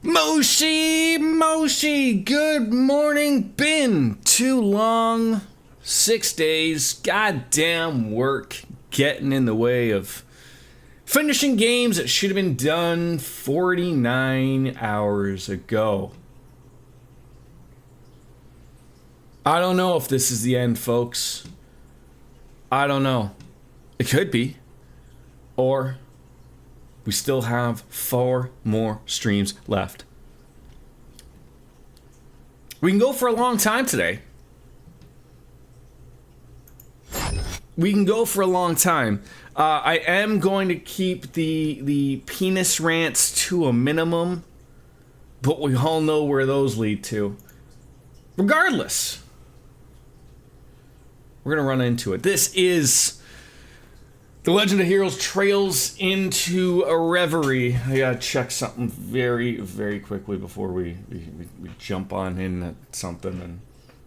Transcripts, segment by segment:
Moshi, good morning. Been too long. 6 days. Goddamn work getting in the way of finishing games that should have been done 49 hours ago. I don't know if this is the end, folks. I don't know. It could be. Or we still have 4 more streams left. We can go for a long time today. We can go for a long time. I am going to keep the penis rants to a minimum, but we all know where those lead to. Regardless, we're going to run into it. This is The Legend of Heroes Trails into a Reverie. I gotta check something very, very quickly before we jump on in at something and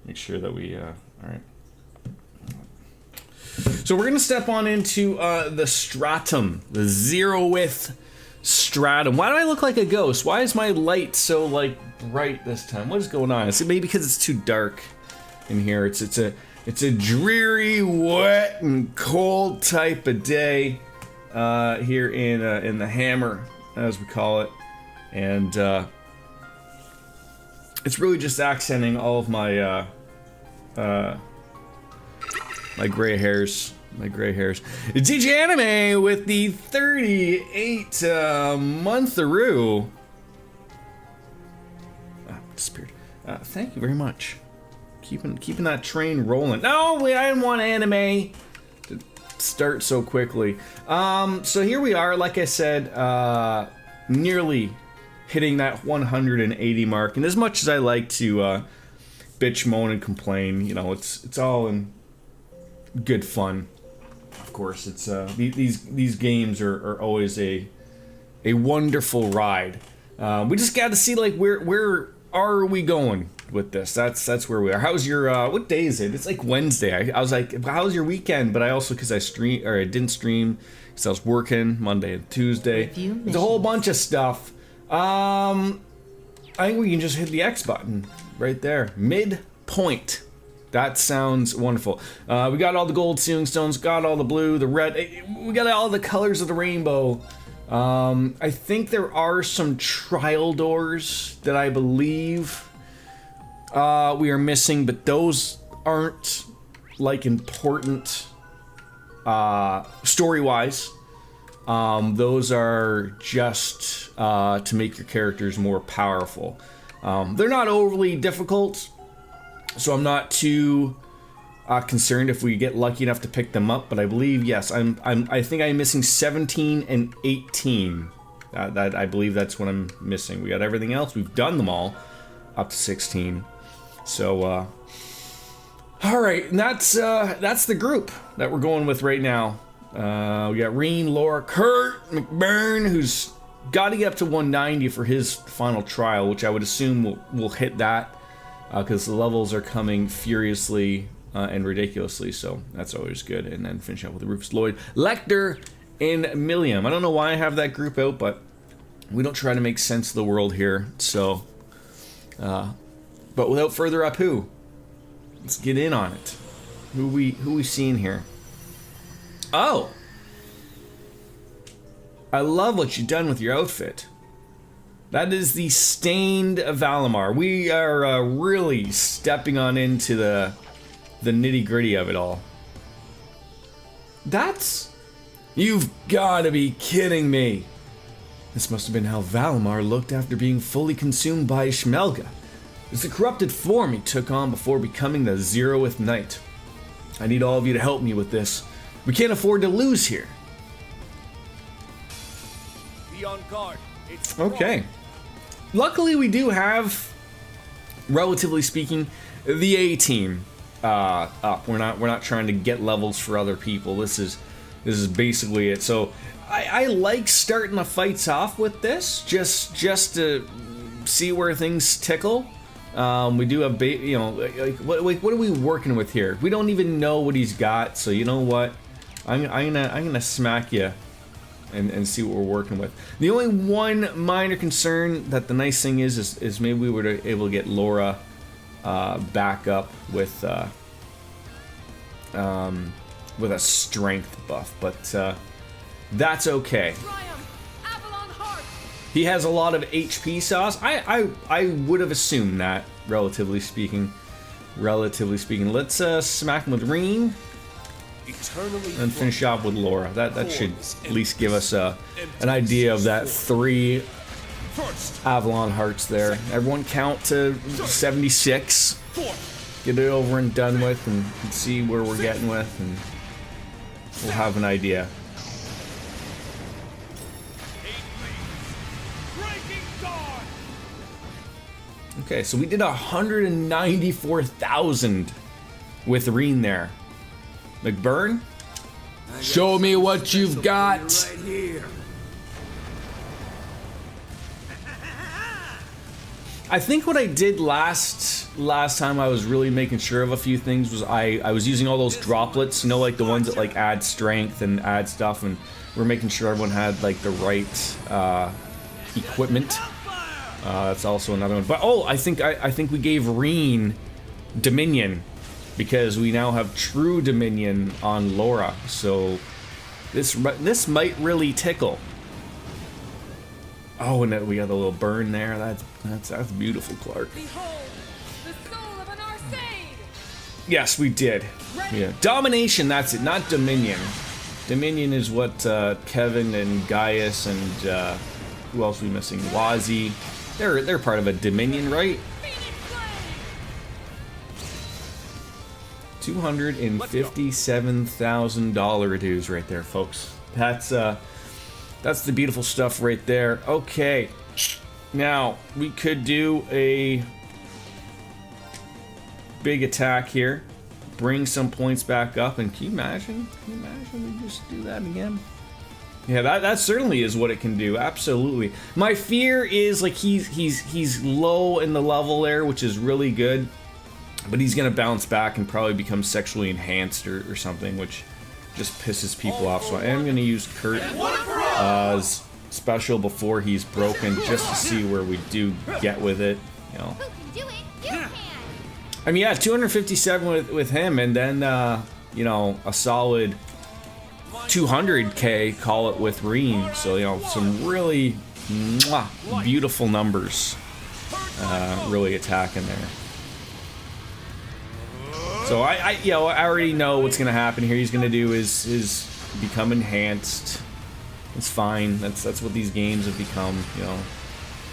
make sure that we, alright. So we're gonna step on into the Stratum, the Zero-Width Stratum. Why do I look like a ghost? Why is my light so, like, bright this time? What is going on? Is it maybe because it's too dark in here? It's a dreary, wet, and cold type of day here in the Hammer, as we call it, and it's really just accenting all of my my gray hairs. DJ Anime with the 38 month-a-roo. Disappeared. Thank you very much. Keeping that train rolling. No, I didn't want anime to start so quickly. So here we are, like I said, nearly hitting that 180 mark. And as much as I like to bitch, moan, and complain, you know, it's all in good fun. Of course, it's these games are always a wonderful ride. We just got to see, like, where are we going with this. That's where we are. How's your what day is it? It's like Wednesday. I was like, how's your weekend? But I also, because I didn't stream because I was working Monday and Tuesday. There's a whole bunch of stuff. I think we can just hit the X button right there. Midpoint. That sounds wonderful. We got all the gold sealing stones, got all the blue, the red. We got all the colors of the rainbow. I think there are some trial doors that I believe we are missing, but those aren't, like, important story-wise. Those are just to make your characters more powerful. They're not overly difficult, so I'm not too concerned if we get lucky enough to pick them up. But I believe, yes, I think I'm missing 17 and 18. That I believe that's what I'm missing. We got everything else. We've done them all up to 16. So, all right, and that's the group that we're going with right now. We got Reen, Laura, Kurt, McBurn, who's got to get up to 190 for his final trial, which I would assume will hit that because the levels are coming furiously and ridiculously, so that's always good. And then finish up with Rufus Lloyd, Lecter, and Milliam. I don't know why I have that group out, but we don't try to make sense of the world here, so... But without further ado, let's get in on it. Who we seeing here? Oh! I love what you've done with your outfit. That is the Stained Valimar. We are really stepping on into the nitty-gritty of it all. That's... You've got to be kidding me! This must have been how Valimar looked after being fully consumed by Ishmelga. It's the corrupted form he took on before becoming the Zero-Width Knight. I need all of you to help me with this. We can't afford to lose here. Be on guard. It's okay. Luckily, we do have, relatively speaking, the A team up. We're not trying to get levels for other people. This is basically it. So I like starting the fights off with this, just to see where things tickle. We do have, you know, what are we working with here? We don't even know what he's got, so you know what? I'm gonna smack you and see what we're working with. The only one minor concern that the nice thing is maybe we were able to get Laura back up with a strength buff, but that's okay. He has a lot of HP sauce. I would have assumed that, relatively speaking. Let's smack him with Reen and finish off with Laura. That should at least give us an idea of that 3 Avalon Hearts there. Everyone count to 76. Get it over and done with, and see where we're getting with, and we'll have an idea. Okay, so we did 194,000 with Reen there. McBurn, show me what you've got. Right here. I think what I did last time I was really making sure of a few things was I was using all those droplets, you know, like the ones that like add strength and add stuff, and we're making sure everyone had like the right equipment. That's also another one. But I think we gave Reen Dominion, because we now have true Dominion on Laura. So this might really tickle. Oh, and we got a little burn there. That's beautiful, Clark. Behold, the soul of an Arcade! Yes, we did. Yeah, domination. That's it. Not Dominion. Dominion is what Kevin and Gaius and who else are we missing? Wazzy. They're part of a Dominion, right? $257,000 dues right there, folks. That's the beautiful stuff right there. Okay, now we could do a big attack here, bring some points back up, and can you imagine? Can you imagine we just do that again? Yeah, that certainly is what it can do. Absolutely. My fear is like he's low in the level there, which is really good, but he's gonna bounce back and probably become sexually enhanced or something, which just pisses people off. So I am gonna use Kurt's special before he's broken, just to see where we do get with it. You know. Who can do it? You can! I mean, yeah, 257 with him, and then you know, a solid 200k, call it, with Reen. So, you know, some really beautiful numbers really attacking there. So I already know what's gonna happen here. He's gonna do is become enhanced. It's fine. That's what these games have become, you know.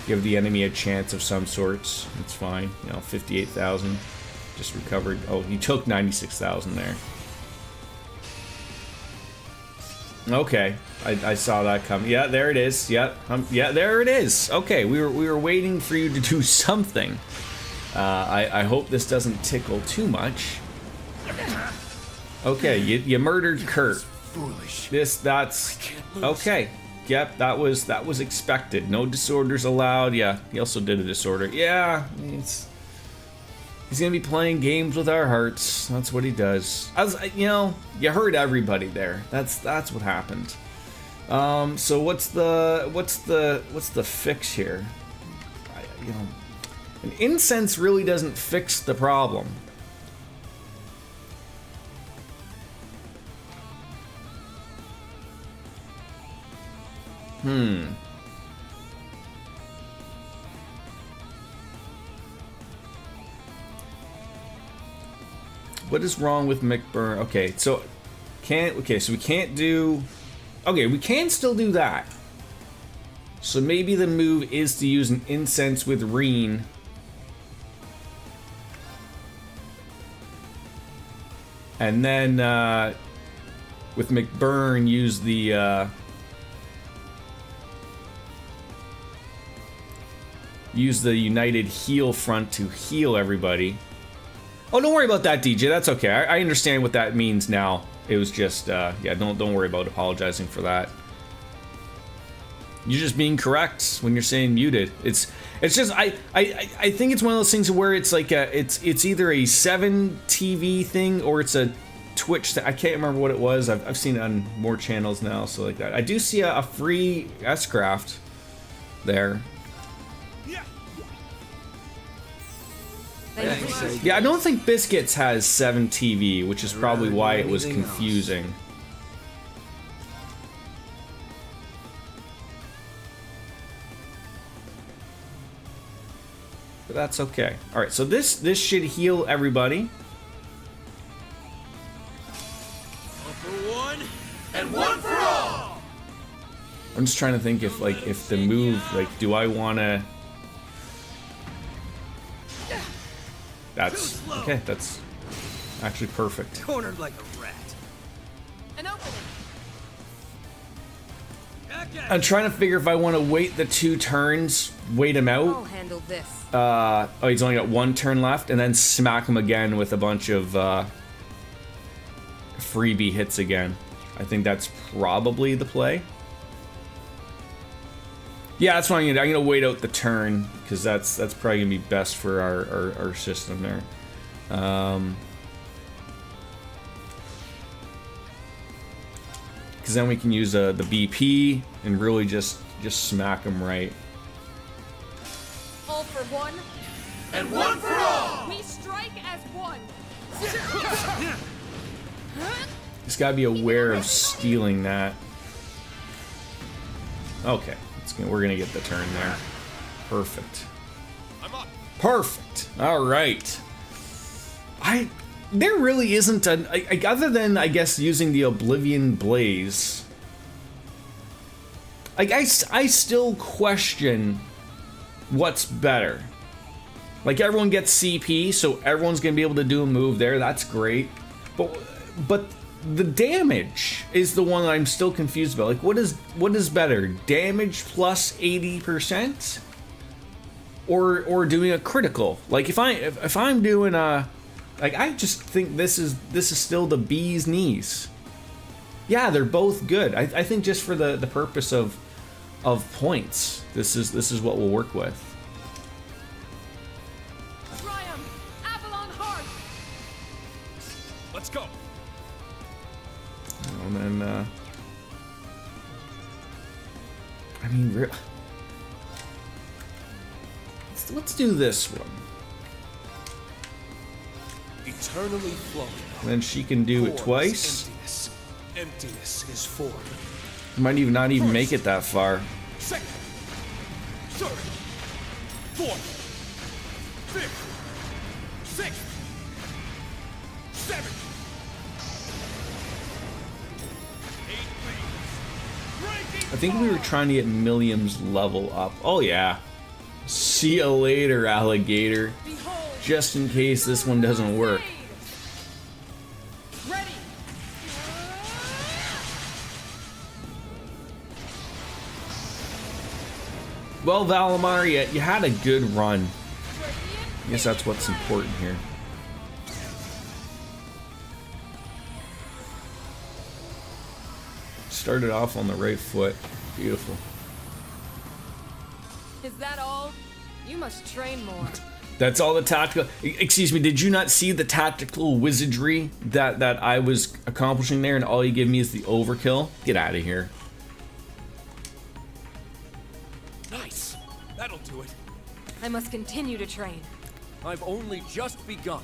Give the enemy a chance of some sorts. It's fine. You know, 58,000 just recovered. Oh, he took 96,000 there. Okay, I saw that coming. Yeah, there it is. Yeah, yeah, there it is. Okay, we were waiting for you to do something. I hope this doesn't tickle too much. Okay, you murdered Kurt. That's okay. Yep, that was expected. No disorders allowed. Yeah, he also did a disorder. Yeah, he's gonna be playing games with our hearts. That's what he does. You know, you heard everybody there. That's what happened. So what's the fix here? You know, an incense really doesn't fix the problem. What is wrong with McBurn? Okay, so we can't do. Okay, we can still do that. So maybe the move is to use an incense with Reen. And then with McBurn, use the United Heal Front to heal everybody. Oh, don't worry about that, DJ. That's okay. I understand what that means now. It was just, yeah, don't worry about apologizing for that. You're just being correct when you're saying muted. It's just I think it's one of those things where it's like it's either a 7 TV thing or it's a Twitch. I can't remember what it was. I've seen it on more channels now, so like that. I do see a free S-Craft there. Yeah, I don't think Biscuits has 7 TV, which is probably why it was confusing. But that's okay. All right, so this should heal everybody. One for one, and one for all. I'm just trying to think if the move, like, do I want to? That's okay. That's actually perfect. Cornered like a rat. An opening. I'm trying to figure if I want to wait the 2 turns, wait him I'll out. handle this. Oh, he's only got 1 turn left, and then smack him again with a bunch of freebie hits again. I think that's probably the play. Yeah, that's what I'm gonna wait out the turn, because that's probably gonna be best for our system there. Because then we can use the BP and really just smack him right. All for one, And one for all. we strike as one. Just gotta be aware of stealing that. Okay, we're gonna get the turn there. Perfect. I'm up. Perfect. All right. There really isn't other than I guess using the Oblivion Blaze. Like I still question what's better. Like everyone gets CP, so everyone's gonna be able to do a move there. That's great, but the damage is the one that I'm still confused about. Like what is better, damage plus 80%, or doing a critical? Like if I'm doing a like I just think this is still the bee's knees. Yeah, they're both good. I think just for the purpose of points, this is what we'll work with. Triumph, Avalon Heart. Let's go. And then I mean, let's do this one. Eternally flowing. And then she can do it twice. Emptiness. Emptiness is form. Might even not even make it that far. Second. Third. Fourth. Fifth. Sixth. Seventh. 8 rings. I think we were trying to get Milliam's level up. Oh yeah. See you later, alligator. Behold. Just in case this one doesn't work. Ready. Well, Valimar, you had a good run. I guess that's what's important here. Started off on the right foot. Beautiful. Is that all? You must train more. That's all the tactical. Excuse me, did you not see the tactical wizardry that I was accomplishing there, and all you give me is the overkill? Get out of here. Nice. That'll do it. I must continue to train. I've only just begun.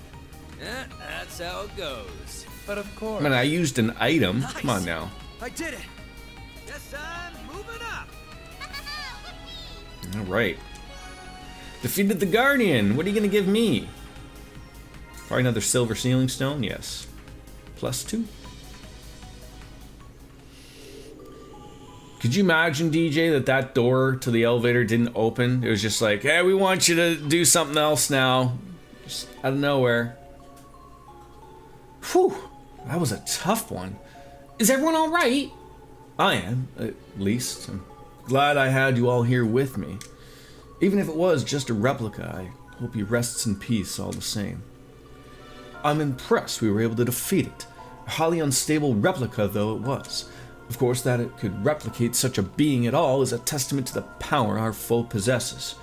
Yeah, that's how it goes. But of course. I mean, I used an item. Come on now. I did it. Yes, I'm moving up. All right. Defeated the Guardian. What are you going to give me? Probably another silver sealing stone. Yes. +2. Could you imagine, DJ, that door to the elevator didn't open? It was just like, hey, we want you to do something else now. Just out of nowhere. Whew. That was a tough one. Is everyone all right? I am, at least. I'm glad I had you all here with me. Even if it was just a replica, I hope he rests in peace all the same. I'm impressed we were able to defeat it. A highly unstable replica though it was. Of course, that it could replicate such a being at all is a testament to the power our foe possesses.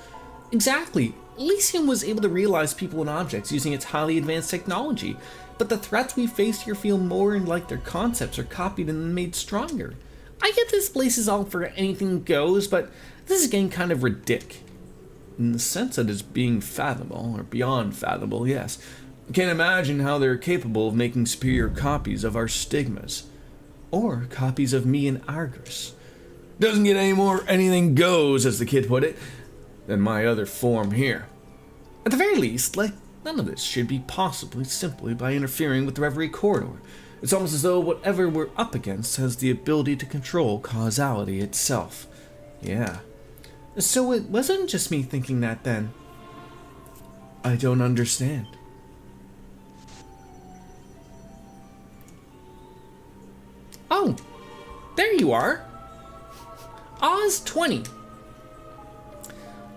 Exactly. Elysium was able to realize people and objects using its highly advanced technology, but the threats we face here feel more like their concepts are copied and made stronger. I get this place is all for anything goes, but this is getting kind of ridiculous. In the sense that it's being fathomable, or beyond fathomable, yes. I can't imagine how they're capable of making superior copies of our stigmas. Or copies of me and Argus. Doesn't get any more anything goes, as the kid put it, than my other form here. At the very least, like, none of this should be possible simply by interfering with the Reverie corridor. It's almost as though whatever we're up against has the ability to control causality itself. Yeah. So it wasn't just me thinking that then. I don't understand. Oh, there you are. Oz 20.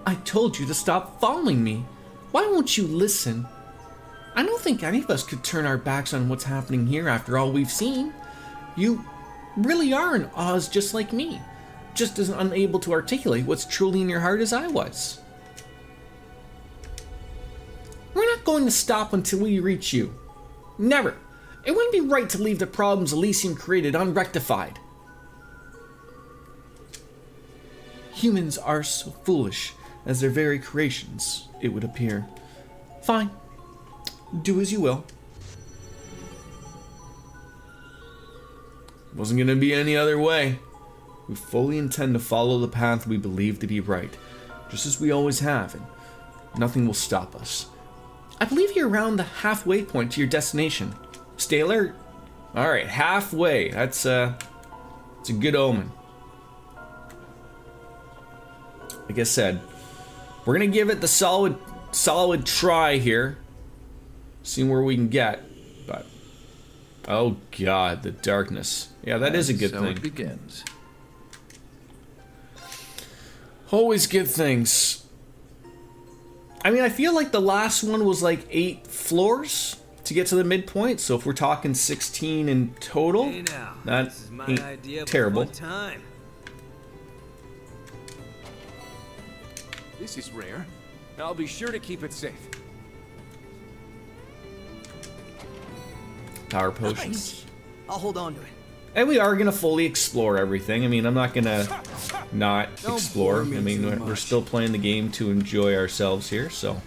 I told you to stop following me. Why won't you listen? I don't think any of us could turn our backs on what's happening here after all we've seen. You really are an Oz just like me, just as unable to articulate what's truly in your heart as I was. We're not going to stop until we reach you. Never. It wouldn't be right to leave the problems Elysium created unrectified. Humans are so foolish as their very creations, it would appear. Fine. Do as you will. Wasn't gonna be any other way. We fully intend to follow the path we believe to be right, just as we always have, and nothing will stop us. I believe you're around the halfway point to your destination. Stay alert. Alright, halfway. It's a good omen. Like I said, we're gonna give it the solid try here. See where we can get. But oh god, the darkness. Yeah, that is a good thing. It begins. Always good things. I mean, I feel like the last one was like 8 floors to get to the midpoint, so if we're talking 16 in total, Hey now, that this is my ain't idea of a terrible. fun time. This is rare. I'll be sure to keep it safe. Power potions. Nice. I'll hold on to it. And we are going to fully explore everything. I mean, I'm not going to not Don't explore. bore me I mean, too we're much. still playing the game to enjoy ourselves here, so.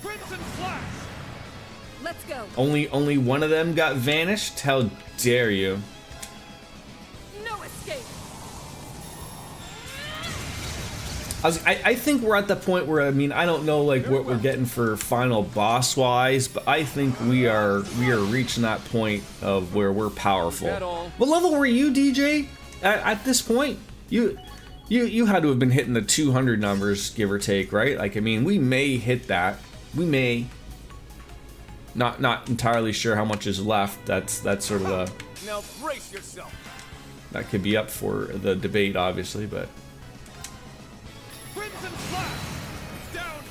Crimson Flash! Let's go. Only one of them got vanished? How dare you? No escape. I think we're at the point where, I mean, I don't know like what we're getting for final boss wise, but I think we are reaching that point of where we're powerful. Is that all? What level were you, DJ? At this point, you had to have been hitting the 200 numbers, give or take, right? Like, I mean, we may hit that. We may. Not entirely sure how much is left. That's sort of a, Now brace yourself! that could be up for the debate, obviously, but. Crimson Flash! Down!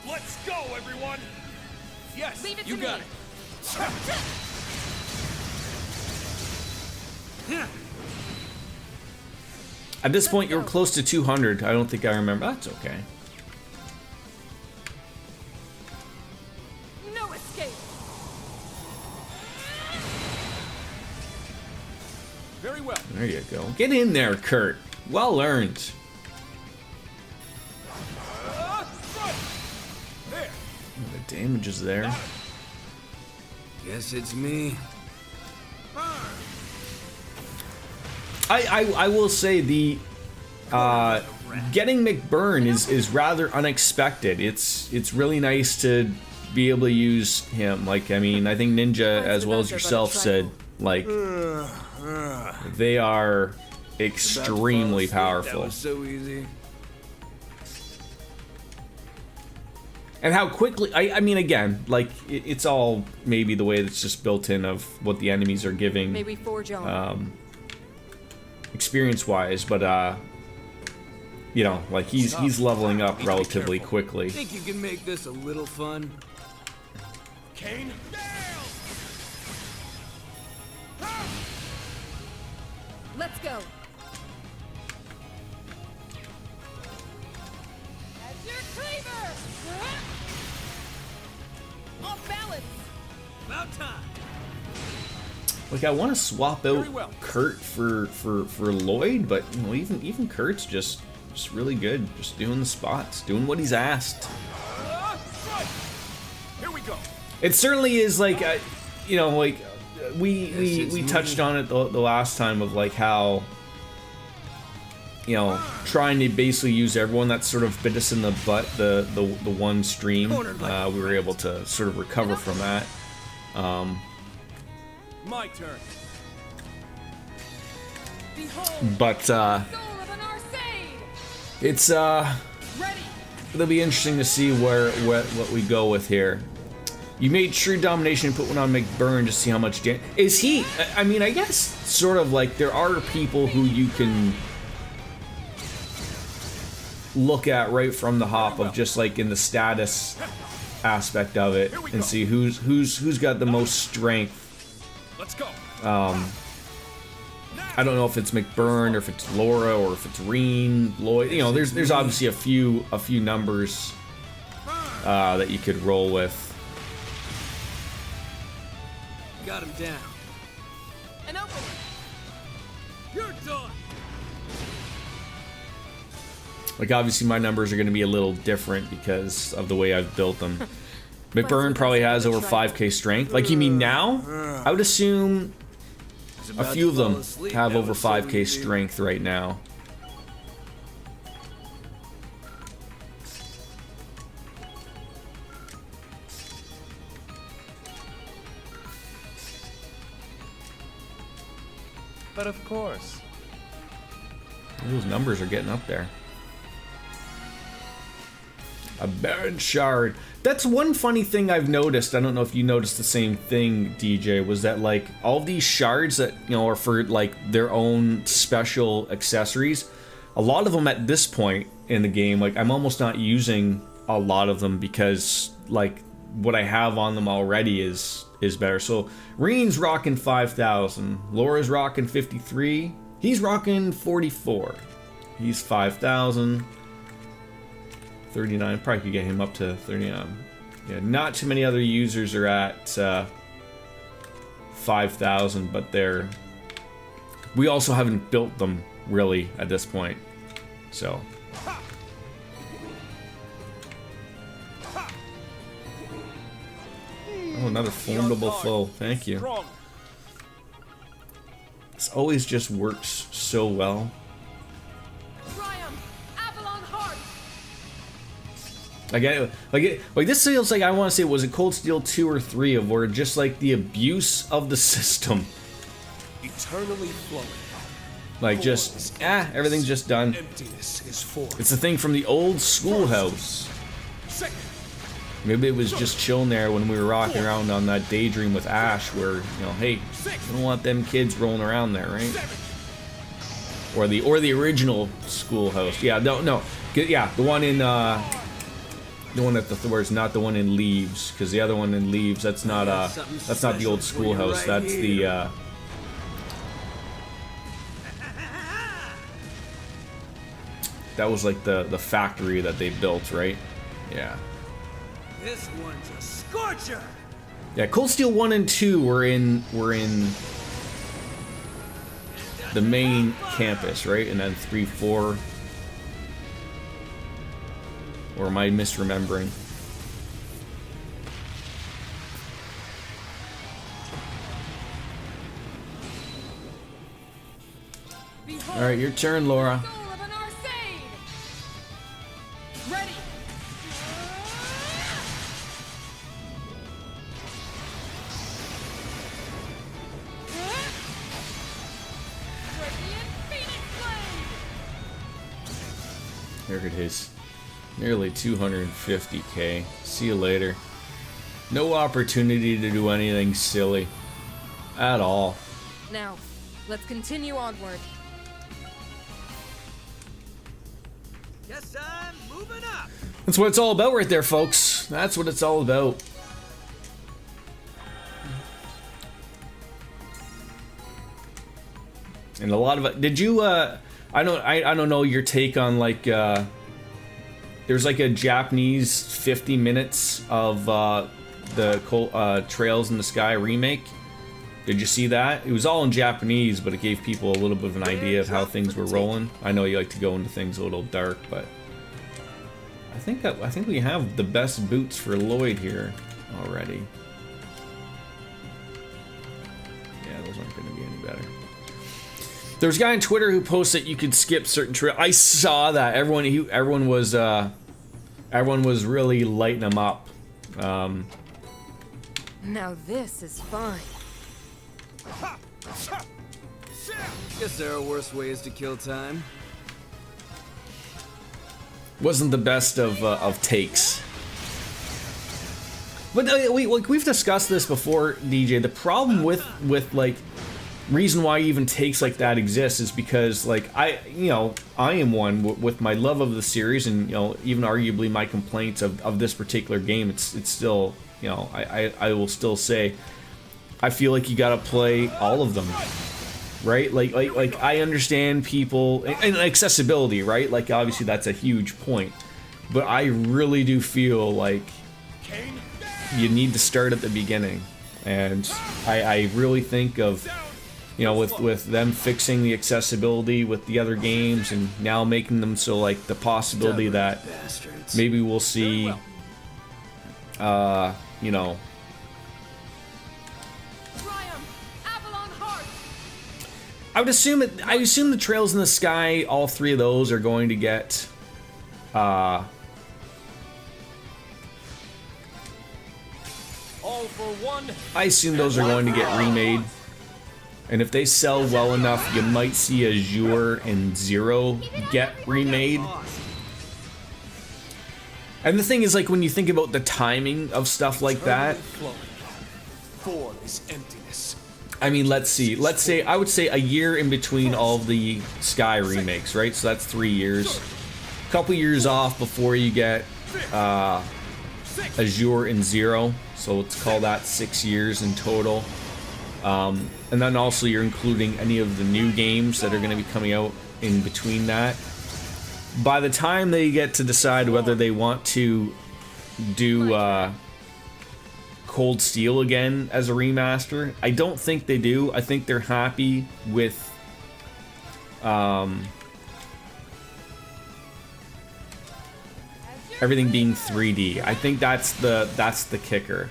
Let's go, everyone! Yes, Leave it you to got me. it! At this point, you're close to 200. I don't think I remember. That's okay. No escape. Very well. There you go. Get in there, Kurt. Well earned. There! The damage is there. Guess it's me. I will say the getting McBurn is rather unexpected. It's really nice to be able to use him. Like, I mean, I think Ninja as well as yourself said, like, they are extremely That powerful. was so easy. And how quickly, I mean, again, like, it's all maybe the way that's just built in of what the enemies are giving. May we forge on. Experience-wise, but you know, like he's leveling up relatively quickly. Think you can make this a little fun? Kane? Let's go. As your cleaver. Like, I want to swap out Kurt for Lloyd, but you know, even Kurt's just really good, just doing the spots, doing what he's asked. Here we go. It certainly is like, you know, like we touched on it the last time of like how, you know, trying to basically use everyone that sort of bit us in the butt the one stream. We were able to sort of recover from that. My turn. But it's it'll be interesting to see what we go with here. You made True Domination and put one on McBurn to see how much damage. Is he? I mean, I guess sort of like there are people who you can look at right from the hop of just like in the status aspect of it and see who's got the most strength. Let's go. I don't know if it's McBurn or if it's Laura or if it's Reen, Lloyd. You know, there's obviously a few numbers that you could roll with. Got him down. An opening. You're done. Like, obviously my numbers are going to be a little different because of the way I've built them. McBurn probably has over 5k strength. Like, you mean now? I would assume a few of them have over 5k strength right now. But of course. Those numbers are getting up there. A Baron Shard. That's one funny thing I've noticed. I don't know if you noticed the same thing, DJ, was that like all these shards that, you know, are for like their own special accessories. A lot of them at this point in the game, like I'm almost not using a lot of them because like what I have on them already is better. So Reen's rocking 5,000. Laura's rocking 53. He's rocking 44. He's 5,000. 39, probably could get him up to 39. Yeah, not too many other users are at 5,000, but we also haven't built them really at this point. So. Oh, another formidable foe. Thank you. This always just works so well. Like this feels like, I want to say, was it Cold Steel 2 or 3 of where just like the abuse of the system. Eternally flowing. Like just, everything's just done. It's the thing from the old schoolhouse. Maybe it was just chilling there when we were rocking around on that daydream with Ash where, you know, hey, we don't want them kids rolling around there, right? Or the original schoolhouse. Yeah, no. Yeah, the one in, the one at the Thor's, not the one in Leaves, because the other one in Leaves, that's not the old schoolhouse. That's the that was like the factory that they built, right? Yeah. This one's a scorcher. Yeah, Cold Steel 1 and 2 were in the main campus, right? And then 3, 4. Or am I misremembering? All right, your turn, Laura. Ready. Look at his nearly 250k. See you later. No opportunity to do anything silly at all. Now, let's continue onward. Guess I'm moving up. That's what it's all about right there, folks. That's what it's all about. And a lot of it. Did you? I don't know your take on like. There's like a Japanese 50 minutes of Trails in the Sky remake. Did you see that? It was all in Japanese, but it gave people a little bit of an idea of how things were rolling. I know you like to go into things a little dark, but I think we have the best boots for Lloyd here already. Yeah, those aren't going to be any better. There was a guy on Twitter who posted that you could skip certain trails. I saw that. Everyone was really lighting them up. Now this is fine. Guess there are worse ways to kill time. Wasn't the best of takes. But we've discussed this before, DJ. The problem with like reason why even takes like that exists is because like I am one with my love of the series, and even arguably my complaints of this particular game. It's still I will still say I feel like you gotta play all of them, right? Like I understand people and accessibility, right? Like obviously that's a huge point, but I really do feel like you need to start at the beginning, and I really think of with them fixing the accessibility with the other games and now making them so like the possibility that maybe we'll see I assume the Trails in the Sky, all three of those are going to get All for one. I assume those are going to get remade. And if they sell well enough, you might see Azure and Zero get remade. And the thing is, like, when you think about the timing of stuff like that, For is emptiness. I mean, let's see. Let's say, I would say a year in between all of the Sky remakes, right? So that's 3 years. A couple years off before you get Azure and Zero. So let's call that 6 years in total. And then also you're including any of the new games that are going to be coming out in between that. By the time they get to decide whether they want to do Cold Steel again as a remaster, I don't think they do. I think they're happy with everything being 3D. I think that's the kicker.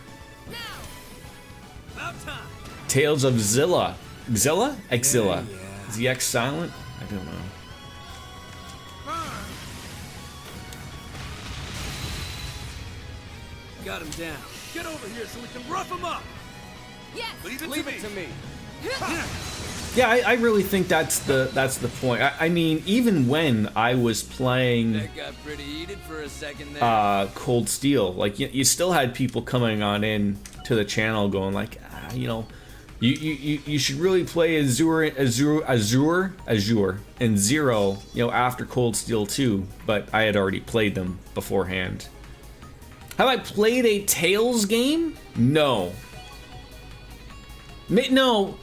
Tales of Xilla. Xilla? Exilla. Yeah. Is the X silent? I don't know. Got him down. Get over here so we can rough him up. Yes. Leave it to me. Yeah, I really think that's the point. I mean, even when I was playing That got pretty heated for a second there. Cold Steel, like you still had people coming on in to the channel going like, you should really play Azure and Zero, after Cold Steel 2, but I had already played them beforehand. Have I played a Tales game? No. No.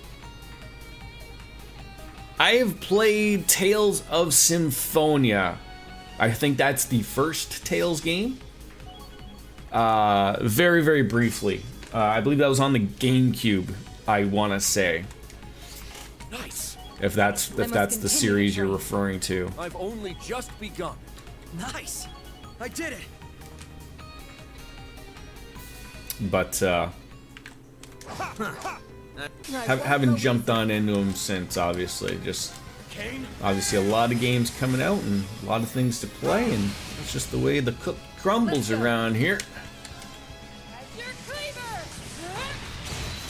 I have played Tales of Symphonia. I think that's the first Tales game. Very, very briefly. I believe that was on the GameCube, I want to say. Nice. If that's the series you're referring to. I've only just begun. Nice. I did it. But haven't jumped on into them since, obviously. Just obviously a lot of games coming out and a lot of things to play, and it's just the way the cook crumbles around here.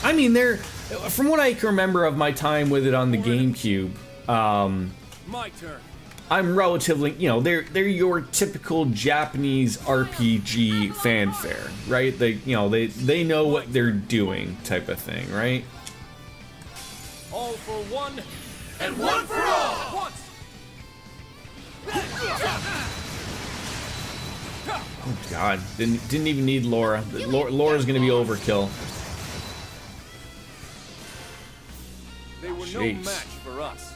I mean, from what I can remember of my time with it on the GameCube, My turn. I'm relatively, they're your typical Japanese RPG fanfare, right? They know what they're doing, type of thing, right? All for one. And one for all! Once. Oh God, didn't even need Laura. Laura's gonna be overkill. They were no Jeez. match for us.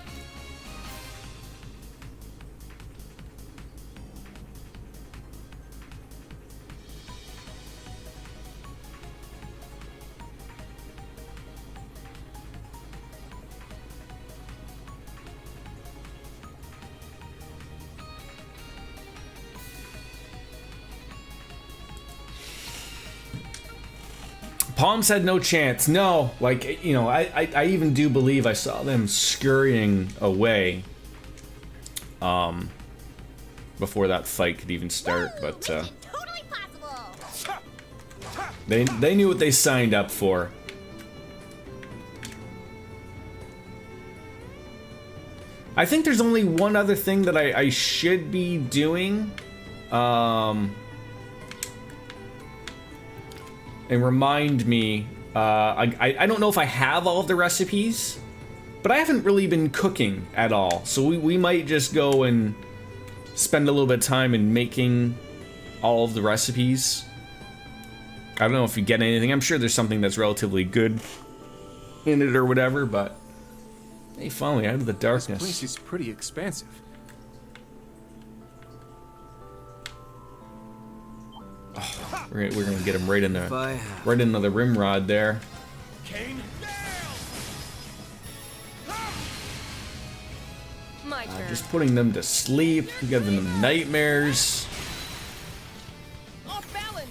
Palms had no chance. No, like, you know, I even do believe I saw them scurrying away before that fight could even start, but Totally possible. they knew what they signed up for. I think there's only one other thing that I should be doing. And remind me, I don't know if I have all of the recipes, but I haven't really been cooking at all. So we might just go and spend a little bit of time in making all of the recipes. I don't know if you get anything. I'm sure there's something that's relatively good in it or whatever, but hey, finally out of the darkness. This place is pretty expansive. We're gonna get him right in the right into the rim rod there. Kane. My turn. Just putting them to sleep, giving them nightmares. Off balance.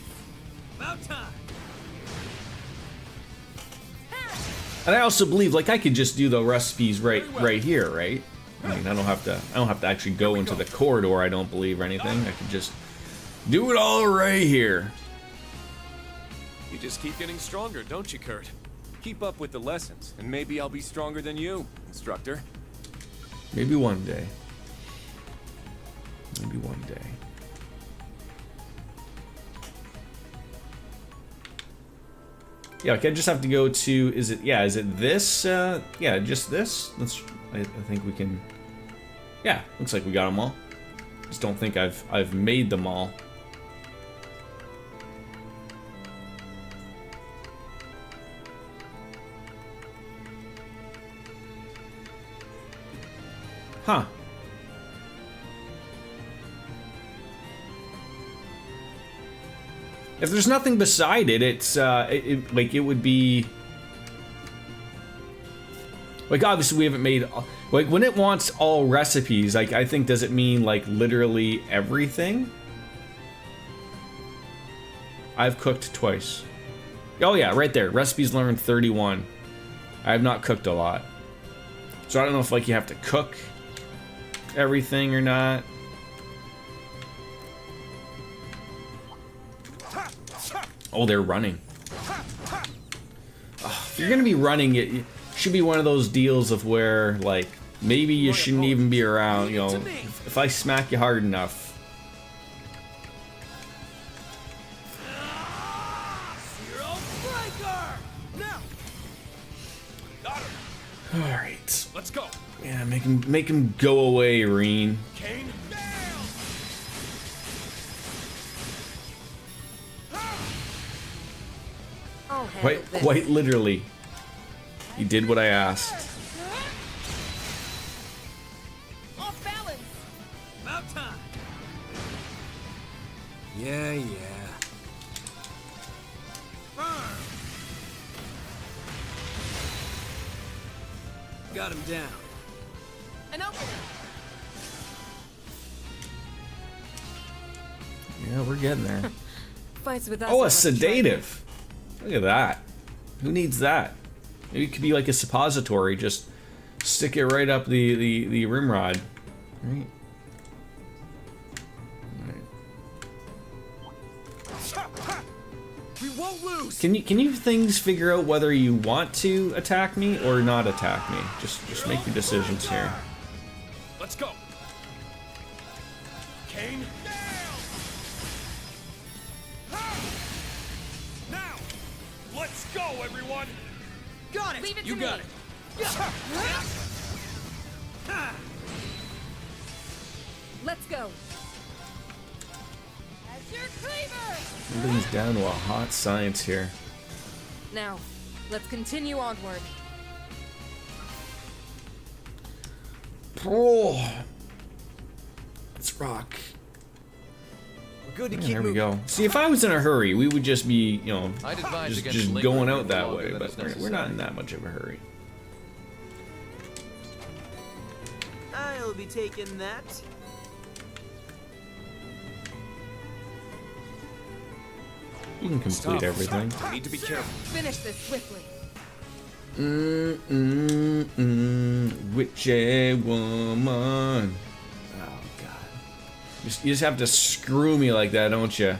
About time. And I also believe, like, I could just do the recipes right here, right? I mean, I don't have to actually go into the corridor. I don't believe or anything. I could just do it all right here. You just keep getting stronger, don't you, Kurt? Keep up with the lessons, and maybe I'll be stronger than you, instructor. Maybe one day. Maybe one day. Yeah, like I just have to go to, is it this? Yeah, just this? I think we can, yeah, looks like we got them all. Just don't think I've made them all. Huh. If there's nothing beside it, it's like it would be like, obviously we haven't made, like, when it wants all recipes, like, I think, does it mean like literally everything? I've cooked twice. Oh yeah, right there. Recipes learned 31. I have not cooked a lot. So I don't know if, like, you have to cook everything or not. Oh, they're running. Oh, if you're gonna be running, it should be one of those deals of where, like, maybe you shouldn't even be around, you know, if I smack you hard enough. Alright. Let's go. Yeah, make him go away, Reen. Kane. I'll handle this. Quite literally. He did what I asked. Off balance. About time. Yeah. Burn. Got him down. An opening. Yeah, we're getting there. Fights with us. Oh, are a like sedative. Look at that. Who needs that? Maybe it could be like a suppository. Just stick it right up the rim rod. Right. We won't lose. Can you things figure out whether you want to attack me or not attack me? Just make your decisions here. Let's go. Kane. Now. Let's go, everyone. Got it. Leave it you to got me. it. Let's go. As your cleaver. Everything's down to a hot science here. Now, let's continue onward. Oh, let's rock. We're good to Yeah, keep there we moving. go. See, if I was in a hurry, we would just be, you know, I'd advise just against lingering going out any that longer way. than But is we're not in necessary. that much of a hurry. I'll be taking that. You can complete Stop. everything. I need to be careful. Finish this swiftly. Witchy woman. Oh god. You just have to screw me like that, don't you?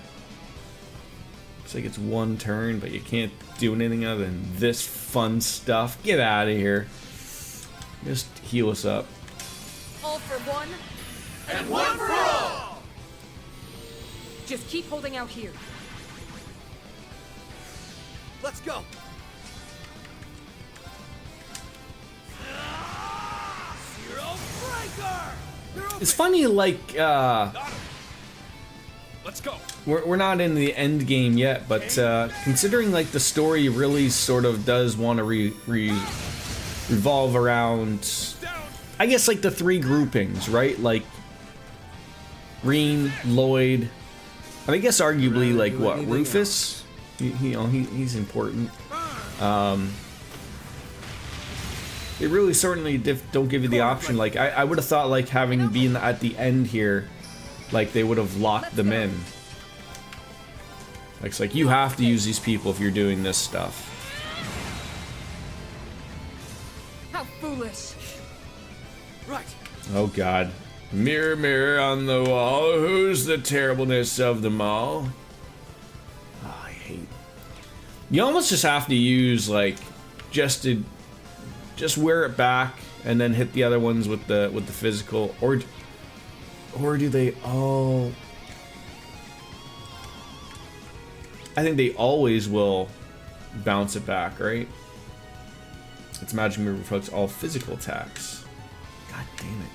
Looks like it's one turn, but you can't do anything other than this fun stuff. Get out of here. Just heal us up. All for one. And one for all! Just keep holding out here. Let's go. Zero breaker! It's funny, like, Let's go. we're not in the end game yet, but considering like the story really sort of does want to revolve around, I guess, like the three groupings, right? Like Green, Lloyd, and I guess arguably like what, Rufus? He's important. They really certainly don't give you the option. Like I would have thought like having been at the end here, like they would have locked them in. Like, it's like you have to use these people if you're doing this stuff. How foolish. Right. Oh god. Mirror, mirror on the wall, who's the terribleness of them all? Oh, I hate. You almost just have to use like just wear it back and then hit the other ones with the physical, or do they all? I think they always will bounce it back, right? It's magic mirror reflects all physical attacks. God damn it.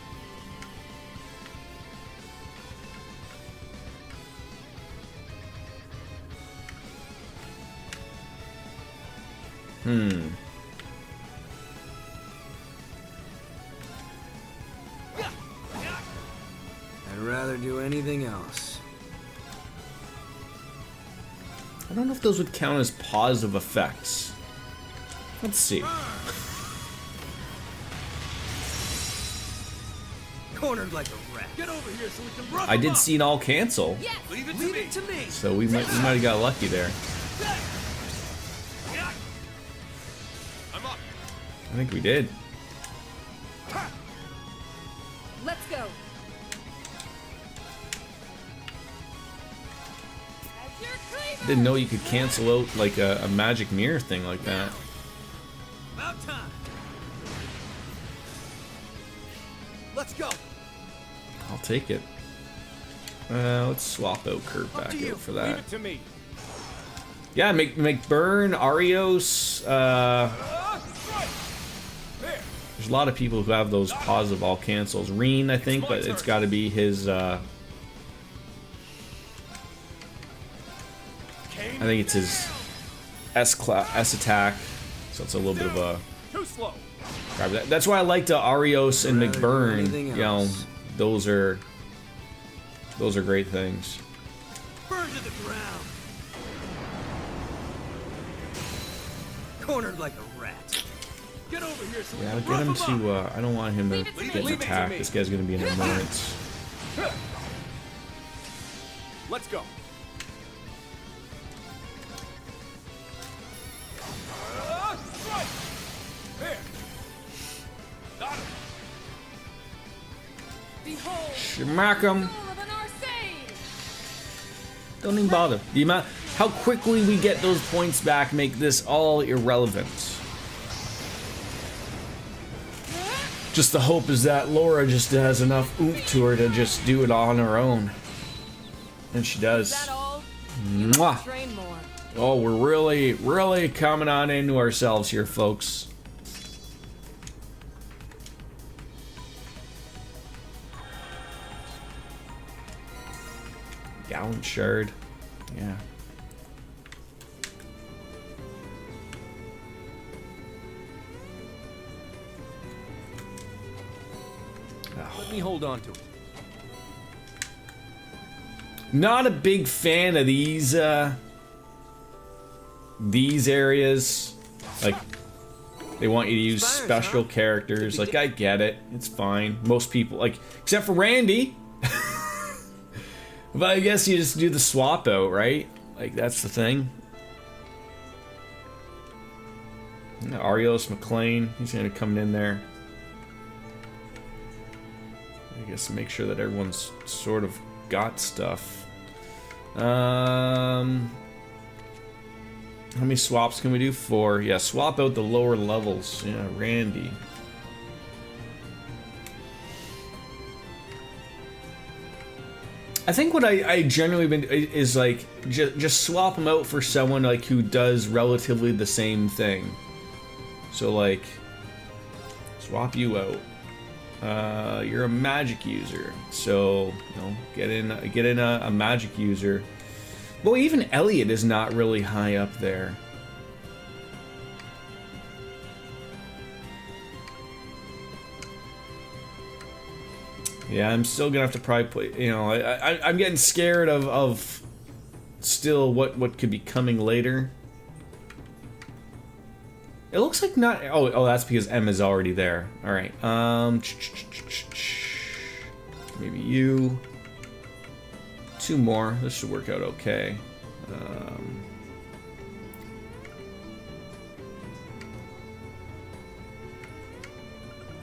I'd rather do anything else. I don't know if those would count as positive effects. Let's see. Cornered like a rat. Get over here so we can rough I him did up. see it all cancel, Yes. Leave it to Leave me. it to me. so we might have got lucky there. I'm up. I think we did. Let's go. Didn't know you could cancel out like a magic mirror thing like that. About time. Let's go. I'll take it. Let's swap out Kurt back to you. out for Leave that. it to me. Yeah, make Burn, Arios. There's a lot of people who have those positive all cancels. Reen, I think, but it's got to be his. I think it's his S attack, so it's a little bit of a. Too slow. That's why I liked Arios and Rather do McBurn. anything You know, else. those are great things. Burn to the ground. Cornered like a rat. Get over here so we Yeah, can get rough him him up. to. I don't want him to Leave it to get me. an Leave it to attack. me. This guy's gonna be an annoyance. Let's go. There. Got him. Behold. Smack him. Soul of an Arcane. Don't even bother. The amount, how quickly we get those points back make this all irrelevant. Just the hope is that Laura just has enough oomph to her to just do it on her own. And she Is does. that all? Mwah. Train more. Oh, we're really coming on into ourselves here, folks. Gallant shard. Yeah. Let me hold on to it. Not a big fan of these areas. Like, they want you to use Spires, special huh? characters. Like, I get it. It's fine. Most people, like, except for Randy. But I guess you just do the swap out, right? Like, that's the thing. Arios McLean, he's gonna come in there. I guess make sure that everyone's sort of got stuff. How many swaps can we do? 4. Yeah, swap out the lower levels. Yeah, Randy. I think what I generally been is like just swap them out for someone like who does relatively the same thing. So like swap you out. You're a magic user, so you know get in a magic user. Well, even Elliot is not really high up there. Yeah, I'm still gonna have to probably play. You know, I'm getting scared of still what could be coming later. It looks like not. Oh, that's because Emma's already there. All right. Maybe you. 2 more. This should work out okay.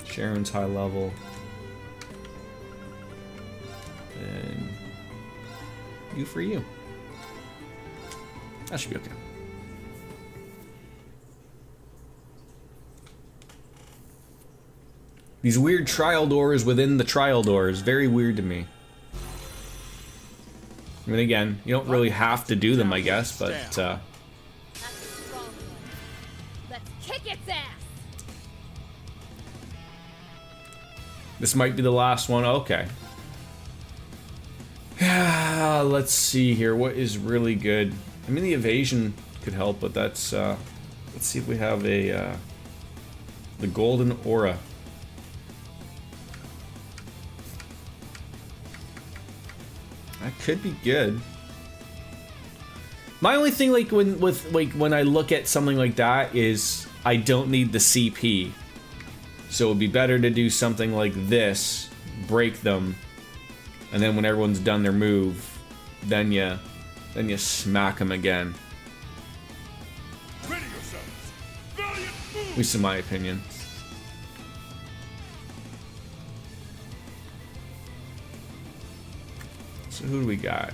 Sharon's high level. And you for you. That should be okay. These weird trial doors within the trial doors, very weird to me. I mean, again, you don't really have to do them, I guess, but That's a strong one. Let's kick its ass. this might be the last one. Okay. Let's see here. What is really good? I mean, the evasion could help, but that's. Let's see if we have a the golden aura. That could be good. My only thing, like when I look at something like that, is I don't need the CP, so it'd be better to do something like this, break them, and then when everyone's done their move, then you smack them again. Ready yourselves. Valiant move. At least in my opinion. So who do we got?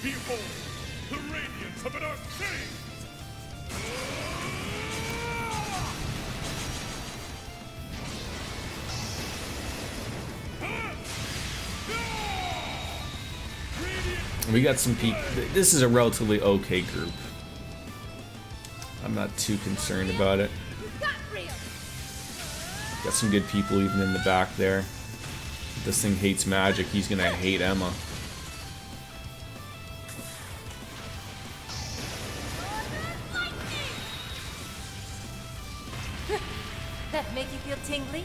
Behold, the radiance of an arcane. We got some people. This is a relatively okay group. I'm not too concerned about it. Got real. Got some good people even in the back there. If this thing hates magic, he's gonna hate Emma. That make you feel tingly?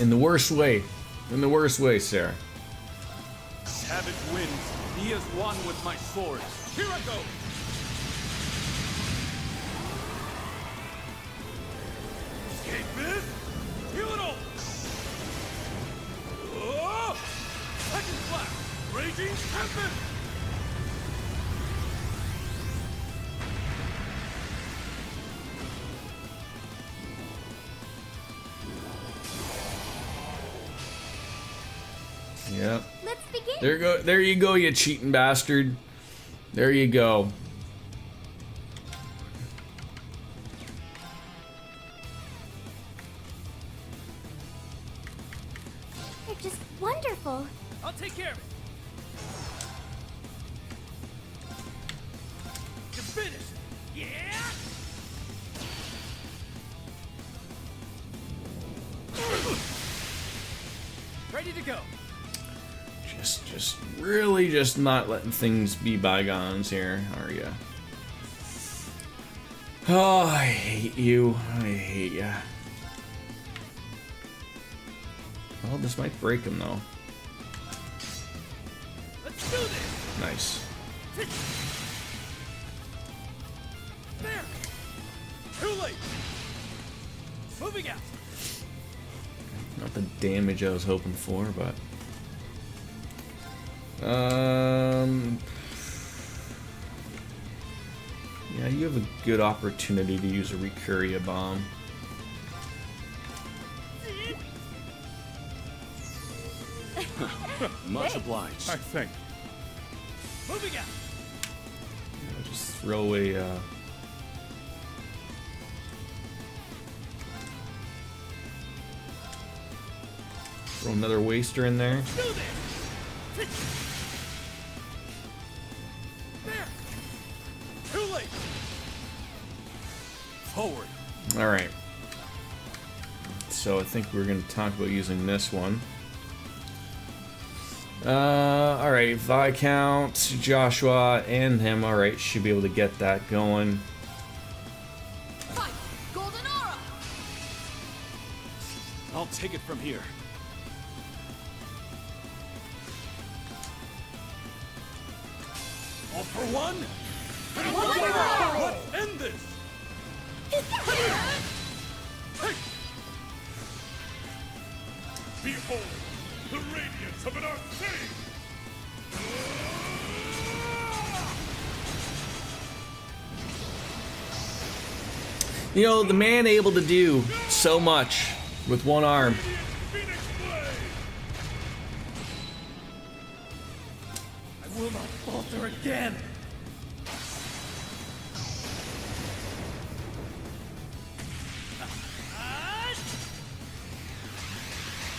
In the worst way. In the worst way, Sarah. Savage wins. He is one with my sword. Here I go. Escape this. Heal it all. Oh! Second blast. Raging Tempest. Yep. Let's begin. There you go, you cheating bastard. There you go. They're just wonderful. I'll take care of it. You finished. Yeah. Ready to go. Just really just not letting things be bygones here, are ya? Oh, I hate you. I hate ya. Well, this might break him though. Let's do this. Nice. There. Too late. damage I was hoping for, but yeah, you have a good opportunity to use a Recuria bomb. Much obliged. I think. Moving out. Yeah, just throw a throw another waster in there. Do this. There. Too late. Forward. All right. So I think we're going to talk about using this one. All right, Viscount, Joshua, and him. All right, should be able to get that going. Fight! Golden Aura! I'll take it from here. All for one. And one for all! Let's end this. Behold, the radiance of an arcane. You know, the man able to do so much with one arm. Phoenix Blade. I will not falter again.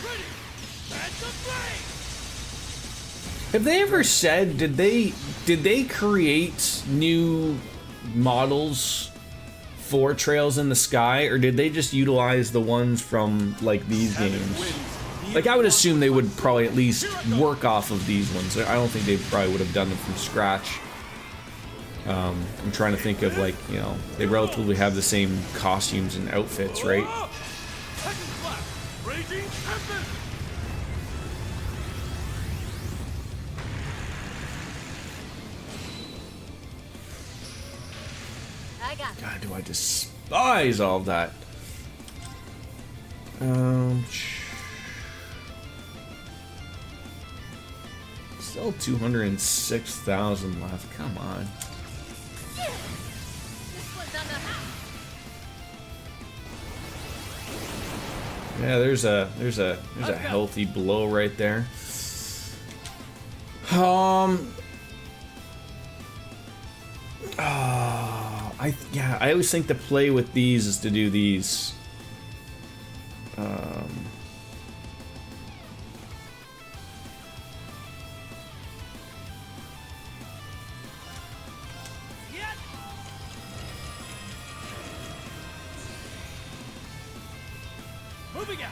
Ready. Phantom Blade. Have they ever said, did they create new models for Trails in the Sky, or did they just utilize the ones from like these games? Like, I would assume they would probably at least work off of these ones. I don't think they probably would have done them from scratch. I'm trying to think of, like, you know, they relatively have the same costumes and outfits, right? Second slap. Raging Tempest. I got it. God, do I despise all of that. Still 206,000 left. Come on. This one's on the house. Yeah, there's a healthy blow right there. I always think the play with these is to do these. Yet. Moving out.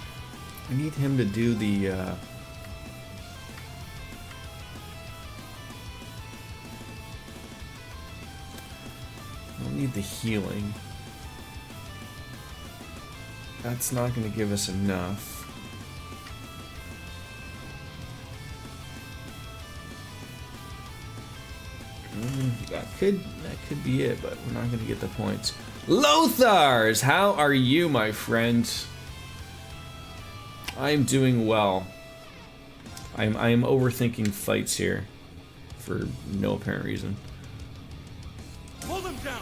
I need him to do the. I don't need the healing. That's not going to give us enough. That could be it, but we're not going to get the points. Lothars, how are you, my friend? I'm doing well. I am overthinking fights here for no apparent reason. Pull them down.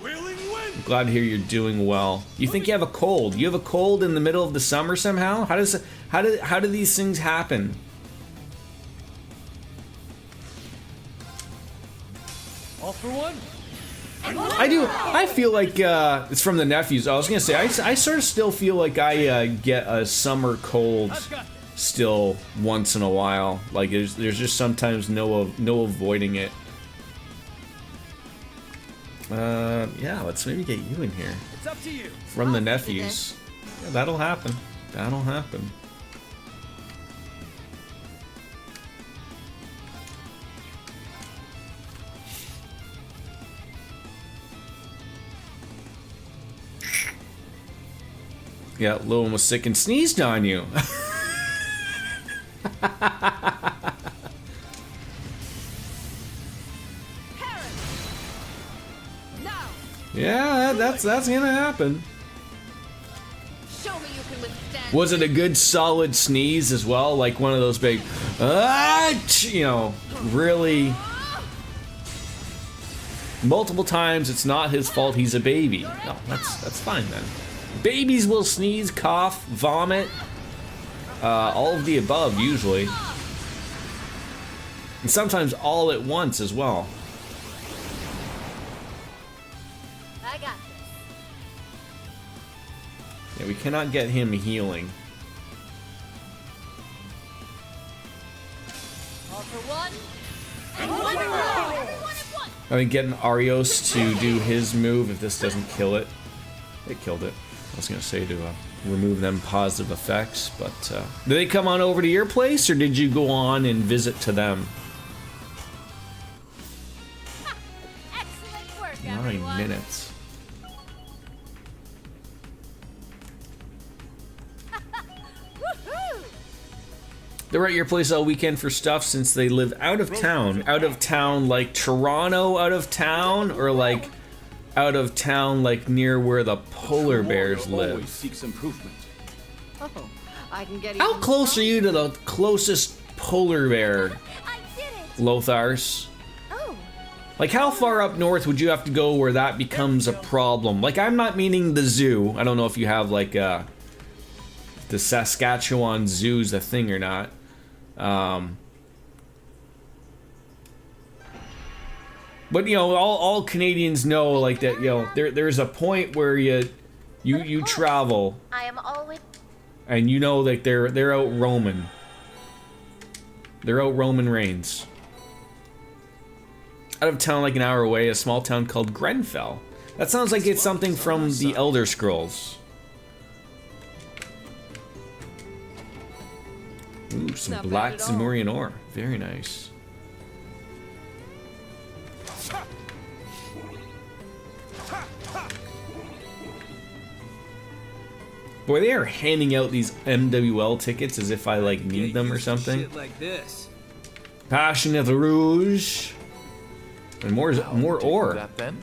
Wailing wind. I'm glad to hear you're doing well. You think you have a cold? You have a cold in the middle of the summer somehow? How do these things happen? All for one. I feel like it's from the nephews. I was gonna say I sort of still feel like I get a summer cold still once in a while. Like there's just sometimes no avoiding it. Yeah, let's maybe get you in here It's up to you. from the nephews. Yeah, that'll happen. That'll happen. Yeah, Lowen was sick and sneezed on you. Now, Yeah, that's gonna happen. show me you can withstand Was it a good solid sneeze as well? Like one of those big, you know, really multiple times. It's not his fault. He's a baby. No, that's fine then. Babies will sneeze, cough, vomit, all of the above usually, and sometimes all at once as well. I got this. Yeah, we cannot get him healing. All for one, and one for all. Everyone at once. I think getting Arios to do his move, if this doesn't kill it. It killed it. I was gonna say to remove them positive effects, but did they come on over to your place, or did you go on and visit to them? Excellent work, 9 everyone. minutes. Woohoo! They're at your place all weekend for stuff since they live out of town. Out of town like Toronto out of town, or like out of town like near where the polar bears live? Always seeks improvement. Oh, I can get How even close are you to the closest polar bear, I did it. Lothars? Oh, Like, how far up north would you have to go where that becomes a problem? Like, I'm not meaning the zoo. I don't know if you have, like, the Saskatchewan Zoo's a thing or not. But, you know, all Canadians know, like, that, you know, there's a point where you travel, I am always. and you know that they're out roaming. They're out roaming reigns. Out of town, like an hour away, a small town called Grenfell. That sounds like it's something from the Elder Scrolls. Ooh, some Not bad black at all. Zemurian ore. Very nice. Boy, they are handing out these MWL tickets as if I, like, need them or something. Shit like this. Passionate Rouge. And more ore. That then?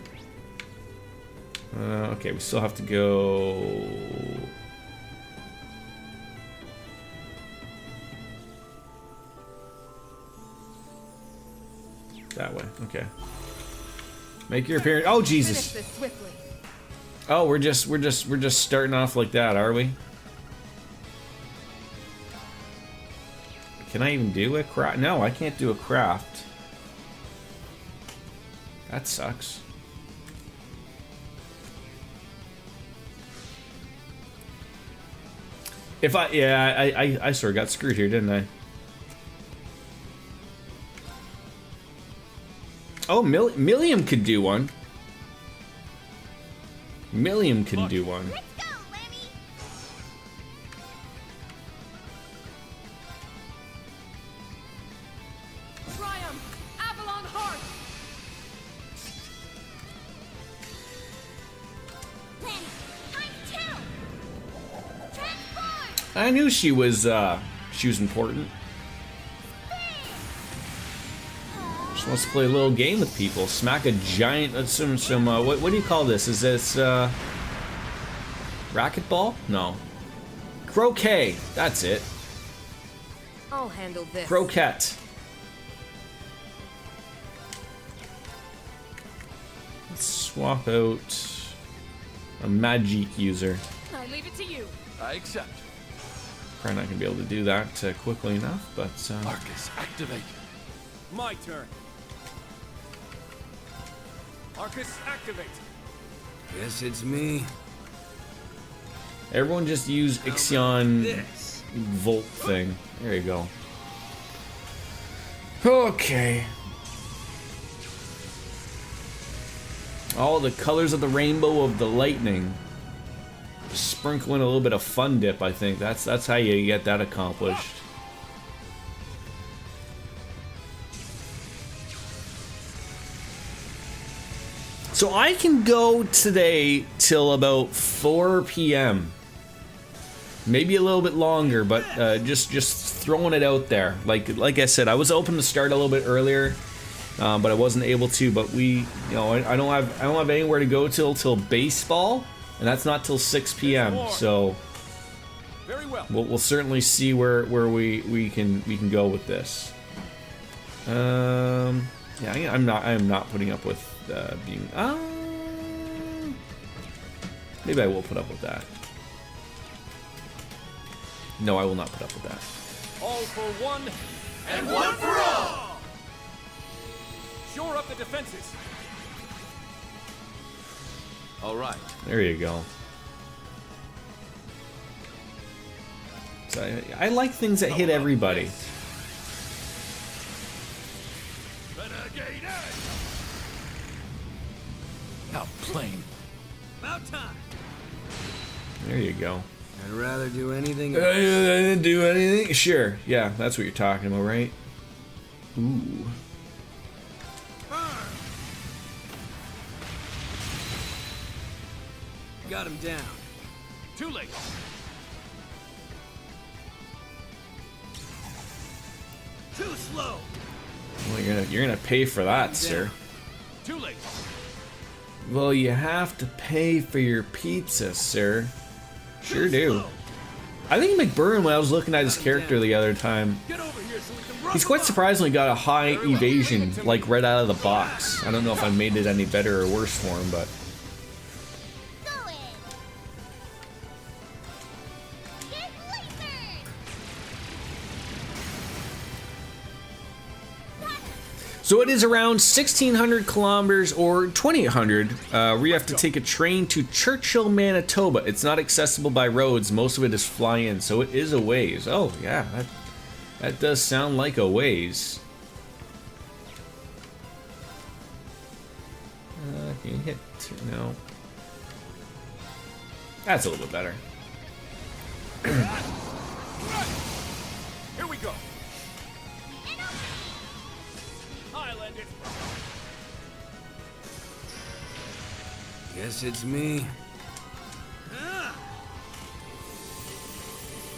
Okay, we still have to go... that way, okay. Make your appearance. Oh, finish Jesus. this swiftly. Oh, we're just starting off like that, are we? Can I even do a craft? No, I can't do a craft. That sucks. If I sort of got screwed here, didn't I? Oh, Milliam could do one. Milliam can do one. Let's go, Lemmy. Triumph! Avalon Heart! Lemmy, I'm too. Transform. I knew she was important. Just wants to play a little game with people. Smack a giant. What do you call this? Is this racquetball? No. Croquet. That's it. I'll handle this. Croquette. Let's swap out a magic user. I leave it to you. I accept. Probably not gonna be able to do that quickly enough, but Arcus, activate. My turn. Arcus, activate. Guess it's me. everyone just use Ixion This. Volt thing. There you go. Okay. All the colors of the rainbow of the lightning. Sprinkle in a little bit of fun dip, I think. That's how you get that accomplished. So I can go today till about 4 p.m. Maybe a little bit longer, but just throwing it out there. Like I said, I was open to start a little bit earlier, but I wasn't able to. But I don't have anywhere to go till baseball, and that's not till 6 p.m. So Very well. We'll certainly see where we can go with this. Yeah, I am not putting up with being. Maybe I will put up with that. No, I will not put up with that. All for one And one for all! Shore up the defenses. All right. There you go. So I like things that hit everybody. Outplaying. About time. There you go. I'd rather do anything I didn't do anything. Sure. Yeah, that's what you're talking about, right? Ooh. Got him down. Too late. Too slow. Well, you're gonna pay for that, sir. Too late. Well, you have to pay for your pizza, sir. Sure do. I think McBurn, when I was looking at his character the other time, Get over here so we can run. he's quite surprisingly got a high evasion, like right out of the box. I don't know if I made it any better or worse for him, but Go in. Get lasered. so it is around 1,600 kilometers or 2,800. Where you have to take a train to Churchill, Manitoba. It's not accessible by roads. Most of it is fly-in, so it is a ways. Oh yeah, that does sound like a ways. Can you hit? No. That's a little bit better. Here we go. I'll end it. Guess it's me.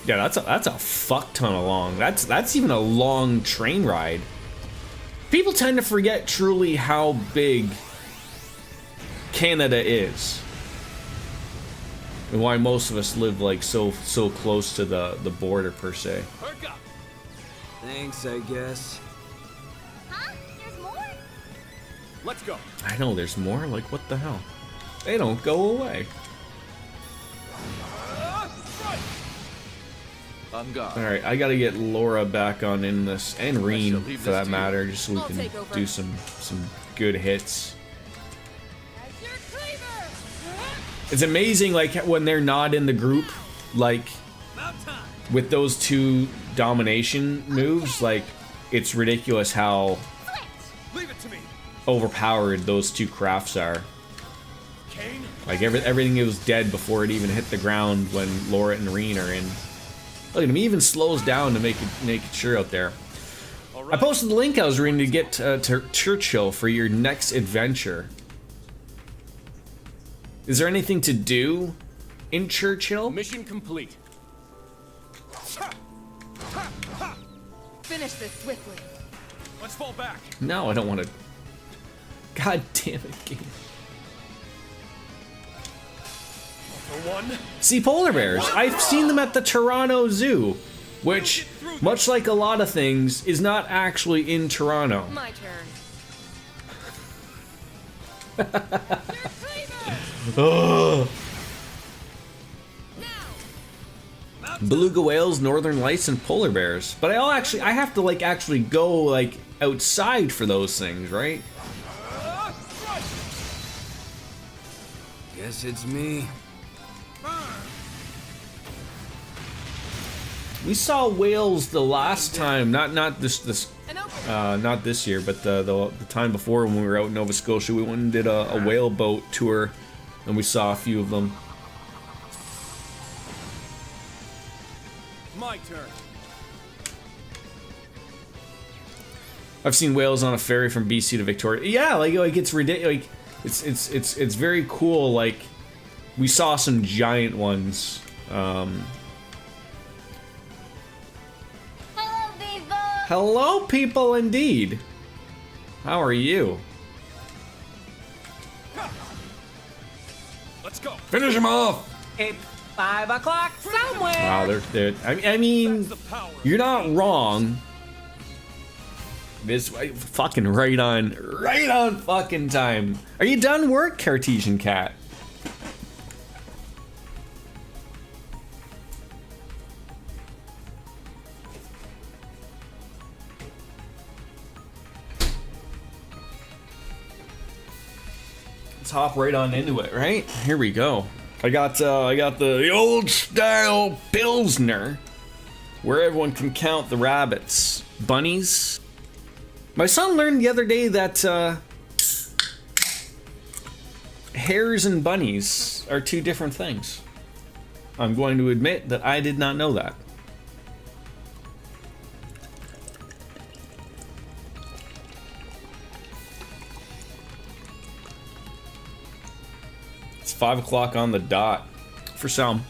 Yeah, that's a fuck ton of long. That's even a long train ride. People tend to forget truly how big Canada is, and why most of us live like so close to the border per se. Perk up. Thanks, I guess. Huh? There's more? Let's go. I know there's more. Like what the hell? They don't go away. On guard. All right, I gotta get Laura back on in this, and Reen shall leave for this that to you. matter, just so we I'll can take over. do some good hits. As your cleaver. It's amazing, like when they're not in the group, like About time. with those two domination moves, like it's ridiculous how Leave it to me. overpowered those two crafts are. Kane. Like everything was dead before it even hit the ground when Laura and Reen are in. Look at him, he even slows down to make it sure out there. All I right. posted the link I was reading to get to Churchill for your next adventure. Is there anything to do in Churchill? Mission complete. Finish this swiftly. Let's fall back. No, I don't want to. God damn it, game. For one. See, polar bears. I've seen them at the Toronto Zoo, which, much like a lot of things, is not actually in Toronto. My turn. Beluga whales, northern lights, and polar bears. But I have to actually go like outside for those things, right? Guess it's me. We saw whales the last time, not this And open. not this year, but the time before when we were out in Nova Scotia. We went and did a whale boat tour, and we saw a few of them. My turn. I've seen whales on a ferry from BC to Victoria. Yeah, like it's ridiculous. Like it's very cool. Like we saw some giant ones. Hello, Viva. Hello, people, indeed. How are you? Let's go. Finish him off. 5 o'clock somewhere. Wow, they're I mean, The power. you're not wrong. This fucking right on fucking time. Are you done work, Cartesian Cat? Let's hop right on into it, right? Here we go. I got the old style Pilsner, where everyone can count the rabbits. Bunnies. My son learned the other day that hares and bunnies are two different things. I'm going to admit that I did not know that. It's 5 o'clock on the dot for some.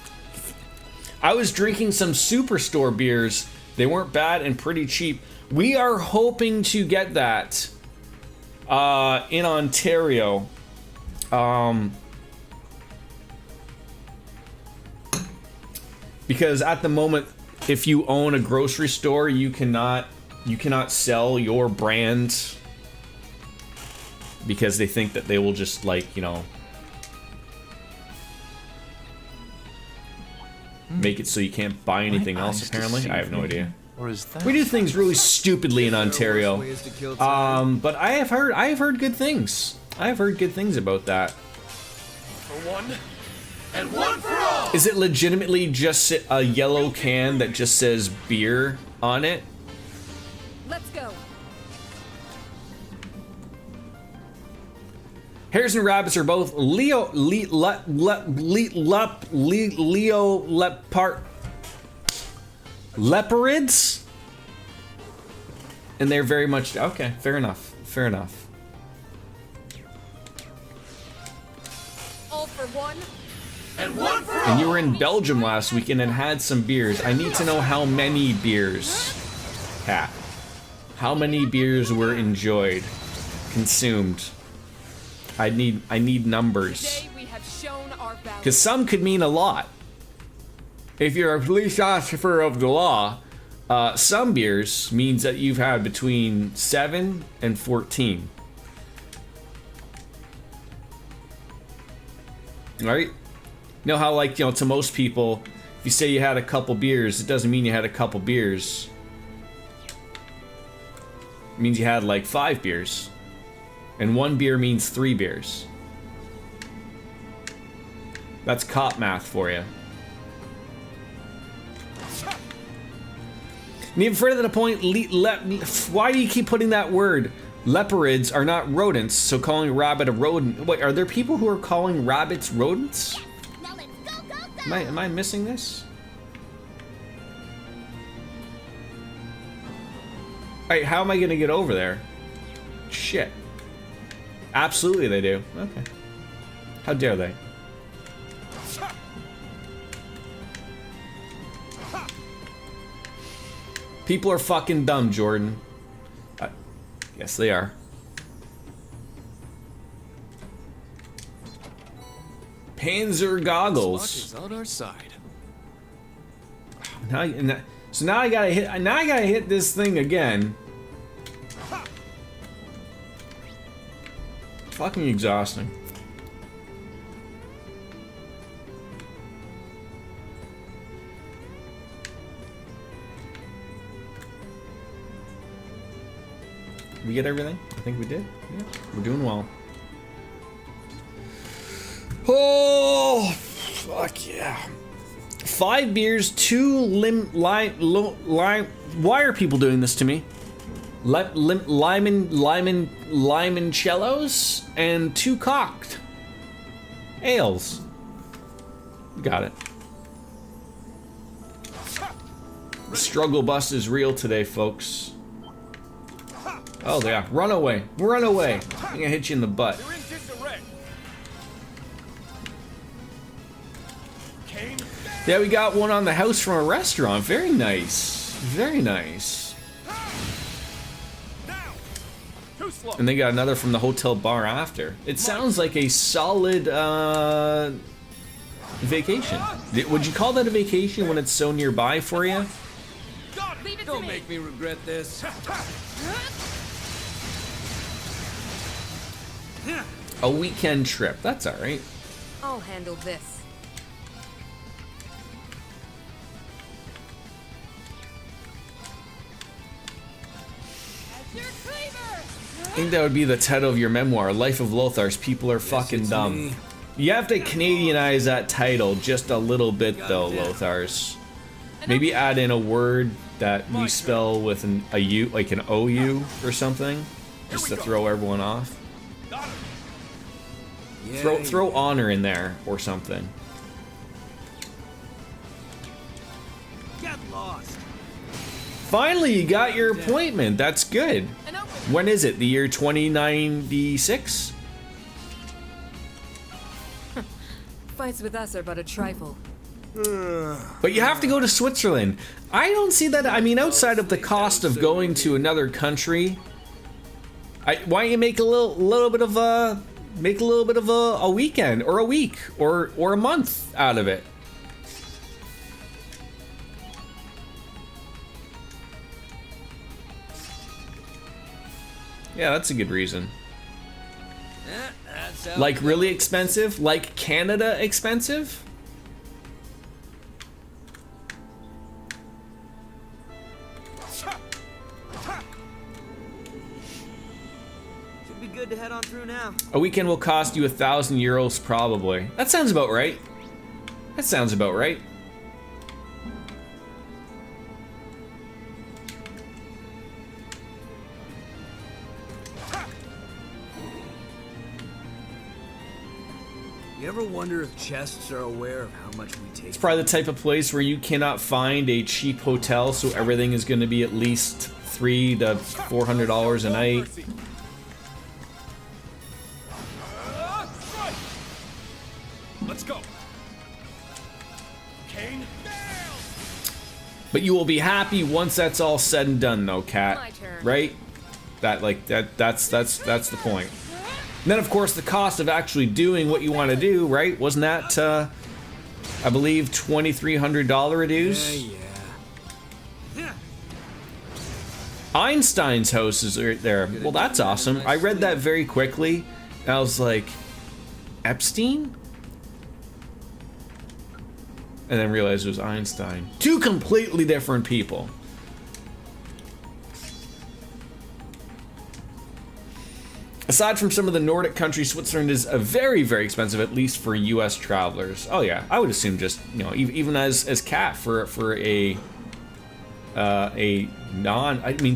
I was drinking some Superstore beers. They weren't bad and pretty cheap. We are hoping to get that in Ontario. Because at the moment, if you own a grocery store, you cannot sell your brand because they think that they will just, like, you know, make it so you can't buy anything else. Apparently, I have no idea. Or is that We do things really stupidly in There are worse Ontario. ways to kill time. But I have heard good things. I have heard good things about that. for one? And one for all! Is it legitimately just a yellow can that just says beer on it? Let's go. Hares and rabbits are both leparids, and they're very much okay. Fair enough. Fair enough. All for one. And one for all! And you were in Belgium last weekend and had some beers. I need to know how many beers, Cat. How many beers were enjoyed, consumed? I need numbers. Today we have shown our value. Because some could mean a lot. If you're a police officer of the law, some beers means that you've had between 7 and 14. Right? You know how, like, you know, to most people, if you say you had a couple beers, it doesn't mean you had a couple beers. It means you had like 5 beers. And 1 beer means 3 beers. That's cop math for you. And even further to the point, why do you keep putting that word? Leparids are not rodents, so calling a rabbit a rodent. Wait, are there people who are calling rabbits rodents? Now let's go, go, go! Am I missing this? Alright, how am I gonna get over there? Shit. Absolutely they do. Okay. How dare they? People are fucking dumb, Jordan. Yes, they are. Panzer Luck goggles. is on our side. So now I gotta hit. Now I gotta hit this thing again. Fucking exhausting. We get everything? I think we did. Yeah, we're doing well. Oh, fuck yeah. 5 beers, 2 lime. Why are people doing this to me? Limoncellos and 2 cocked ales. Got it. The struggle bus is real today, folks. Oh yeah, run away, run away! I'm gonna hit you in the butt. They're in disarray. Kane, Yeah, we got one on the house from a restaurant. Very nice, very nice. now! Too slow. And they got another from the hotel bar after. It sounds like a solid vacation. Would you call that a vacation when it's so nearby for you? Leave it to Don't me. make me regret this. A weekend trip. That's all right. I'll handle this. As your cleaver! I think that would be the title of your memoir, Life of Lothar's People Are Fucking it's Dumb. me. You have to Canadianize that title just a little bit though, Lothar's. Maybe add in a word that we spell with a U, like an OU or something, just to throw everyone off. Yeah, Throw honor in there or something. Get lost. Finally, you got your appointment. That's good. And open. When is it? The year 2096? Fights with us are but a trifle. But you have to go to Switzerland. I don't see that. I mean, outside of the cost of going to another country, why don't you make a little bit of a weekend or a week or a month out of it? Yeah, that's a good reason. That's how Like really expensive? Like Canada expensive? should be good to head on through now. A weekend will cost you €1,000 probably. That sounds about right. That sounds about right. You ever wonder if chests are aware of how much we take? It's probably the type of place where you cannot find a cheap hotel, so everything is going to be at least $300 to $400 a night. Let's go. Kane. But you will be happy once that's all said and done, though, Kat. My turn. Right? That's the point. And then, of course, the cost of actually doing what you want to do, right? Wasn't that, I believe, $2,300 dues? Yeah. Einstein's house is right there. Well, that's awesome. I read that very quickly, and I was like, Epstein? And then realized it was Einstein. Two completely different people. Aside from some of the Nordic countries, Switzerland is very, very expensive, at least for U.S. travelers. Oh yeah, I would assume just, you know, even as Kat for a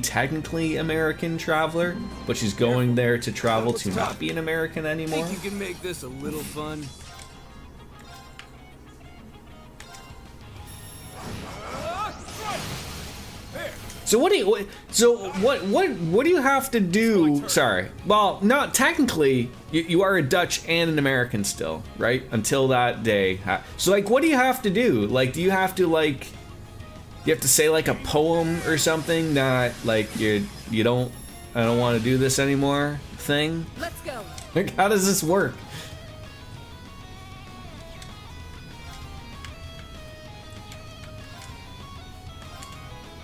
technically American traveler, but she's going there to travel to not be an American anymore. Think you can make this a little fun? So what do you have to do? Sorry. Well, not technically. You are a Dutch and an American still, right? Until that day. So like, what do you have to do? Like, do you have to like? You have to say like a poem or something that like I don't want to do this anymore thing. Let's go. Like, how does this work?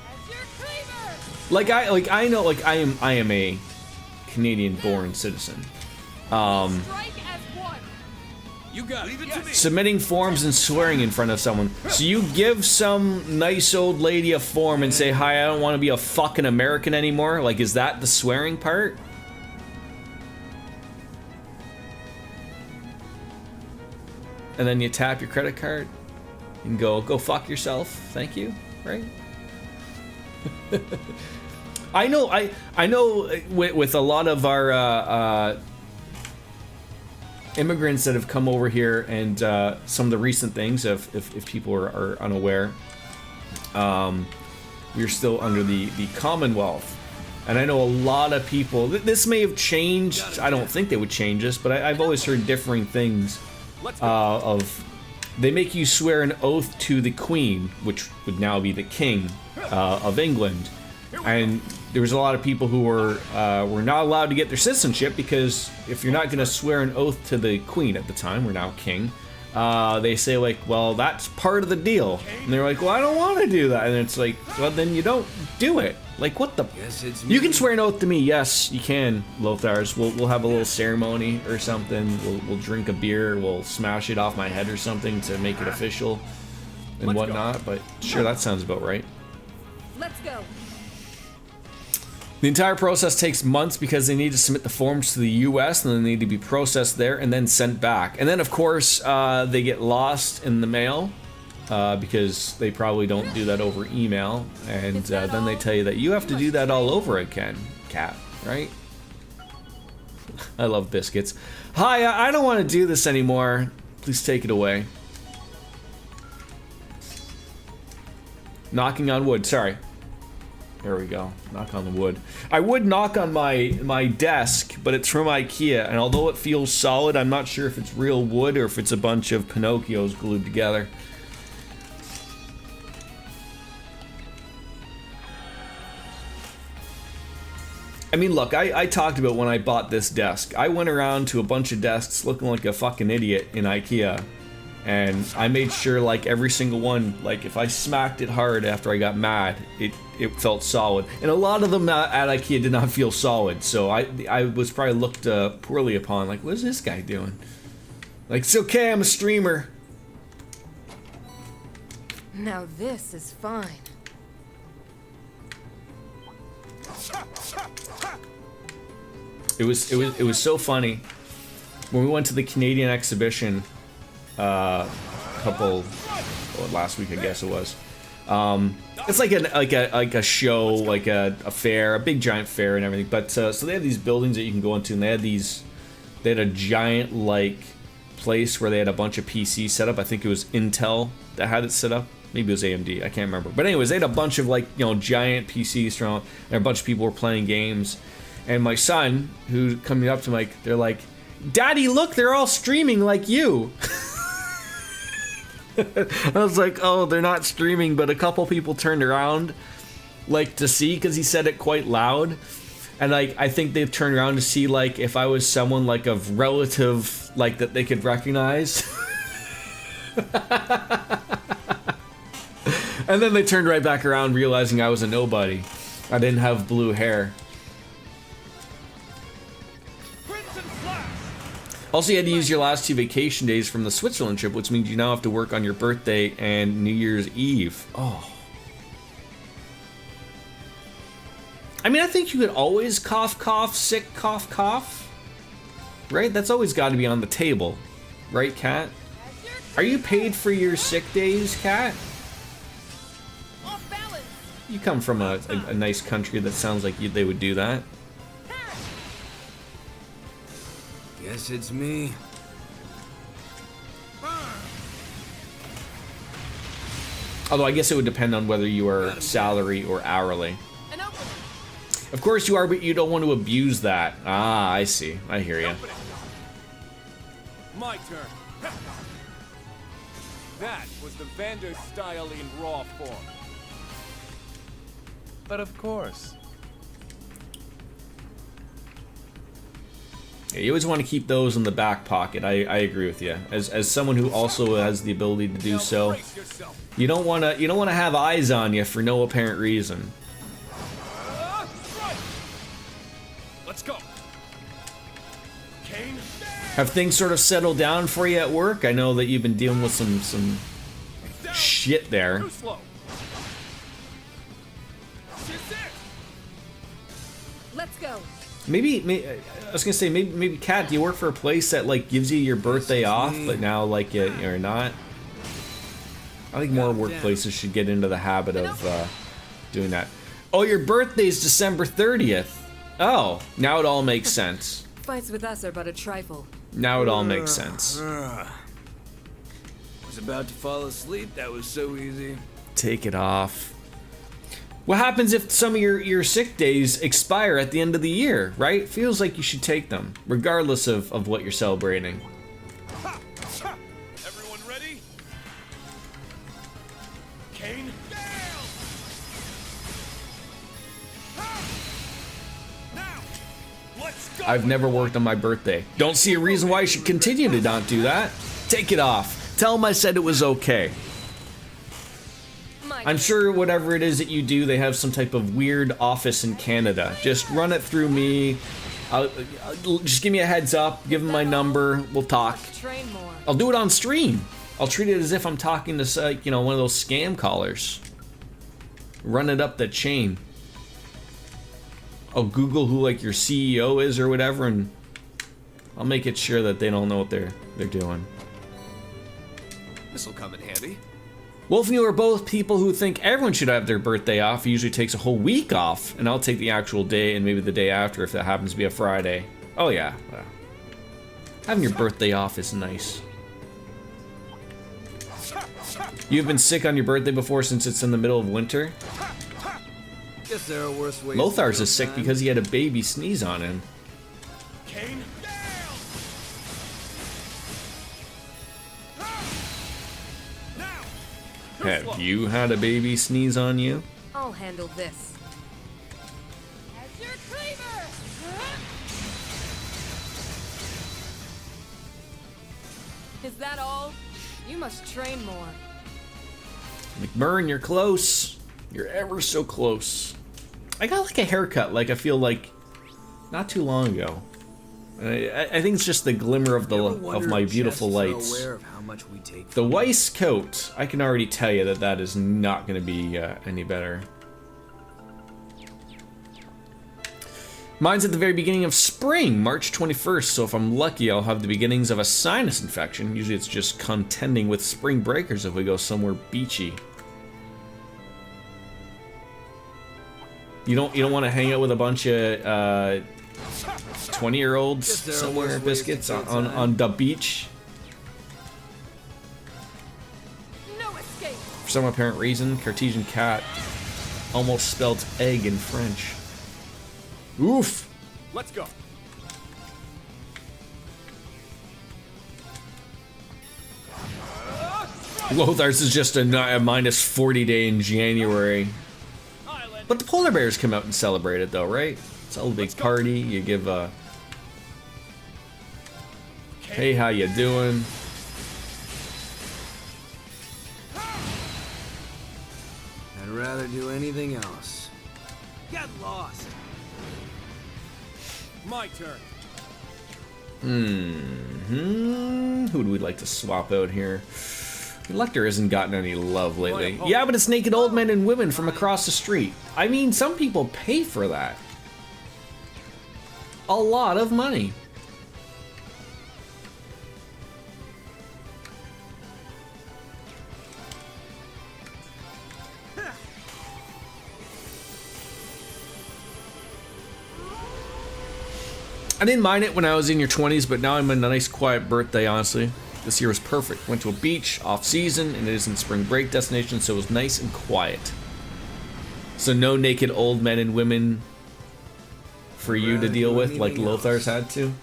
As your cleaver! I know I am a Canadian-born citizen. Strike as one! You got it. Leave it to me. Submitting forms and swearing in front of someone. So you give some nice old lady a form and say, "Hi, I don't want to be a fucking American anymore." Like, is that the swearing part? And then you tap your credit card and go fuck yourself. Thank you. Right? I know with a lot of our immigrants that have come over here and some of the recent things, if people are unaware, we're still under the Commonwealth. And I know a lot of people, this may have changed, I don't think they would change this, but I've always heard differing things they make you swear an oath to the Queen, which would now be the King of England. And there was a lot of people who were not allowed to get their citizenship because if you're not going to swear an oath to the Queen at the time, we're now King, they say like, well, that's part of the deal. And they're like, well, I don't want to do that. And it's like, well, then you don't do it. Like, what the? Guess it's You can me. swear an oath to me. Yes, you can, Lothars. We'll have a little ceremony or something. We'll drink a beer. We'll smash it off my head or something to make it official and whatnot. But sure, that sounds about right. Let's go. The entire process takes months because they need to submit the forms to the US and then they need to be processed there and then sent back. And then, of course, they get lost in the mail because they probably don't do that over email. And then they tell you that you have to do that all over again, Cat, right? I love biscuits. Hi, I don't want to do this anymore. Please take it away. Knocking on wood, sorry. There we go. Knock on the wood. I would knock on my desk, but it's from IKEA, and although it feels solid, I'm not sure if it's real wood or if it's a bunch of Pinocchios glued together. I mean, look, I talked about when I bought this desk. I went around to a bunch of desks looking like a fucking idiot in IKEA. And I made sure, like, every single one, like, if I smacked it hard after I got mad, it felt solid. And a lot of them at IKEA did not feel solid, so I was probably looked poorly upon. Like, what is this guy doing? Like, it's okay, I'm a streamer. Now this is fine. It was so funny. When we went to the Canadian exhibition, last week I guess it was. It's like a show, like a fair, a big giant fair and everything. But so they have these buildings that you can go into, and they had a giant like place where they had a bunch of PCs set up. I think it was Intel that had it set up. Maybe it was AMD. I can't remember. But anyways, they had a bunch of like giant PCs thrown, and a bunch of people were playing games. And my son, who's coming up to Mike, they're like, "Daddy, look, they're all streaming like you." I was like, oh, they're not streaming, but a couple people turned around, like, to see, because he said it quite loud, and, like, I think they've turned around to see, like, if I was someone, like, of relative, like, that they could recognize. And then they turned right back around, realizing I was a nobody. I didn't have blue hair. Also, you had to use your last 2 vacation days from the Switzerland trip, which means you now have to work on your birthday and New Year's Eve. Oh. I mean, I think you could always cough, cough, sick, cough, cough. Right? That's always got to be on the table. Right, Kat? Are you paid for your sick days, Kat? You come from a nice country that sounds like they would do that. Guess it's me. Although I guess it would depend on whether you are salary or hourly. Of course you are, but you don't want to abuse that. Ah, I see. I hear you. My turn. That was the Vander style in raw form. But of course. Yeah, you always want to keep those in the back pocket. I agree with you. As someone who also has the ability to do so, you don't want to have eyes on you for no apparent reason. Let's go. Kane. Have things sort of settled down for you at work? I know that you've been dealing with some shit there. Too slow. Let's go. Maybe I was gonna say maybe Kat, do you work for a place that like gives you your birthday off, but now like you're not? I think more workplaces should get into the habit of doing that. Oh, your birthday's December 30th. Oh, now it all makes sense. Fights with us are but a trifle. Now it all makes sense. Was about to fall asleep. That was so easy. Take it off. What happens if some of your sick days expire at the end of the year, right? Feels like you should take them, regardless of what you're celebrating. Everyone ready? Kane. Now, let's go. I've never worked on my birthday. Don't see a reason why I should continue to not do that. Take it off. Tell him I said it was okay. My I'm turn. sure whatever it is that you do, they have some type of weird office in Canada. Just run it through me. Just give me a heads up. Give him my number. We'll talk. Let's train more. I'll do it on stream. I'll treat it as if I'm talking to, you know, one of those scam callers. Run it up the chain. I'll Google who, like, your CEO is or whatever, and I'll make it sure that they don't know what they're doing. This'll come in handy. Wolf and you are both people who think everyone should have their birthday off. He usually takes a whole week off, and I'll take the actual day and maybe the day after if that happens to be a Friday. Oh yeah, well, having your birthday off is nice. You've been sick on your birthday before since it's in the middle of winter? Guess there are worse ways. Lothar's is sick because he had a baby sneeze on him. Kane, Have you had a baby sneeze on you? I'll handle this. As your cleaver! Is that all? You must train more. McMurrin, you're close. You're ever so close. I got like a haircut, like I feel like not too long ago. I think it's just the glimmer of my beautiful lights. The Weiss coat, I can already tell you that is not going to be any better. Mine's at the very beginning of spring, March 21st, so if I'm lucky, I'll have the beginnings of a sinus infection. Usually it's just contending with spring breakers if we go somewhere beachy. You don't want to hang out with a bunch of 20-year-olds somewhere, biscuits, on the beach? No escape. For some apparent reason, Cartesian cat almost spelled egg in French. Oof! Let's go. Lothar's is just a minus 40 day in January. But the polar bears come out and celebrate it though, right? It's all a big party. You give a hey, how you doing? I'd rather do anything else. Get lost. My turn. Who do we like to swap out here? Lecter hasn't gotten any love lately. Yeah, but it's naked old men and women from across the street. I mean, some people pay for that. A lot of money. I didn't mind it when I was in your 20s, but now I'm in a nice quiet birthday, honestly. This year was perfect. Went to a beach, off season, and it isn't spring break destination, so it was nice and quiet. So no naked old men and women for you to deal with like Lothar's had to?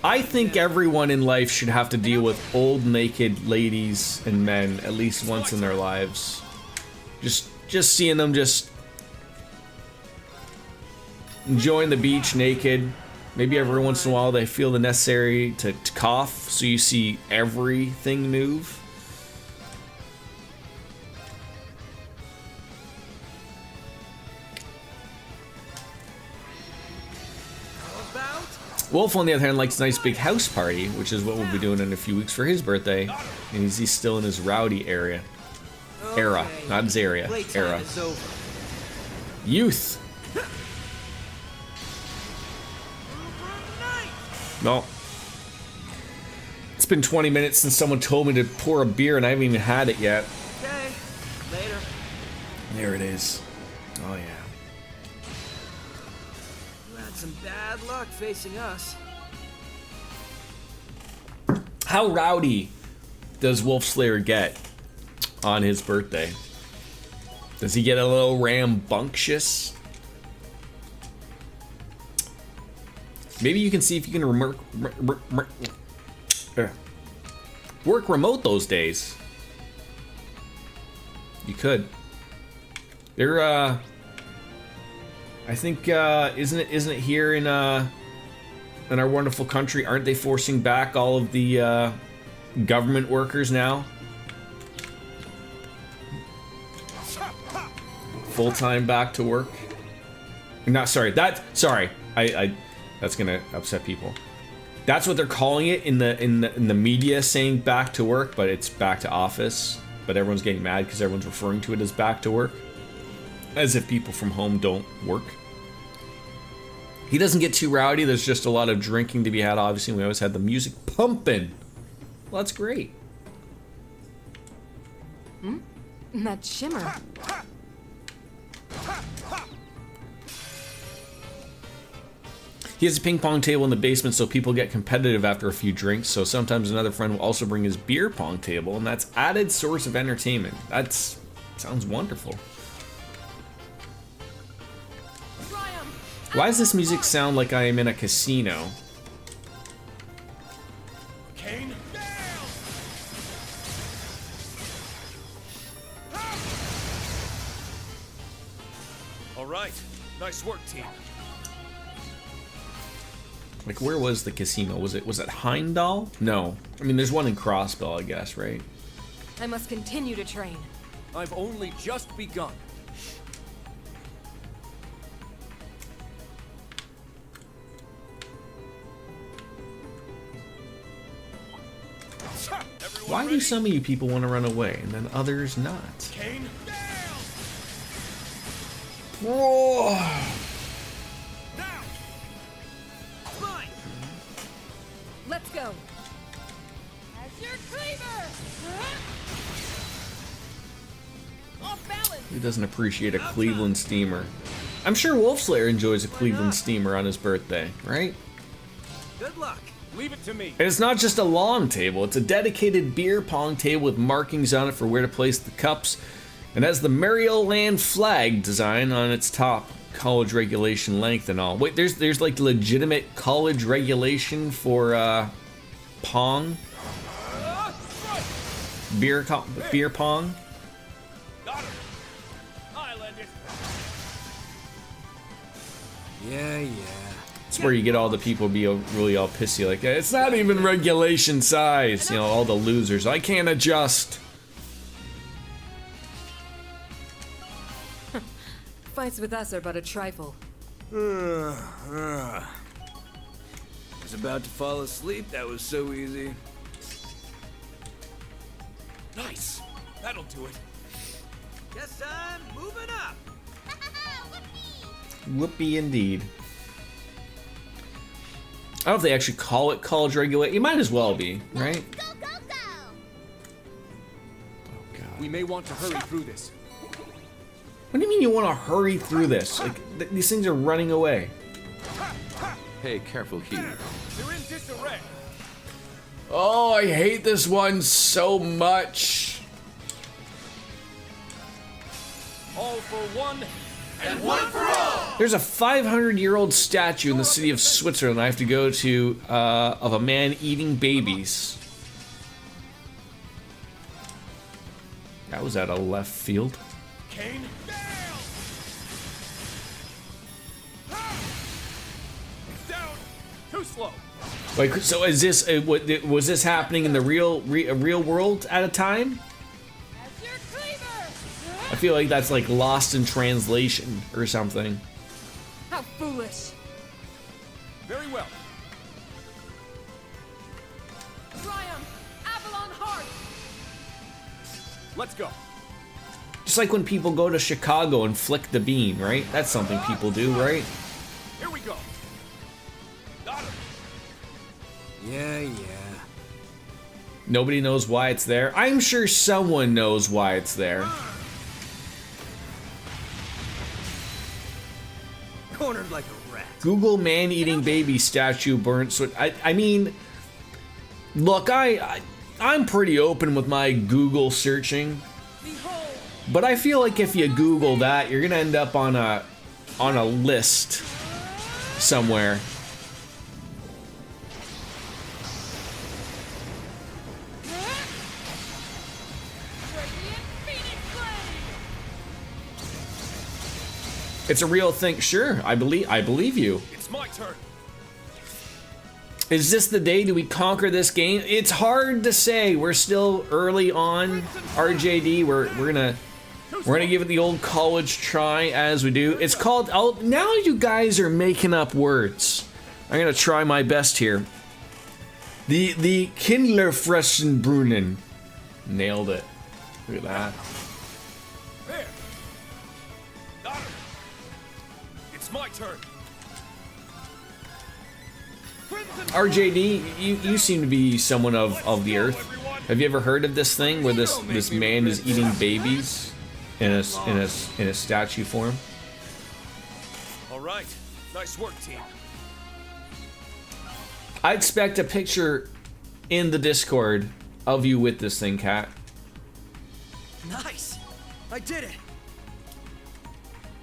I think everyone in life should have to deal with old naked ladies and men at least once in their lives. Just seeing them just enjoying the beach naked. Maybe every once in a while they feel the necessary to cough so you see everything move. Wolf, on the other hand, likes a nice big house party, which is what we'll be doing in a few weeks for his birthday. And he's still in his rowdy era. Not his area. Era. Youth. No. It's been 20 minutes since someone told me to pour a beer and I haven't even had it yet. Okay, later. There it is. Oh, yeah. You had some bad luck facing us. How rowdy does Wolf Slayer get on his birthday? Does he get a little rambunctious? Maybe you can see if you can work remote those days. You could. They're I think isn't it here in in our wonderful country, aren't they forcing back all of the government workers now? Full-time back to work? Not sorry. Sorry. That's gonna upset people. That's what they're calling it in the media, saying back to work, but it's back to office. But everyone's getting mad because everyone's referring to it as back to work, as if people from home don't work. He doesn't get too rowdy. There's just a lot of drinking to be had. Obviously, we always had the music pumping. Well, that's great. That shimmer. He has a ping pong table in the basement so people get competitive after a few drinks, so sometimes another friend will also bring his beer pong table, and that's added source of entertainment. Sounds wonderful. Why does this music sound like I am in a casino? Kane, down! All right. Nice work, team. Like, where was the casino? Was it Heimdall? No. I mean, there's one in Crossbell, I guess, right? I must continue to train. I've only just begun. Why do some of you people want to run away and then others not? Kane, down! Whoa! Now! Fine. Let's go. As your cleaver! Off balance. Who doesn't appreciate a Cleveland steamer? I'm sure Wolfslayer enjoys a Cleveland steamer on his birthday, right? Good luck. Leave it to me. And it's not just a lawn table, it's a dedicated beer pong table with markings on it for where to place the cups, and has the Maryland flag design on its top, college regulation length and all. Wait, there's like legitimate college regulation for pong? Beer pong? Got him! Island it! Yeah. It's where you get all the people be really all pissy, like, it's not even regulation size, you know, all the losers. I can't adjust. Fights with us are but a trifle. I was about to fall asleep. That was so easy. Nice. That'll do it. Guess I'm moving up. Whoopee indeed. I don't know if they actually call it college regulation. It might as well be, right? Go, go, go! Oh, God. We may want to hurry through this. What do you mean you want to hurry through this? Like, these things are running away. Hey, careful here. You're in disarray! Oh, I hate this one so much. All for one, and one for all! There's a 500-year-old statue in the city of Switzerland I have to go to of a man eating babies. That was out of left field. Kane, down! Down! Too slow! Wait, so is this was this happening in the real world at a time? As your cleaver! I feel like that's like lost in translation or something. How foolish. Very well. Triumph! Avalon Heart! Let's go. Just like when people go to Chicago and flick the bean, right? That's something people do, right? Here we go! Got him! Yeah. Nobody knows why it's there. I'm sure someone knows why it's there. Cornered like a rat. Google man eating baby statue burnt. So I mean, look, I'm pretty open with my Google searching, but I feel like if you Google that, you're gonna end up on a list somewhere. It's a real thing. Sure, I believe you. It's my turn. Is this the day? Do we conquer this game? It's hard to say. We're still early on. RJD. We're gonna give it the old college try as we do. It's called. Now you guys are making up words. I'm gonna try my best here. The Kindlerfressenbrunnen. Nailed it. Look at that. There. Got her. It's my turn. RJD, you seem to be someone of the earth. Have you ever heard of this thing where this man is eating babies in a statue form? All right. Nice work, team. I expect a picture in the Discord of you with this thing, Kat. Nice. I did it.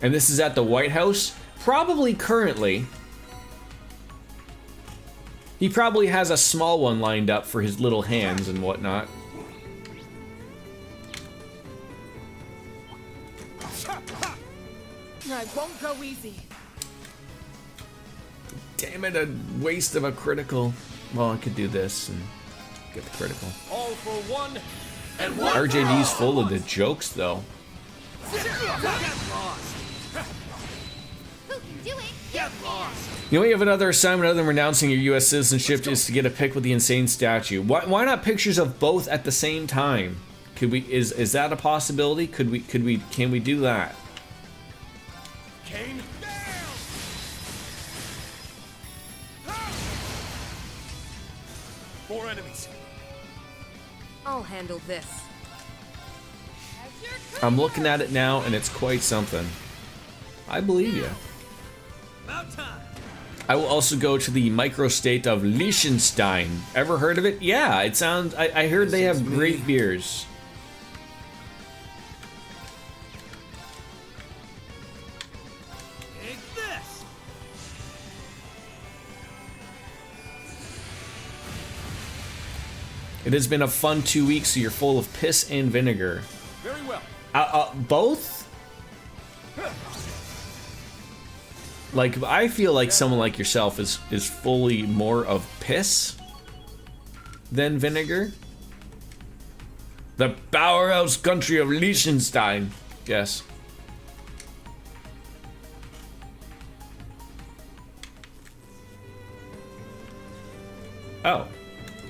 And this is at the White House, probably currently. He probably has a small one lined up for his little hands and whatnot. I won't go easy. Damn it, a waste of a critical. Well, I could do this and get the critical. All for one and one. RJD's full of the jokes, though. Who can do it? Get lost. You know, you have another assignment other than renouncing your U.S. citizenship is to get a pic with the insane statue. Why not pictures of both at the same time? Could we? Is that a possibility? Can we do that? Kane. Four enemies. I'll handle this. I'm looking at it now, and it's quite something. I believe you. About time. I will also go to the microstate of Liechtenstein. Ever heard of it? Yeah, it sounds. I heard they have great beers. Take this. It has been a fun 2 weeks, so you're full of piss and vinegar. Very well. Both? Like, I feel like someone like yourself is fully more of piss than vinegar. The powerhouse country of Liechtenstein. Yes. Oh.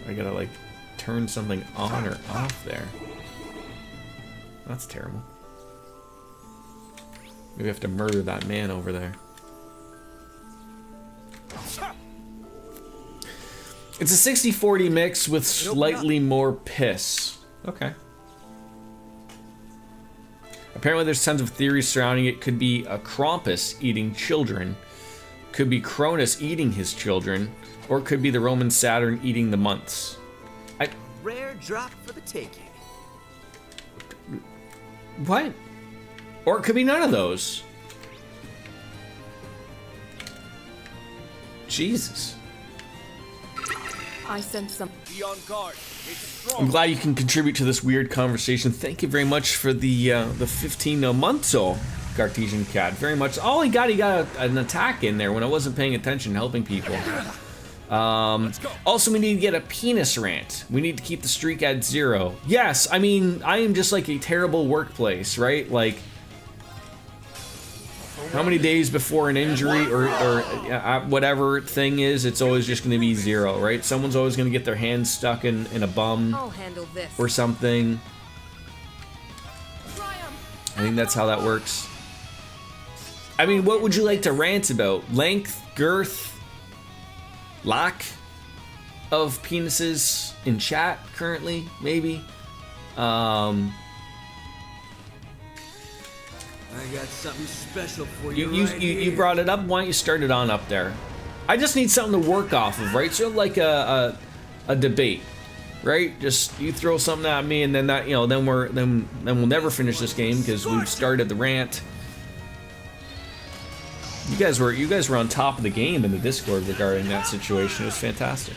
I gotta, like, turn something on or off there. That's terrible. Maybe I have to murder that man over there. It's a 60-40 mix with slightly more piss. Okay. Apparently there's tons of theories surrounding it. Could be a Krampus eating children. Could be Cronus eating his children. Or it could be the Roman Saturn eating the months. Rare drop for the taking. What? Or it could be none of those. Jesus. I sense some. Be on guard. It's strong. I'm glad you can contribute to this weird conversation. Thank you very much for the 15 months old Cartesian Cat. Very much. All he got an attack in there when I wasn't paying attention, helping people. Also, we need to get a penis rant. We need to keep the streak at 0. Yes, I mean, I am just like a terrible workplace, right? Like, how many days before an injury or whatever thing is, it's always just going to be 0, right? Someone's always going to get their hand stuck in a bum I'll handle this. or something. Triumph. I think that's how that works. I mean, what would you like to rant about? Length, girth, lack of penises in chat currently, maybe? I got something special for You you. you brought it up. Why don't you start it on up there? I just need something to work off of, right? So like a debate, right? Just you throw something at me, and then that then we'll never finish this game because we've started the rant. You guys were on top of the game in the Discord regarding that situation. It was fantastic.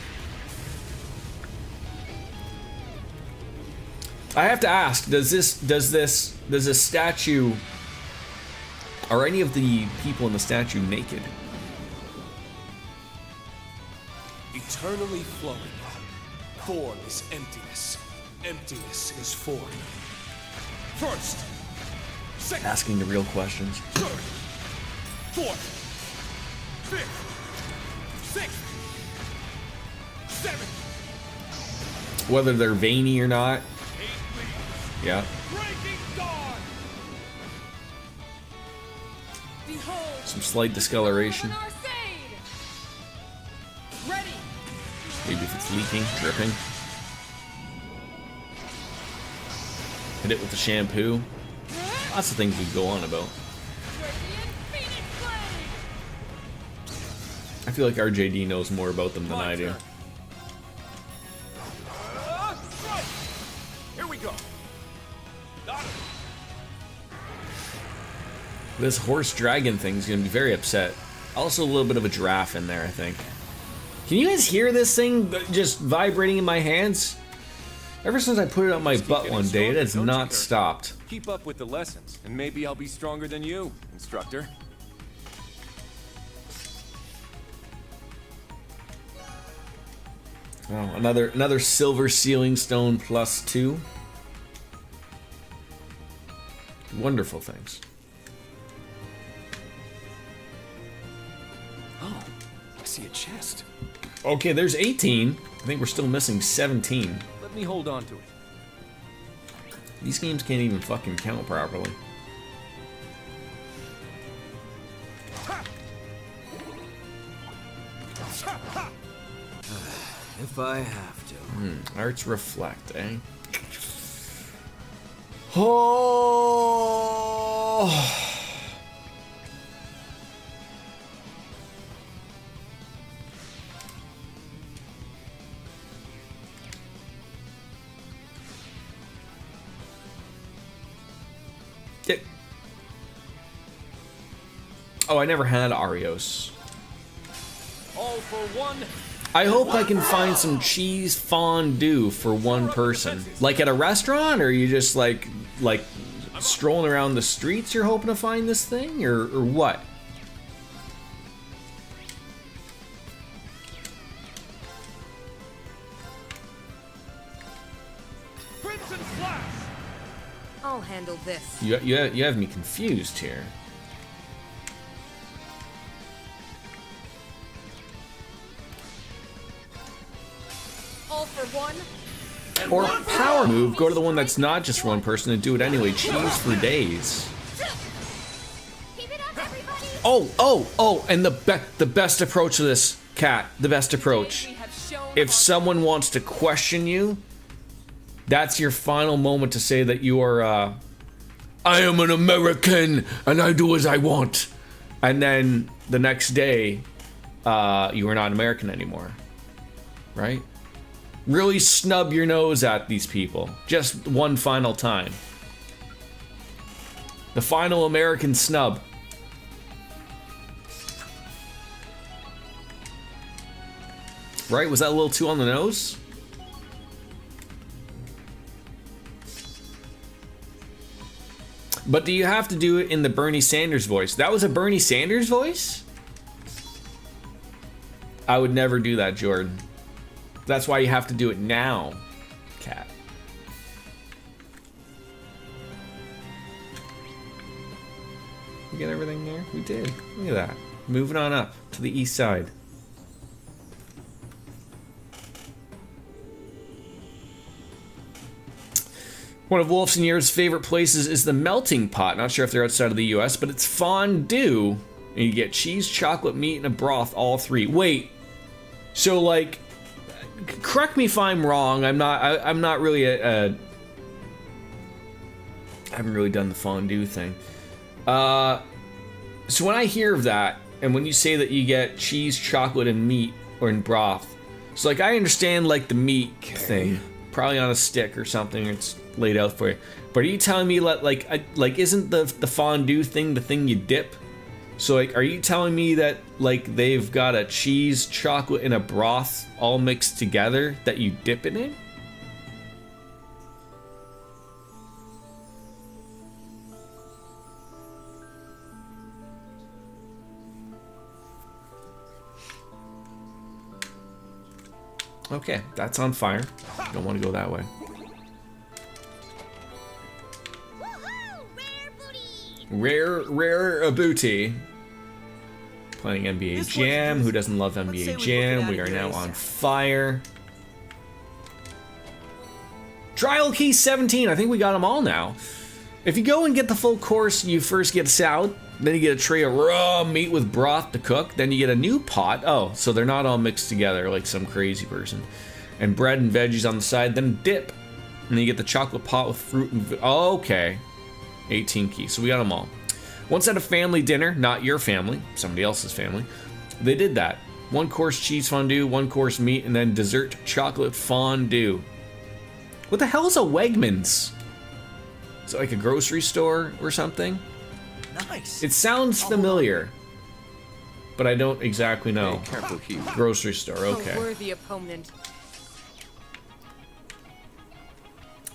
I have to ask: does this statue? Are any of the people in the statue naked? eternally flowing. Form is emptiness. Emptiness is form. First, second, Asking the real questions. third, fourth, fifth, sixth, seventh, Whether they're veiny or not. eighth leaves, Yeah. breaking dawn. Behold, Some slight discoloration. an Arcade! Ready! Maybe if it's leaking, dripping. Hit it with the shampoo. Lots of things we go on about. Radiant Phoenix Blade! I feel like RJD knows more about them than I do. Right. Here we go. Got it. This horse dragon thing's gonna be very upset. Also a little bit of a giraffe in there, I think. Can you guys hear this thing just vibrating in my hands? Ever since I put it on my Keep butt getting one day, it stronger, has don't you, not Kurt? stopped. Keep up with the lessons, and maybe I'll be stronger than you, instructor. Oh, another silver sealing stone +2. Wonderful things. Oh, I see a chest. Okay, there's 18. I think we're still missing 17. Let me hold on to it. These games can't even fucking count properly. If I have to. Arts reflect, eh? Oh. Yeah. Oh, I never had Arios. All for one. I hope I can find some cheese fondue for one person. Like at a restaurant, or you just like strolling around the streets you're hoping to find this thing, or what? Crimson Flash! I'll handle this. You have me confused here. All for one. Or power move, go to the one that's not just for one person and do it anyway. Cheese for days. Keep it up, everybody! Oh, and the best approach to this, Cat, the best approach. We have shown If our- someone wants to question you, that's your final moment to say that you are, I am an American and I do as I want. And then the next day, you are not American anymore. Right? Really snub your nose at these people. Just one final time. The final American snub. Right? Was that a little too on the nose? But do you have to do it in the Bernie Sanders voice? That was a Bernie Sanders voice? I would never do that, Jordan. That's why you have to do it now, Cat. We get everything there? We did. Look at that. Moving on up to the east side. One of Wolf Senior's favorite places is the Melting Pot. Not sure if they're outside of the US, but it's fondue. And you get cheese, chocolate, meat, and a broth, all three. Wait. So, like, correct me if I'm wrong. I'm not really I haven't really done the fondue thing. So when I hear of that, and when you say that you get cheese, chocolate, and meat, or in broth, so like I understand like the meat thing, probably on a stick or something. It's laid out for you. But are you telling me like isn't the fondue thing the thing you dip? So like, are you telling me that like they've got a cheese, chocolate, and a broth all mixed together that you dip it in? Okay, that's on fire. Don't want to go that way. Woohoo! Rare booty! Rare booty. Playing NBA This Jam. one's- Who doesn't love let's say NBA we book it Jam? out We are of here now ASAP. on fire. Trial key 17. I think we got them all now. If you go and get the full course, you first get salad, then you get a tray of raw meat with broth to cook, then you get a new pot. Oh, so they're not all mixed together like some crazy person. And bread and veggies on the side, then dip. And then you get the chocolate pot with fruit and... okay. 18 keys. So we got them all. Once at a family dinner, not your family, somebody else's family, they did that. 1 course cheese fondue, 1 course meat, and then dessert chocolate fondue. What the hell is a Wegmans? Is it like a grocery store or something? Nice. It sounds familiar, but I don't exactly know. Hey, careful, Hugh. Grocery store, A okay. worthy opponent.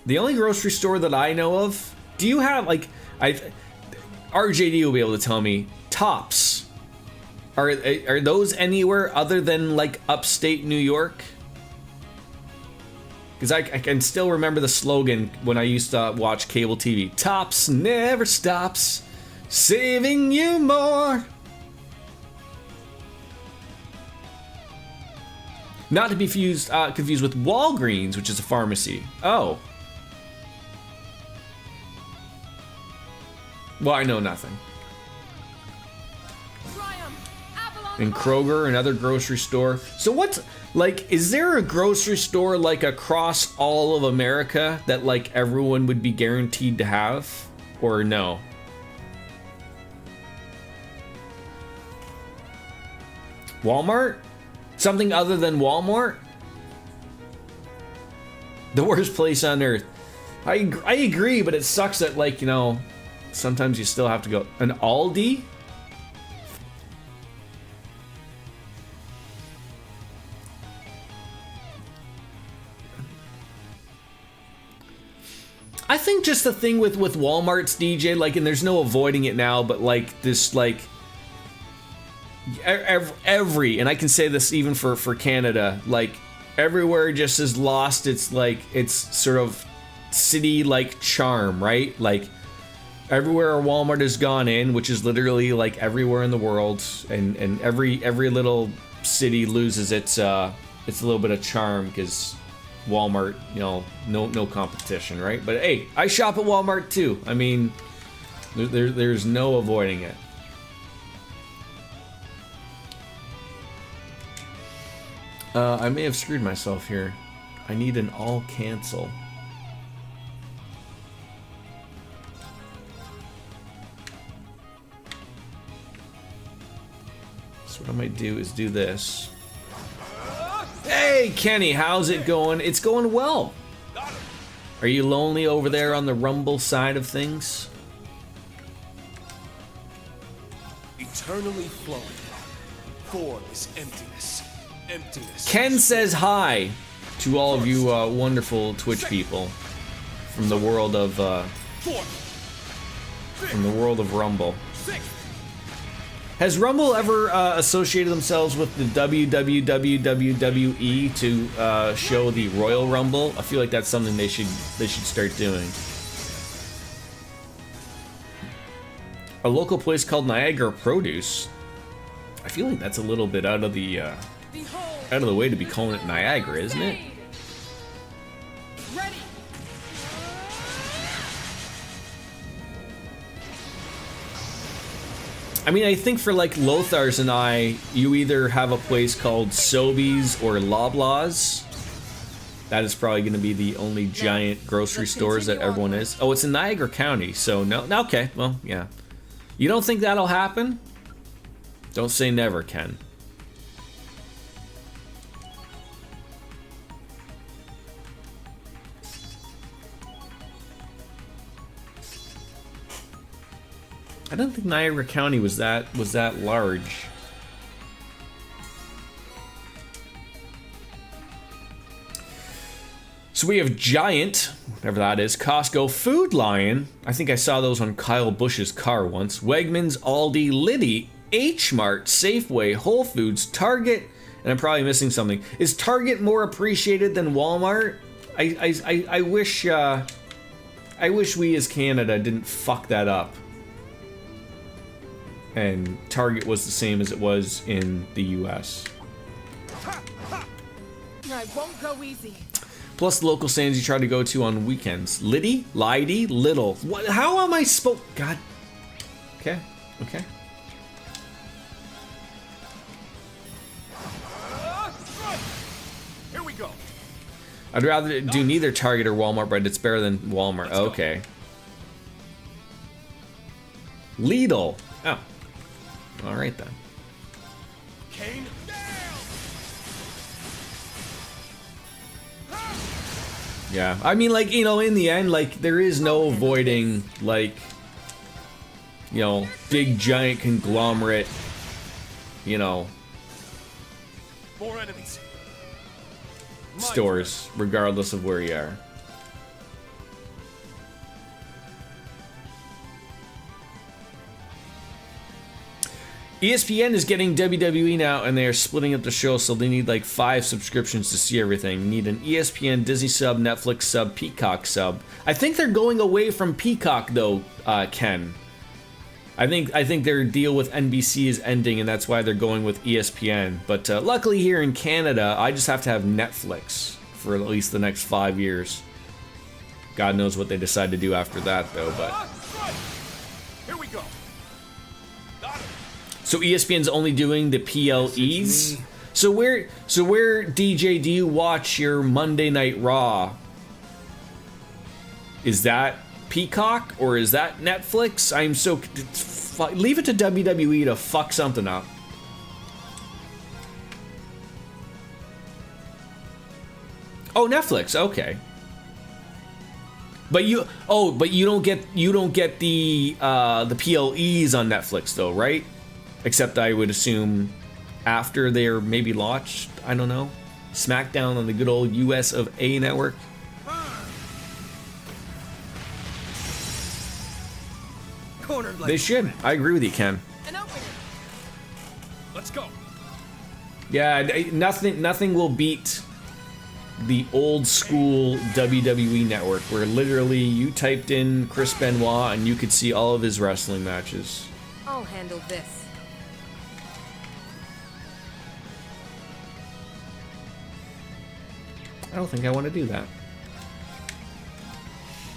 The only grocery store that I know of, do you have, like, RJD will be able to tell me, Tops. Are those anywhere other than, like, upstate New York? Because I can still remember the slogan when I used to watch cable TV. Tops never stops, saving you more. Not to be confused with Walgreens, which is a pharmacy. Oh. Well, I know nothing. And Kroger, another grocery store. So what's, like, is there a grocery store, like, across all of America that, like, everyone would be guaranteed to have? Or no? Walmart? Something other than Walmart? The worst place on earth. I agree, but it sucks that, like, you know, sometimes you still have to go. An Aldi? I think just the thing with Walmart's DJ, like, and there's no avoiding it now, but like this, like, every, and I can say this even for Canada, like, everywhere just has lost its, like, its sort of city like charm, right? Like, everywhere a Walmart has gone in, which is literally like everywhere in the world, and every little city loses its little bit of charm because Walmart, you know, no competition, right? But hey, I shop at Walmart too. I mean, there's no avoiding it. I may have screwed myself here. I need an all cancel. So what I might do is do this. Hey, Kenny, how's it going? It's going well. Are you lonely over there on the Rumble side of things? Eternally flowing. Form is emptiness. Emptiness. Ken says hi to all of you wonderful Twitch people from the world of Rumble. Has Rumble ever associated themselves with the WWE to show the Royal Rumble? I feel like that's something they should start doing. A local place called Niagara Produce. I feel like that's a little bit out of the way to be calling it Niagara, isn't it? Ready. I mean, I think for like Lothar's and I, you either have a place called Sobeys or Loblaws. That is probably going to be the only giant grocery stores that everyone is. Oh, it's in Niagara County, so no. Okay, well, yeah. You don't think that'll happen? Don't say never, Ken. I don't think Niagara County was that large. So we have Giant, whatever that is, Costco, Food Lion. I think I saw those on Kyle Busch's car once. Wegmans, Aldi, Liddy, H Mart, Safeway, Whole Foods, Target, and I'm probably missing something. Is Target more appreciated than Walmart? I wish we as Canada didn't fuck that up. And Target was the same as it was in the US. I won't go easy. Plus the local stands you try to go to on weekends. Liddy? Liddy? Little. What? How am I supposed... God. Okay. Okay. Here we go. I'd rather do neither Target or Walmart, but it's better than Walmart. Okay. Lidl. Oh. Alright then. Kane down. Yeah. I mean, like, you know, in the end, like, there is no avoiding, like, you know, big giant conglomerate, you know, More enemies. stores, regardless of where you are. ESPN is getting WWE now, and they are splitting up the show, so they need like 5 subscriptions to see everything. You need an ESPN, Disney sub, Netflix sub, Peacock sub. I think they're going away from Peacock though, Ken. I think their deal with NBC is ending, and that's why they're going with ESPN. But luckily here in Canada, I just have to have Netflix for at least the next 5 years. God knows what they decide to do after that though, but... Here we go. So ESPN's only doing the PLEs? So where DJ do you watch your Monday Night Raw? Is that Peacock or is that Netflix? I'm so... Leave it to WWE to fuck something up. Oh, Netflix. Okay. But you don't get the PLEs on Netflix though, right? Except I would assume after they're maybe launched. I don't know. SmackDown on the good old US of A network. They should. I agree with you, Ken. An opening. Let's go. Yeah, nothing will beat the old school WWE network, where literally you typed in Chris Benoit and you could see all of his wrestling matches. I'll handle this. I don't think I want to do that.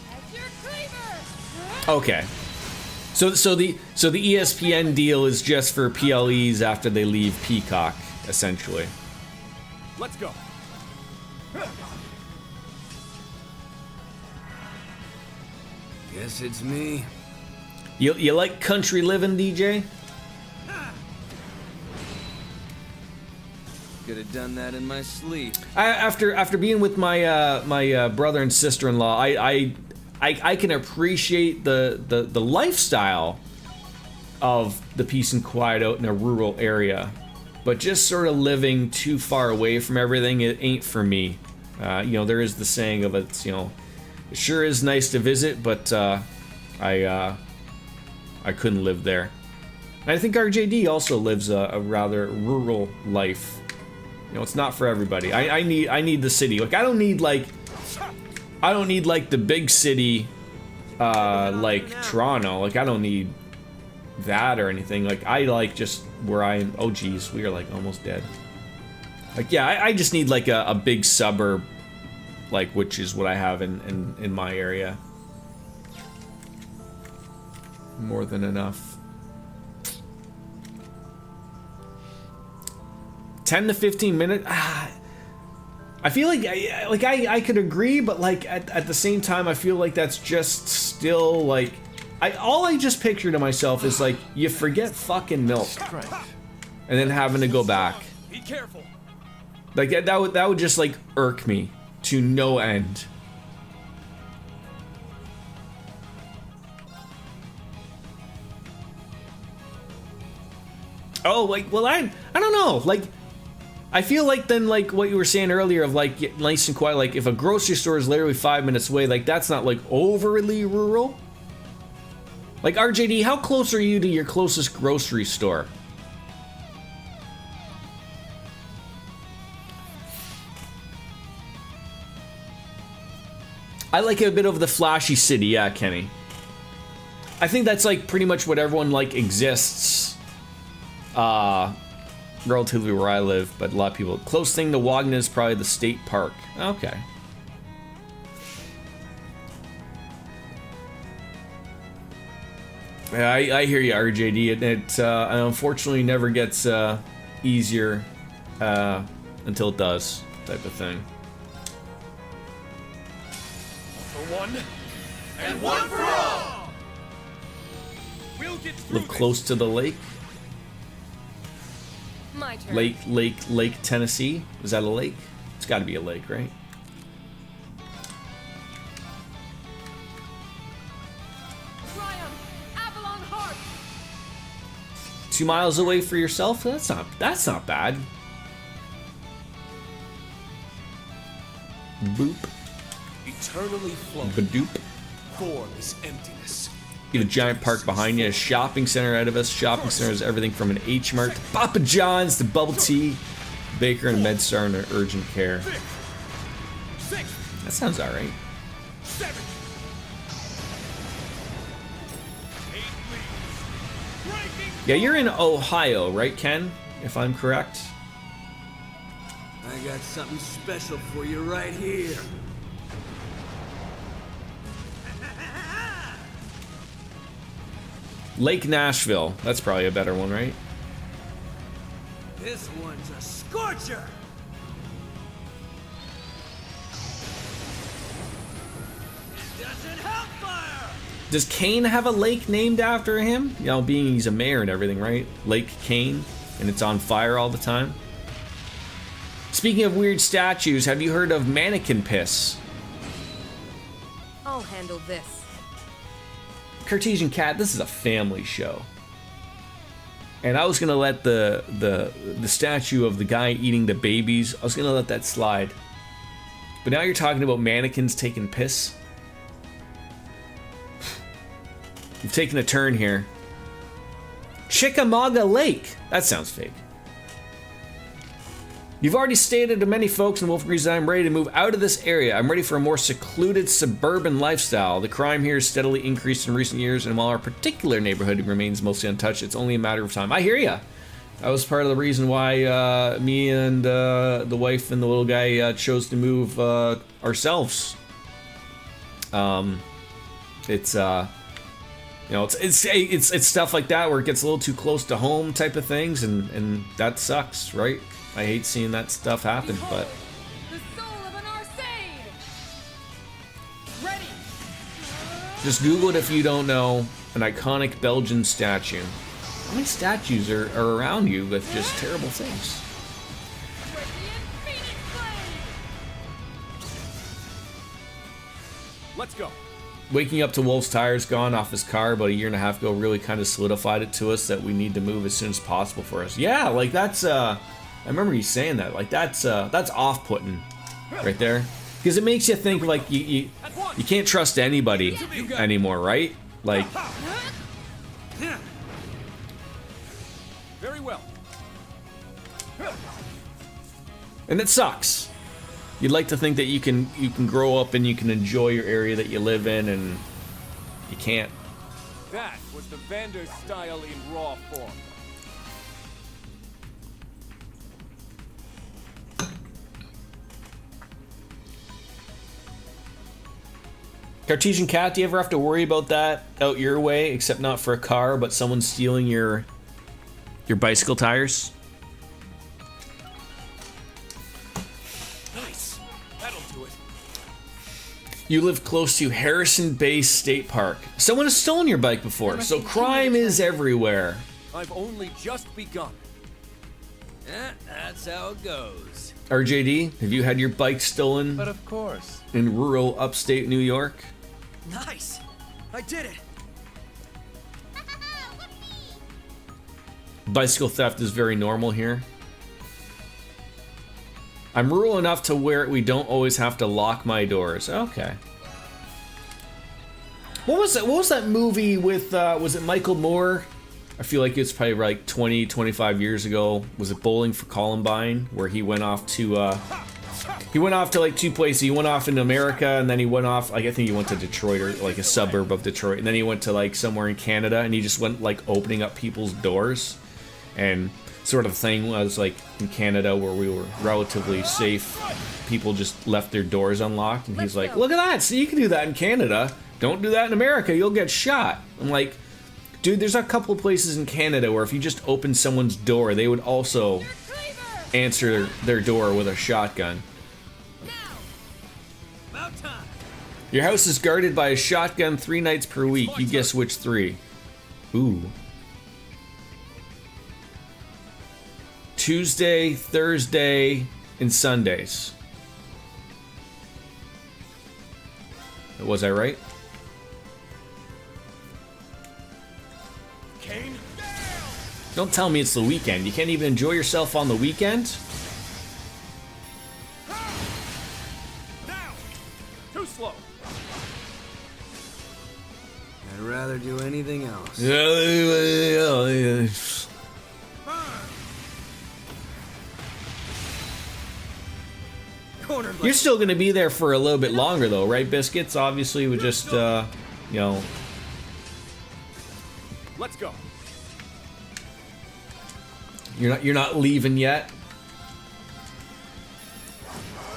That's your cleaver! Okay. So the ESPN deal is just for PLEs after they leave Peacock, essentially. Let's go. Guess it's me. You like country living, DJ? Could have done that in my sleep. After being with my brother and sister-in-law, I can appreciate the lifestyle of the peace and quiet out in a rural area, but just sort of living too far away from everything, it ain't for me. You know, there is the saying of it's, you know, it sure is nice to visit, but I couldn't live there. And I think RJD also lives a rather rural life. You know, it's not for everybody. I need the city. Like I don't need like the big city like Toronto. Like I don't need that or anything. Like I like just where I am. Oh geez, we are like almost dead. Like yeah, I just need like a big suburb, like which is what I have in my area. More than enough. 10 to 15 minutes. I feel like I could agree, but like at the same time, I feel like that's just still like all I just picture to myself is like you forget fucking milk, and then having to go back. Be careful. Like that would just like irk me to no end. Oh, like well I don't know, like. I feel like then, like what you were saying earlier of like nice and quiet, like if a grocery store is literally 5 minutes away, like that's not like overly rural. Like RJD, how close are you to your closest grocery store? I like a bit of the flashy city, yeah, Kenny. I think that's like pretty much what everyone like exists. Relatively where I live, but a lot of people. Close thing to Wagner is probably the state park. Okay. Yeah, I hear you, RJD. It unfortunately never gets easier until it does, type of thing. For one, and one for all! We'll get through Live close to the lake. My turn. Lake, Tennessee. Is that a lake? It's got to be a lake, right? Triumph, Avalon Heart. 2 miles away for yourself? That's not bad. Boop. Eternally floating. Badoop. Formless emptiness. You have a giant park behind you, a shopping center ahead of us. Shopping center is everything from an H Mart to Papa John's to bubble tea, baker and MedStar and urgent care. That sounds alright. Yeah, you're in Ohio, right, Ken? If I'm correct. I got something special for you right here. Lake Nashville. That's probably a better one, right? This one's a scorcher. It doesn't help fire. Does Kane have a lake named after him? You know, being he's a mayor and everything, right? Lake Kane, and it's on fire all the time. Speaking of weird statues, have you heard of mannequin piss? I'll handle this. Cartesian Cat, this is a family show. And I was gonna let the statue of the guy eating the babies, I was gonna let that slide. But now you're talking about mannequins taking piss. You've taken a turn here. Chickamauga Lake. That sounds fake. You've already stated to many folks in Wolf Agrees that I'm ready to move out of this area. I'm ready for a more secluded suburban lifestyle. The crime here has steadily increased in recent years, and while our particular neighborhood remains mostly untouched, it's only a matter of time. I hear ya. That was part of the reason why me and the wife and the little guy chose to move ourselves. It's you know, it's stuff like that where it gets a little too close to home type of things, and that sucks, right? I hate seeing that stuff happen, but The soul of an Arcade. Ready. just Google it if you don't know an iconic Belgian statue. How many statues are around you with just terrible things? Radiant Phoenix Blade. Let's go. Waking up to Wolf's tires gone off his car about a year and a half ago really kind of solidified it to us that we need to move as soon as possible for us. Yeah, like that's I remember you saying that. Like that's off-putting right there, because it makes you think like you can't trust anybody anymore, right? Like, Very well. and it sucks. You'd like to think that you can grow up and you can enjoy your area that you live in, and you can't. That was the Vander style in raw form. Cartesian Cat, do you ever have to worry about that out your way, except not for a car, but someone stealing your bicycle tires? Nice. That'll do it. You live close to Harrison Bay State Park. Someone has stolen your bike before, so crime is everywhere. I've only just begun. That's how it goes. RJD, have you had your bike stolen But of course. in rural upstate New York? Nice. I did it. Bicycle theft is very normal here. I'm rural enough to where we don't always have to lock my doors. Okay. What was that movie with, was it Michael Moore? I feel like it's probably like 20, 25 years ago. Was it Bowling for Columbine? Where he went off to He went off to like 2 places. He went off into America, and then he went off, like, I think he went to Detroit, or like a suburb of Detroit, and then he went to like somewhere in Canada, and he just went like opening up people's doors. And sort of thing was like in Canada where we were relatively safe, people just left their doors unlocked, and he's like, look at that, see, you can do that in Canada, don't do that in America, you'll get shot. I'm like, dude, there's a couple places in Canada where if you just open someone's door, they would also answer their door with a shotgun. Your house is guarded by a shotgun 3 nights per week. You guess which 3? Ooh. Tuesday, Thursday, and Sundays. Was I right? Kane? Don't tell me it's the weekend. You can't even enjoy yourself on the weekend? Now! Too slow. I'd rather do anything else. You're still gonna be there for a little bit longer, though, right, Biscuits? Obviously, we just, you know. Let's go. You're not leaving yet.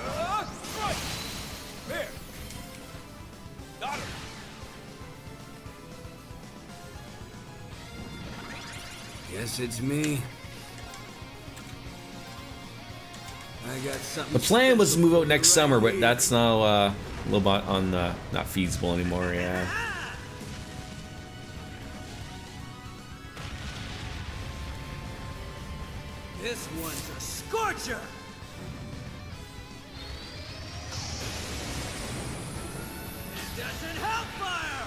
Right. There. Got her. Guess it's me. I got something. The plan was to move out next summer, but that's now a little bit on not feasible anymore. Yeah. This one's a scorcher. Doesn't help fire.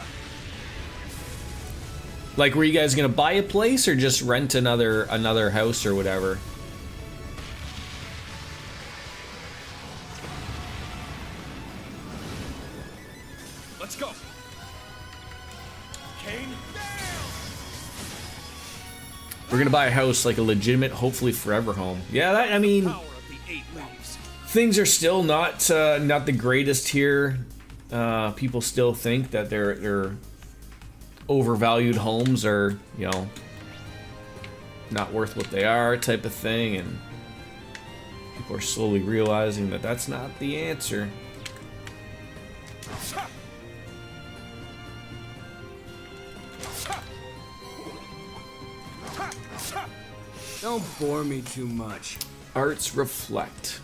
Like, were you guys gonna buy a place or just rent another house or whatever? Let's go. Kane? We're gonna buy a house, like a legitimate, hopefully forever home. Yeah, that, I mean, Power of the 8 leaves. things are still not the greatest here. People still think that their overvalued homes are, you know, not worth what they are, type of thing, and people are slowly realizing that that's not the answer. Don't bore me too much. Arts reflect.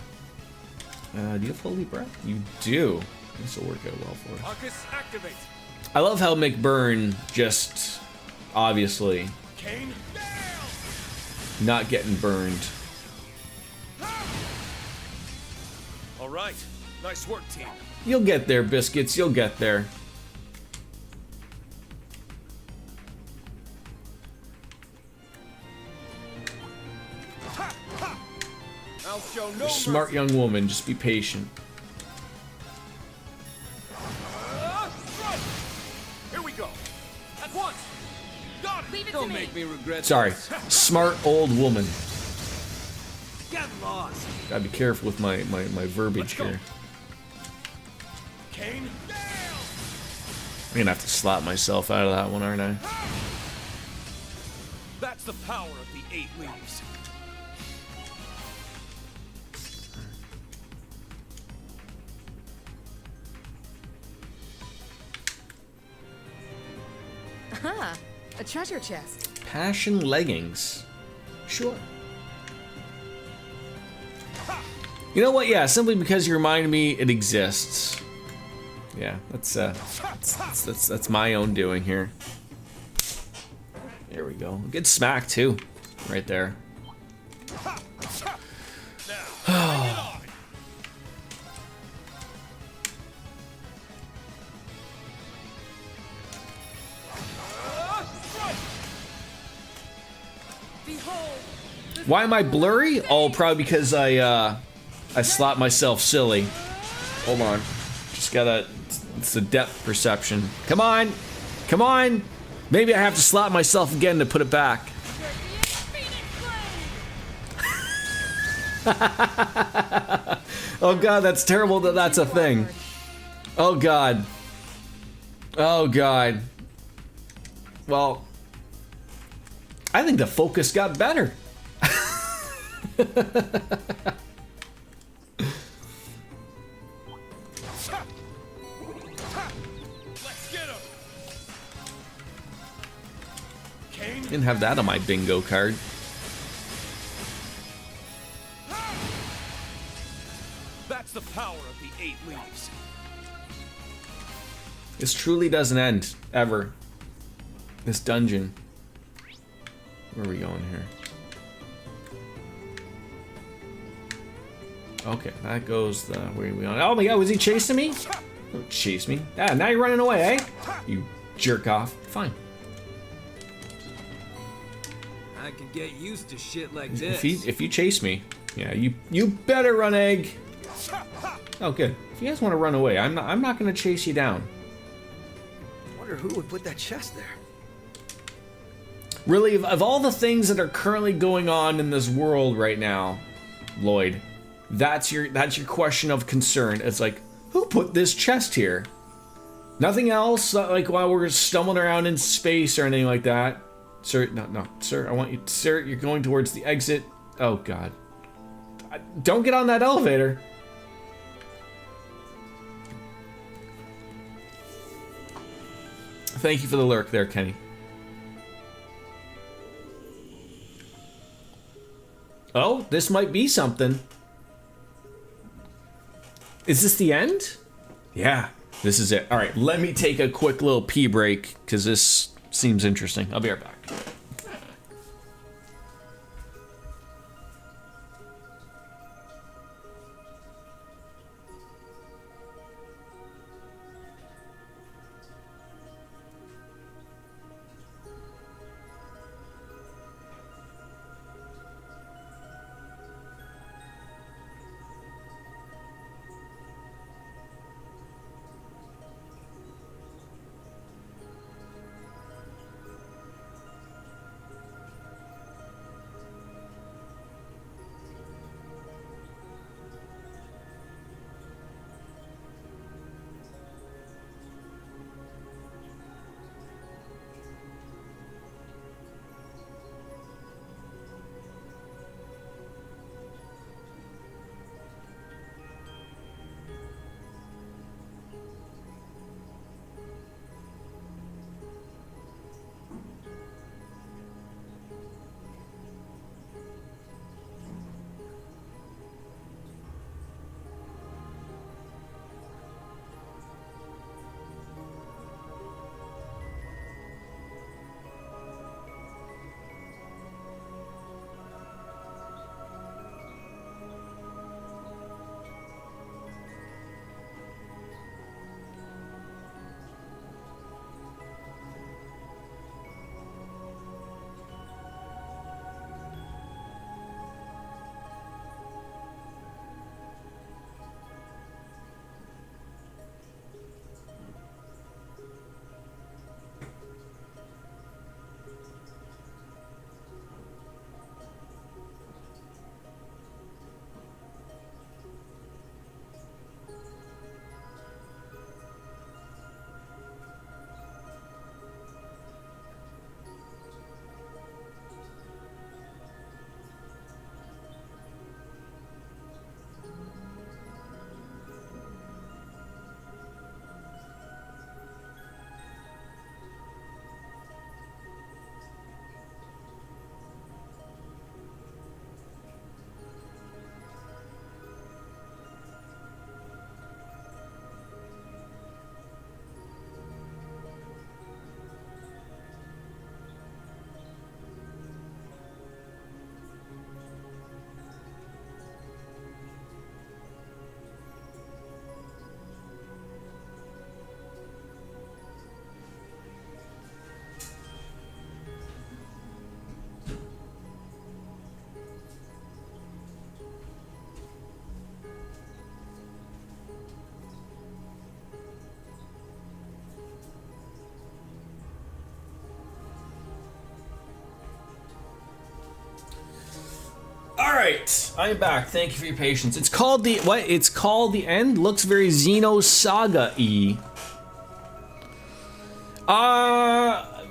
Do you have holy breath? You do. This will work out well for us. Arcus, activate. I love how McBurn just obviously Kane? not getting burned. All right. Nice work, team. You'll get there, Biscuits. You'll get there. I'll show no You're a smart mercy. young woman. Just be patient. Right. Here we go. At once. Got it. Leave it to Don't me. make me regret. Sorry. Smart old woman. Get lost. Gotta be careful with my verbiage Let's go. here. Kane? I'm gonna have to slap myself out of that one, aren't I? That's the power of the 8 leaves. Huh. A treasure chest. Passion leggings. Sure. You know what? Yeah, simply because you reminded me it exists. Yeah, that's my own doing here. There we go. Good smack too, right there. Why am I blurry? Oh, probably because I slapped myself silly. Hold on. Just gotta... It's the depth perception. Come on! Come on! Maybe I have to slap myself again to put it back. Oh god, that's terrible that that's a thing. Oh god. Oh god. Well, I think the focus got better. Let's get him. Kane. Didn't have that on my bingo card. That's the power of the 8 leaves. This truly doesn't end, ever. This dungeon. Where are we going here? Okay, that goes the way we want. Oh my god, was he chasing me? Don't chase me. Ah, now you're running away, eh? You jerk off. Fine. I could get used to shit like this. If you chase me, yeah, you better run, egg. Oh good. If you guys want to run away, I'm not gonna chase you down. I wonder who would put that chest there. Really, of all the things that are currently going on in this world right now, Lloyd, that's your question of concern. It's like, who put this chest here? Nothing else, like while we're stumbling around in space or anything like that. Sir, no, sir, I want you, sir, you're going towards the exit. Oh god. Don't get on that elevator. Thank you for the lurk there, Kenny. Oh, this might be something. Is this the end? Yeah, this is it. All right, let me take a quick little pee break because this seems interesting. I'll be right back. right, I'm back. Thank you for your patience. It's called the what? It's called the end. Looks very Xenosaga-y.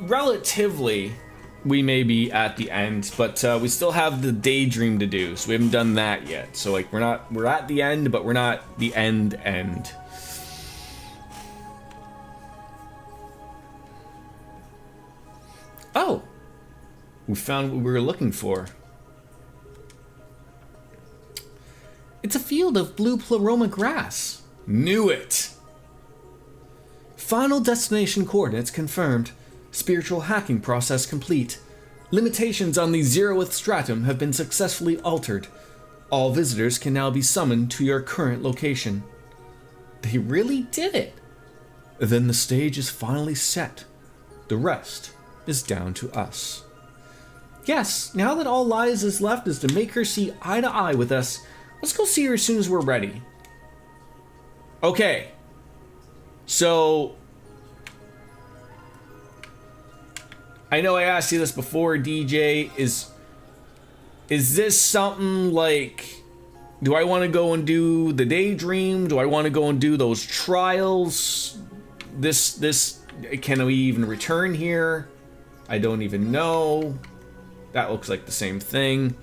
Relatively, we may be at the end, but we still have the daydream to do, so we haven't done that yet. So like we're at the end, but we're not the end. Oh, we found what we were looking for. It's a field of blue pleroma grass. Knew it. Final destination coordinates confirmed. Spiritual hacking process complete. Limitations on the 0th stratum have been successfully altered. All visitors can now be summoned to your current location. They really did it. Then the stage is finally set. The rest is down to us. Yes, now that all lies is left is to make her see eye to eye with us. Let's go see her as soon as we're ready. Okay. So, I know I asked you this before, DJ. Is this something like, do I want to go and do the daydream? Do I want to go and do those trials? This, can we even return here? I don't even know. That looks like the same thing.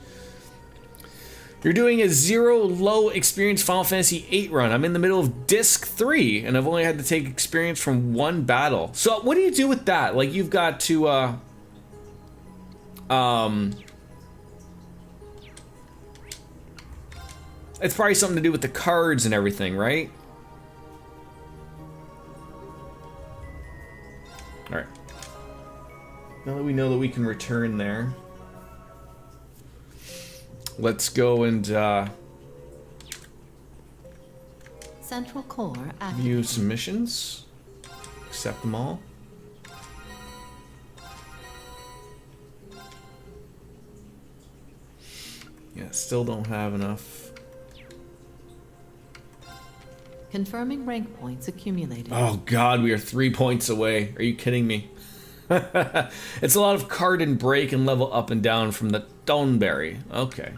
You're doing a 0 low experience Final Fantasy VIII run. I'm in the middle of Disc 3, and I've only had to take experience from 1 battle. So what do you do with that? Like, you've got to, it's probably something to do with the cards and everything, right? Alright. Now that we know that we can return there, let's go and Central Core view activated. submissions. Accept them all. Yeah, still don't have enough. Confirming rank points accumulated. Oh god, we are 3 points away. Are you kidding me? It's a lot of card and break and level up and down from the Stoneberry. Okay.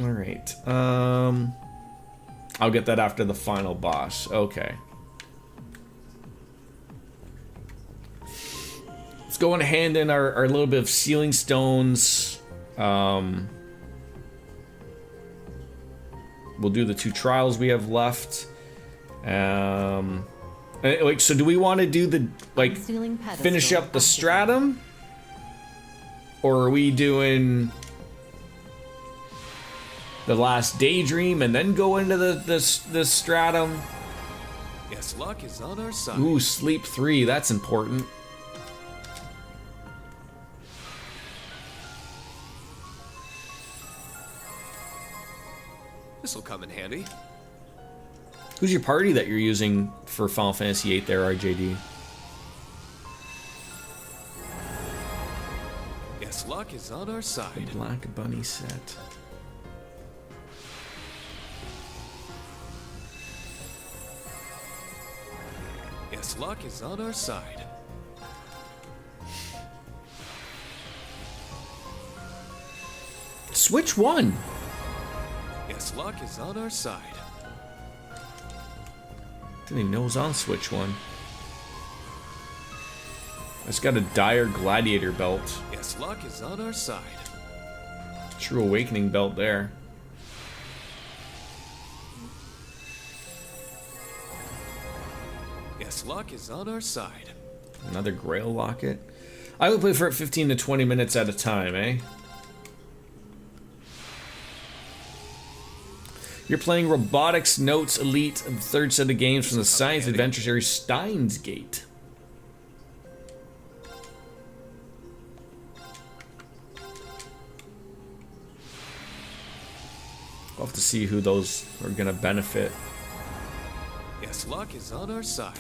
Alright. I'll get that after the final boss. Okay. Let's go and hand in our little bit of sealing stones. We'll do the 2 trials we have left. Like, so do we want to do the, like, finish up the stratum? Or are we doing the last daydream and then go into the stratum? Yes, luck is on our side. Ooh, sleep 3, that's important. This'll come in handy. Who's your party that you're using for Final Fantasy VIII there, RJD? Yes, luck is on our The side. Black Bunny set. Yes, luck is on our side. Switch 1. Yes, luck is on our side. Didn't even know it was on Switch 1. It's got a dire gladiator belt. Yes, luck is on our side. True awakening belt there. Yes, luck is on our side. Another Grail locket. I would play for it 15 to 20 minutes at a time, eh? You're playing Robotics Notes Elite, the 3rd set of games from the Science Adventure series Steins Gate. We'll have to see who those are gonna benefit. Yes, luck is on our side.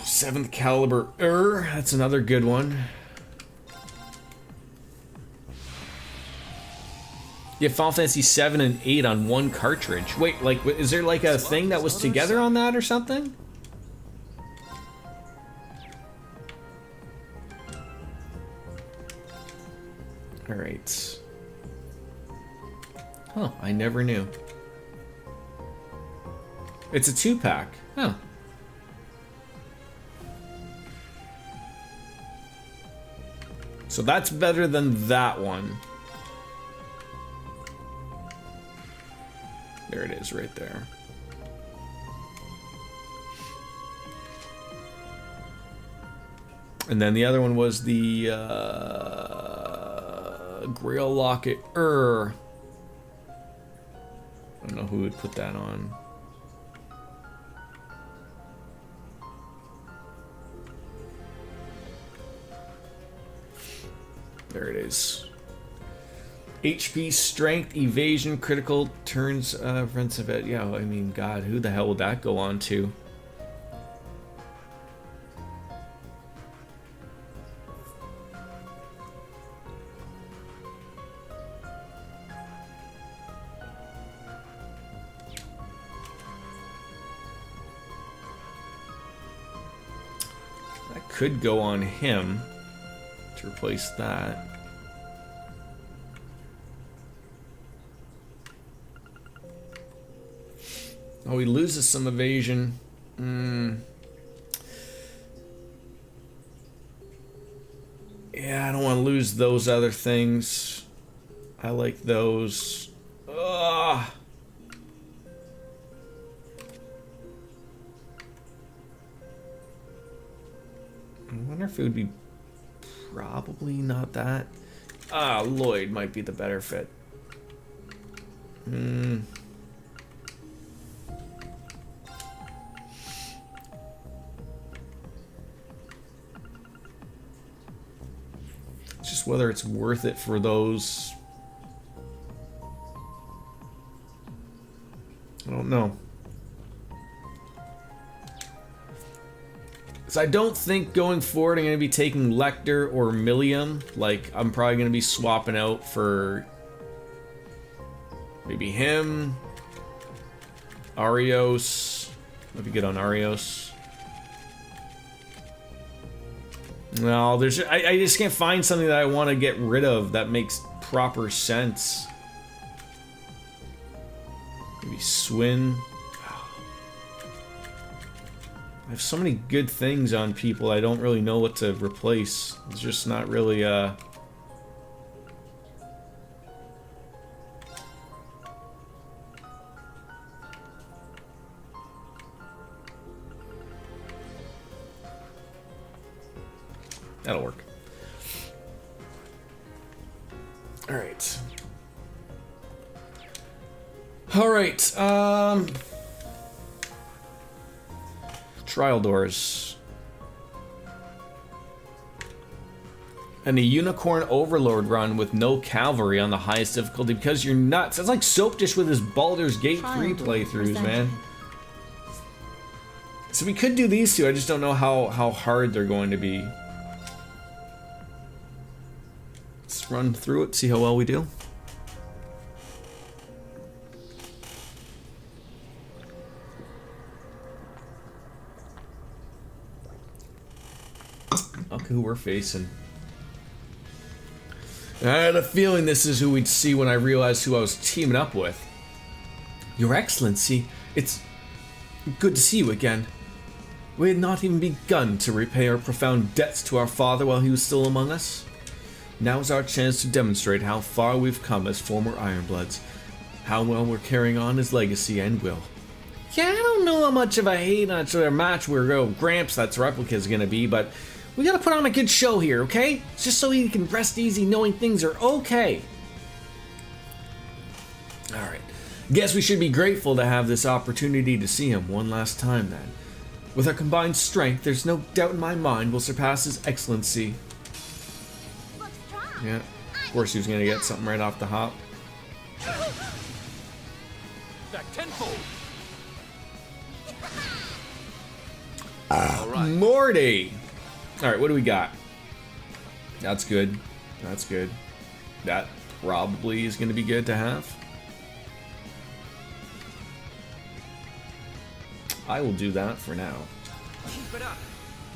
7th caliber that's another good one. You have Final Fantasy 7 and 8 on 1 cartridge. Wait, like, is there like a thing that was together on that or something? Alright. Huh, I never knew. It's a 2-pack. Huh. So that's better than that one. There it is, right there. And then the other one was the Grail Locket. I don't know who would put that on. There it is. HP, strength, evasion, critical, turns, offensive. Yeah, I mean, God, who the hell would that go on to? That could go on him to replace that. Oh, he loses some evasion. Yeah, I don't want to lose those other things. I like those. Ugh. I wonder if it would be probably not that. Lloyd might be the better fit. Just whether it's worth it for those. I don't know. So I don't think going forward I'm going to be taking Lecter or Millium. Like, I'm probably going to be swapping out for maybe him, Arios. Might be good on Arios. No, there's I just can't find something that I want to get rid of that makes proper sense. Maybe Swin. I have so many good things on people, I don't really know what to replace. It's just not really, That'll work. Alright. Alright, Trial doors. And a Unicorn Overlord run with no cavalry on the highest difficulty because you're nuts. That's like Soap Dish with his Baldur's Gate 3 playthroughs, man. So we could do these two, I just don't know how hard they're going to be. Let's run through it, see how well we do. Look who we're facing. I had a feeling this is who we'd see when I realized who I was teaming up with. Your Excellency, it's good to see you again. We had not even begun to repay our profound debts to our father while he was still among us. Now's our chance to demonstrate how far we've come as former Ironbloods, how well we're carrying on his legacy and will. Yeah, I don't know how much of a hate on each other match we're Gramps, that's Replica, is gonna be, but we gotta put on a good show here, okay? Just so he can rest easy knowing things are okay. Alright. Guess we should be grateful to have this opportunity to see him one last time then. With our combined strength, there's no doubt in my mind we'll surpass His Excellency. Yeah, of course he was gonna get something right off the hop. Back tenfold. Alright. Morty! Alright, what do we got? That's good. That's good. That probably is gonna be good to have. I will do that for now. Keep it up.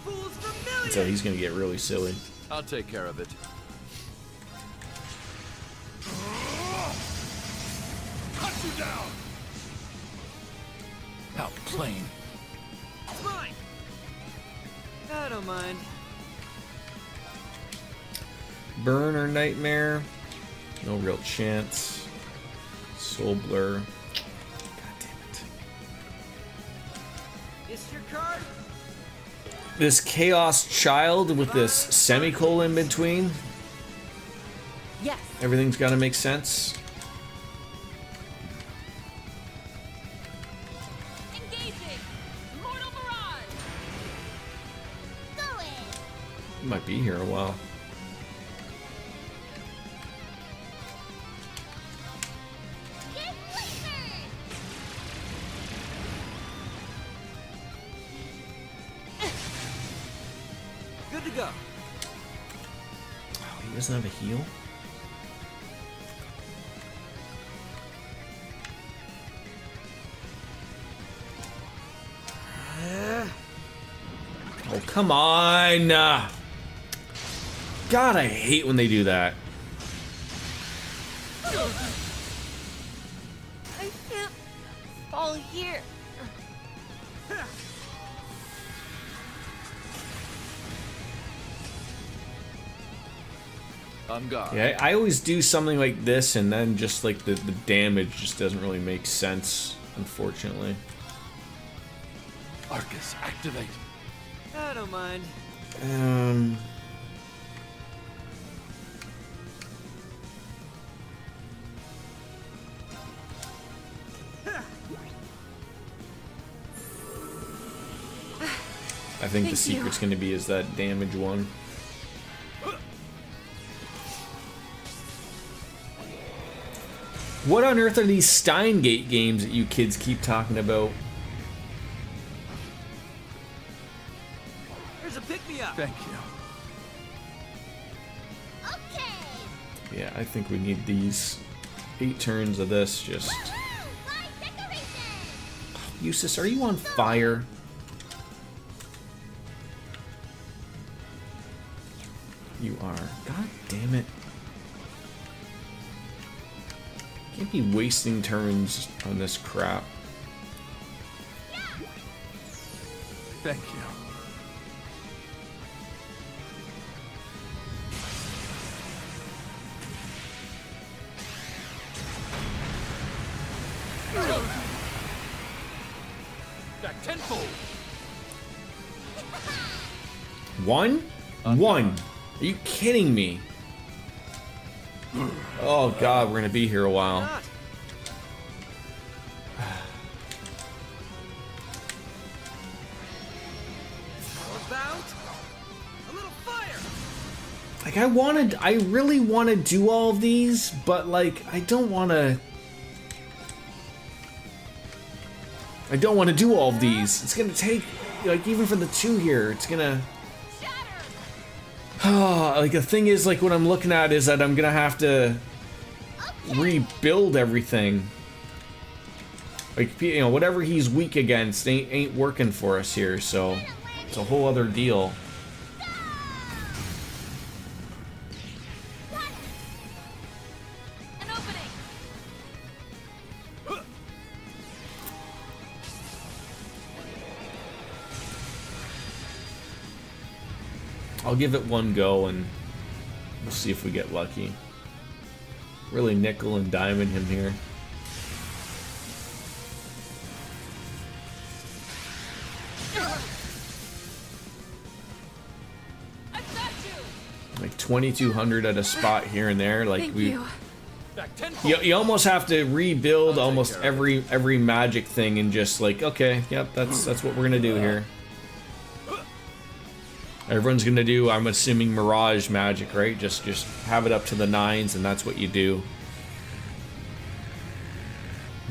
Fools for millions. So he's gonna get really silly. I'll take care of it. you down. How plain. It's mine. I don't mind. Burn or Nightmare. No real chance. Soul Blur. God damn it. It's your card. This Chaos Child with this semicolon in between. Yes. Everything's got to make sense. Engaging. Mortal Mirage. Go in. He might be here a while. Get flickered. Good to go. Oh, he doesn't have a heal? Oh, come on! God, I hate when they do that. I can't fall here. On guard. Yeah, I always do something like this, and then just like the damage just doesn't really make sense, unfortunately. Arcus, activate. I don't mind. I think the Thank secret's going to be is that damage one. What on earth are these Steingate games that you kids keep talking about? Here's a pick-me-up. Thank you. Okay. Yeah, I think we need these 8 turns of this just... Woohoo! My decoration. Eustace, are you on fire? You are. God damn it. Can't be wasting turns on this crap. Thank you. Back tenfold. One? One. Are you kidding me? Oh god, we're gonna be here a while. Not. How about a little fire? Like I really want to do all of these, but like I don't want to do all of these. It's gonna take, like, even for the 2 here, it's gonna... like, the thing is, like, what I'm looking at is that I'm gonna have to rebuild everything. Like, you know, whatever he's weak against ain't working for us here, so it's a whole other deal. An opening. I'll give it one go and we'll see if we get lucky. Really nickel and diamond him here. I've got you. Like 2,200 at a spot here and there. Like Thank we, you. Back tenfold. you almost have to rebuild almost every magic thing and just like, okay, yep, that's what we're gonna do here. Everyone's gonna do, I'm assuming, Mirage magic, right? Just have it up to the 9s, and that's what you do.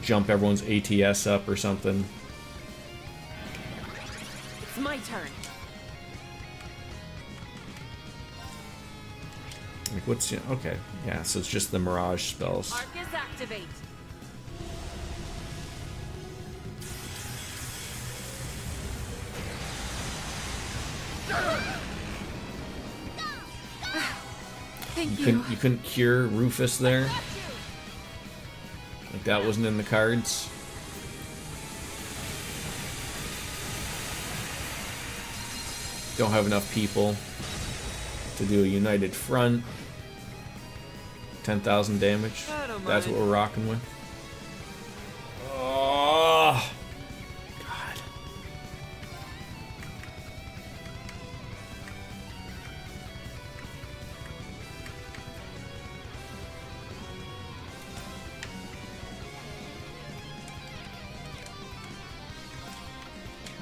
Jump everyone's ATS up or something. It's my turn. Like, what's... Okay, yeah, so it's just the Mirage spells. Arcus activate. Thank you. You couldn't cure Rufus there? Like, Like that wasn't in the cards. Don't have enough people to do a united front. 10,000 damage. That's what we're rocking with. Oh, God.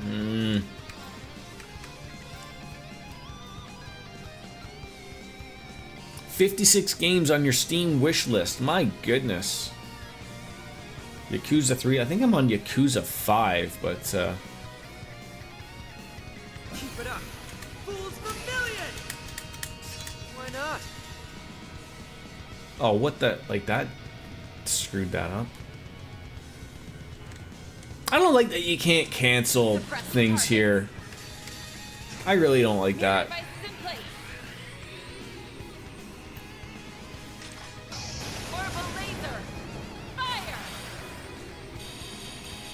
Hmm. 56 games on your Steam wish list. My goodness. Yakuza 3. I think I'm on Yakuza 5, but Keep it up. Fools Vermilion! Why not? oh, what the, like that screwed that up. I don't like that you can't cancel things here. I really don't like that.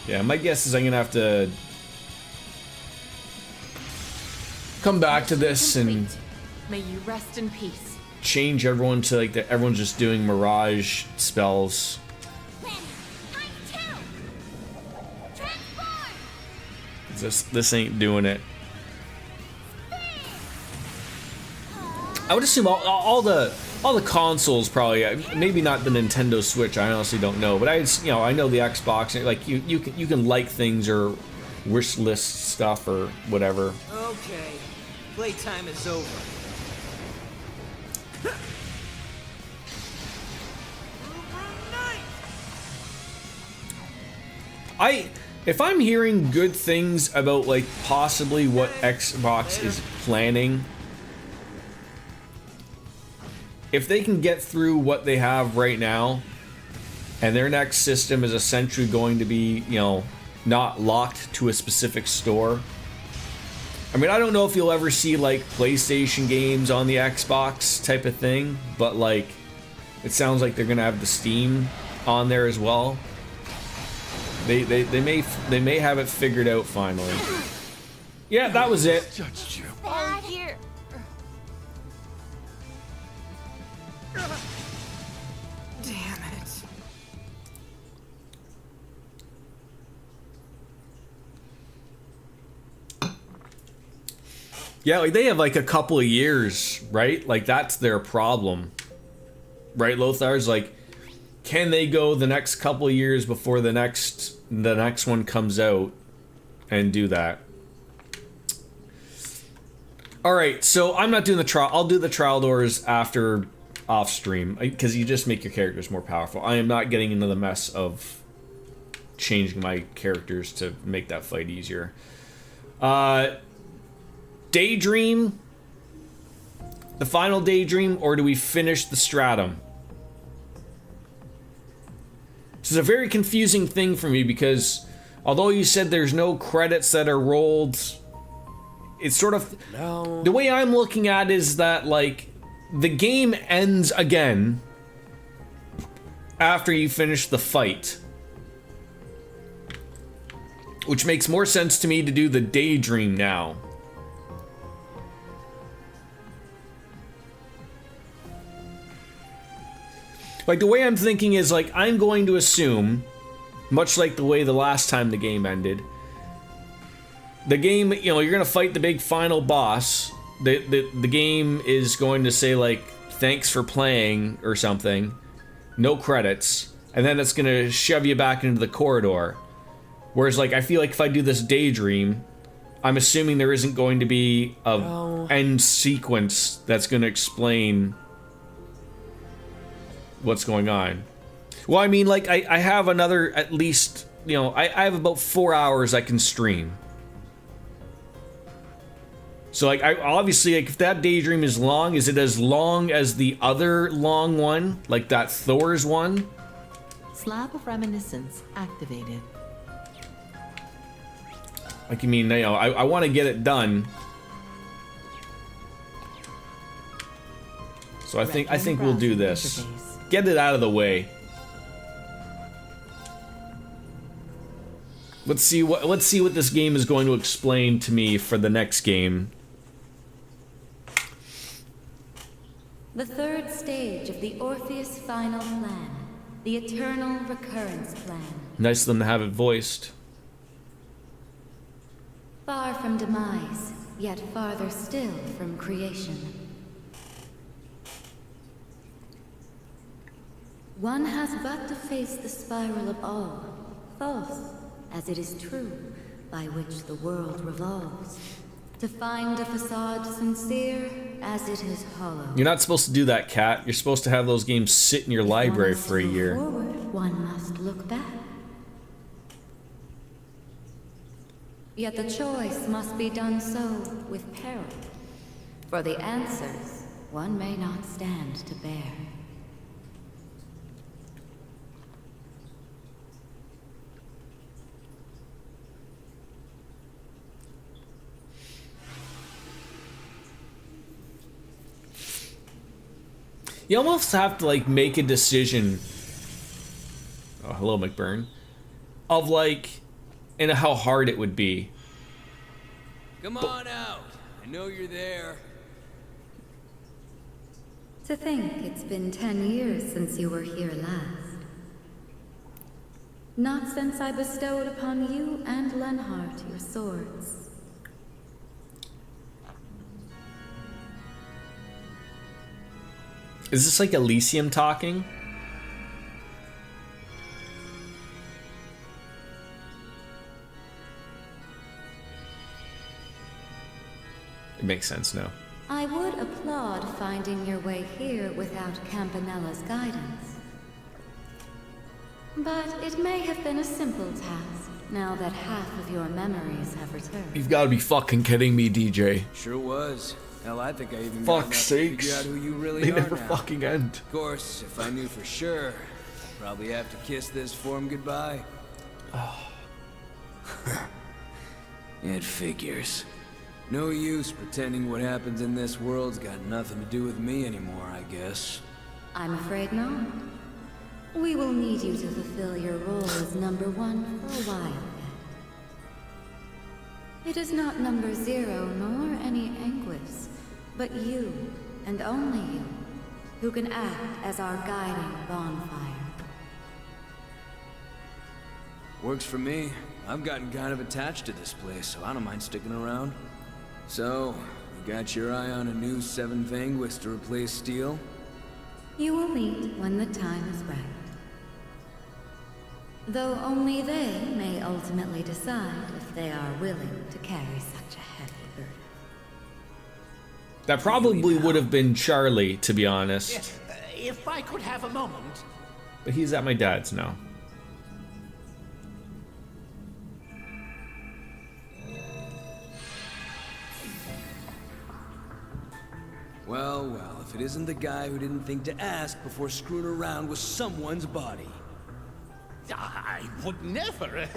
Yeah, my guess is I'm gonna have to come back to this and May you rest in peace. change everyone to like that. Everyone's just doing mirage spells. This ain't doing it. I would assume all the consoles probably, maybe not the Nintendo Switch. I honestly don't know, but I know the Xbox. Like you can like things or wish list stuff or whatever. Okay, playtime is over. If I'm hearing good things about like possibly what Xbox is planning, if they can get through what they have right now, and their next system is essentially going to be, not locked to a specific store. I mean, I don't know if you'll ever see like PlayStation games on the Xbox type of thing, but like, it sounds like they're gonna have the Steam on there as well. They may have it figured out finally. Yeah, that was it. Judged you. Bad here. Damn it. Yeah, like they have like a couple of years, right? Like that's their problem. Right, Lothar's like, can they go the next couple of years before the next one comes out and do that? All right, so I'm not doing the trial. I'll do the trial doors after off stream because you just make your characters more powerful. I am not getting into the mess of changing my characters to make that fight easier. Daydream, the final Daydream, or do we finish the Stratum? This is a very confusing thing for me because although you said there's no credits that are rolled, it's sort of the way I'm looking at it is that like the game ends again after you finish the fight, which makes more sense to me to do the Daydream now. Like, the way I'm thinking is, like, I'm going to assume, much like the way the last time the game ended, the game, you're going to fight the big final boss. The game is going to say, like, thanks for playing or something. No credits. And then it's going to shove you back into the corridor. Whereas, like, I feel like if I do this Daydream, I'm assuming there isn't going to be a end sequence that's going to explain what's going on. Well, I mean, like, I have another, at least, I have about 4 hours I can stream. So, like, I obviously, like, if that Daydream is long, is it as long as the other long one? Like that Thor's one? Slab of Reminiscence activated. Like, I mean, I want to get it done. So I think we'll do this. Get it out of the way. Let's see what this game is going to explain to me for the next game. The third stage of the Orpheus Final Plan, the Eternal Recurrence Plan. Nice of them to have it voiced. Far from demise, yet farther still from creation. One has but to face the spiral of all, false as it is true, by which the world revolves, to find a facade sincere as it is hollow. You're not supposed to do that, Kat. You're supposed to have those games sit in your library for a year. Forward, one must look back. Yet the choice must be done so with peril. For the answers one may not stand to bear. You almost have to like make a decision. Oh, hello, McBurn. Of like, and how hard it would be. Come on out. I know you're there. To think it's been 10 years since you were here last. Not since I bestowed upon you and Lenhart your swords. Is this like Elysium talking? It makes sense now. I would applaud finding your way here without Campanella's guidance. But it may have been a simple task, now that half of your memories have returned. You've got to be fucking kidding me, DJ. Sure was. Hell, I think I even Fuck's sakes. figure out who you really They are never now. fucking end. Of course, if I knew for sure, I'd probably have to kiss this form goodbye. Oh. It figures. No use pretending what happens in this world's got nothing to do with me anymore, I guess. I'm afraid not. We will need you to fulfill your role as number 1 for a while yet. It is not number 0 nor any Anguis, but you, and only you, who can act as our guiding bonfire. Works for me. I've gotten kind of attached to this place, so I don't mind sticking around. So, you got your eye on a new 7th Anguis to replace Steel? You will meet when the time is right. Though only they may ultimately decide if they are willing to carry such a heavy burden. That probably would have been Charlie, to be honest. Yes, if I could have a moment. But he's at my dad's now. Well, well, if it isn't the guy who didn't think to ask before screwing around with someone's body. I would never.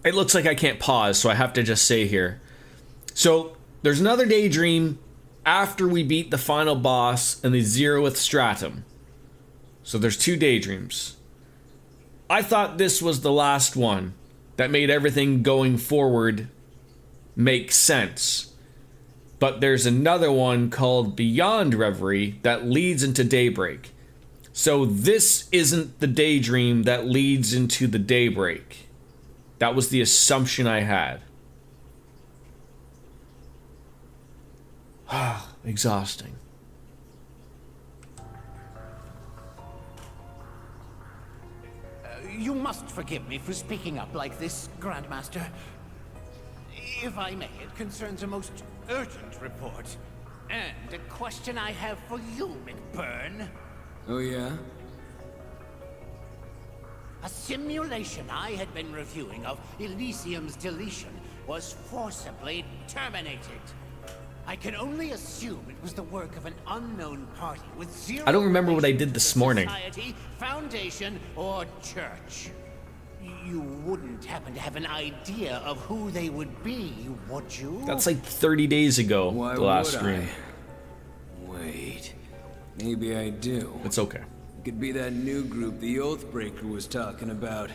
It looks like I can't pause, so I have to just say here. So, there's another daydream after we beat the final boss in the 0th stratum. So there's 2 daydreams. I thought this was the last one that made everything going forward make sense. But there's another one called Beyond Reverie that leads into Daybreak. So this isn't the daydream that leads into the Daybreak. That was the assumption I had. Exhausting. You must forgive me for speaking up like this, Grandmaster. If I may, it concerns a most urgent report. And a question I have for you, McBurn. Oh yeah? A simulation I had been reviewing of Elysium's deletion was forcibly terminated. I can only assume it was the work of an unknown party with zero I don't remember what I did relation this to morning. Society, foundation, or church. You wouldn't happen to have an idea of who they would be, would you? That's like 30 days ago, Why the last would stream. Wait. Maybe I do. It's okay. It could be that new group the Oathbreaker was talking about.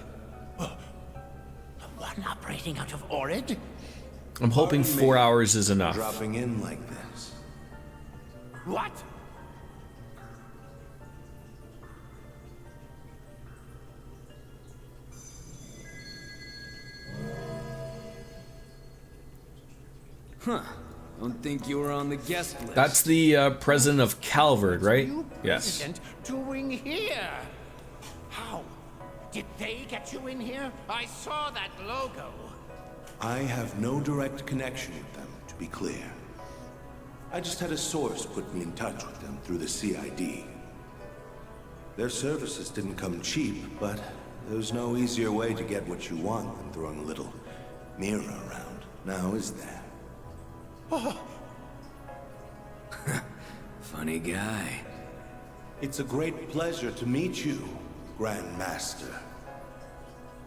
One operating out of Orid? I'm hoping 4 hours is enough. Dropping in like this. What? Huh. Don't think you were on the guest list. That's the president of Calvard, right? Yes. President doing here? How? Did they get you in here? I saw that logo. I have no direct connection with them, to be clear. I just had a source put me in touch with them through the CID. Their services didn't come cheap, but there's no easier way to get what you want than throwing a little mirror around. Now, is there? Funny guy. It's a great pleasure to meet you, Grand Master.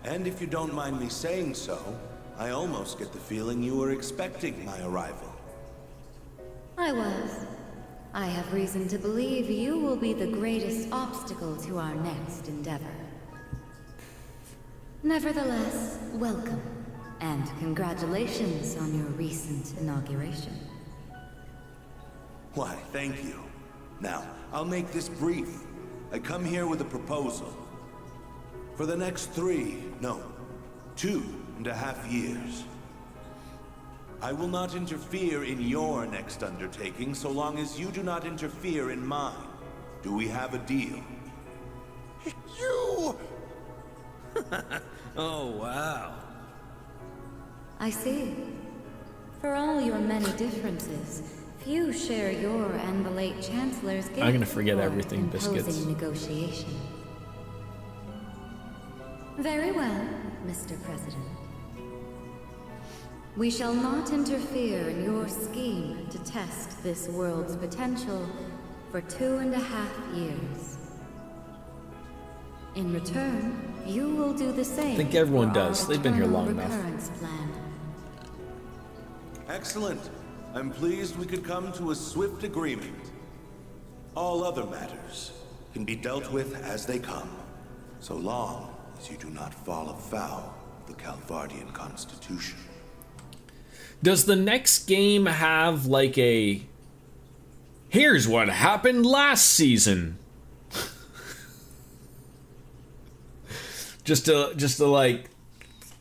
And if you don't mind me saying so, I almost get the feeling you were expecting my arrival. I was. I have reason to believe you will be the greatest obstacle to our next endeavor. Nevertheless, welcome, and congratulations on your recent inauguration. Why, thank you. Now, I'll make this brief. I come here with a proposal. For the next 2.5 years. I will not interfere in your next undertaking so long as you do not interfere in mine. Do we have a deal? You! Oh, wow. I see. For all your many differences, few share your and the late Chancellor's gift I'm gonna forget for everything, imposing biscuits. negotiation. Very well, Mr. President. We shall not interfere in your scheme to test this world's potential for 2.5 years. In return, you will do the same. I think everyone for our does. They've been here long eternal enough. recurrence plan. Excellent. I'm pleased we could come to a swift agreement. All other matters can be dealt with as they come, so long as you do not fall afoul of the Calvardian Constitution. Does the next game have like a here's what happened last season? just to like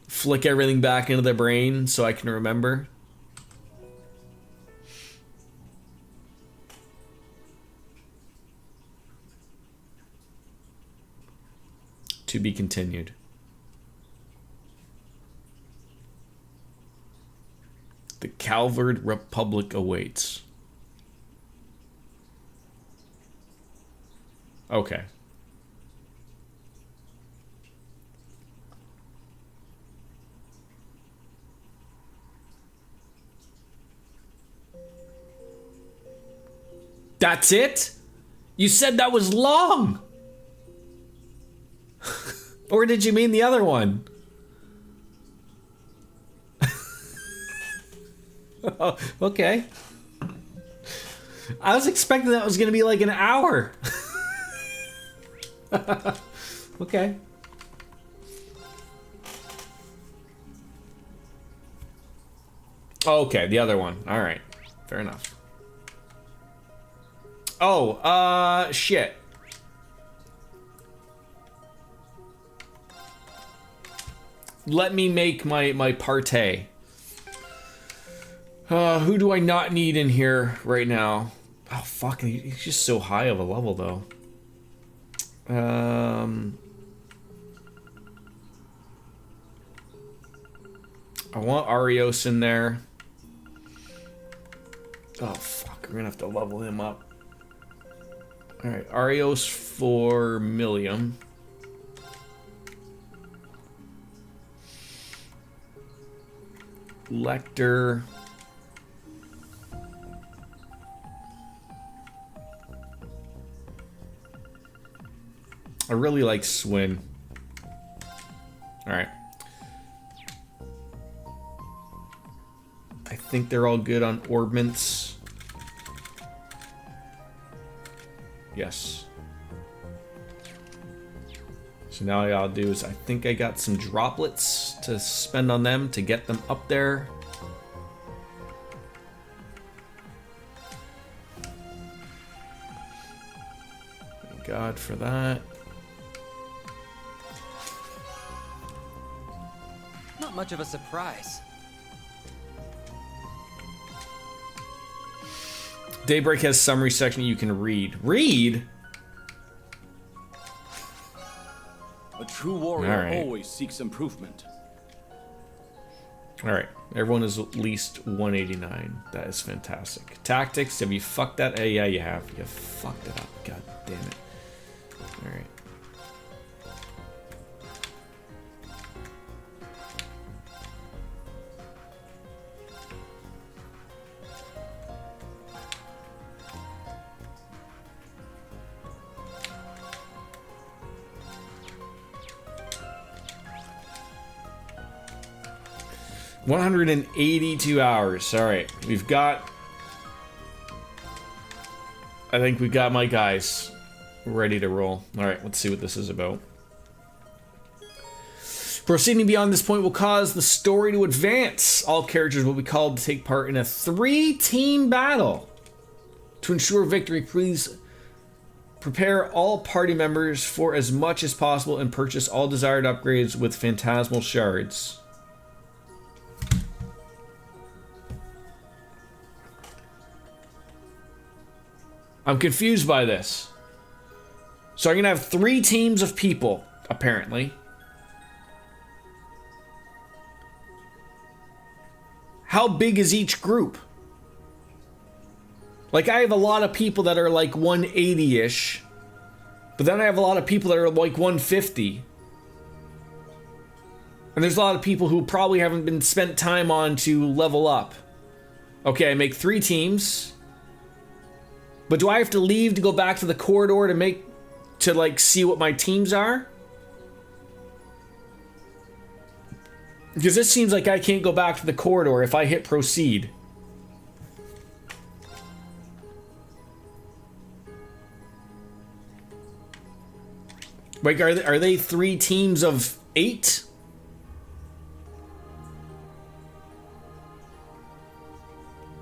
flick everything back into the brain so I can remember. To be continued. The Calvard Republic awaits. Okay. That's it? You said that was long. Or did you mean the other one? Oh, okay. I was expecting that was going to be like an hour. Okay. Okay, the other one. All right. Fair enough. Oh, shit. Let me make my partay. Who do I not need in here right now? Oh, fuck. He's just so high of a level, though. I want Arios in there. Oh, fuck. We're gonna have to level him up. Alright, Arios for Millium. Lecter. I really like Swin. Alright. I think they're all good on Orbments. Yes. So now all I gotta do is, I think I got some droplets to spend on them to get them up there. Thank God for that. Not much of a surprise. Daybreak has summary section you can read. Read? A true warrior right. always seeks improvement. Alright, everyone is at least 189. That is fantastic. Tactics, have you fucked that? Yeah, you have. You fucked it up. God damn it. Alright. $182 hours. All right, we've got. I think we got my guys ready to roll. All right, let's see what this is about. Proceeding beyond this point will cause the story to advance. All characters will be called to take part in a 3-team battle. To ensure victory, please prepare all party members for as much as possible and purchase all desired upgrades with phantasmal shards. I'm confused by this. So I'm gonna have 3 teams of people, apparently. How big is each group? Like, I have a lot of people that are like 180-ish, but then I have a lot of people that are like 150. And there's a lot of people who probably haven't been spent time on to level up. Okay, I make 3 teams. But do I have to leave to go back to the corridor to like see what my teams are? Because this seems like I can't go back to the corridor if I hit proceed. Like, are they 3 teams of 8?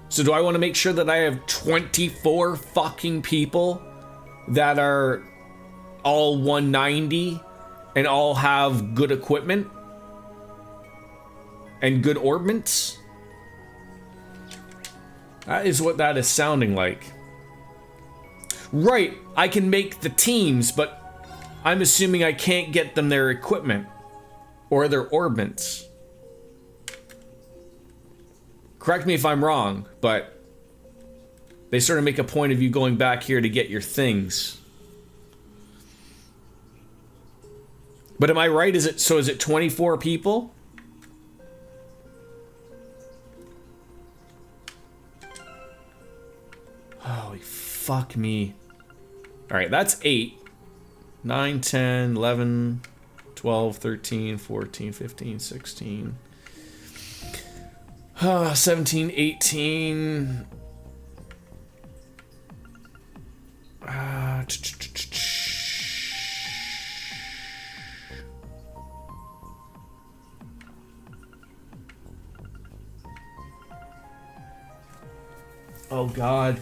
So do I want to make sure that I have 24 fucking people that are all 190 and all have good equipment and good orbments? That is what that is sounding like. Right, I can make the teams, but I'm assuming I can't get them their equipment or their orbments. Correct me if I'm wrong, but they sort of make a point of you going back here to get your things. But am I right? Is it 24 people? Holy fuck me. All right, that's 8. 9, 10, 11, 12, 13, 14, 15, 16... 17, 18. Oh God.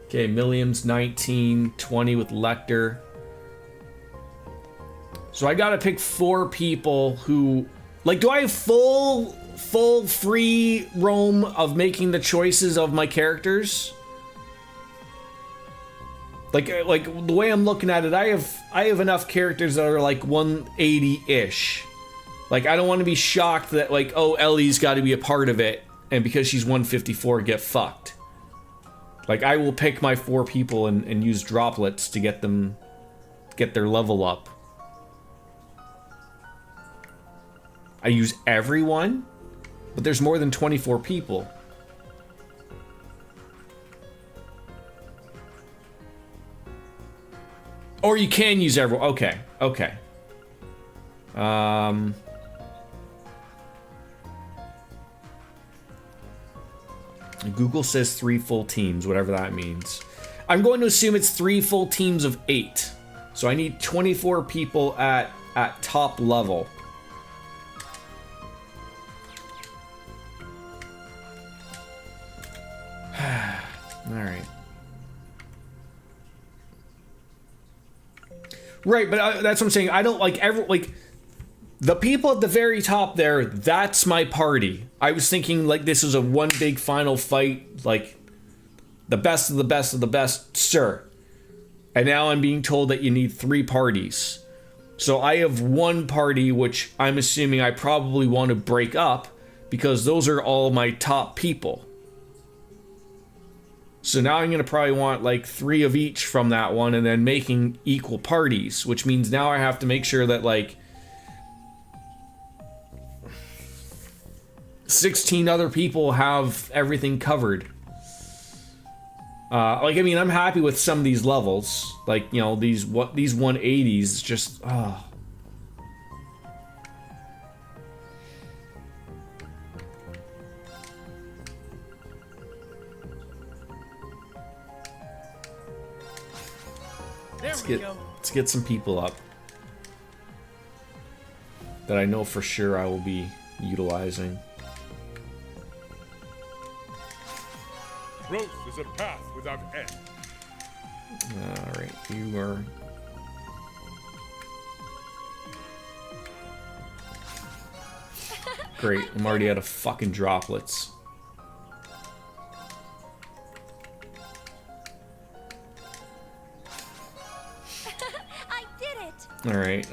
Okay, Milliam's 19, 20 with Lecter. So I gotta pick 4 people who... Like, do I have full free roam of making the choices of my characters? Like the way I'm looking at it, I have enough characters that are like 180-ish. Like, I don't want to be shocked that like, oh, Ellie's got to be a part of it, and because she's 154, get fucked. Like, I will pick my 4 people and use droplets to get their level up. I use everyone, but there's more than 24 people. Or you can use everyone. Okay, okay. Google says 3 full teams, whatever that means. I'm going to assume it's 3 full teams of 8. So I need 24 people at top level. Alright. Right, but that's what I'm saying. I don't like the people at the very top there, that's my party. I was thinking like this is a one big final fight, like the best of the best of the best, sir. And now I'm being told that you need 3 parties. So I have one party, which I'm assuming I probably want to break up because those are all my top people. So now I'm going to probably want like 3 of each from that one and then making equal parties, which means now I have to make sure that like 16 other people have everything covered. Like, I mean, I'm happy with some of these levels. Like, you know, these 180s just, oh. Let's get some people up that I know for sure I will be utilizing. Growth is a path without end. Alright, you are... Great, I'm already out of fucking droplets. I did it. Alright,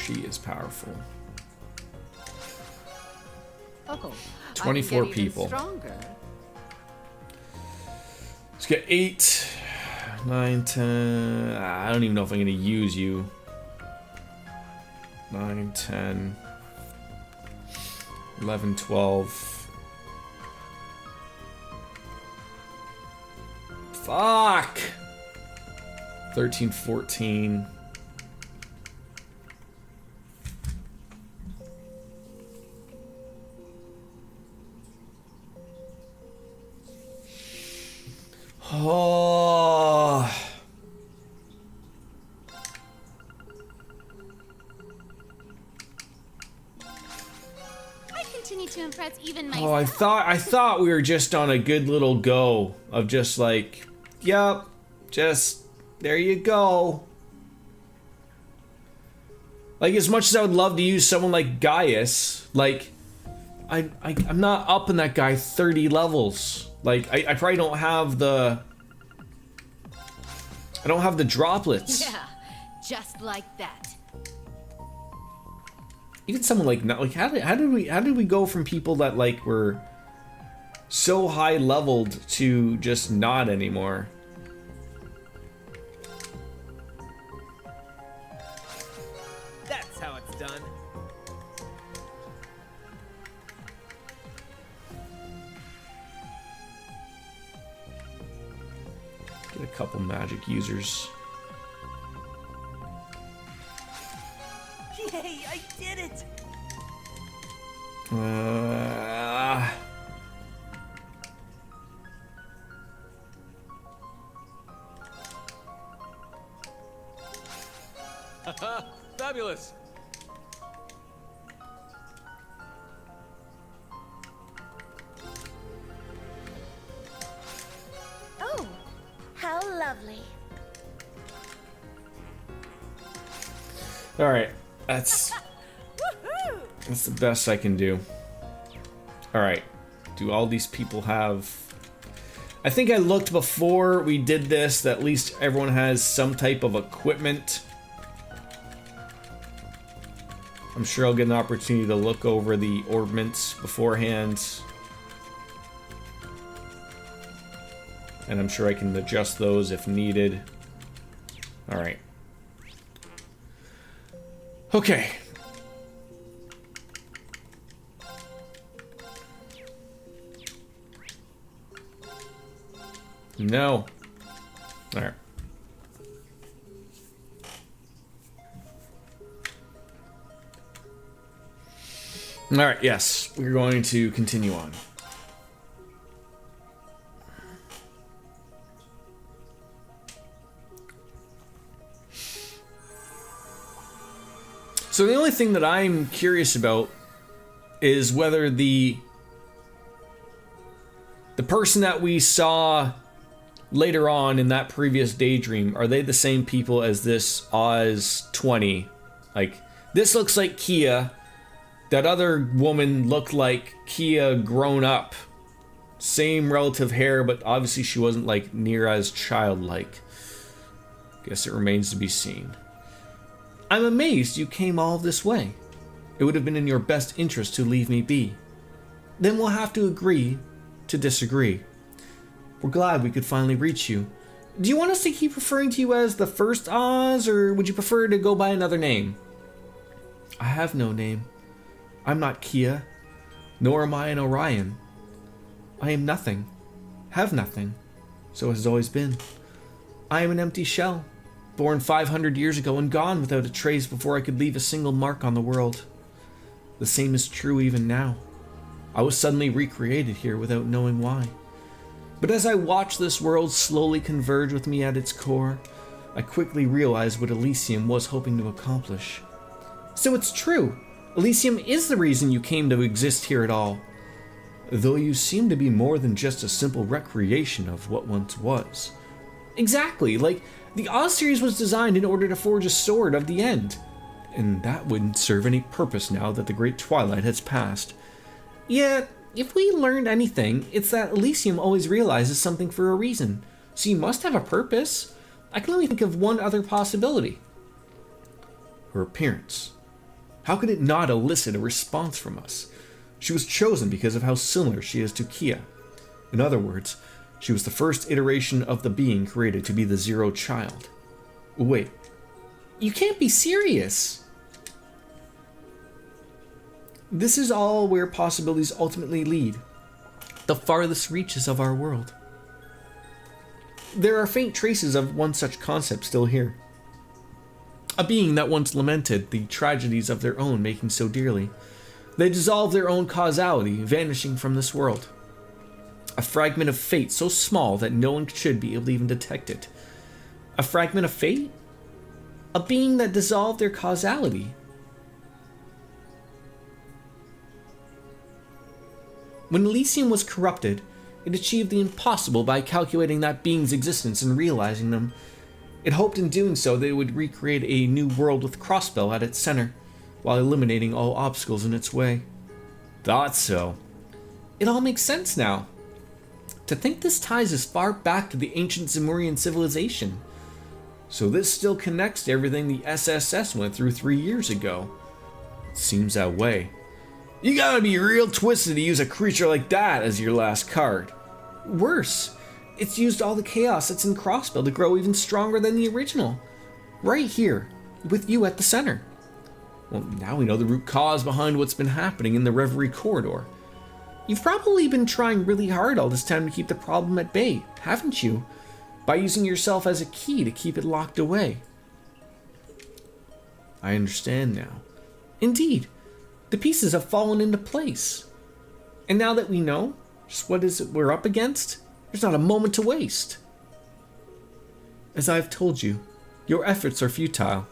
she is powerful. Oh, 24 people. Stronger. Let's get 8, 9, 10. I don't even know if I'm going to use you. 9, 10, 11, 12. Fuck! 13, 14. Oh. I continue to impress even myself. Oh, I thought we were just on a good little go of just like, yep, just there you go. Like, as much as I would love to use someone like Gaius, like I'm not up in that guy 30 levels. Like, I probably don't have the... I don't have the droplets. Yeah, just like that. Even someone like how did we go from people that like were so high leveled to just not anymore? That's how it's done. Get a couple magic users. Yay, I did it! Haha, fabulous! Oh, how lovely. All right, that's the best I can do. All right, do all these people have... I think I looked before we did this that at least everyone has some type of equipment. I'm sure I'll get an opportunity to look over the ordnance beforehand. And I'm sure I can adjust those if needed. All right. Okay. No. All right. Alright, yes. We're going to continue on. So the only thing that I'm curious about is whether the person that we saw later on in that previous daydream, are they the same people as this Oz 20? Like, this looks like Kia. That other woman looked like Kia grown up. Same relative hair, but obviously she wasn't like near as childlike. Guess it remains to be seen. I'm amazed you came all this way. It would have been in your best interest to leave me be. Then we'll have to agree to disagree. We're glad we could finally reach you. Do you want us to keep referring to you as the first Oz, or would you prefer to go by another name? I have no name. I'm not Kia, nor am I an Orion. I am nothing, have nothing, so it has always been. I am an empty shell, born 500 years ago and gone without a trace before I could leave a single mark on the world. The same is true even now. I was suddenly recreated here without knowing why. But as I watched this world slowly converge with me at its core, I quickly realized what Elysium was hoping to accomplish. So it's true. Elysium is the reason you came to exist here at all. Though you seem to be more than just a simple recreation of what once was. Exactly, like the Oz series was designed in order to forge a sword of the end. And that wouldn't serve any purpose now that the Great Twilight has passed. Yet, if we learned anything, it's that Elysium always realizes something for a reason. So you must have a purpose. I can only think of one other possibility. Her appearance. How could it not elicit a response from us? She was chosen because of how similar she is to Kia. In other words, she was the first iteration of the being created to be the Zero Child. Wait, you can't be serious! This is all where possibilities ultimately lead. The farthest reaches of our world. There are faint traces of one such concept still here. A being that once lamented the tragedies of their own making so dearly. They dissolve their own causality, vanishing from this world. A fragment of fate so small that no one should be able to even detect it. A fragment of fate? A being that dissolved their causality. When Elysium was corrupted, it achieved the impossible by calculating that being's existence and realizing them. It hoped in doing so that it would recreate a new world with Crossbell at its center, while eliminating all obstacles in its way. Thought so. It all makes sense now. To think this ties as far back to the ancient Zemurian civilization. So this still connects to everything the SSS went through 3 years ago. It seems that way. You gotta be real twisted to use a creature like that as your last card. Worse, it's used all the chaos that's in Crossbell to grow even stronger than the original. Right here, with you at the center. Well, now we know the root cause behind what's been happening in the Reverie corridor. You've probably been trying really hard all this time to keep the problem at bay, haven't you? By using yourself as a key to keep it locked away. I understand now. Indeed. The pieces have fallen into place. And now that we know just what is it we're up against, there's not a moment to waste. As I've told you, your efforts are futile.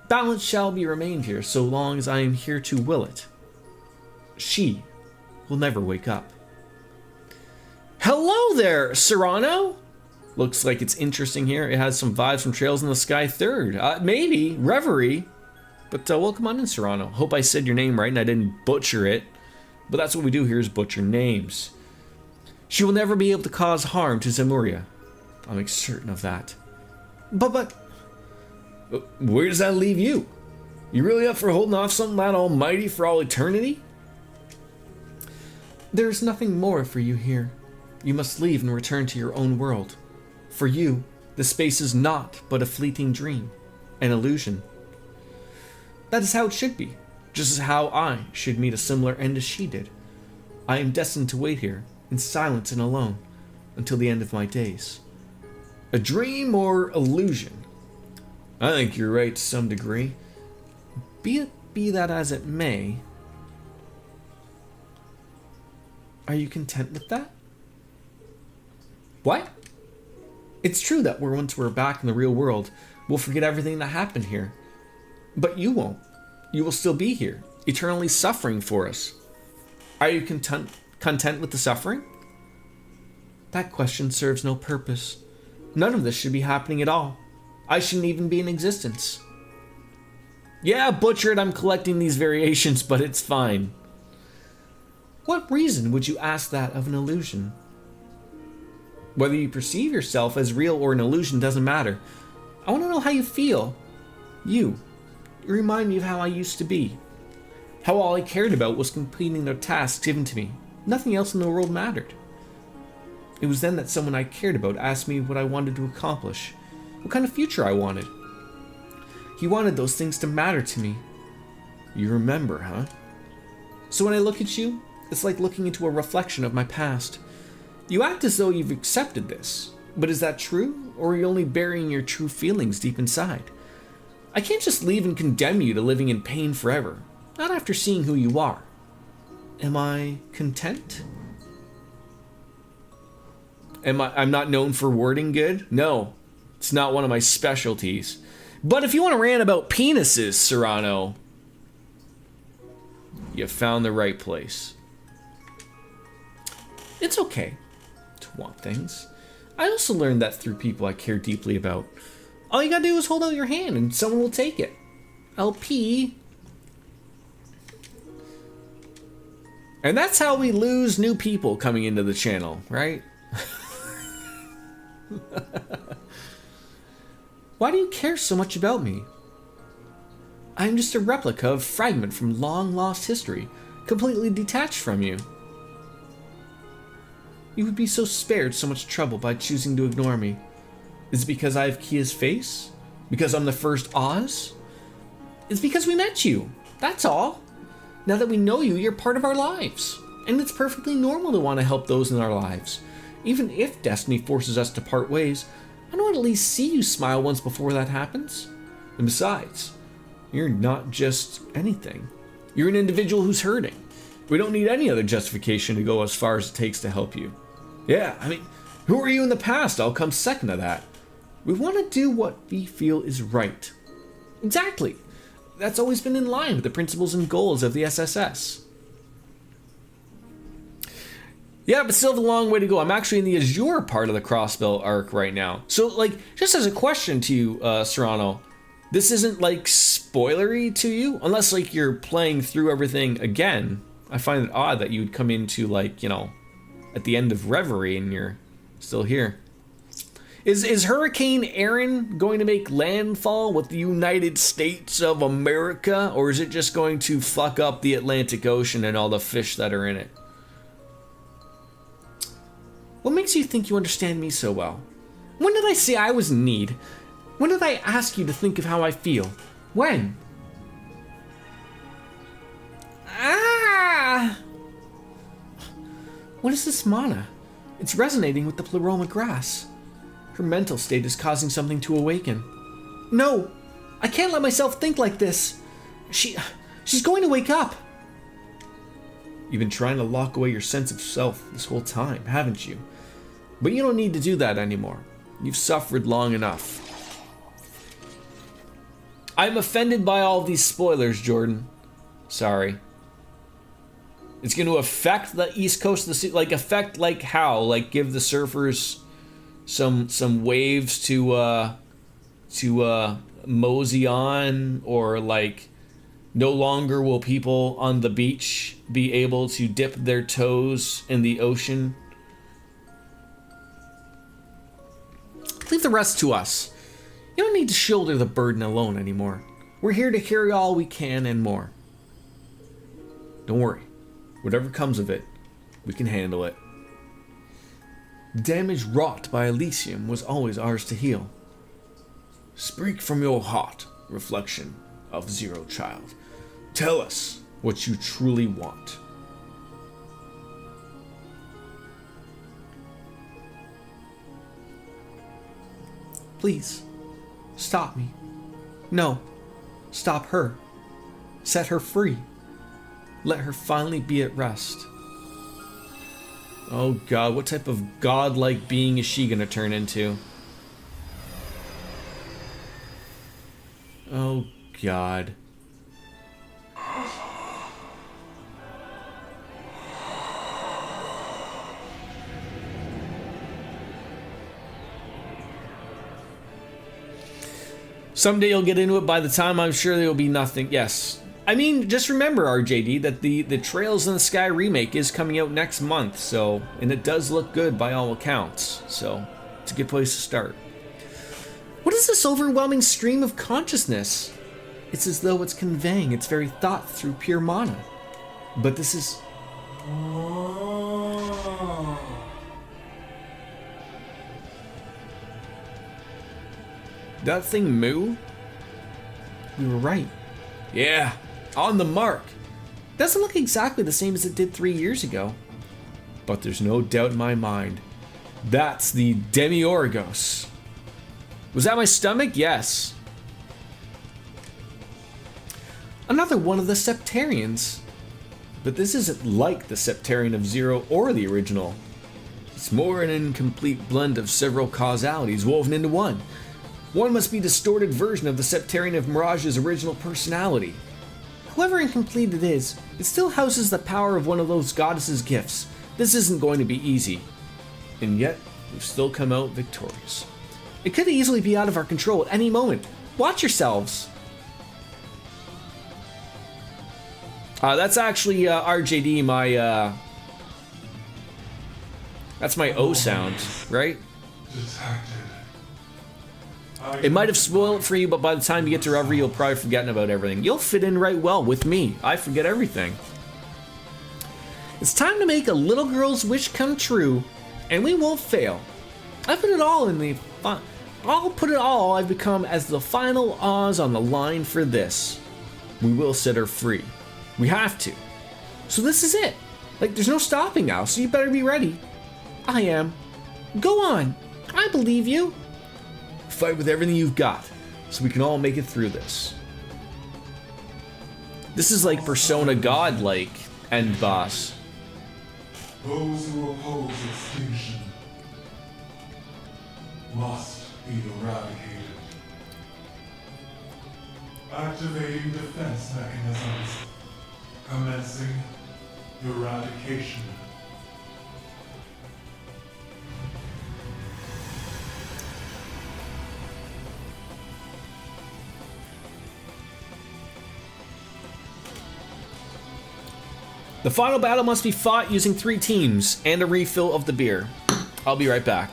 Balance shall be remained here so long as I am here to will it. She will never wake up. Hello there, Serrano! Looks like it's interesting here. It has some vibes from Trails in the Sky 3rd. Maybe Reverie. But welcome on in, Serrano. Hope I said your name right and I didn't butcher it. But that's what we do here is butcher names. She will never be able to cause harm to Zemuria. I'll make certain of that. But where does that leave you? You really up for holding off something that almighty for all eternity? There is nothing more for you here. You must leave and return to your own world. For you, the space is not but a fleeting dream, an illusion. That is how it should be, just as how I should meet a similar end as she did. I am destined to wait here, in silence and alone, until the end of my days. A dream or illusion? I think you're right to some degree. Be that as it may, Are you content with that? What? It's true that once we're back in the real world, we'll forget everything that happened here. But you won't. You will still be here, eternally suffering for us. Are you content with the suffering? That question serves no purpose. None of this should be happening at all. I shouldn't even be in existence. Yeah, Butchered, I'm collecting these variations, but it's fine. What reason would you ask that of an illusion? Whether you perceive yourself as real or an illusion doesn't matter. I want to know how you feel. You remind me of how I used to be. How all I cared about was completing the tasks given to me. Nothing else in the world mattered. It was then that someone I cared about asked me what I wanted to accomplish, what kind of future I wanted. He wanted those things to matter to me. You remember, huh? So when I look at you, it's like looking into a reflection of my past. You act as though you've accepted this, but is that true, or are you only burying your true feelings deep inside? I can't just leave and condemn you to living in pain forever, not after seeing who you are. Am I content? I'm not known for wording good? No, it's not one of my specialties. But if you want to rant about penises, Serrano, you found the right place. It's okay to want things. I also learned that through people I care deeply about. All you gotta do is hold out your hand and someone will take it. LP. And that's how we lose new people coming into the channel, right? Why do you care so much about me? I am just a replica of fragment from long lost history, completely detached from you. You would be so spared so much trouble by choosing to ignore me. Is it because I have Kia's face? Because I'm the first Oz? It's because we met you, that's all. Now that we know you, you're part of our lives. And it's perfectly normal to want to help those in our lives. Even if destiny forces us to part ways, I want to at least see you smile once before that happens. And besides, you're not just anything. You're an individual who's hurting. We don't need any other justification to go as far as it takes to help you. Yeah, I mean, who are you in the past? I'll come second to that. We want to do what we feel is right. Exactly. That's always been in line with the principles and goals of the SSS. Yeah, but still have a long way to go. I'm actually in the Azure part of the Crossbell arc right now. So, like, just as a question to you, Serrano, this isn't, like, spoilery to you? Unless, like, you're playing through everything again. I find it odd that you would come into, like, you know, at the end of Reverie and you're still here. Is Hurricane Aaron going to make landfall with the United States of America? Or is it just going to fuck up the Atlantic Ocean and all the fish that are in it? What makes you think you understand me so well? When did I say I was in need? When did I ask you to think of how I feel? When? Ah! What is this mana? It's resonating with the Pleroma grass. Her mental state is causing something to awaken. No! I can't let myself think like this! She's going to wake up! You've been trying to lock away your sense of self this whole time, haven't you? But you don't need to do that anymore. You've suffered long enough. I'm offended by all these spoilers, Jordan. Sorry. It's going to affect the East Coast of the sea, like affect like how? Like give the surfers some waves to mosey on, or like no longer will people on the beach be able to dip their toes in the ocean. Leave the rest to us. You don't need to shoulder the burden alone anymore. We're here to carry all we can and more. Don't worry. Whatever comes of it, we can handle it. Damage wrought by Elysium was always ours to heal. Speak from your heart, reflection of Zero Child. Tell us what you truly want. Please, stop me. No, stop her. Set her free. Let her finally be at rest. Oh god, what type of godlike being is she gonna turn into? Oh god. Someday you'll get into it. By the time, I'm sure there will be nothing. Yes. I mean, just remember, RJD, that the Trails in the Sky remake is coming out next month, so, and it does look good by all accounts, so it's a good place to start. What is this overwhelming stream of consciousness? It's as though it's conveying its very thought through pure mana. But this is... That thing moo? We were right. Yeah, on the mark. Doesn't look exactly the same as it did 3 years ago. But there's no doubt in my mind. That's the Demiurgos. Was that my stomach? Yes. Another one of the Septarians. But this isn't like the Septarian of Zero or the original. It's more an incomplete blend of several causalities woven into one. One must be a distorted version of the Septarian of Mirage's original personality. However incomplete it is, it still houses the power of one of those goddesses' gifts. This isn't going to be easy. And yet, we've still come out victorious. It could easily be out of our control at any moment. Watch yourselves! That's actually RJD, my that's my O sound, right? It might have spoiled it for you, but by the time you get to Reverie, you'll probably forget about everything. You'll fit in right well with me. I forget everything. It's time to make a little girl's wish come true, and we won't fail. I put it all in the... I'll put it all I've become as the final Oz on the line for this. We will set her free. We have to. So this is it. Like, there's no stopping now, so you better be ready. I am. Go on. I believe you. Fight with everything you've got, so we can all make it through this. This is like Persona God-like end boss. Those who oppose extinction must be eradicated. Activating defense mechanisms. Commencing eradication. The final battle must be fought using 3 teams and a refill of the beer. I'll be right back.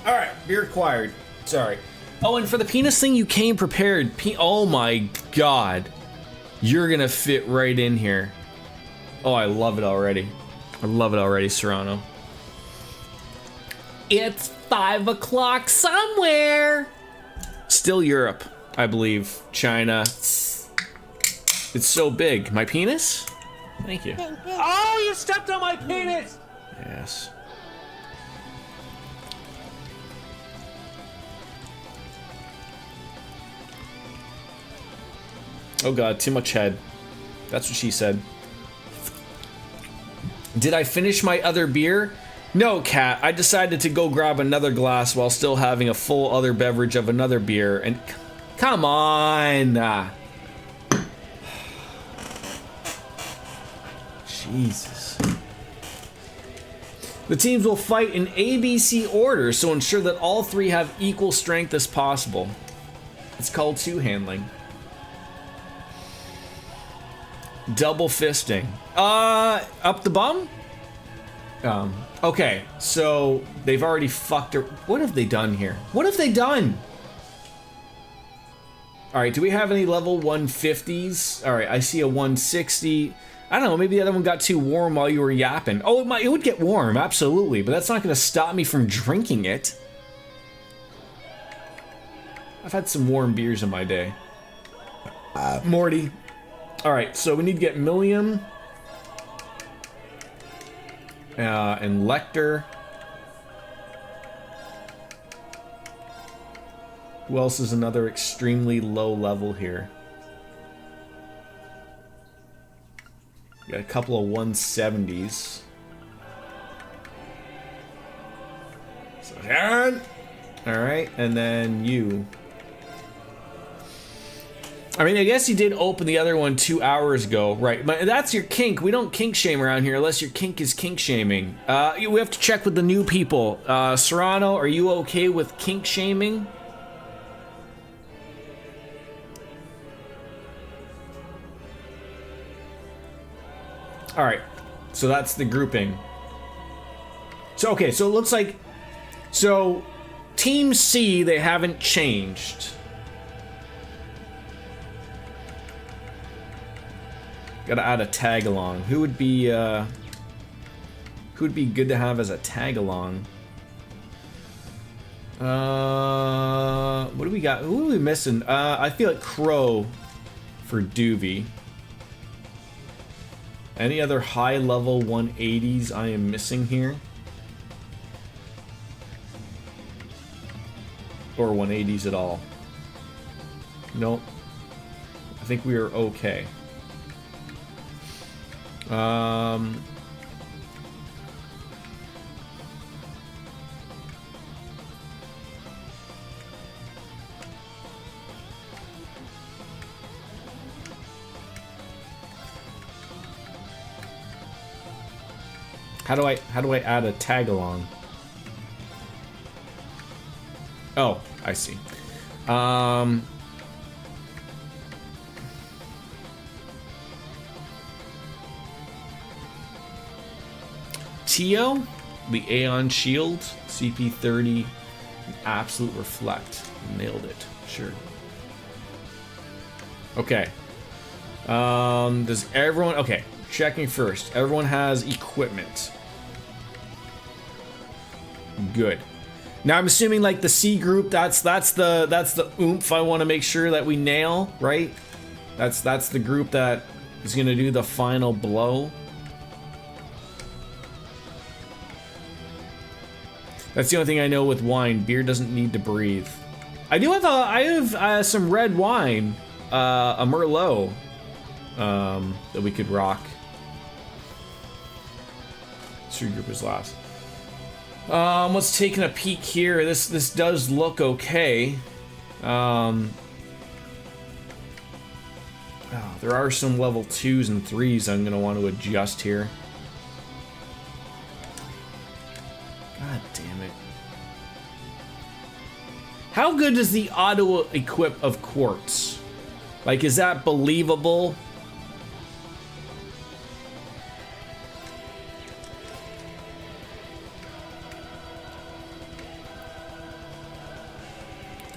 All right, beer acquired. Sorry. Oh, and for the penis thing, you came prepared. Oh my god. You're gonna fit right in here. Oh, I love it already. I love it already, Serrano. It's 5 o'clock somewhere. Still Europe, I believe. China. It's so big. My penis? Thank you. Oh, you stepped on my penis! Yes. Oh god, too much head. That's what she said. Did I finish my other beer? No, Kat. I decided to go grab another glass while still having a full other beverage of another beer. And come on. Jesus. The teams will fight in ABC order, so ensure that all three have equal strength as possible. It's called two-handling. Double fisting. Up the bum? Okay, so they've already fucked her. What have they done here? What have they done? Alright, do we have any level 150s? Alright, I see a 160. I don't know, maybe the other one got too warm while you were yapping. Oh, it would get warm, absolutely, but that's not going to stop me from drinking it. I've had some warm beers in my day. Morty. Alright, so we need to get Millium. And Lecter. Who else is another extremely low level here? Got a couple of 170s. So Sharon! Alright, and then you. I mean, I guess you did open the other one 2 hours ago, right? But that's your kink. We don't kink shame around here unless your kink is kink shaming. We have to check with the new people. Serrano, are you okay with kink shaming? All right, so that's the grouping. So, okay, so it looks like, so Team C, they haven't changed. Gotta add a tag along. Who would be good to have as a tag along? What do we got? Who are we missing? I feel like Crow for Doovie. Any other high level 180s I am missing here? Or 180s at all? Nope. I think we are okay. How do I add a tag along? Oh, I see. Tio, the Aeon Shield, CP30, Absolute Reflect. Nailed it. Sure. Okay. Does everyone... Okay, checking first. Everyone has equipment. Good. Now I'm assuming like the C group, that's the oomph I want to make sure that we nail, right? That's the group that is gonna do the final blow. That's the only thing I know with wine. Beer doesn't need to breathe. I have some red wine, a Merlot, that we could rock. C group is last. Let's take a peek here. This does look okay. Oh, there are some level 2s and 3s I'm gonna want to adjust here. God damn it. How good is the auto equip of quartz? Like, is that believable?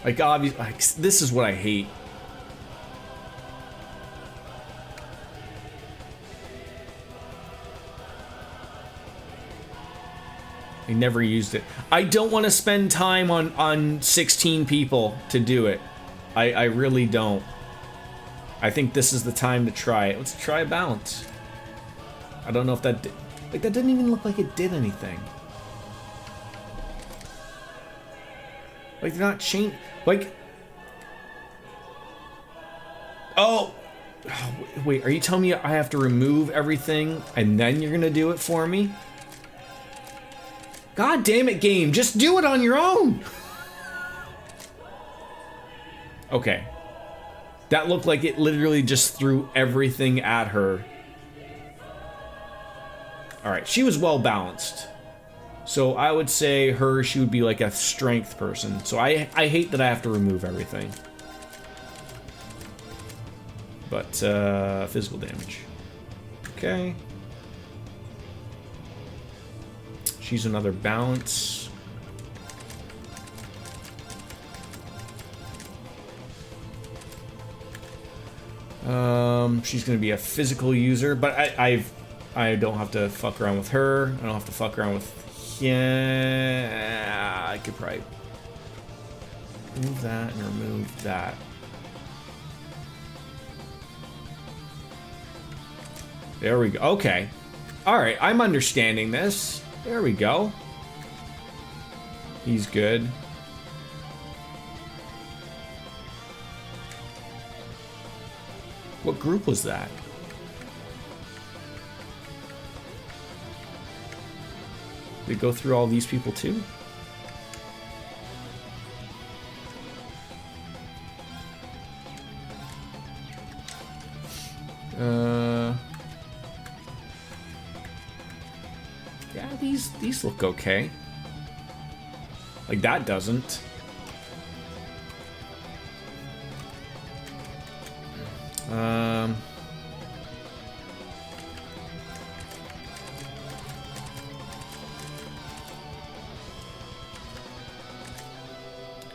Like, obviously, like, this is what I hate. I never used it. I don't want to spend time on 16 people to do it. I really don't. I think this is the time to try it. Let's try a balance. I don't know if that did, like, that didn't even look like it did anything. Like, they're not changing. Like, oh, wait, are you telling me I have to remove everything and then you're gonna do it for me? God damn it, game, just do it on your own. Okay. That looked like it literally just threw everything at her. Alright, she was well balanced. So I would say she would be like a strength person. So I hate that I have to remove everything. But, physical damage. Okay. She's another balance. She's gonna be a physical user, but I don't have to fuck around with her. I don't have to fuck around with yeah. I could probably remove that and remove that. There we go. Okay. All right, I'm understanding this. There we go. He's good. What group was that? Did it go through all these people too? Yeah, these look okay. Like, that doesn't.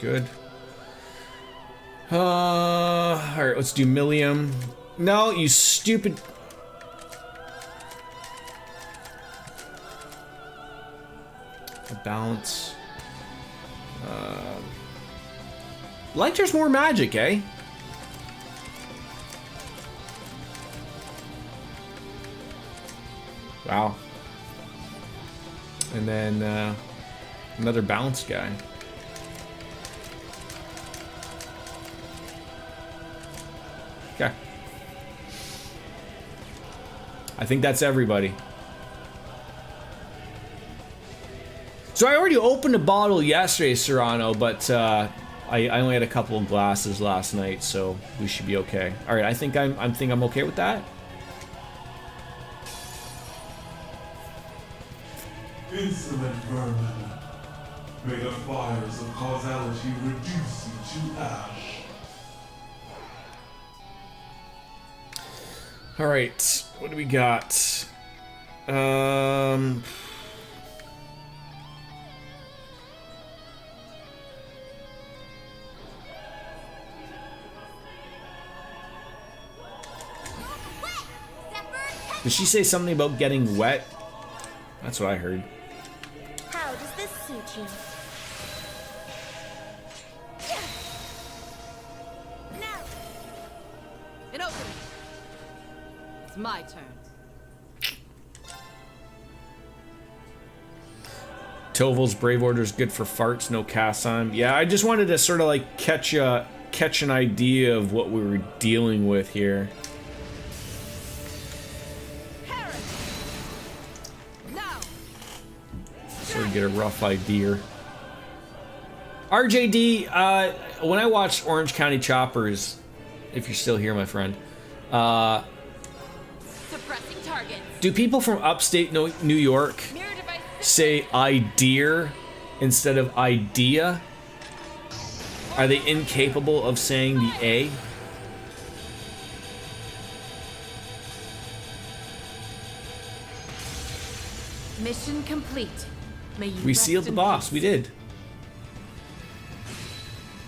Good. Alright, let's do Millium. No, you stupid. A balance. Like there's more magic, eh? Wow. And then another balance guy. Okay. I think that's everybody. So I already opened a bottle yesterday, Serrano, but I only had a couple of glasses last night, so we should be okay. All right, I think I'm okay with that. Insolent vermin, may the fires of causality reduce you to ash. All right, what do we got? Did she say something about getting wet? That's what I heard. How does this suit you? Now! It opens. It's my turn. Toval's Brave Order's good for farts, no cast on. Yeah, I just wanted to sort of like catch an idea of what we were dealing with here. Sort of get a rough idea. RJD, when I watched Orange County Choppers, if you're still here, my friend, Suppressing targets. do people from upstate New York say idea instead of idea? Are they incapable of saying the A? Mission complete. May you We sealed the boss. We did.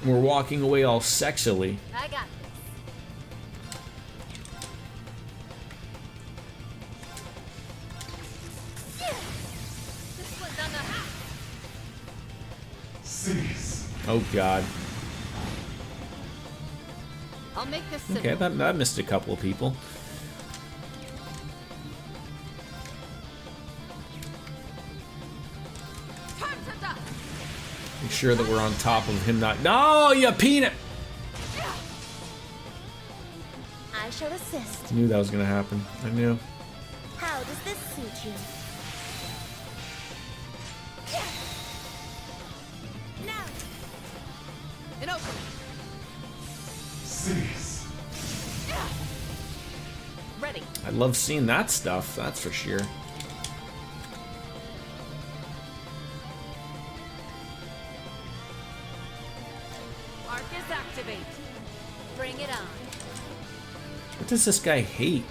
We're walking away all sexily. I got this. This one's on the Cease. Oh god. I'll make this Okay, that missed a couple of people. Make sure that we're on top of him not. No, you peanut! I shall assist. I knew that was gonna happen. I knew. How does this suit you? Now. An opening. Cease. Ready. I love seeing that stuff, that's for sure. Arc is activate. Bring it on. What does this guy hate?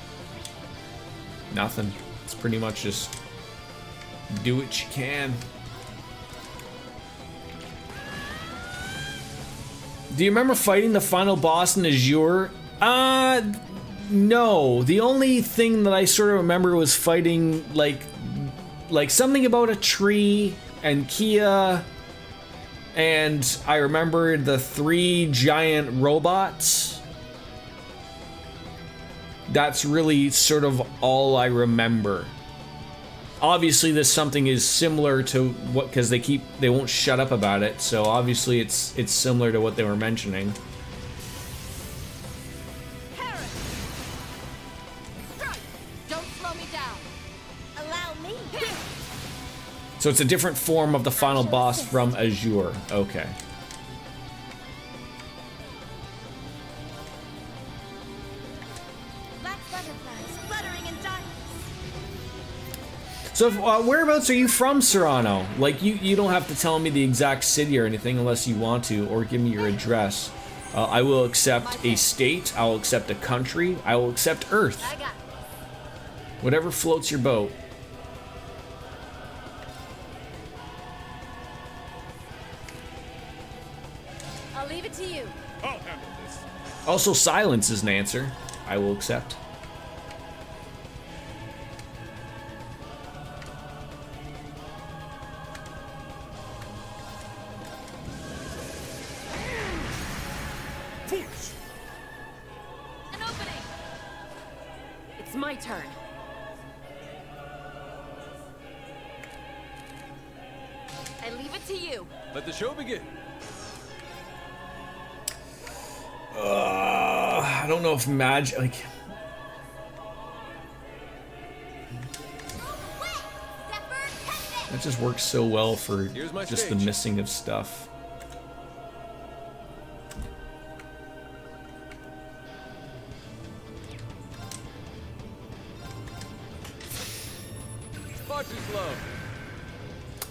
Nothing. It's pretty much just do what you can. Do you remember fighting the final boss in Azure? No. The only thing that I sort of remember was fighting like something about a tree and Kia, and I remember the 3 giant robots. That's really sort of all I remember. Obviously, this something is similar to what, because they won't shut up about it. So obviously, it's similar to what they were mentioning. Don't slow me down. Allow me. So it's a different form of the final boss from Azure. Okay. Black butterflies fluttering in darkness. So whereabouts are you from, Serrano? Like, you don't have to tell me the exact city or anything unless you want to, or give me your address. I will accept a state, I will accept a country, I will accept Earth. I got Whatever floats your boat. I'll leave it to you. I'll handle this. Also, silence is an answer. I will accept. Foolish. An opening. It's my turn. I leave it to you. Let the show begin. I don't know if magic, like... That just works so well for just the missing of stuff. Spot too slow.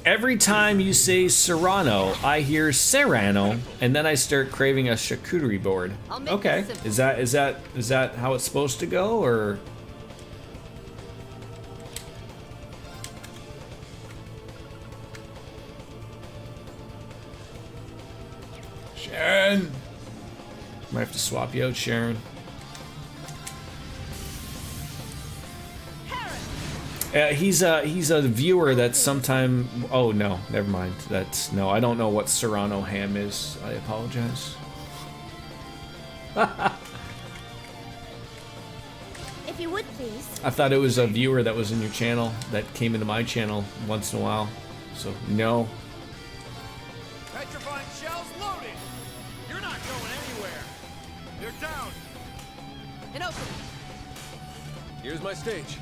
Every time you say Serrano, I hear Serrano, and then I start craving a charcuterie board. Okay, is that how it's supposed to go, or? Sharon, might have to swap you out, Sharon. He's a viewer that's sometime. Oh no, never mind. That's no. I don't know what Serrano ham is. I apologize. If you would please. I thought it was a viewer that was in your channel that came into my channel once in a while. So no. Petrifying shells loaded. You're not going anywhere. You're down. An opening. Here's my stage.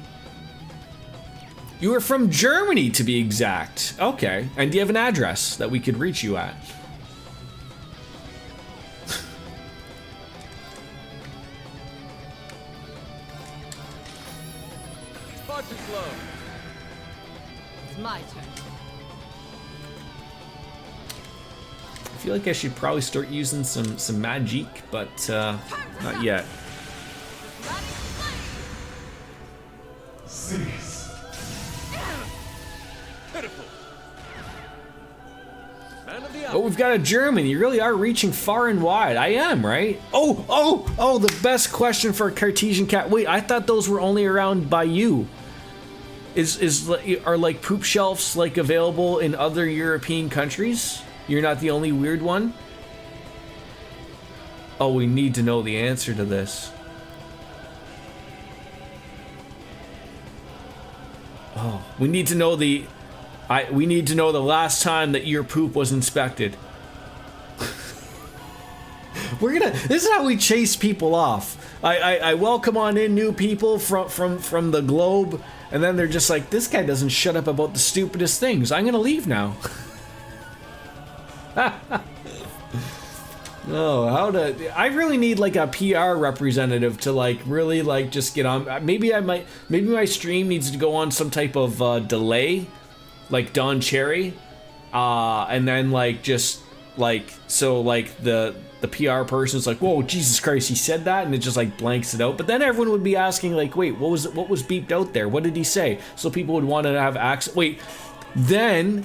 You are from Germany, to be exact. Okay. And do you have an address that we could reach you at? Spot too slow. It's my turn. I feel like I should probably start using some magic, but not yet. Cease. Pitiful. Man of the Oh, we've got a German. You really are reaching far and wide. I am, right? Oh, the best question for a Cartesian cat. Wait, I thought those were only around by you. Are like poop shelves like available in other European countries? You're not the only weird one? Oh, we need to know the answer to this. Oh, we need to know the last time that your poop was inspected. This is how we chase people off. I welcome on in new people from the globe, and then they're just like, this guy doesn't shut up about the stupidest things. I'm gonna leave now. I really need like a PR representative to like really like just get on. Maybe my stream needs to go on some type of delay, like Don Cherry, and then like just like so like the PR person's like, whoa, Jesus Christ, he said that, and it just like blanks it out. But then everyone would be asking like, wait, what was beeped out there? What did he say? So people would want to have access. Wait, then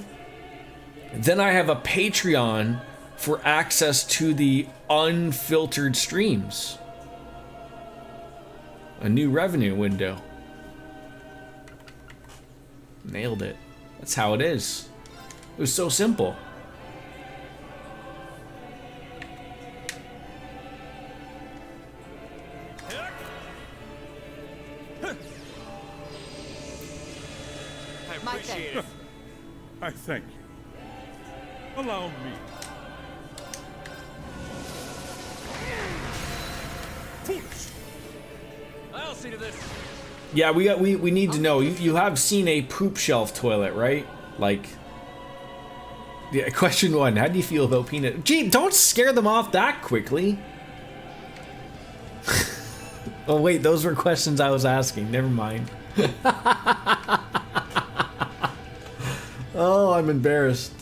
I have a Patreon for access to the unfiltered streams. A new revenue window. Nailed it. That's how it is. It was so simple. I appreciate it. I thank you. Allow me. Foolish. I'll see to this. Yeah, we need to know. You have seen a poop shelf toilet, right? Like, yeah. Question 1: how do you feel about peanut? Gee, don't scare them off that quickly. Oh wait, those were questions I was asking. Never mind. Oh, I'm embarrassed.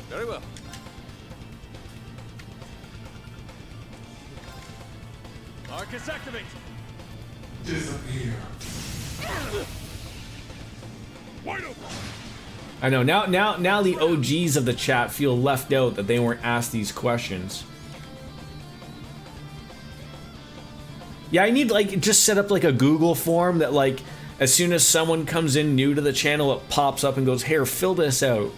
Very well. Arcus activate. Disappear. Wide open. I know, now the OGs of the chat feel left out that they weren't asked these questions. Yeah, I need like just set up like a Google form that like as soon as someone comes in new to the channel, it pops up and goes, "Here, fill this out."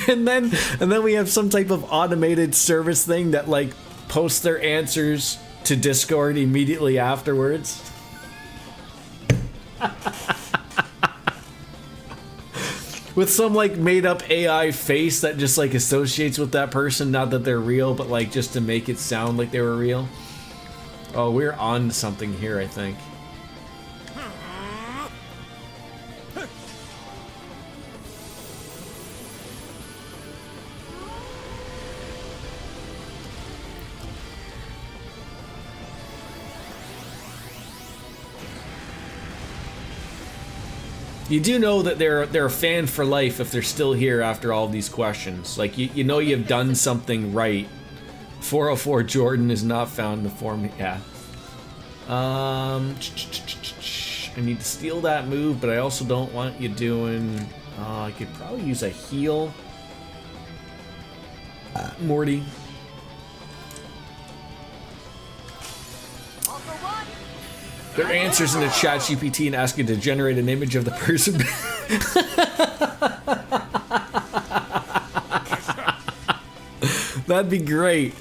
and then we have some type of automated service thing that like posts their answers to Discord immediately afterwards. With some like made up AI face that just like associates with that person, not that they're real, but like just to make it sound like they were real. Oh, we're on to something here, I think. You do know that they're a fan for life if they're still here after all these questions. Like you know you've done something right. 404 Jordan is not found in the form. Yeah. I need to steal that move, but I also don't want you doing. I could probably use a heal. Morty. Their answers in the chat GPT and ask it to generate an image of the person. That'd be great.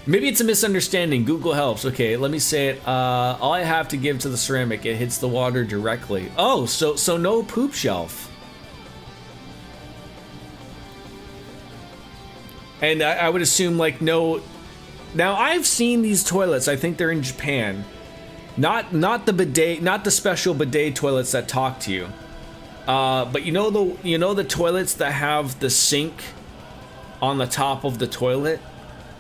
Maybe it's a misunderstanding. Google helps. Okay, let me say it. All I have to give to the ceramic, it hits the water directly. Oh, so no poop shelf. And I would assume like no. Now I've seen these toilets. I think they're in Japan. Not the bidet, not the special bidet toilets that talk to you. But you know the toilets that have the sink on the top of the toilet?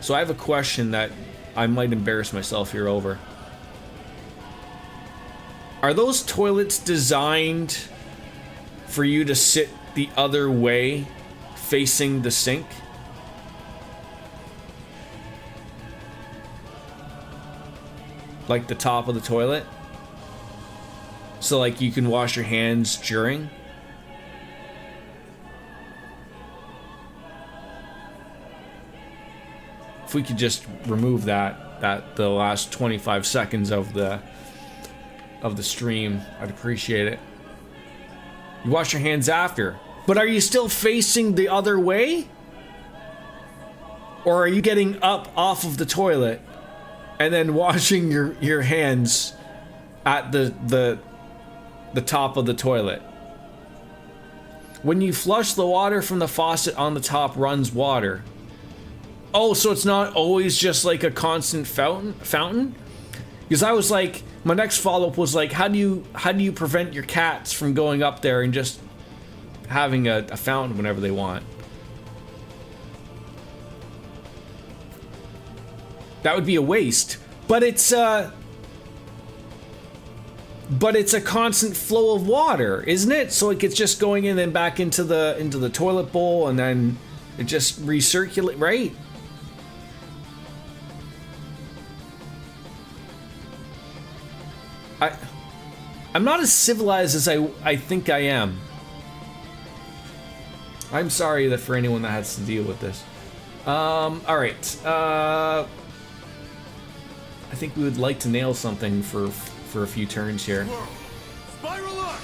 So I have a question that I might embarrass myself here over. Are those toilets designed for you to sit the other way facing the sink? Like the top of the toilet? So like you can wash your hands during. If we could just remove that the last 25 seconds of the stream, I'd appreciate it. You wash your hands after. But are you still facing the other way? Or are you getting up off of the toilet and then washing your hands at the top of the toilet? When you flush the water from the faucet, on the top runs water. Oh, so it's not always just like a constant fountain? Because I was like, my next follow-up was like, how do you prevent your cats from going up there and just having a fountain whenever they want? That would be a waste. But it's a constant flow of water, isn't it? So like it's just going in and back into the toilet bowl, and then it just recirculate, right? I'm not as civilized as I think I am. I'm sorry that for anyone that has to deal with this. Alright. I think we would like to nail something for a few turns here. Spiral arc.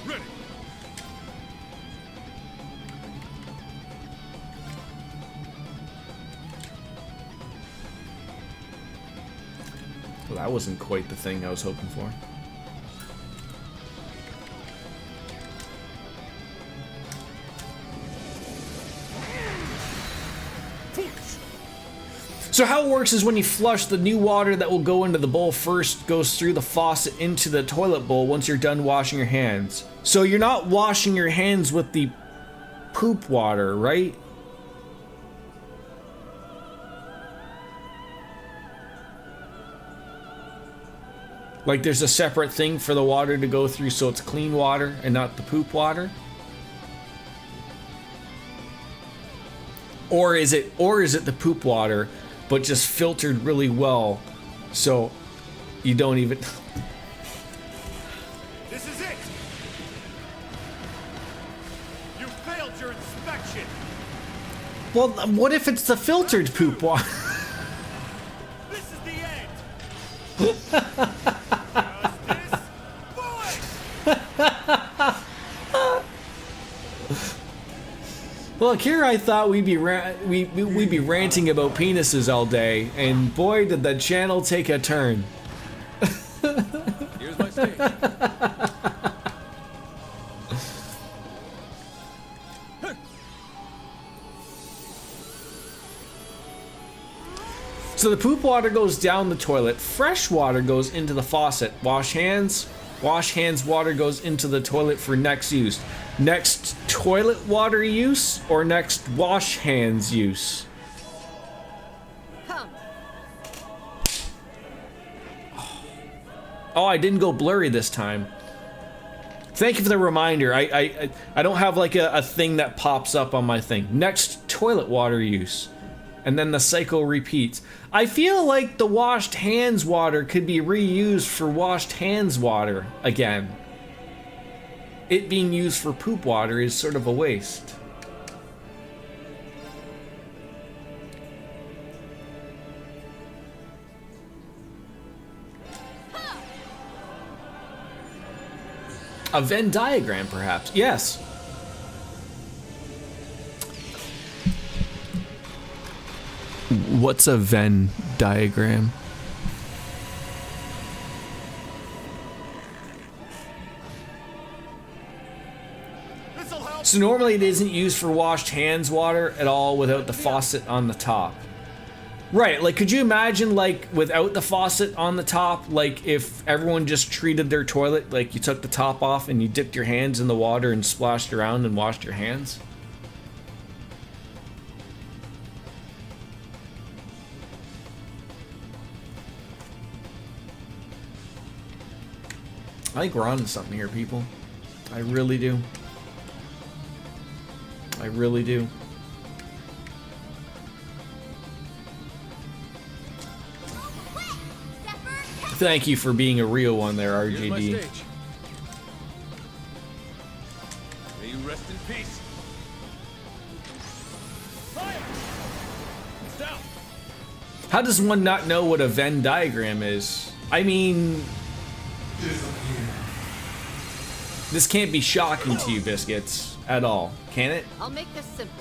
Ready. Well, that wasn't quite the thing I was hoping for. So how it works is when you flush, the new water that will go into the bowl first goes through the faucet into the toilet bowl once you're done washing your hands. So you're not washing your hands with the poop water, right? Like there's a separate thing for the water to go through, so it's clean water and not the poop water? Or is it the poop water, but just filtered really well, so you don't even... This is it! You failed your inspection! Well, what if it's the filtered poop water? This is the end! Look, here I thought we'd be ranting about penises all day, and boy, did the channel take a turn. Here's my stage. So the poop water goes down the toilet, fresh water goes into the faucet, wash hands water goes into the toilet for next use. Next toilet water use or next wash hands use? Come. Oh, I didn't go blurry this time. Thank you for the reminder. I don't have like a thing that pops up on my thing. Next toilet water use. And then the cycle repeats. I feel like the washed hands water could be reused for washed hands water again. It being used for poop water is sort of a waste. A Venn diagram, perhaps. Yes. What's a Venn diagram? So normally it isn't used for washed hands water at all without the faucet on the top. Right, like could you imagine like without the faucet on the top, like if everyone just treated their toilet, like you took the top off and you dipped your hands in the water and splashed around and washed your hands? I think we're on to something here, people. I really do. I really do. Thank you for being a real one there, Here's my RJD. stage. May you rest in peace. Fire! It's down. How does one not know what a Venn diagram is? I mean, this can't be shocking to you, Biscuits, at all, can it? I'll make this simple.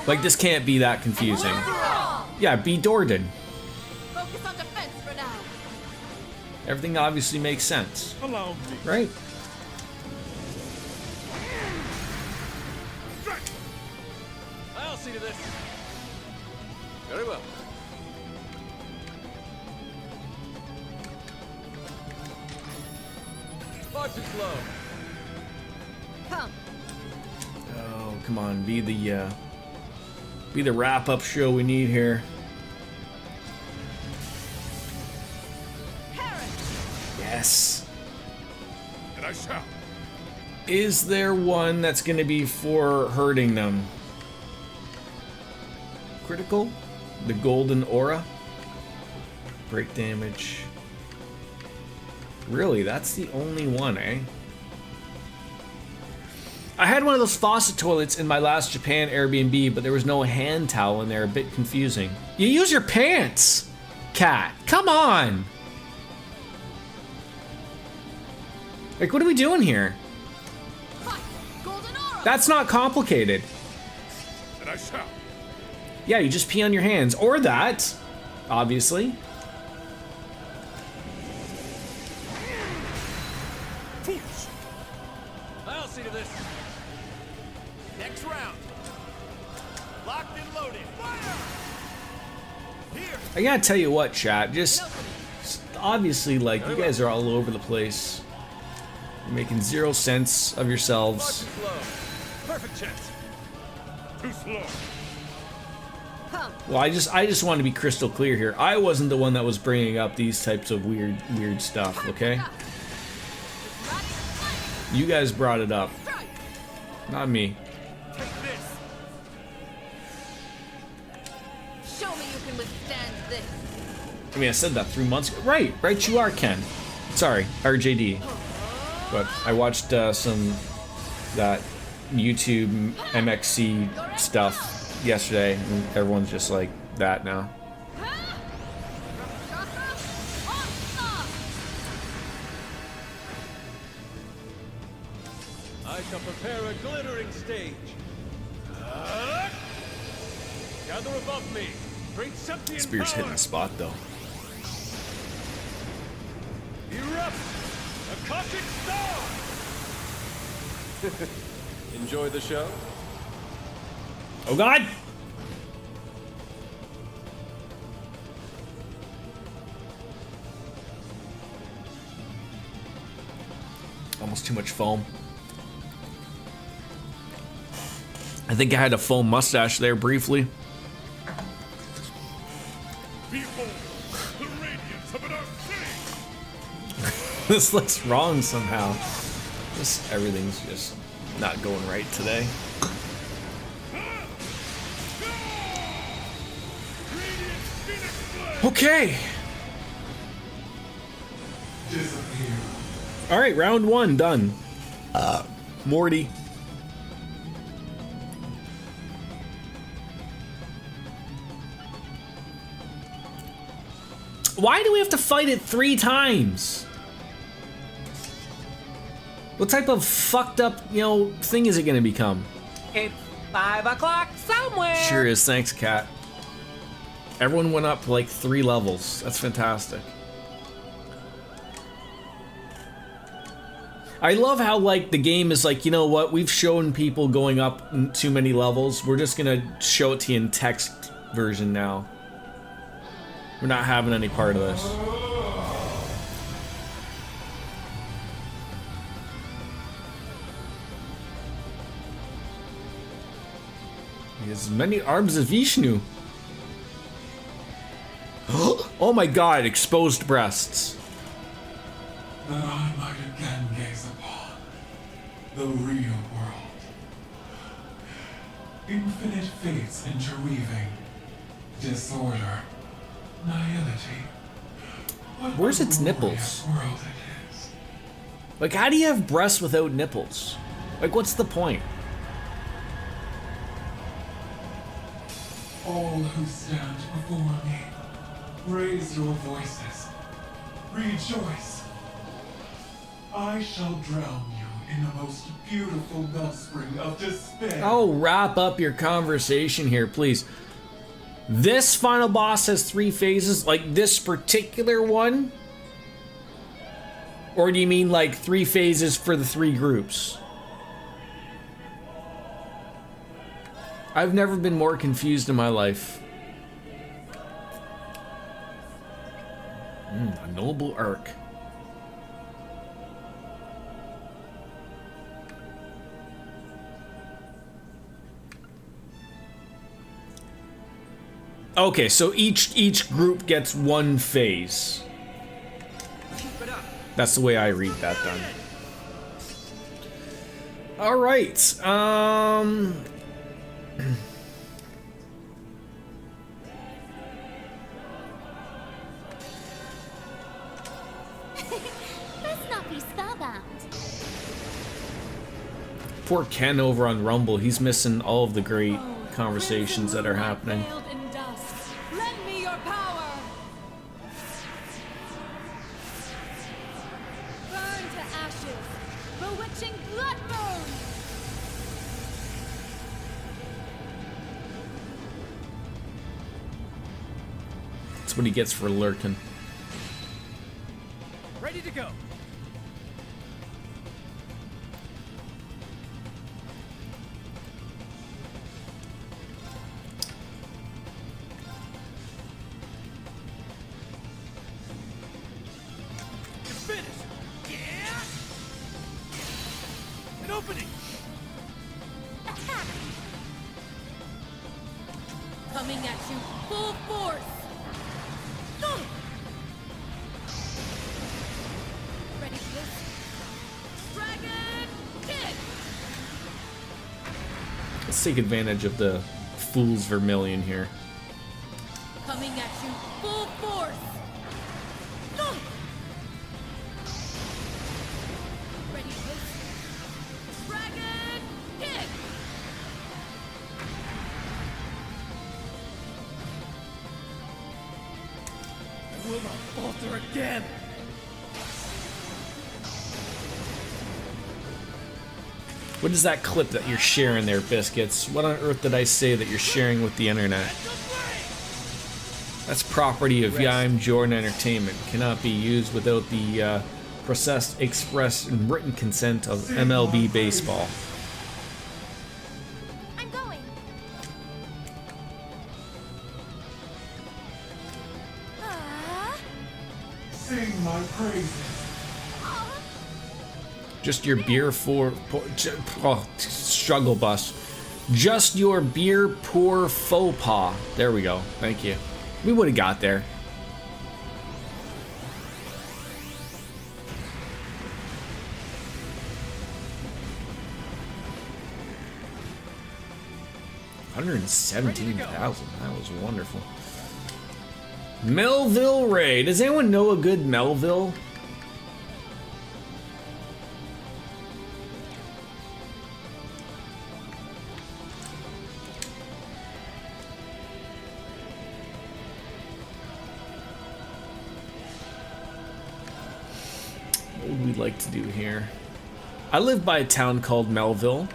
Like, this can't be that confusing. Yeah, be Dordon. Focus on defense for now. Everything obviously makes sense. Allow me. Right? I'll see to this. Very well. Far too slow. Come. Oh, come on, be the wrap-up show we need here. Yes. And I shall. Is there one that's gonna be for hurting them? Critical? The golden aura? Break damage. Really, that's the only one, eh? I had one of those faucet toilets in my last Japan Airbnb, but there was no hand towel in there, a bit confusing. You use your pants, cat. Come on. Like, what are we doing here? That's not complicated. And I shall. Yeah, you just pee on your hands, or that, obviously. I'll see to this. Next round. Locked and loaded. Fire! Here. I gotta tell you what, chat, just obviously, like, you guys are all over the place. You're making zero sense of yourselves. Perfect chance. Too slow. Well, I just want to be crystal clear here. I wasn't the one that was bringing up these types of weird stuff, okay? You guys brought it up. Not me. Show me you can withstand this. I mean, I said that 3 months ago. Right, you are, Ken. Sorry, RJD. But I watched that YouTube MXC stuff yesterday, and everyone's just like that now. I shall prepare a glittering stage. Gather above me. Great Septian Spear's hitting power. the spot, though. Erupt! A cosmic star! Enjoy the show? Oh, God! Almost too much foam. I think I had a foam mustache there briefly. Behold, the radiance of an arcade. This looks wrong somehow. Everything's just not going right today. Okay. All right, round one done. Morty. Why do we have to fight it 3 times? What type of fucked up, thing is it gonna become? It's 5 o'clock somewhere. Sure is, thanks, Kat. Everyone went up like 3 levels. That's fantastic. I love how, like, the game is like, you know what? We've shown people going up too many levels. We're just gonna show it to you in text version now. We're not having any part of this. He has as many arms as Vishnu. Oh my god, exposed breasts. That I might again gaze upon the real world. Infinite fates interweaving. Disorder. Nihility. Where's its nipples? World it is. Like, how do you have breasts without nipples? Like, what's the point? All who stand before me, raise your voices. Rejoice. I shall drown you in the most beautiful wellspring of despair. Oh, wrap up your conversation here, please. This final boss has 3 phases, like this particular one? Or do you mean like 3 phases for the 3 groups? I've never been more confused in my life. A noble arc. Okay, so each group gets 1 phase. That's the way I read that then. All right. Let's not be spellbound. Poor Ken over on Rumble. He's missing all of the great conversations that are happening. Lend me your power. Burn to ashes. Bewitching blood moon. That's what he gets for lurking. Ready to go. Coming at you full force. Ready for this? Dragon kick. Let's take advantage of the Fool's Vermilion here. Coming at you full force. Ready for this? Dragon kick. I will not falter again. What is that clip that you're sharing there, Biscuits? What on earth did I say that you're sharing with the internet? That's property of Yaim Jordan Entertainment. Cannot be used without the processed, express, and written consent of MLB Baseball. I'm going. Sing my praises. Just your beer struggle bus. Just your beer poor faux pas. There we go. Thank you. We would have got there. $117,000. That was wonderful. Melville Raid. Does anyone know a good Melville? What would we like to do here? I live by a town called Melville.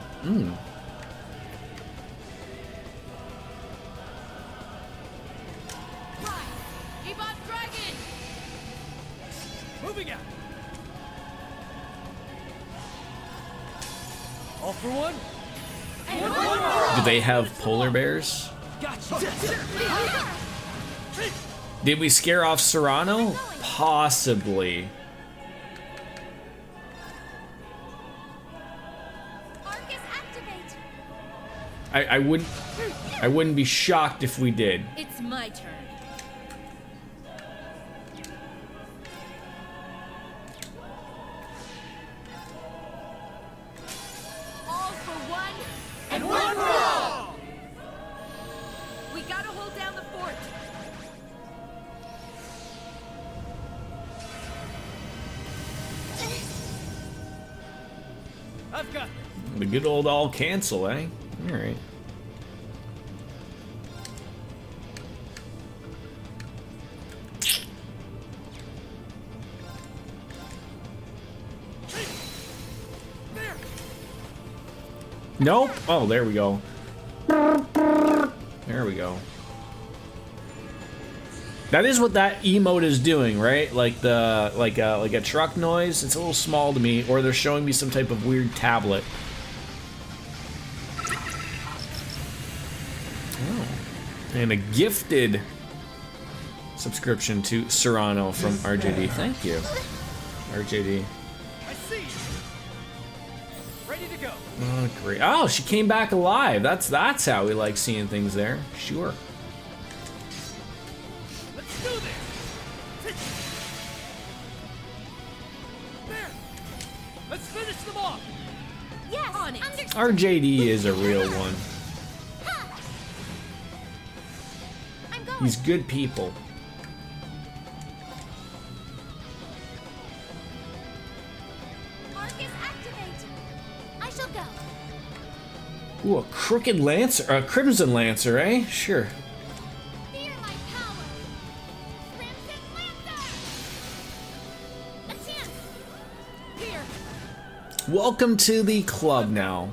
Moving out. All for one. Do they have polar bears? Gotcha. Did we scare off Serrano? Possibly. I wouldn't be shocked if we did. It's my turn. All for one and one for all. I've got The good old all cancel, eh? All right. Nope. Oh, there we go. There we go. That is what that emote is doing, right? Like the like a truck noise. It's a little small to me, or they're showing me some type of weird tablet. Oh, and a gifted subscription to Serrano from RJD. Thank you, RJD. I see you. Ready to go. Oh, great. Oh, she came back alive. That's how we like seeing things there. Sure. Let's do this. There. Let's finish them off. Yes, on it. RJD is a real one. He's good people. Marcus activated. I shall go. Ooh, a crooked lancer, a crimson lancer, eh? Sure. Fear my power. Crimson Lancer. A chance. Here. Welcome to the club now.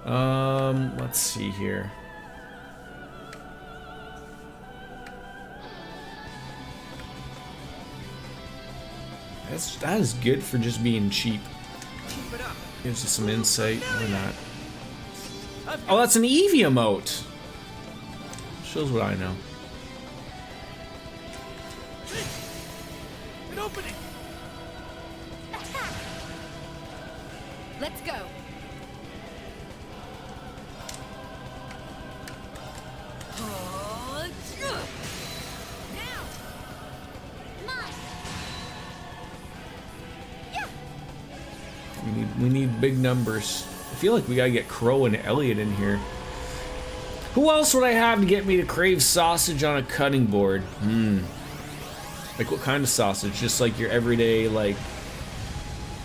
Let's see here. That is good for just being cheap. Gives you some insight or not. Oh, that's an Eevee emote. Shows what I know. An opening. Let's go. We need big numbers. I feel like we gotta get Crow and Elliot in here. Who else would I have to get me to crave sausage on a cutting board? Like what kind of sausage? Just like your everyday, like,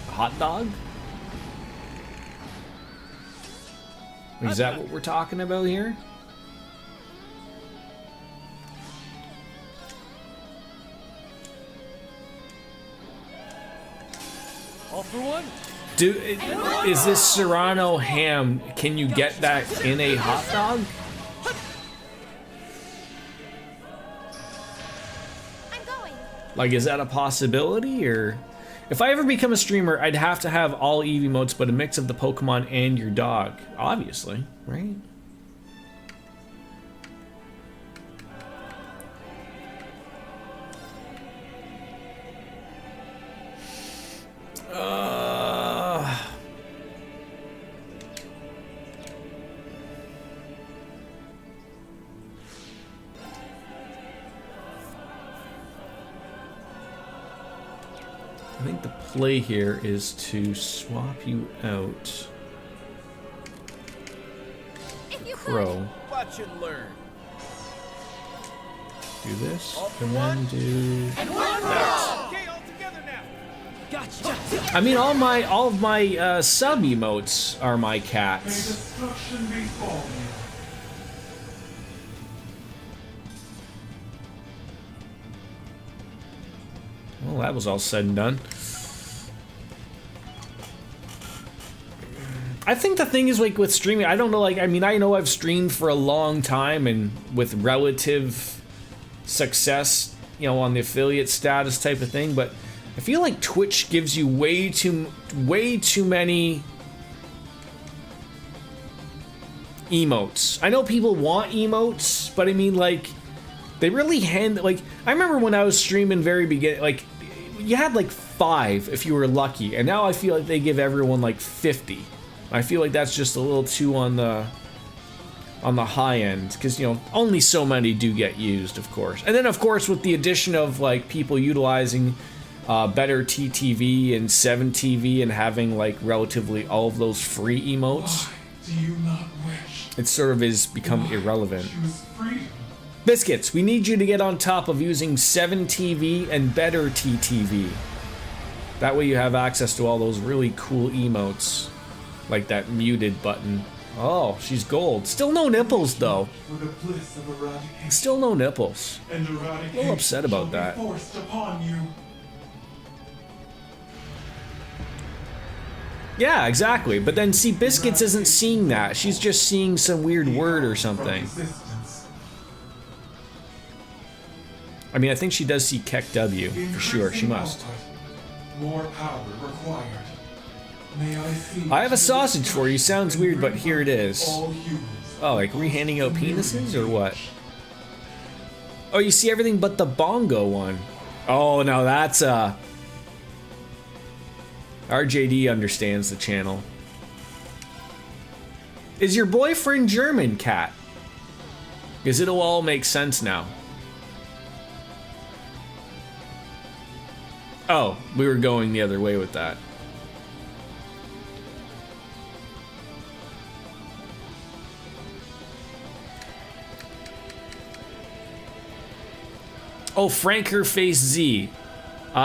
hot dog? Is that what we're talking about here? All for one. Is this Serrano ham? Can you get that in a hot dog? I'm going. Like, is that a possibility? Or if I ever become a streamer, I'd have to have all Eevee emotes, but a mix of the Pokemon and your dog, obviously, right? I think the play here is to swap you out. Crow. Watch and learn. Do this, and then do that. Okay, all together now. Gotcha. I mean, all of my sub emotes are my cats. Destruction befall you. Well, that was all said and done. I think the thing is, like, with streaming, I don't know, like, I mean, I know I've streamed for a long time and with relative success, you know, on the affiliate status type of thing, but I feel like Twitch gives you way too many emotes. I know people want emotes, but I mean, like, they really like, I remember when I was streaming very beginning, like, you had like 5 if you were lucky, and now I feel like they give everyone like 50. I feel like that's just a little too on the high end, because, you know, only so many do get used, of course. And then, of course, with the addition of like people utilizing better TTV and 7TV and having like relatively all of those free emotes, Do you not wish? it sort of is become irrelevant. Choose freedom. Biscuits, we need you to get on top of using 7TV and better TTV. That way you have access to all those really cool emotes, like that muted button. Oh, she's gold. Still no nipples though. For the bliss of eradication. Still no nipples. And A little upset about that. Forced upon you. Yeah, exactly. But then, see, Biscuits isn't seeing that. She's just seeing some weird word or something. I mean, I think she does see Keck W, for sure. She must. More power required. May I have a sausage for you. Sounds weird, but here it is. Oh, like re-handing out penises, or what? Oh, you see everything but the bongo one. Oh, no, that's, RJD understands the channel. Is your boyfriend German, Cat? Because it'll all make sense now. Oh, we were going the other way with that. Oh, Franker Face Z.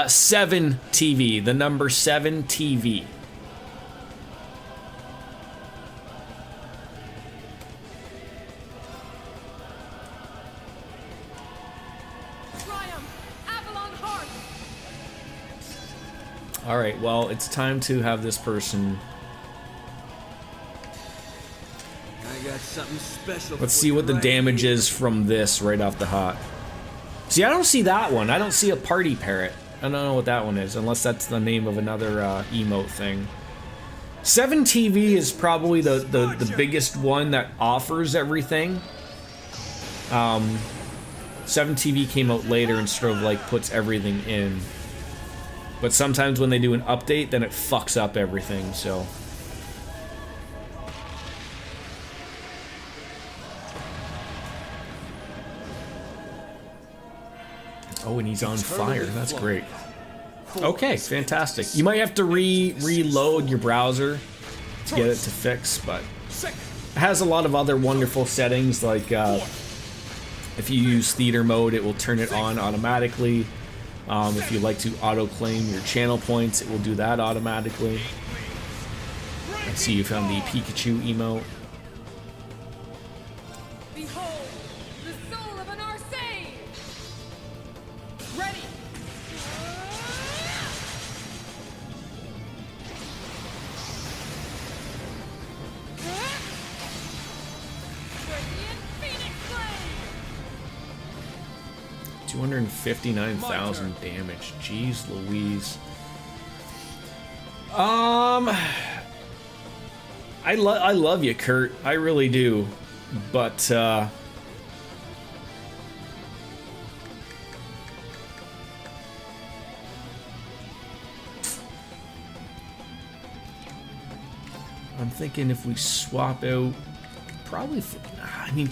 7 TV, the number 7 TV. All right, well, it's time to have this person. I got something special. Let's see what the damage is from this right off the hot. See, I don't see that one. I don't see a party parrot. I don't know what that one is, unless that's the name of another emote thing. 7 TV is probably the biggest one that offers everything. 7 TV came out later and sort of like puts everything in. But sometimes when they do an update, then it fucks up everything, so. Oh, and he's on fire. That's great. Okay, fantastic. You might have to reload your browser to get it to fix, but it has a lot of other wonderful settings, like if you use theater mode, it will turn it on automatically. If you like to auto-claim your channel points, it will do that automatically. I see you found the Pikachu emote. Behold, the soul of an Arsene! Ready! Radiant Phoenix Flame! 259,000 damage. Jeez Louise. I love you, Kurt. I really do. But I'm thinking if we swap out, probably. I mean,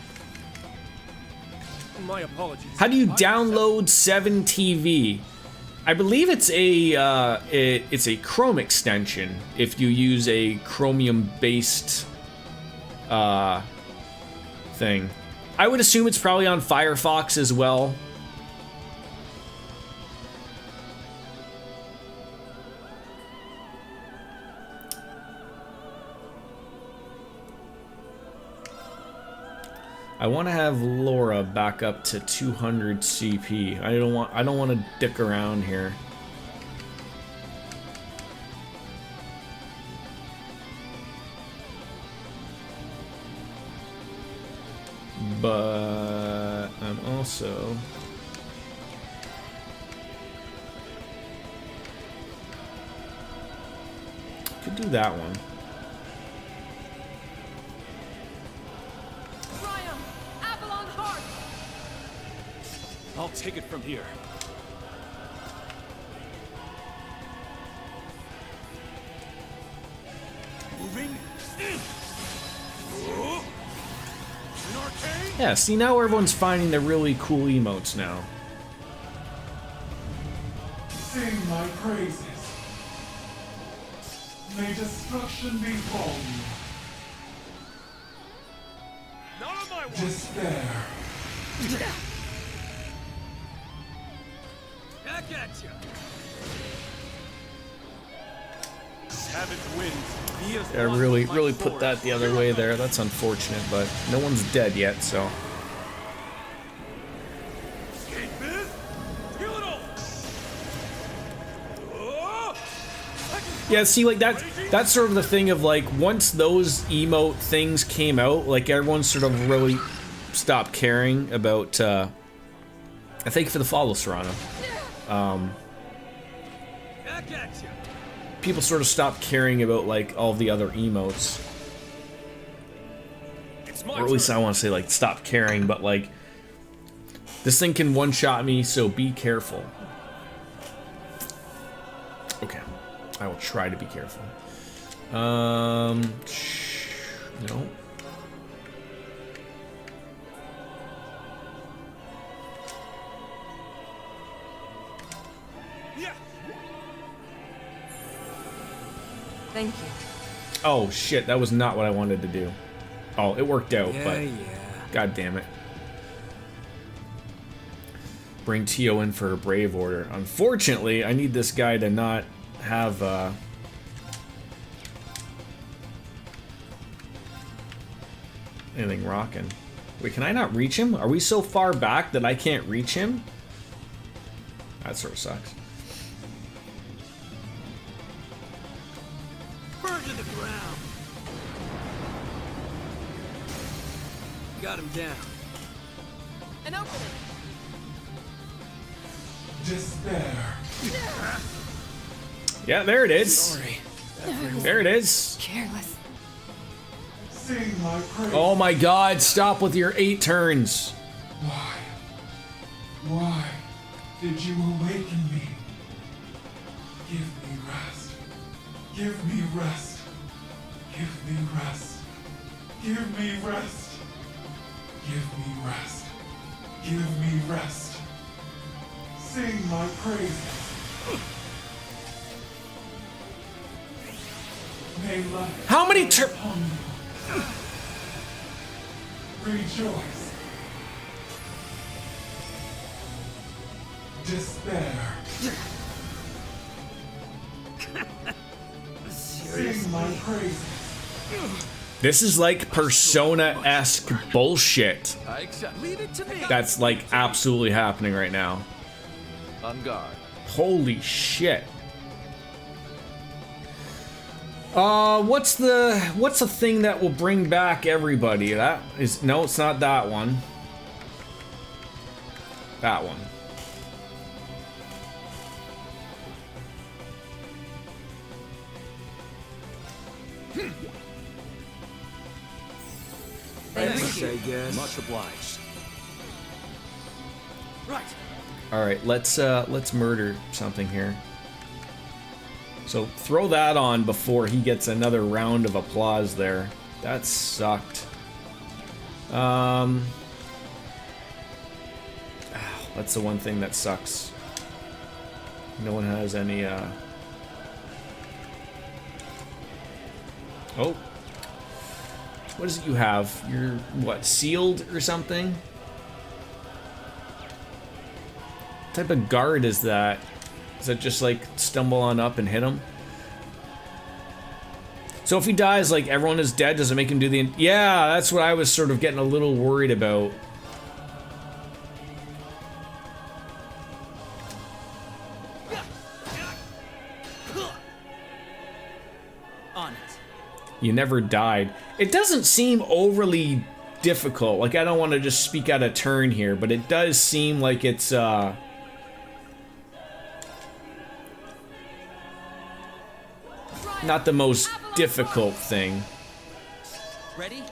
My apologies. how do you download 7 TV? I believe it's a Chrome extension if you use a Chromium-based thing. I would assume it's probably on Firefox as well. I want to have Laura back up to 200 CP. I don't want to dick around here. But I'm also could do that one. I'll take it from here. Moving. Yeah, see, now everyone's finding the really cool emotes now. Sing my praises. May destruction befall you. Not on my watch. Despair. Back at you. Savage winds. He is I one really, with my really put sword. that the other way there. That's unfortunate, but no one's dead yet, so. Yeah, see, like that's sort of the thing of like once those emote things came out, like everyone sort of really stopped caring about. Thank you for the follow, Serrano. People sort of stopped caring about like all the other emotes, or at least I want to say like stop caring, but like this thing can one-shot me, so be careful. Okay. I will try to be careful. No. Thank you. Oh shit, that was not what I wanted to do. Oh, it worked out, but god damn it. Bring Tio in for a brave order. Unfortunately, I need this guy to not have anything rocking. Wait, can I not reach him? Are we so far back that I can't reach him? That sort of sucks. Burn to the ground. Got him down. An opening. Despair. Yeah, there it is. Sorry. There it is. Careless. Sing my praise. Oh my god, stop with your 8 turns. Why? Why did you awaken me? Give me rest. Give me rest. Give me rest. Give me rest. Give me rest. Give me rest. Sing my praises. May life How many turns? upon you. Rejoice. Despair. Sing my praises. This is like Persona-esque bullshit. I accept. Leave it to me. That's like absolutely happening right now. On guard. Holy shit. What's the thing that will bring back everybody? That is, no, it's not that one. That one. Thanks, I guess. Much obliged. Right. All right, let's murder something here. So throw that on before he gets another round of applause there. That sucked. That's the one thing that sucks. No one has any, Oh. What is it you have? You're, what, sealed or something? What type of guard is that? Is that just like stumble on up and hit him? So if he dies, like everyone is dead, does it make him do the... Yeah, that's what I was sort of getting a little worried about. On it. You never died. It doesn't seem overly difficult. Like, I don't want to just speak out of turn here, but it does seem like it's, not the most difficult thing. Ready?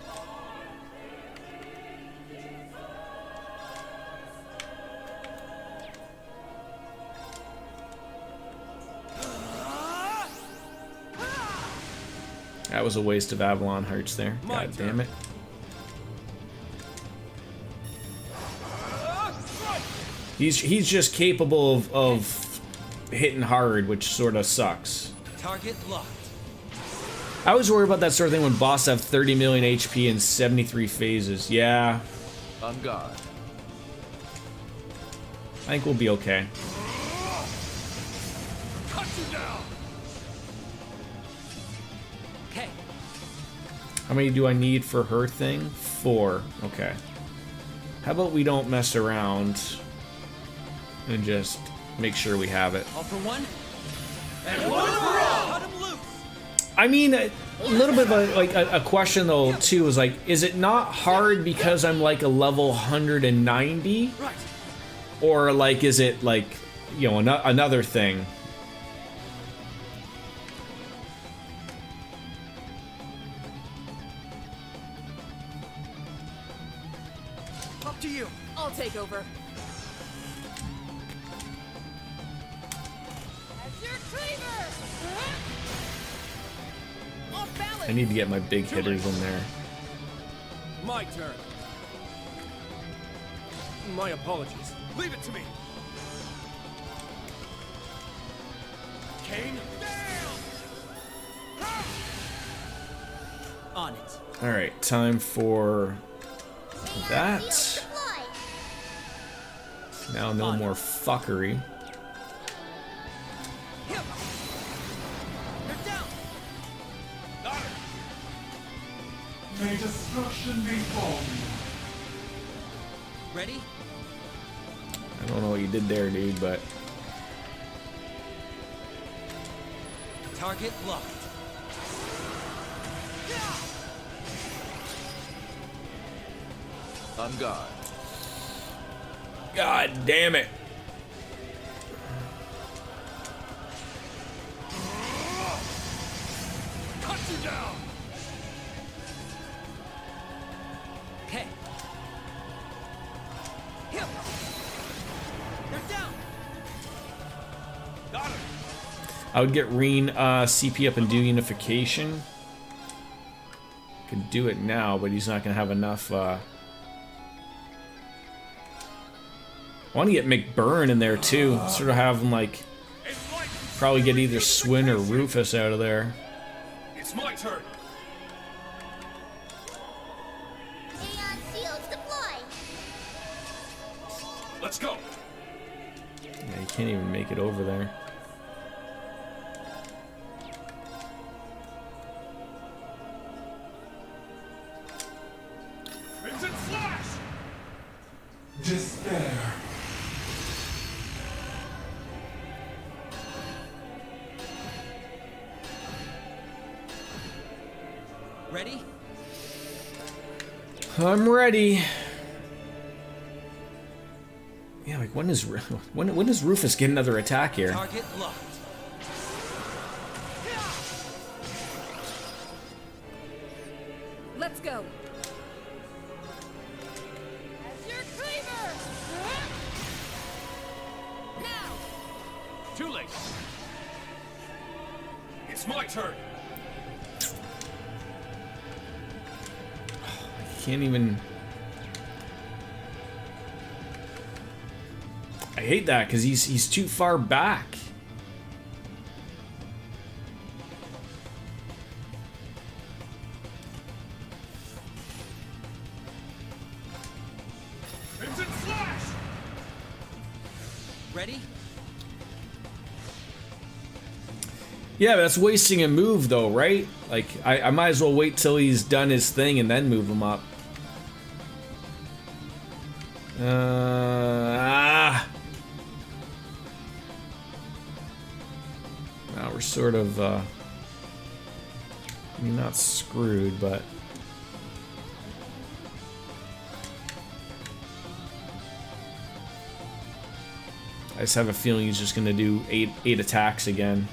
That was a waste of Avalon Hearts there. God damn it. He's just capable of hitting hard, which sort of sucks. Target locked. I always worry about that sort of thing when boss have 30 million HP and 73 phases. Yeah. On guard. I think we'll be okay. Cut you down. many do I need for her thing? 4. Okay. How about we don't mess around and just make sure we have it? All for one, and one for all. Cut him loose. I mean, a little bit of a question though too is like, is it not hard because I'm like a level 190, or like is it like, you know, another thing? Up to you. I'll take over. As your cleaver! Off balance. I need to get my big hitters in there. My turn. My apologies. Leave it to me. Kane. On it. All right, time for that. Now no more fuckery. May destruction befall you. Ready? I don't know what you did there, dude, but Target locked. On guard. God damn it. Cut you down. Okay. Him. They're down. Got him. I would get Reen CP up and do unification. Could do it now, but he's not gonna have enough. I want to get McBurn in there too. Sort of have him like probably get either Swin or Rufus out of there. It's my turn. Aeon shields deploy. Let's go. Yeah, you can't even make it over there. Crimson Slash. Despair. Ready? I'm ready. Yeah, like when does Rufus get another attack here? Target locked. Let's go. As your cleaver! Now. Too late. It's my turn. Can't even. I hate that because he's too far back. Crimson Slash. Ready? Yeah, but that's wasting a move though, right? Like I might as well wait till he's done his thing and then move him up. Now we're sort of, I mean, not screwed, but I just have a feeling he's just gonna do eight attacks again.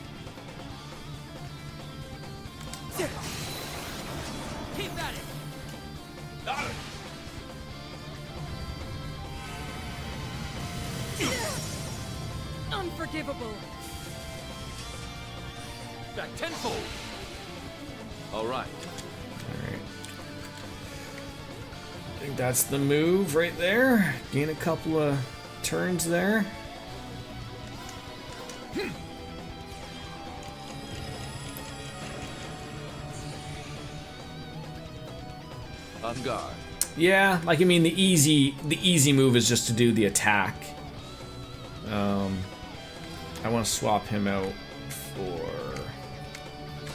Keep at it. Got it. Unforgivable. Back tenfold. All right. Alright. I think that's the move right there. Gain a couple of turns there. On guard. Yeah, like I mean the easy move is just to do the attack. I want to swap him out for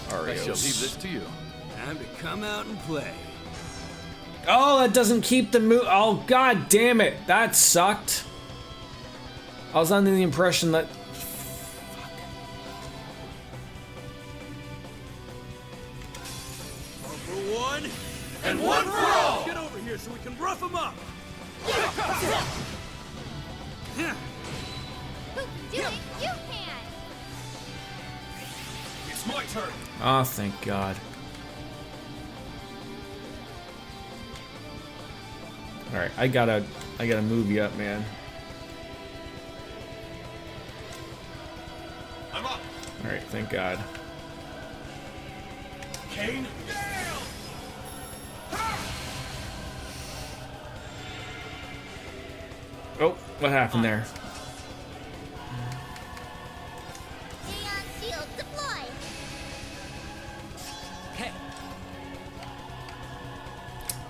Arios. I shall leave this to you. Time to come out and play. Oh, that doesn't keep the move. Oh, god damn it. That sucked. I was under the impression that... One for one, and one for all! Get over here so we can rough them up! Who can do it? You can! It's my turn! Oh, thank god. Alright, I gotta move you up, man. I'm up! Alright, thank god. Kane? Oh, what happened there? Neon shield deployed! Okay.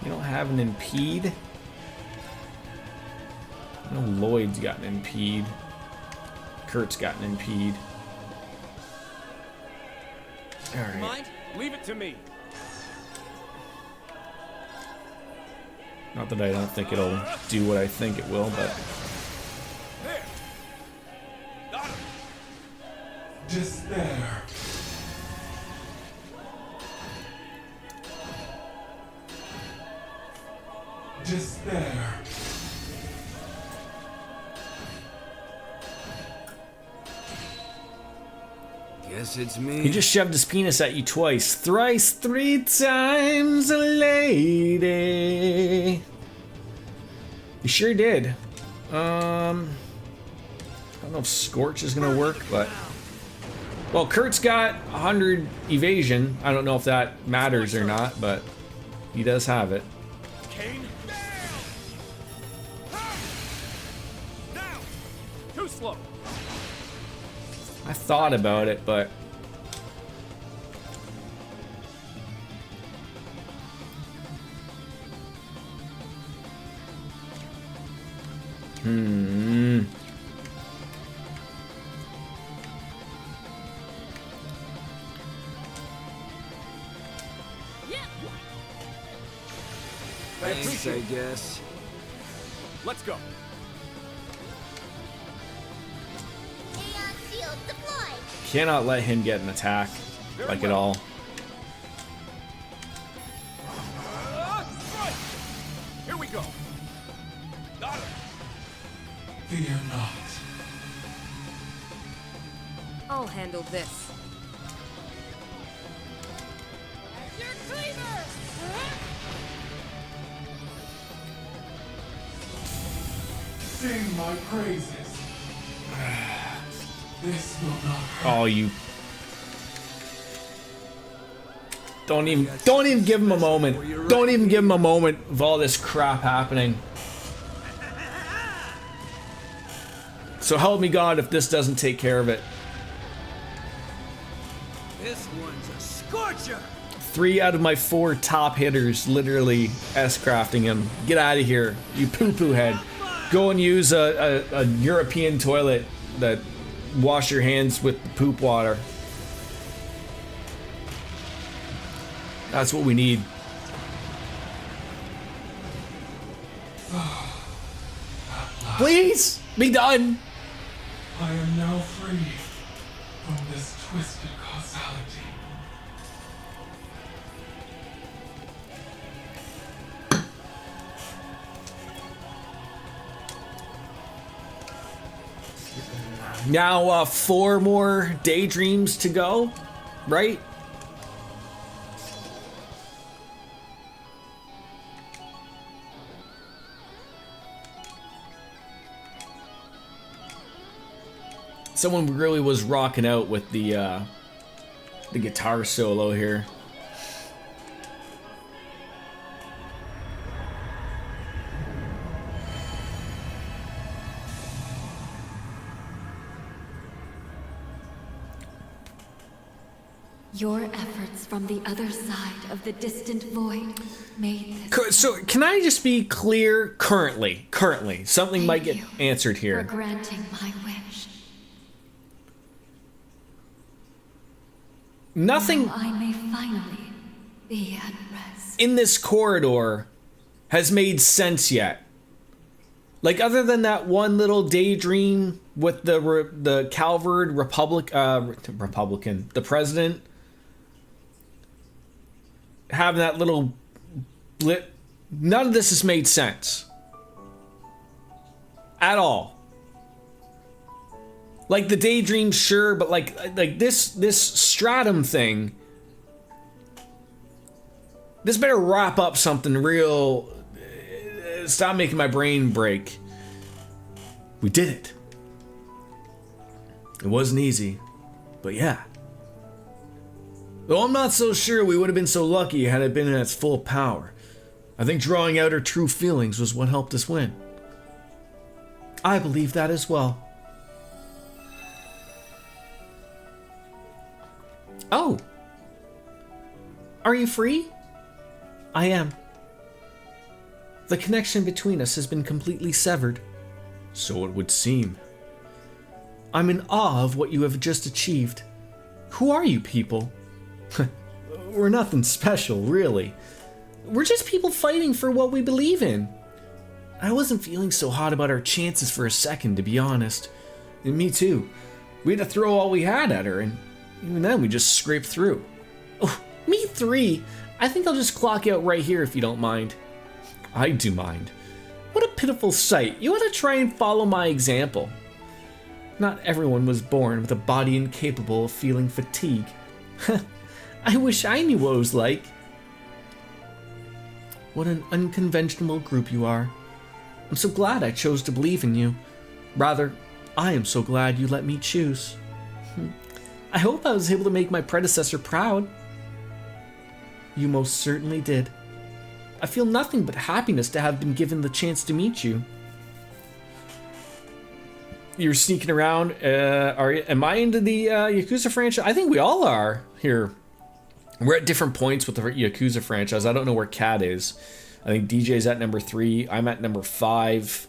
You don't have an impede? No, Lloyd's got an impede. Kurt's got an impede. Alright. Mind? Leave it to me. Not that I don't think it'll do what I think it will, but... There! Got him! Despair. Despair. Guess it's me. He just shoved his penis at you twice. Thrice, 3 times a lady. He sure did. I don't know if Scorch is gonna work, but... Well, Kurt's got 100 evasion. I don't know if that matters or not, but he does have it. Kane? Now! Too slow. I thought about it, but... Thanks, I guess. Let's go. Neon shield deployed! Cannot let him get an attack, like at all. Right. Here we go. Got him! Fear not. I'll handle this. Your cleaver! Sing my praises. This will not hurt. Oh, you... Don't even give him a moment. Don't even give him a moment of all this crap happening. So help me God if this doesn't take care of it. This one's a scorcher. 3 out of my 4 top hitters literally S-crafting him. Get out of here, you poo-poo head. Go and use a European toilet that wash your hands with the poop water. That's what we need. Please be done. I am now free from this twisted causality. Now 4 more daydreams to go, right? Someone really was rocking out with the guitar solo here. Your efforts from the other side of the distant void made this. So can I just be clear? Currently, something might get answered for here. granting my wish. Nothing. Now I may finally Be at rest. in this corridor has made sense yet. Like, other than that one little daydream with the Calvard Republican, the president, having that little blip, none of this has made sense. At all. Like, the daydream, sure, but like this stratum thing, this better wrap up something real. Stop making my brain break. We did it. It wasn't easy, but yeah. Though I'm not so sure we would have been so lucky had it been in its full power. I think drawing out her true feelings was what helped us win. I believe that as well. Oh. Are you free? I am. The connection between us has been completely severed. So it would seem. I'm in awe of what you have just achieved. Who are you people? We're nothing special, really. We're just people fighting for what we believe in. I wasn't feeling so hot about our chances for a second, to be honest. And me too. We had to throw all we had at her, and even then we just scraped through. Oh, me three? I think I'll just clock out right here if you don't mind. I do mind. What a pitiful sight. You ought to try and follow my example. Not everyone was born with a body incapable of feeling fatigue. I wish I knew what it was like. What an unconventional group you are. I'm so glad I chose to believe in you. Rather, I am so glad you let me choose. I hope I was able to make my predecessor proud. You most certainly did. I feel nothing but happiness to have been given the chance to meet you. You're sneaking around. Am I into the Yakuza franchise? I think we all are here. We're at different points with the Yakuza franchise. I don't know where Kat is. I think DJ's at number 3. I'm at number 5.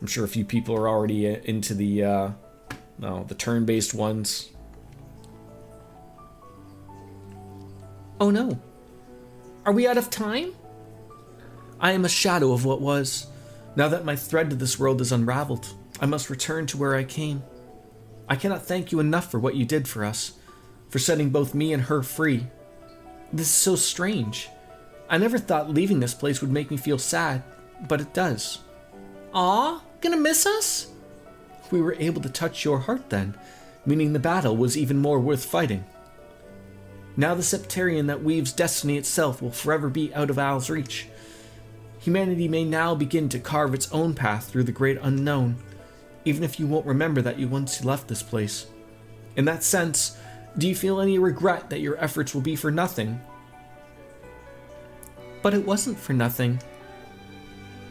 I'm sure a few people are already into the turn-based ones. Oh no. Are we out of time? I am a shadow of what was. Now that my thread to this world is unraveled, I must return to where I came. I cannot thank you enough for what you did for us, for setting both me and her free. This is so strange. I never thought leaving this place would make me feel sad, but it does. Aw, gonna miss us? We were able to touch your heart then, meaning the battle was even more worth fighting. Now the Septarian that weaves destiny itself will forever be out of Al's reach. Humanity may now begin to carve its own path through the great unknown, even if you won't remember that you once left this place. In that sense, do you feel any regret that your efforts will be for nothing? But it wasn't for nothing.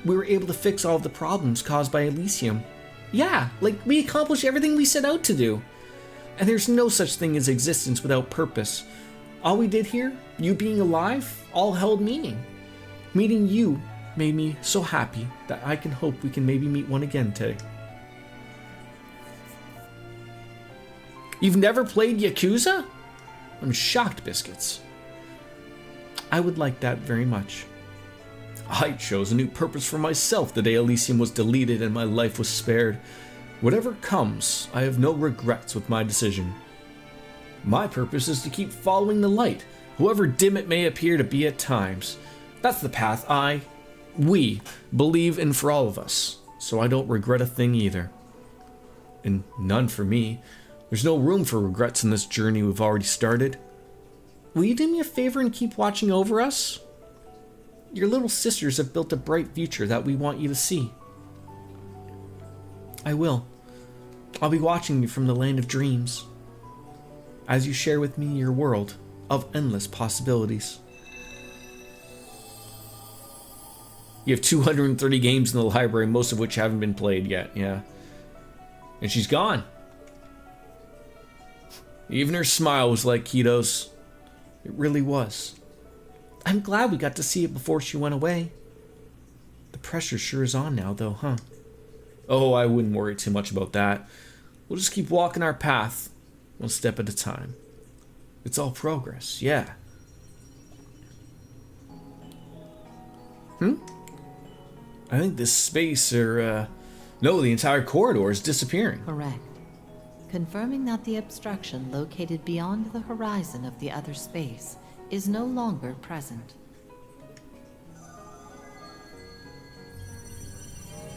We were able to fix all of the problems caused by Elysium. Yeah, like we accomplished everything we set out to do. And there's no such thing as existence without purpose. All we did here, you being alive, all held meaning. Meeting you made me so happy that I can hope we can maybe meet one again today. You've never played Yakuza? I'm shocked, Biscuits. I would like that very much. I chose a new purpose for myself the day Elysium was deleted and my life was spared. Whatever comes, I have no regrets with my decision. My purpose is to keep following the light, however dim it may appear to be at times. That's the path we believe in for all of us, so I don't regret a thing either. And none for me. There's no room for regrets in this journey we've already started. Will you do me a favor and keep watching over us? Your little sisters have built a bright future that we want you to see. I will. I'll be watching you from the land of dreams, as you share with me your world of endless possibilities. You have 230 games in the library, most of which haven't been played yet, yeah. And she's gone. Even her smile was like Kito's. It really was. I'm glad we got to see it before she went away. The pressure sure is on now, though, huh? Oh, I wouldn't worry too much about that. We'll just keep walking our path, one step at a time. It's all progress, yeah. I think this space, no, the entire corridor is disappearing. Correct. Confirming that the obstruction located beyond the horizon of the other space is no longer present.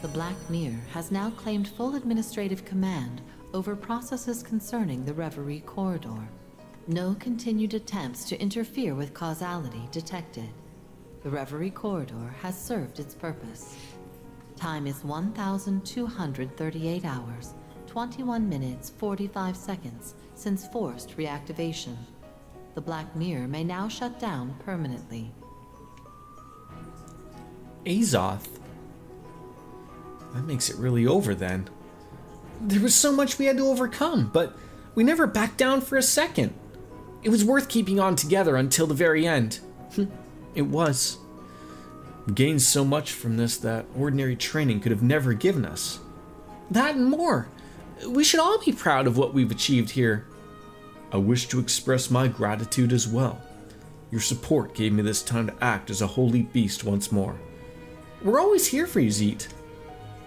The Black Mirror has now claimed full administrative command over processes concerning the Reverie corridor. No continued attempts to interfere with causality detected. The Reverie corridor has served its purpose. Time is 1,238 hours, 21 minutes, 45 seconds since forced reactivation. The Black Mirror may now shut down permanently. Azoth? That makes it really over then. There was so much we had to overcome, but we never backed down for a second. It was worth keeping on together until the very end. It was. We gained so much from this that ordinary training could have never given us. That and more. We should all be proud of what we've achieved here. I wish to express my gratitude as well. Your support gave me this time to act as a holy beast once more. We're always here for you, Zeet.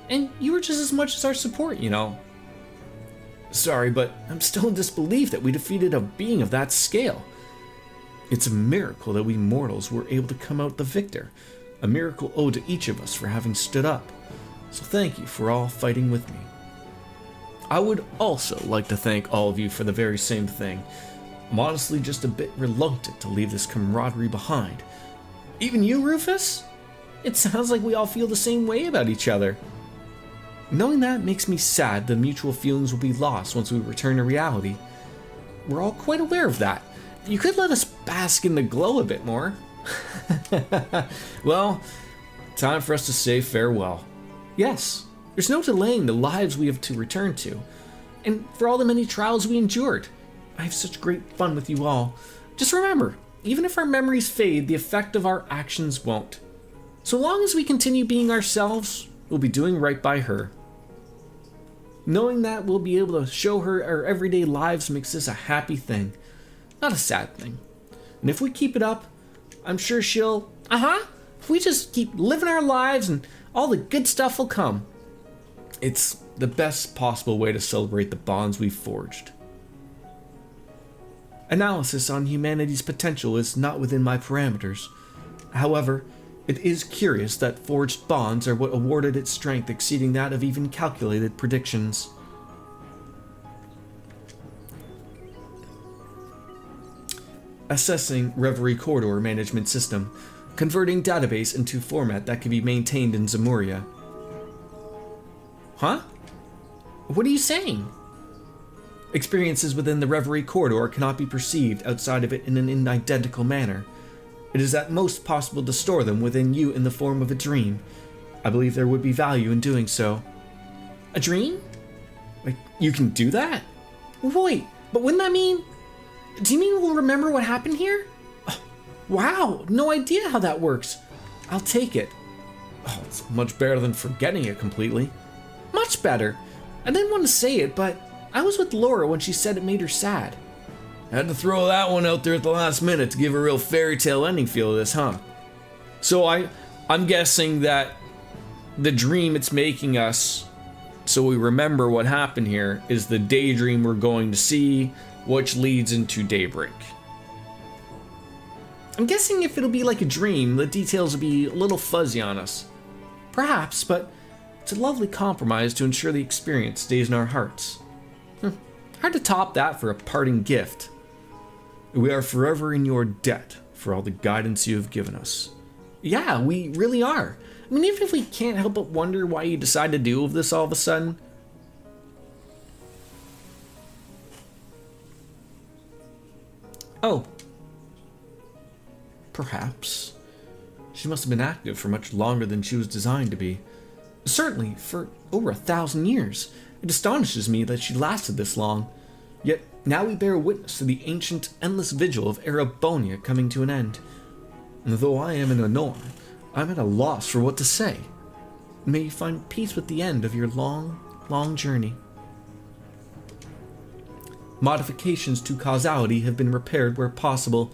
And you were just as much as our support, you know. Sorry, but I'm still in disbelief that we defeated a being of that scale. It's a miracle that we mortals were able to come out the victor. A miracle owed to each of us for having stood up. So thank you for all fighting with me. I would also like to thank all of you for the very same thing. I'm honestly just a bit reluctant to leave this camaraderie behind. Even you, Rufus? It sounds like we all feel the same way about each other. Knowing that makes me sad the mutual feelings will be lost once we return to reality. We're all quite aware of that. You could let us bask in the glow a bit more. Well, time for us to say farewell. Yes, there's no delaying the lives we have to return to. And for all the many trials we endured, I have such great fun with you all. Just remember, even if our memories fade, the effect of our actions won't. So long as we continue being ourselves, we'll be doing right by her. Knowing that we'll be able to show her our everyday lives makes this a happy thing, not a sad thing. And if we keep it up, I'm sure she'll, if we just keep living our lives and all the good stuff will come. It's the best possible way to celebrate the bonds we've forged. Analysis on humanity's potential is not within my parameters. However, it is curious that forged bonds are what awarded its strength exceeding that of even calculated predictions. Assessing Reverie Corridor Management System. Converting database into format that can be maintained in Zemuria. Huh? What are you saying? Experiences within the Reverie Corridor cannot be perceived outside of it in an identical manner. It is at most possible to store them within you in the form of a dream. I believe there would be value in doing so. A dream? Like, you can do that? Wait, but wouldn't that mean... Do you mean we'll remember what happened here? Oh, wow, no idea how that works. I'll take it. Oh, it's much better than forgetting it completely. Much better. I didn't want to say it, but I was with Laura when she said it made her sad. Had to throw that one out there at the last minute to give a real fairy tale ending feel to this, huh? So I'm guessing that the dream it's making us, so we remember what happened here, is the daydream we're going to see, which leads into daybreak. I'm guessing if it'll be like a dream, the details will be a little fuzzy on us. Perhaps, but it's a lovely compromise to ensure the experience stays in our hearts. Hard to top that for a parting gift. We are forever in your debt for all the guidance you have given us. Yeah, we really are. I mean, even if we can't help but wonder why you decided to do this all of a sudden. Oh. Perhaps. She must have been active for much longer than she was designed to be. Certainly, for over 1,000 years. It astonishes me that she lasted this long. Yet, now we bear witness to the ancient, endless vigil of Erebonia coming to an end. And though I am an Honor, I'm at a loss for what to say. May you find peace with the end of your long, long journey. Modifications to causality have been repaired where possible.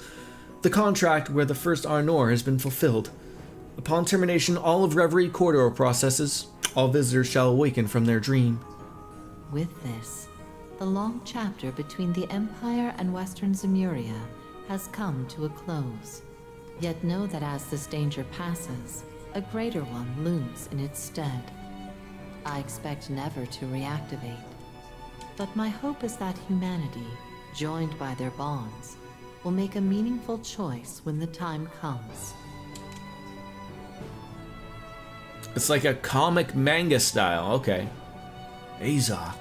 The contract where the first Arnor has been fulfilled. Upon termination all of Reverie corridor processes, all visitors shall awaken from their dream. With this, the long chapter between the Empire and Western Zemuria has come to a close. Yet know that as this danger passes, a greater one looms in its stead. I expect never to reactivate, but my hope is that humanity, joined by their bonds, will make a meaningful choice when the time comes. It's like a comic manga style. Okay. Azoth.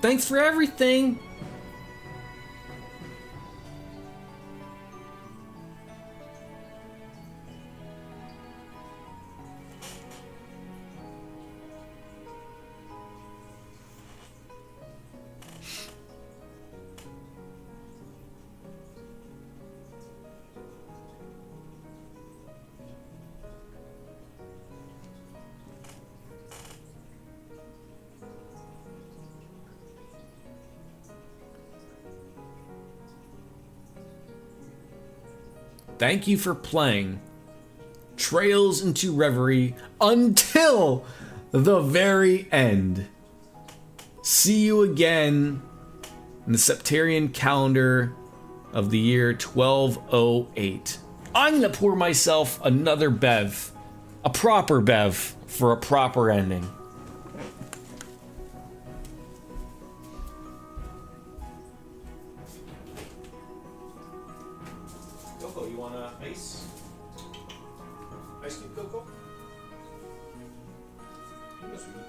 Thanks for everything. Thank you for playing Trails into Reverie until the very end. See you again in the Septarian calendar of the year 1208. I'm gonna pour myself another bev, a proper bev, for a proper ending. Coco, you want ice? Ice cube, Coco? Yes, we do.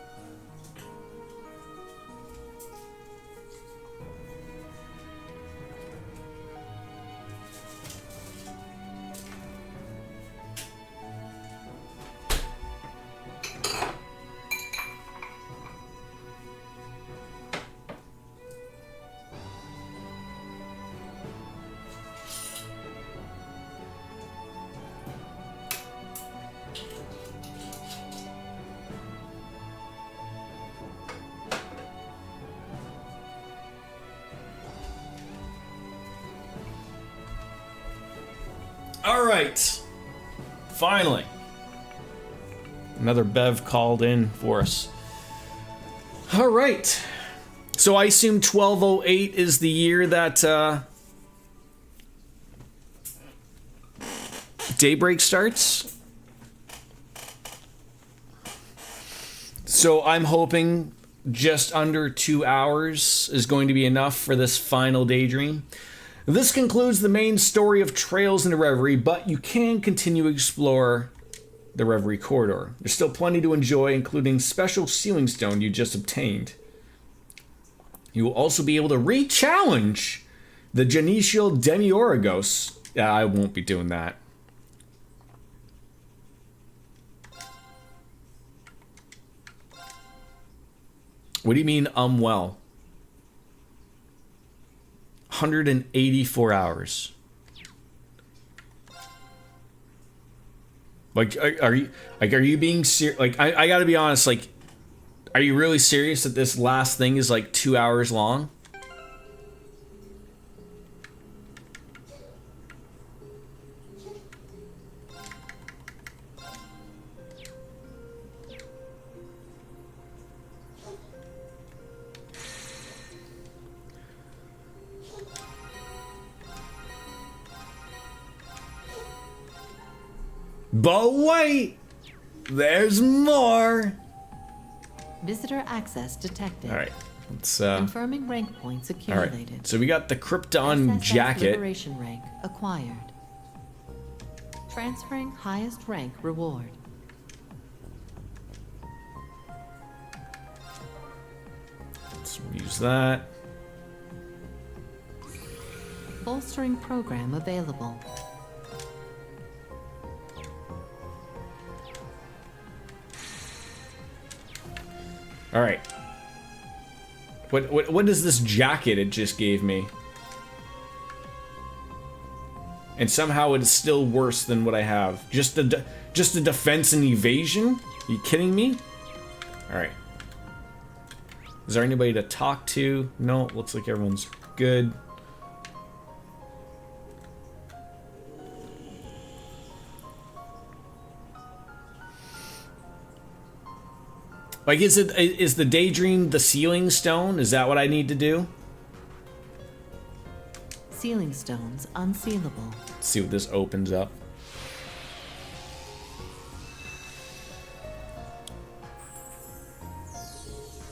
All right, finally, another Bev called in for us. All right, so I assume 1208 is the year that Daybreak starts. So I'm hoping just under 2 hours is going to be enough for this final daydream. This concludes the main story of Trails into Reverie, but you can continue to explore the Reverie corridor. There's still plenty to enjoy, including special sealing stone you just obtained. You will also be able to re-challenge the Genetial Demiurgos. I won't be doing that. What do you mean, well? 184 hours. Like, are you being serious? Like, I gotta be honest. Like, are you really serious that this last thing is like 2 hours long? But wait, there's more. Visitor access detected. All right, let's confirming rank points accumulated. All right, so we got the Krypton SSS jacket. Liberation rank acquired. Transferring highest rank reward. Let's use that. Bolstering program available. All right. What is this jacket it just gave me? and somehow it is still worse than what I have. Just a defense and evasion? Are you kidding me? Alright. Is there anybody to talk to? No, looks like everyone's good. Like, is the daydream the sealing stone? Is that what I need to do? Sealing stones unsealable. Let's see what this opens up.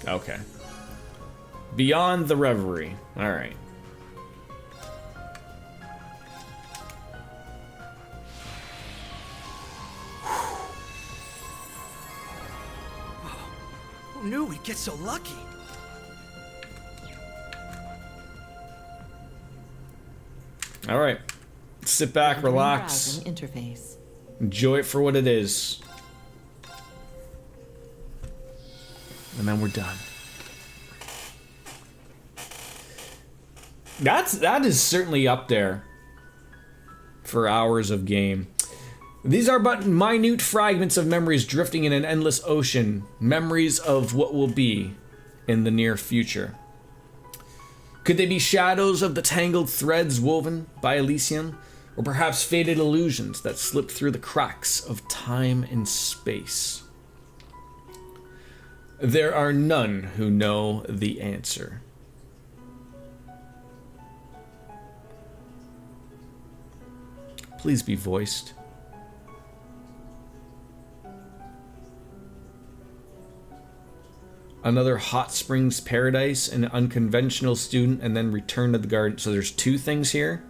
Okay. Beyond the Reverie. Alright. Who knew we'd get so lucky? Alright. Sit back, relax. Browsing interface. Enjoy it for what it is. And then we're done. That is certainly up there for hours of game. These are but minute fragments of memories drifting in an endless ocean. Memories of what will be in the near future. Could they be shadows of the tangled threads woven by Elysium? Or perhaps faded illusions that slip through the cracks of time and space? There are none who know the answer. Please be voiced. Another hot springs paradise, an unconventional student, and then return to the garden. So there's two things here.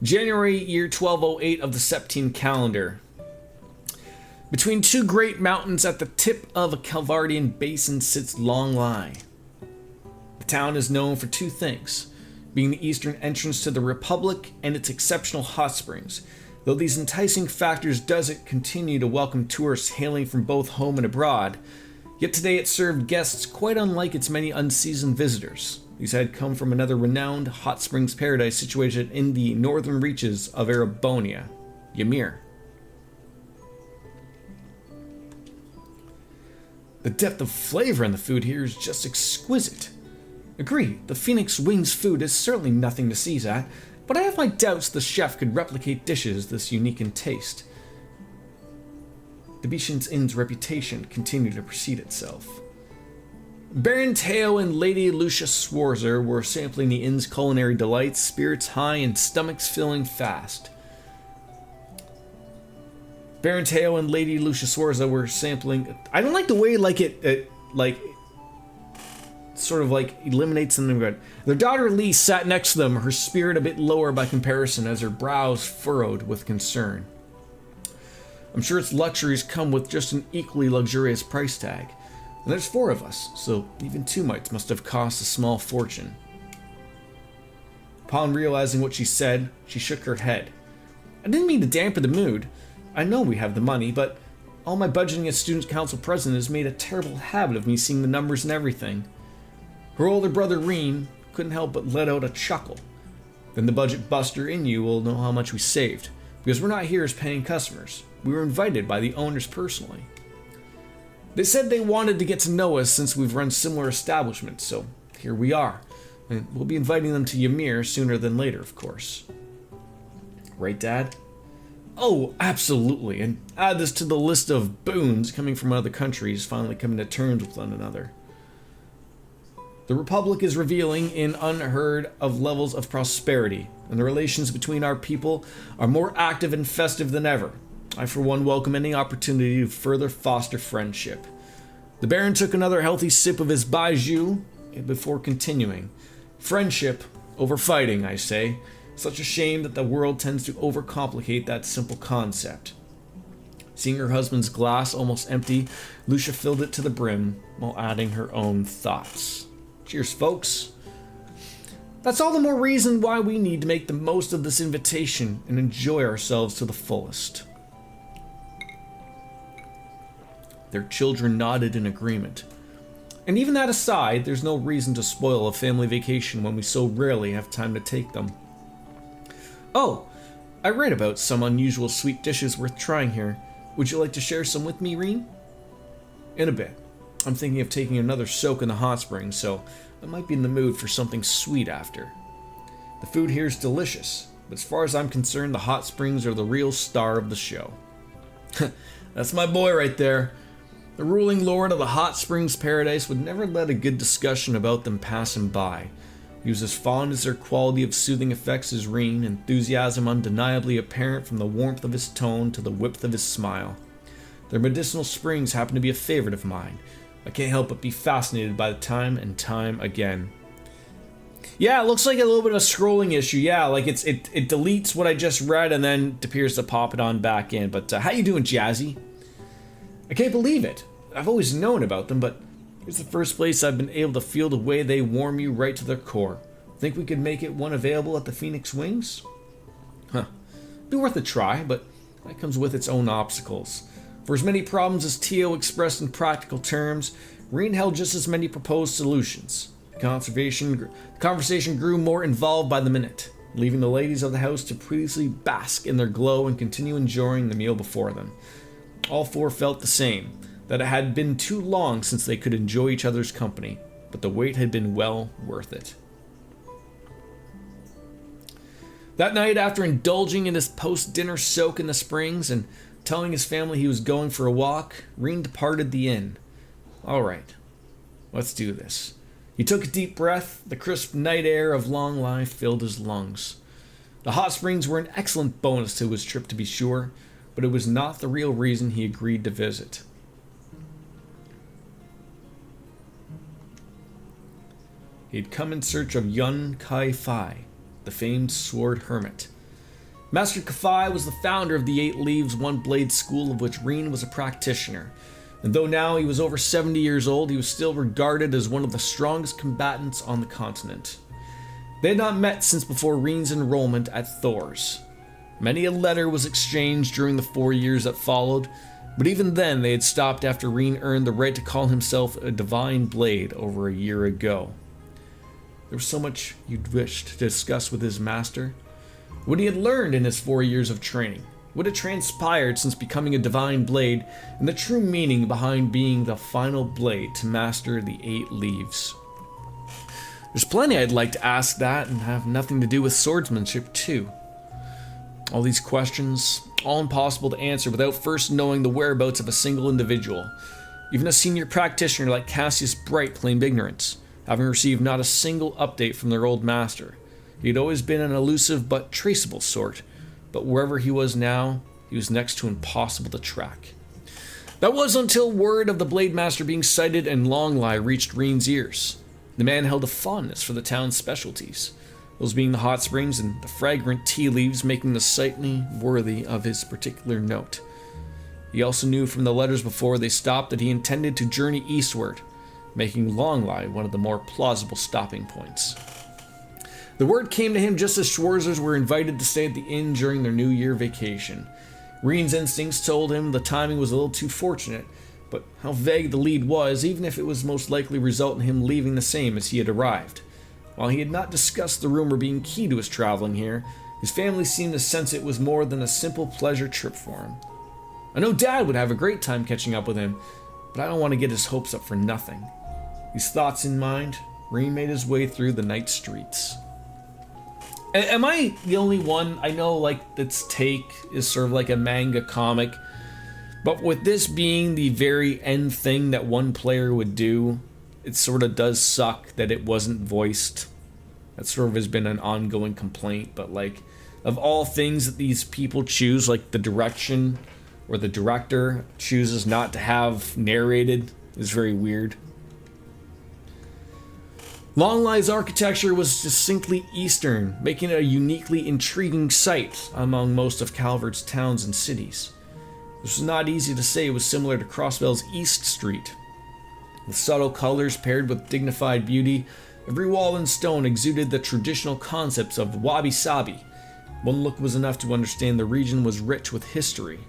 January year 1208 of the Septine calendar. Between two great mountains at the tip of a Calvardian basin sits Long Lie. The town is known for two things, being the eastern entrance to the Republic and its exceptional hot springs. Though these enticing factors does it continue to welcome tourists hailing from both home and abroad, yet today it served guests quite unlike its many unseasoned visitors. These had come from another renowned hot springs paradise situated in the northern reaches of Erebonia, Ymir. The depth of flavor in the food here is just exquisite. Agree, the Phoenix Wings food is certainly nothing to seize at, but I have my doubts the chef could replicate dishes this unique in taste. The Bishan's Inn's reputation continued to precede itself. Baron Teo and Lady Lucia Swarzer were sampling the inn's culinary delights, spirits high and stomachs filling fast. Baron Teo and Lady Lucia Swarzer were sampling. I don't like the way it sort of like eliminates them. Their daughter Lee sat next to them, her spirit a bit lower by comparison as her brows furrowed with concern. I'm sure its luxuries come with just an equally luxurious price tag. And there's 4 of us, so even 2 mites must have cost a small fortune. Upon realizing what she said, she shook her head. I didn't mean to dampen the mood. I know we have the money, but all my budgeting as Students' Council president has made a terrible habit of me seeing the numbers and everything. Her older brother, Reen, couldn't help but let out a chuckle. Then the budget buster in you will know how much we saved, because we're not here as paying customers. We were invited by the owners personally. They said they wanted to get to know us since we've run similar establishments, so here we are. And we'll be inviting them to Ymir sooner than later, of course. Right, Dad? Oh, absolutely, and add this to the list of boons coming from other countries finally coming to terms with one another. The Republic is revealing in unheard of levels of prosperity, and the relations between our people are more active and festive than ever. I, for one, welcome any opportunity to further foster friendship. The Baron took another healthy sip of his baijiu before continuing. Friendship over fighting, I say. Such a shame that the world tends to overcomplicate that simple concept. Seeing her husband's glass almost empty, Lucia filled it to the brim while adding her own thoughts. Cheers, folks. That's all the more reason why we need to make the most of this invitation and enjoy ourselves to the fullest. Their children nodded in agreement. And even that aside, there's no reason to spoil a family vacation when we so rarely have time to take them. Oh, I read about some unusual sweet dishes worth trying here. Would you like to share some with me, Reen? In a bit. I'm thinking of taking another soak in the hot springs, so I might be in the mood for something sweet after. The food here is delicious, but as far as I'm concerned, the hot springs are the real star of the show. That's my boy right there. The ruling lord of the hot springs paradise would never let a good discussion about them pass him by. He was as fond as their quality of soothing effects as Reen, enthusiasm undeniably apparent from the warmth of his tone to the width of his smile. Their medicinal springs happen to be a favorite of mine. I can't help but be fascinated by the time and time again. Yeah, it looks like a little bit of a scrolling issue. Yeah, like it deletes what I just read and then appears to pop it on back in. But how you doing, Jazzy? I can't believe it. I've always known about them, but here's the first place I've been able to feel the way they warm you right to their core. Think we could make it one available at the Phoenix Wings? Huh. Be worth a try, but that comes with its own obstacles. For as many problems as Tio expressed in practical terms, Reen held just as many proposed solutions. The conversation grew more involved by the minute, leaving the ladies of the house to previously bask in their glow and continue enjoying the meal before them. All four felt the same, that it had been too long since they could enjoy each other's company, but the wait had been well worth it. That night, after indulging in his post-dinner soak in the springs and telling his family he was going for a walk, Reen departed the inn. All right, let's do this. He took a deep breath. The crisp night air of Long Life filled his lungs. The hot springs were an excellent bonus to his trip, to be sure, but it was not the real reason he agreed to visit. He had come in search of Yun Kai Fai, the famed sword hermit. Master Kafai was the founder of the Eight Leaves One Blade School, of which Reen was a practitioner. And though now he was over 70 years old, he was still regarded as one of the strongest combatants on the continent. They had not met since before Reen's enrollment at Thor's. Many a letter was exchanged during the 4 years that followed, but even then they had stopped after Reen earned the right to call himself a Divine Blade over a year ago. There was so much you'd wished to discuss with his master. What he had learned in his 4 years of training, what had transpired since becoming a Divine Blade, and the true meaning behind being the final blade to master the Eight Leaves. There's plenty I'd like to ask that and have nothing to do with swordsmanship too. All these questions, all impossible to answer without first knowing the whereabouts of a single individual. Even a senior practitioner like Cassius Bright claimed ignorance, having received not a single update from their old master. He had always been an elusive but traceable sort, but wherever he was now, he was next to impossible to track. That was until word of the Blade Master being sighted in Longlie reached Reen's ears. The man held a fondness for the town's specialties, those being the hot springs and the fragrant tea leaves, making the sightly worthy of his particular note. He also knew from the letters before they stopped that he intended to journey eastward, making Longlie one of the more plausible stopping points. The word came to him just as Schwarzers were invited to stay at the inn during their New Year vacation. Reen's instincts told him the timing was a little too fortunate, but how vague the lead was, even if it was most likely result in him leaving the same as he had arrived. While he had not discussed the rumor being key to his traveling here, his family seemed to sense it was more than a simple pleasure trip for him. I know Dad would have a great time catching up with him, but I don't want to get his hopes up for nothing. These thoughts in mind, Reen made his way through the night streets. Am I the only one? I know, like, this take is sort of like a manga comic, but with this being the very end thing that one player would do, it sort of does suck that it wasn't voiced. That sort of has been an ongoing complaint, but like, of all things that these people choose, like the direction or the director chooses not to have narrated, is very weird. Longlie's architecture was distinctly Eastern, making it a uniquely intriguing sight among most of Calvert's towns and cities. This was not easy to say it was similar to Crossbell's East Street. With subtle colors paired with dignified beauty, every wall and stone exuded the traditional concepts of wabi-sabi. One look was enough to understand the region was rich with history.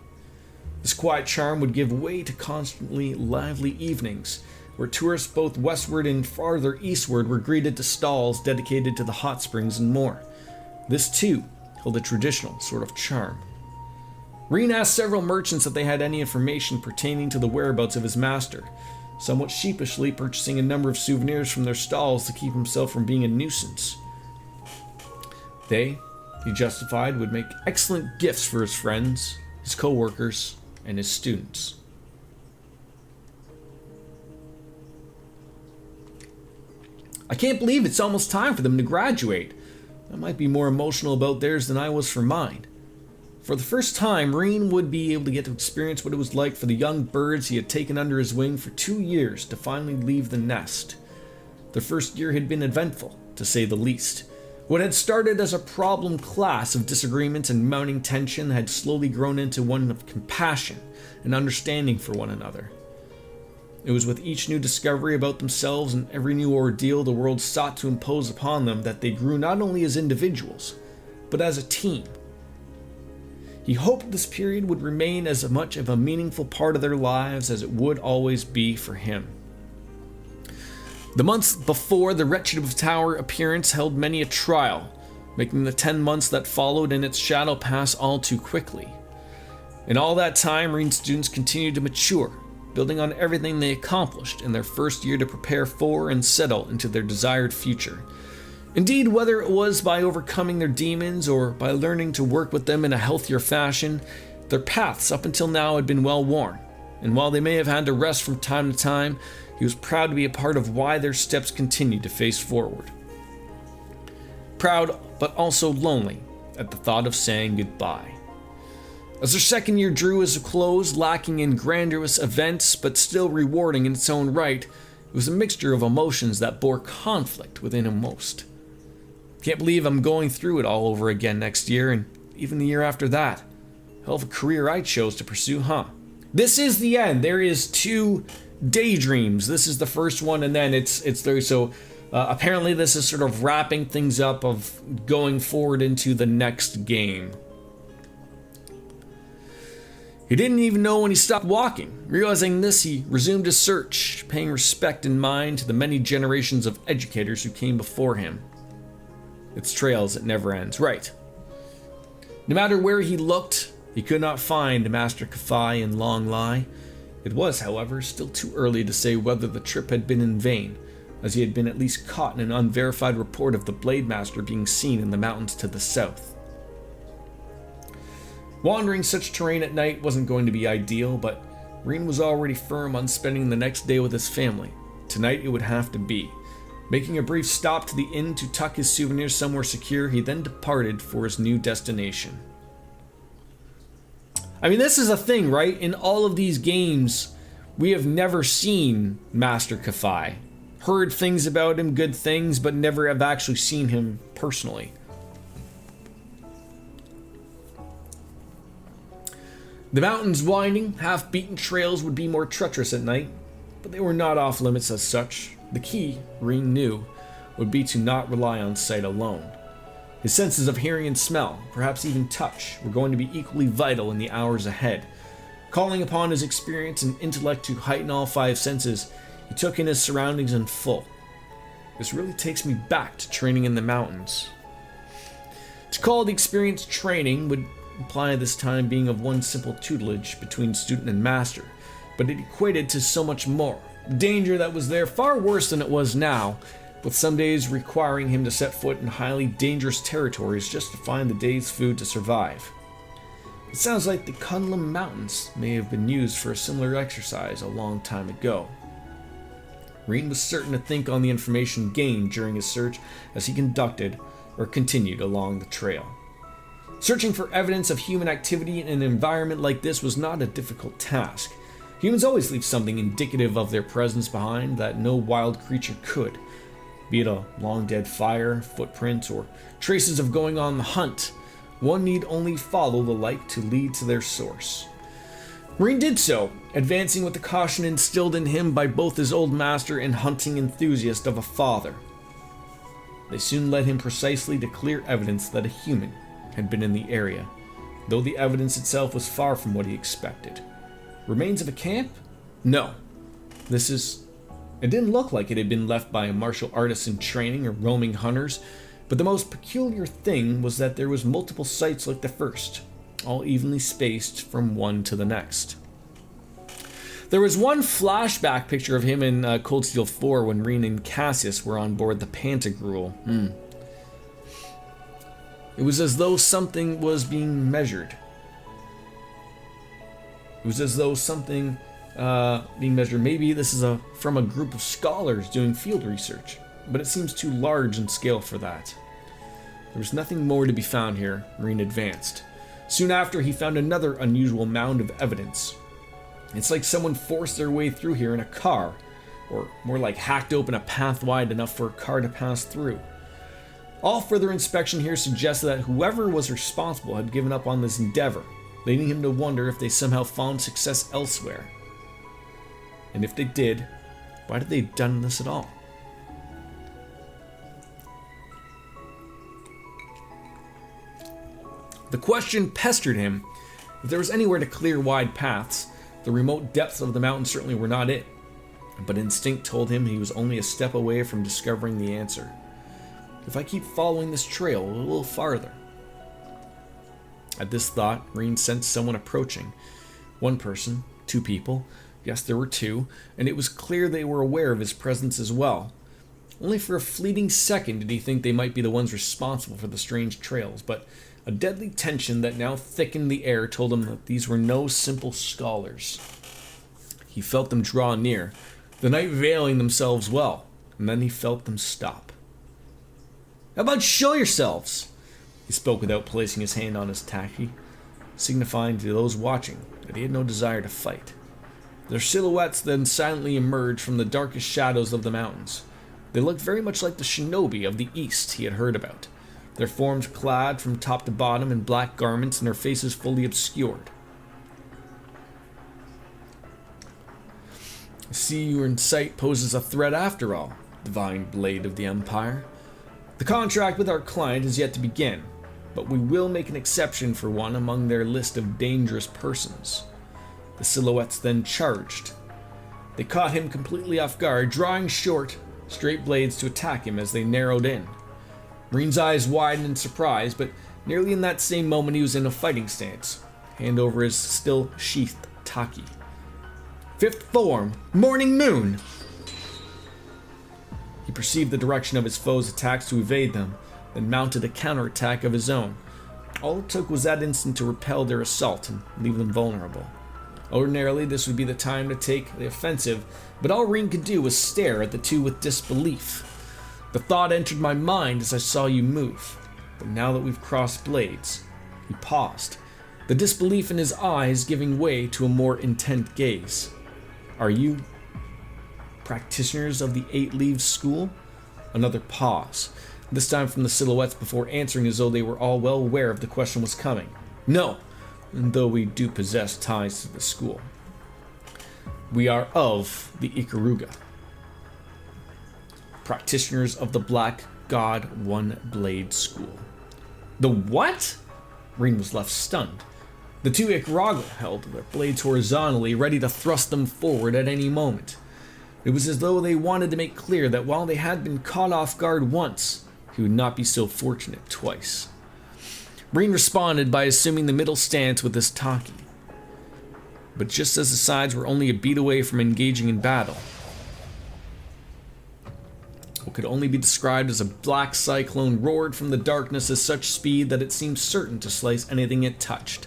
This quiet charm would give way to constantly lively evenings, where tourists both westward and farther eastward were greeted to stalls dedicated to the hot springs and more. This too held a traditional sort of charm. Reen asked several merchants if they had any information pertaining to the whereabouts of his master, somewhat sheepishly purchasing a number of souvenirs from their stalls to keep himself from being a nuisance. They, he justified, would make excellent gifts for his friends, his co-workers, and his students. I can't believe it's almost time for them to graduate. I might be more emotional about theirs than I was for mine. For the first time, Reen would be able to get to experience what it was like for the young birds he had taken under his wing for 2 years to finally leave the nest. Their first year had been eventful, to say the least. What had started as a problem class of disagreements and mounting tension had slowly grown into one of compassion and understanding for one another. It was with each new discovery about themselves and every new ordeal the world sought to impose upon them that they grew not only as individuals, but as a team. He hoped this period would remain as much of a meaningful part of their lives as it would always be for him. The months before the Wretched Tower appearance held many a trial, making the 10 months that followed in its shadow pass all too quickly. In all that time, Reen's students continued to mature, building on everything they accomplished in their first year to prepare for and settle into their desired future. Indeed, whether it was by overcoming their demons or by learning to work with them in a healthier fashion, their paths up until now had been well worn, and while they may have had to rest from time to time, he was proud to be a part of why their steps continued to face forward. Proud, but also lonely at the thought of saying goodbye. As their second year drew as a close, lacking in grandiose events, but still rewarding in its own right, it was a mixture of emotions that bore conflict within him most. Can't believe I'm going through it all over again next year, and even the year after that. Hell of a career I chose to pursue, huh? This is the end. There is 2 daydreams. This is the first one, and then it's there. So apparently this is sort of wrapping things up of going forward into the next game. He didn't even know when he stopped walking. Realizing this, he resumed his search, paying respect and mind to the many generations of educators who came before him. Its trails, it never ends, right? No matter where he looked, he could not find Master Kafai in Long Lie. It was, however, still too early to say whether the trip had been in vain, as he had been at least caught in an unverified report of the Blade Master being seen in the mountains to the south. Wandering such terrain at night wasn't going to be ideal, but Reen was already firm on spending the next day with his family. Tonight it would have to be. Making a brief stop to the inn to tuck his souvenirs somewhere secure, he then departed for his new destination. I mean, this is a thing, right? In all of these games, we have never seen Master Kafai. Heard things about him, good things, but never have actually seen him personally. The mountains' winding, half-beaten trails would be more treacherous at night, but they were not off limits as such. The key, Reen knew, would be to not rely on sight alone. His senses of hearing and smell, perhaps even touch, were going to be equally vital in the hours ahead. Calling upon his experience and intellect to heighten all 5 senses, he took in his surroundings in full. This really takes me back to training in the mountains. To call the experience training would imply this time being of one simple tutelage between student and master, but it equated to so much more. Danger that was there far worse than it was now, with some days requiring him to set foot in highly dangerous territories just to find the day's food to survive. It sounds like the Kunlun Mountains may have been used for a similar exercise a long time ago. Reen was certain to think on the information gained during his search as he continued along the trail. Searching for evidence of human activity in an environment like this was not a difficult task. Humans always leave something indicative of their presence behind that no wild creature could, be it a long-dead fire, footprints, or traces of going on the hunt. One need only follow the light to lead to their source. Reen did so, advancing with the caution instilled in him by both his old master and hunting enthusiast of a father. They soon led him precisely to clear evidence that a human had been in the area, though the evidence itself was far from what he expected. Remains of a camp? No. This is It didn't look like it had been left by martial artists in training or roaming hunters, but the most peculiar thing was that there was multiple sites like the first, all evenly spaced from one to the next. There was one flashback picture of him in Cold Steel 4 when Reen and Cassius were on board the Pantagruel. It was as though something was being measured. It was as though something being measured. Maybe this is from a group of scholars doing field research, but it seems too large in scale for that. There was nothing more to be found here. Reen advanced. Soon after, he found another unusual mound of evidence. It's like someone forced their way through here in a car, or more like hacked open a path wide enough for a car to pass through. All further inspection here suggested that whoever was responsible had given up on this endeavor, leading him to wonder if they somehow found success elsewhere. And if they did, why had they done this at all? The question pestered him. If there was anywhere to clear wide paths, the remote depths of the mountain certainly were not it. But instinct told him he was only a step away from discovering the answer. If I keep following this trail a little farther. At this thought, Reen sensed someone approaching. One person, two people. Yes, there were two, and it was clear they were aware of his presence as well. Only for a fleeting second did he think they might be the ones responsible for the strange trails, but a deadly tension that now thickened the air told him that these were no simple scholars. He felt them draw near, the night veiling themselves well, and then he felt them stop. "How about show yourselves?" He spoke without placing his hand on his taki, signifying to those watching that he had no desire to fight. Their silhouettes then silently emerged from the darkest shadows of the mountains. They looked very much like the shinobi of the East he had heard about, their forms clad from top to bottom in black garments and their faces fully obscured. "I see you in sight poses a threat after all, divine blade of the Empire. The contract with our client is yet to begin, but we will make an exception for one among their list of dangerous persons." The silhouettes then charged. They caught him completely off guard, drawing short, straight blades to attack him as they narrowed in. Reen's eyes widened in surprise, but nearly in that same moment he was in a fighting stance, hand over his still sheathed taki. "Fifth form, Morning Moon!" He perceived the direction of his foes' attacks to evade them, then mounted a counterattack of his own. All it took was that instant to repel their assault and leave them vulnerable. Ordinarily, this would be the time to take the offensive, but all Reen could do was stare at the two with disbelief. "The thought entered my mind as I saw you move, but now that we've crossed blades..." He paused, the disbelief in his eyes giving way to a more intent gaze. "Are you practitioners of the Eight Leaves School?" Another pause, this time from the silhouettes before answering as though they were all well aware of the question was coming. "No, and though we do possess ties to the school. We are of the Ikaruga, practitioners of the Black God One Blade School." "The what?" Reen was left stunned. The two Ikaruga held their blades horizontally, ready to thrust them forward at any moment. It was as though they wanted to make clear that while they had been caught off guard once, he would not be so fortunate twice. Reen responded by assuming the middle stance with his taki. But just as the sides were only a beat away from engaging in battle, what could only be described as a black cyclone roared from the darkness at such speed that it seemed certain to slice anything it touched.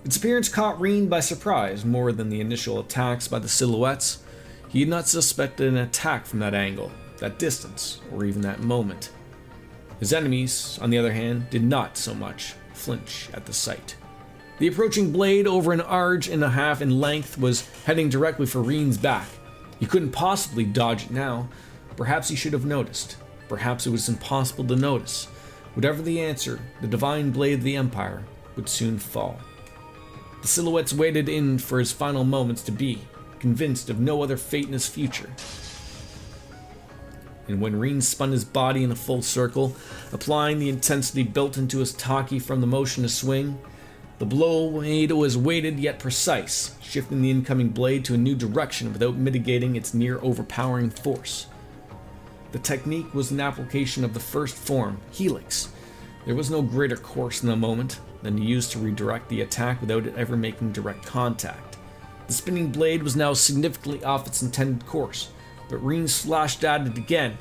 Its appearance caught Reen by surprise more than the initial attacks by the silhouettes. He had not suspected an attack from that angle, that distance, or even that moment. His enemies, on the other hand, did not so much flinch at the sight. The approaching blade, over an arge and a half in length, was heading directly for Reen's back. He couldn't possibly dodge it now. Perhaps he should have noticed. Perhaps it was impossible to notice. Whatever the answer, the divine blade of the Empire would soon fall. The silhouettes waited in for his final moments to be, convinced of no other fate in his future. And when Reen spun his body in a full circle, applying the intensity built into his taki from the motion to swing, The blade was weighted yet precise, shifting the incoming blade to a new direction without mitigating its near overpowering force. The technique was an application of the first form, Helix. There was no greater course in the moment than to use to redirect the attack without it ever making direct contact. The spinning blade was now significantly off its intended course, but Reen slashed at it again,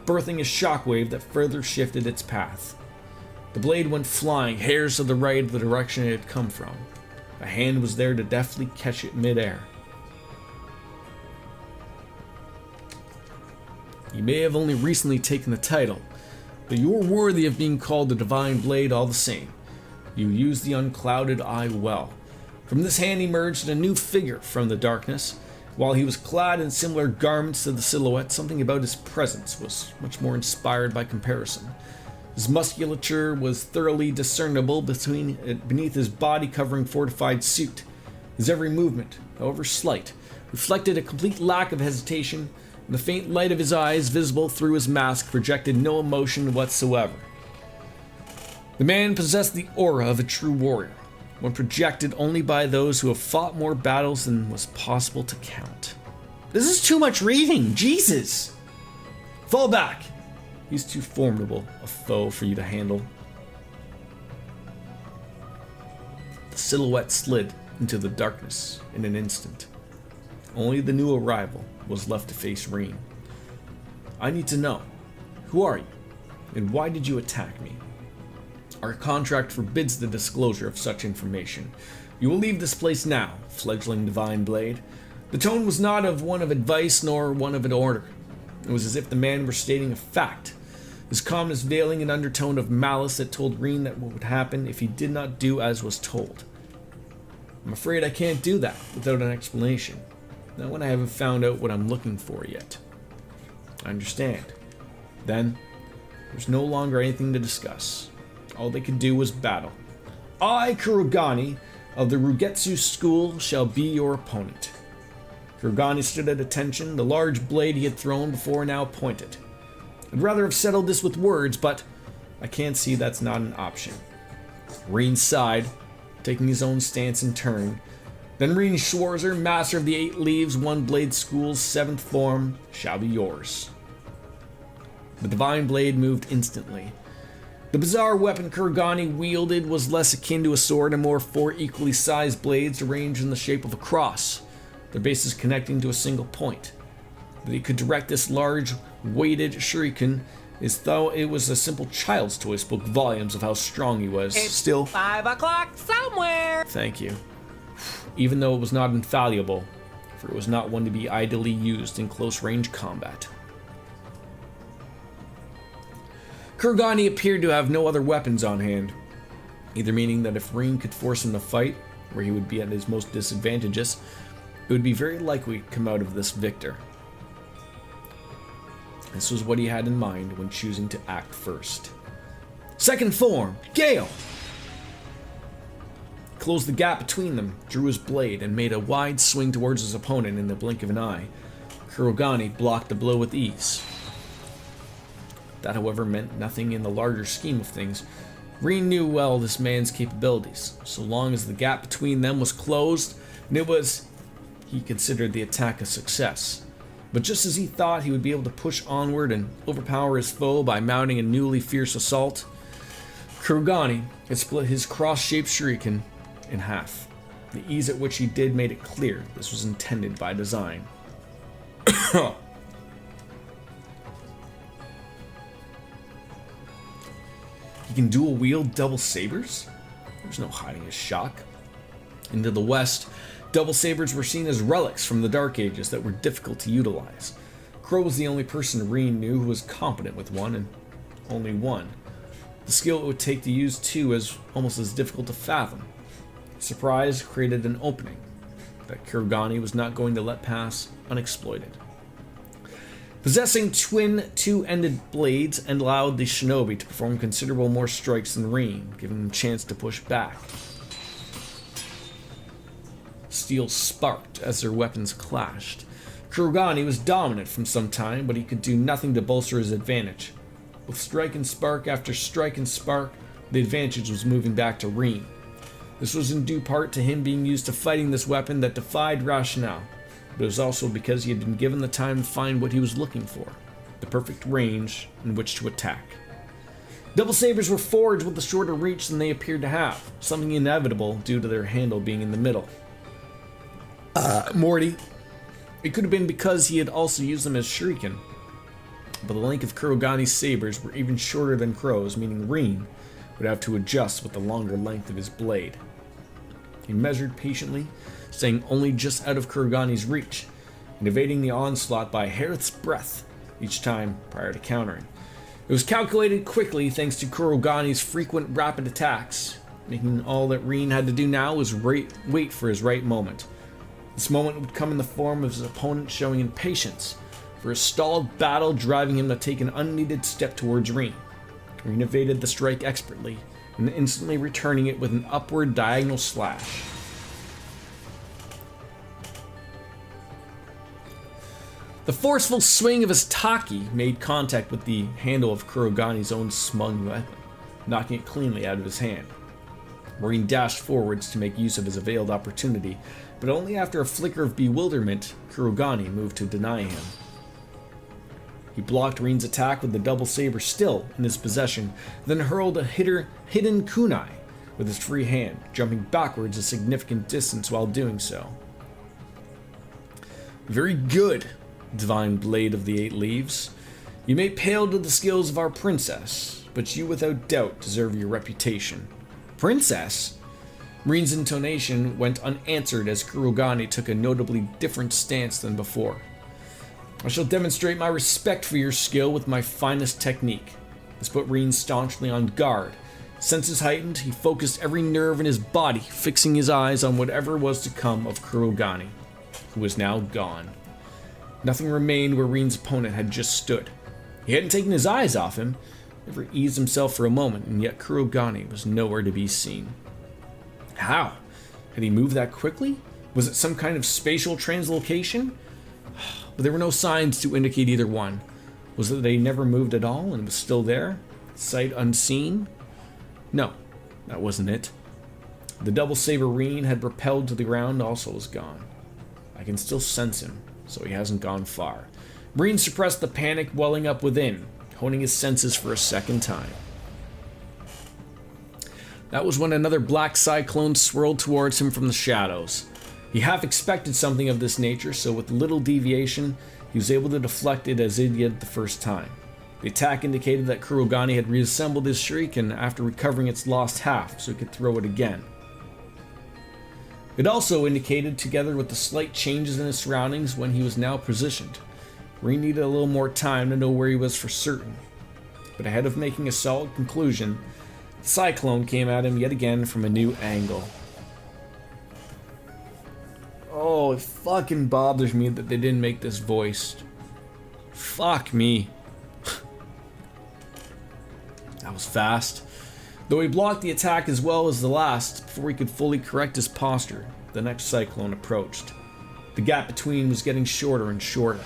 birthing a shockwave that further shifted its path. The blade went flying hairs to the right of the direction it had come from. A hand was there to deftly catch it mid-air. You may have only recently taken the title, but you're worthy of being called the Divine Blade all the same. You used the unclouded eye well. From this hand emerged a new figure from the darkness. While he was clad in similar garments to the silhouette, something about his presence was much more inspired by comparison. His musculature was thoroughly discernible beneath his body-covering fortified suit. His every movement, however slight, reflected a complete lack of hesitation, and the faint light of his eyes, visible through his mask, projected no emotion whatsoever. The man possessed the aura of a true warrior, one projected only by those who have fought more battles than was possible to count. This is too much reading, Jesus! Fall back! He's too formidable a foe for you to handle. The silhouette slid into the darkness in an instant. Only the new arrival was left to face Reen. I need to know, who are you, and why did you attack me? Our contract forbids the disclosure of such information. You will leave this place now, fledgling Divine Blade. The tone was not of one of advice nor one of an order. It was as if the man were stating a fact, his calmness veiling an undertone of malice that told Reen that what would happen if he did not do as was told. I'm afraid I can't do that without an explanation, not when I haven't found out what I'm looking for yet. I understand. Then, there's no longer anything to discuss. All they could do was battle. I, Kurogane, of the Rugetsu school, shall be your opponent. Kurogane stood at attention, the large blade he had thrown before now pointed. I'd rather have settled this with words, but I can't see that's not an option. Reen sighed, taking his own stance in turn. Then Reen Schwarzer, master of the 8 Leaves, One Blade School's 7th form, shall be yours. The Divine Blade moved instantly. The bizarre weapon Kurogane wielded was less akin to a sword and more 4 equally sized blades arranged in the shape of a cross, their bases connecting to a single point. That he could direct this large, weighted shuriken as though it was a simple child's toy spoke volumes of how strong he was. It's Still, 5 o'clock somewhere! Thank you. Even though it was not infallible, for it was not one to be idly used in close-range combat. Kurogane appeared to have no other weapons on hand, either meaning that if Reen could force him to fight, where he would be at his most disadvantageous, it would be very likely to come out of this victor. This was what he had in mind when choosing to act first. Second form, Gale! Closed the gap between them, drew his blade, and made a wide swing towards his opponent in the blink of an eye. Kurogane blocked the blow with ease. That, however, meant nothing in the larger scheme of things. Reen knew well this man's capabilities. So long as the gap between them was closed, and he considered the attack a success. But just as he thought he would be able to push onward and overpower his foe by mounting a newly fierce assault, Kurogane had split his cross-shaped shuriken in half. The ease at which he did made it clear this was intended by design. He can dual wield double sabers? There's no hiding his shock. Into the west, double sabers were seen as relics from the Dark Ages that were difficult to utilize. Crow was the only person Reen knew who was competent with one, and only one. The skill it would take to use two is almost as difficult to fathom. Surprise created an opening that Kurogane was not going to let pass unexploited. Possessing twin two-ended blades and allowed the shinobi to perform considerable more strikes than Reen, giving him a chance to push back. Steel sparked as their weapons clashed. Kurogane was dominant from some time, but he could do nothing to bolster his advantage. With strike and spark after strike and spark, the advantage was moving back to Reen. This was in due part to him being used to fighting this weapon that defied rationale, but it was also because he had been given the time to find what he was looking for, the perfect range in which to attack. Double sabers were forged with a shorter reach than they appeared to have, something inevitable due to their handle being in the middle. Morty. It could have been because he had also used them as shuriken, but the length of Kurogani's sabers were even shorter than Crow's, meaning Reen would have to adjust with the longer length of his blade. He measured patiently, staying only just out of Kurogani's reach, and evading the onslaught by a hair's breadth each time prior to countering. It was calculated quickly thanks to Kurogani's frequent rapid attacks, making all that Reen had to do now was wait for his right moment. This moment would come in the form of his opponent showing impatience for a stalled battle, driving him to take an unneeded step towards Reen. Reen evaded the strike expertly, and instantly returning it with an upward diagonal slash. The forceful swing of his taki made contact with the handle of Kurogani's own smug weapon, knocking it cleanly out of his hand. Reen dashed forwards to make use of his availed opportunity, but only after a flicker of bewilderment, Kurogani moved to deny him. He blocked Reen's attack with the double saber still in his possession, then hurled a hidden kunai with his free hand, jumping backwards a significant distance while doing so. Very good, divine blade of the 8 leaves. You may pale to the skills of our princess, but you without doubt deserve your reputation. Princess? Reen's intonation went unanswered as Kurogani took a notably different stance than before. I shall demonstrate my respect for your skill with my finest technique. This put Reen staunchly on guard. Senses heightened, he focused every nerve in his body, fixing his eyes on whatever was to come of Kurogani, who was now gone. Nothing remained where Reen's opponent had just stood. He hadn't taken his eyes off him, never eased himself for a moment, and yet Kurogani was nowhere to be seen. How? Had he moved that quickly? Was it some kind of spatial translocation? But there were no signs to indicate either one. Was it that he never moved at all and was still there, sight unseen? No, that wasn't it. The double saber Reen had propelled to the ground also was gone. I can still sense him, so he hasn't gone far. Reen suppressed the panic welling up within, honing his senses for a second time. That was when another black cyclone swirled towards him from the shadows. He half expected something of this nature, so with little deviation, he was able to deflect it as he did the first time. The attack indicated that Kurogani had reassembled his shuriken after recovering its lost half, so he could throw it again. It also indicated, together with the slight changes in his surroundings, when he was now positioned. Reen needed a little more time to know where he was for certain. But ahead of making a solid conclusion, the cyclone came at him yet again from a new angle. Oh, it fucking bothers me that they didn't make this voiced. Fuck me. That was fast. Though he blocked the attack as well as the last, before he could fully correct his posture, the next cyclone approached. The gap between was getting shorter and shorter.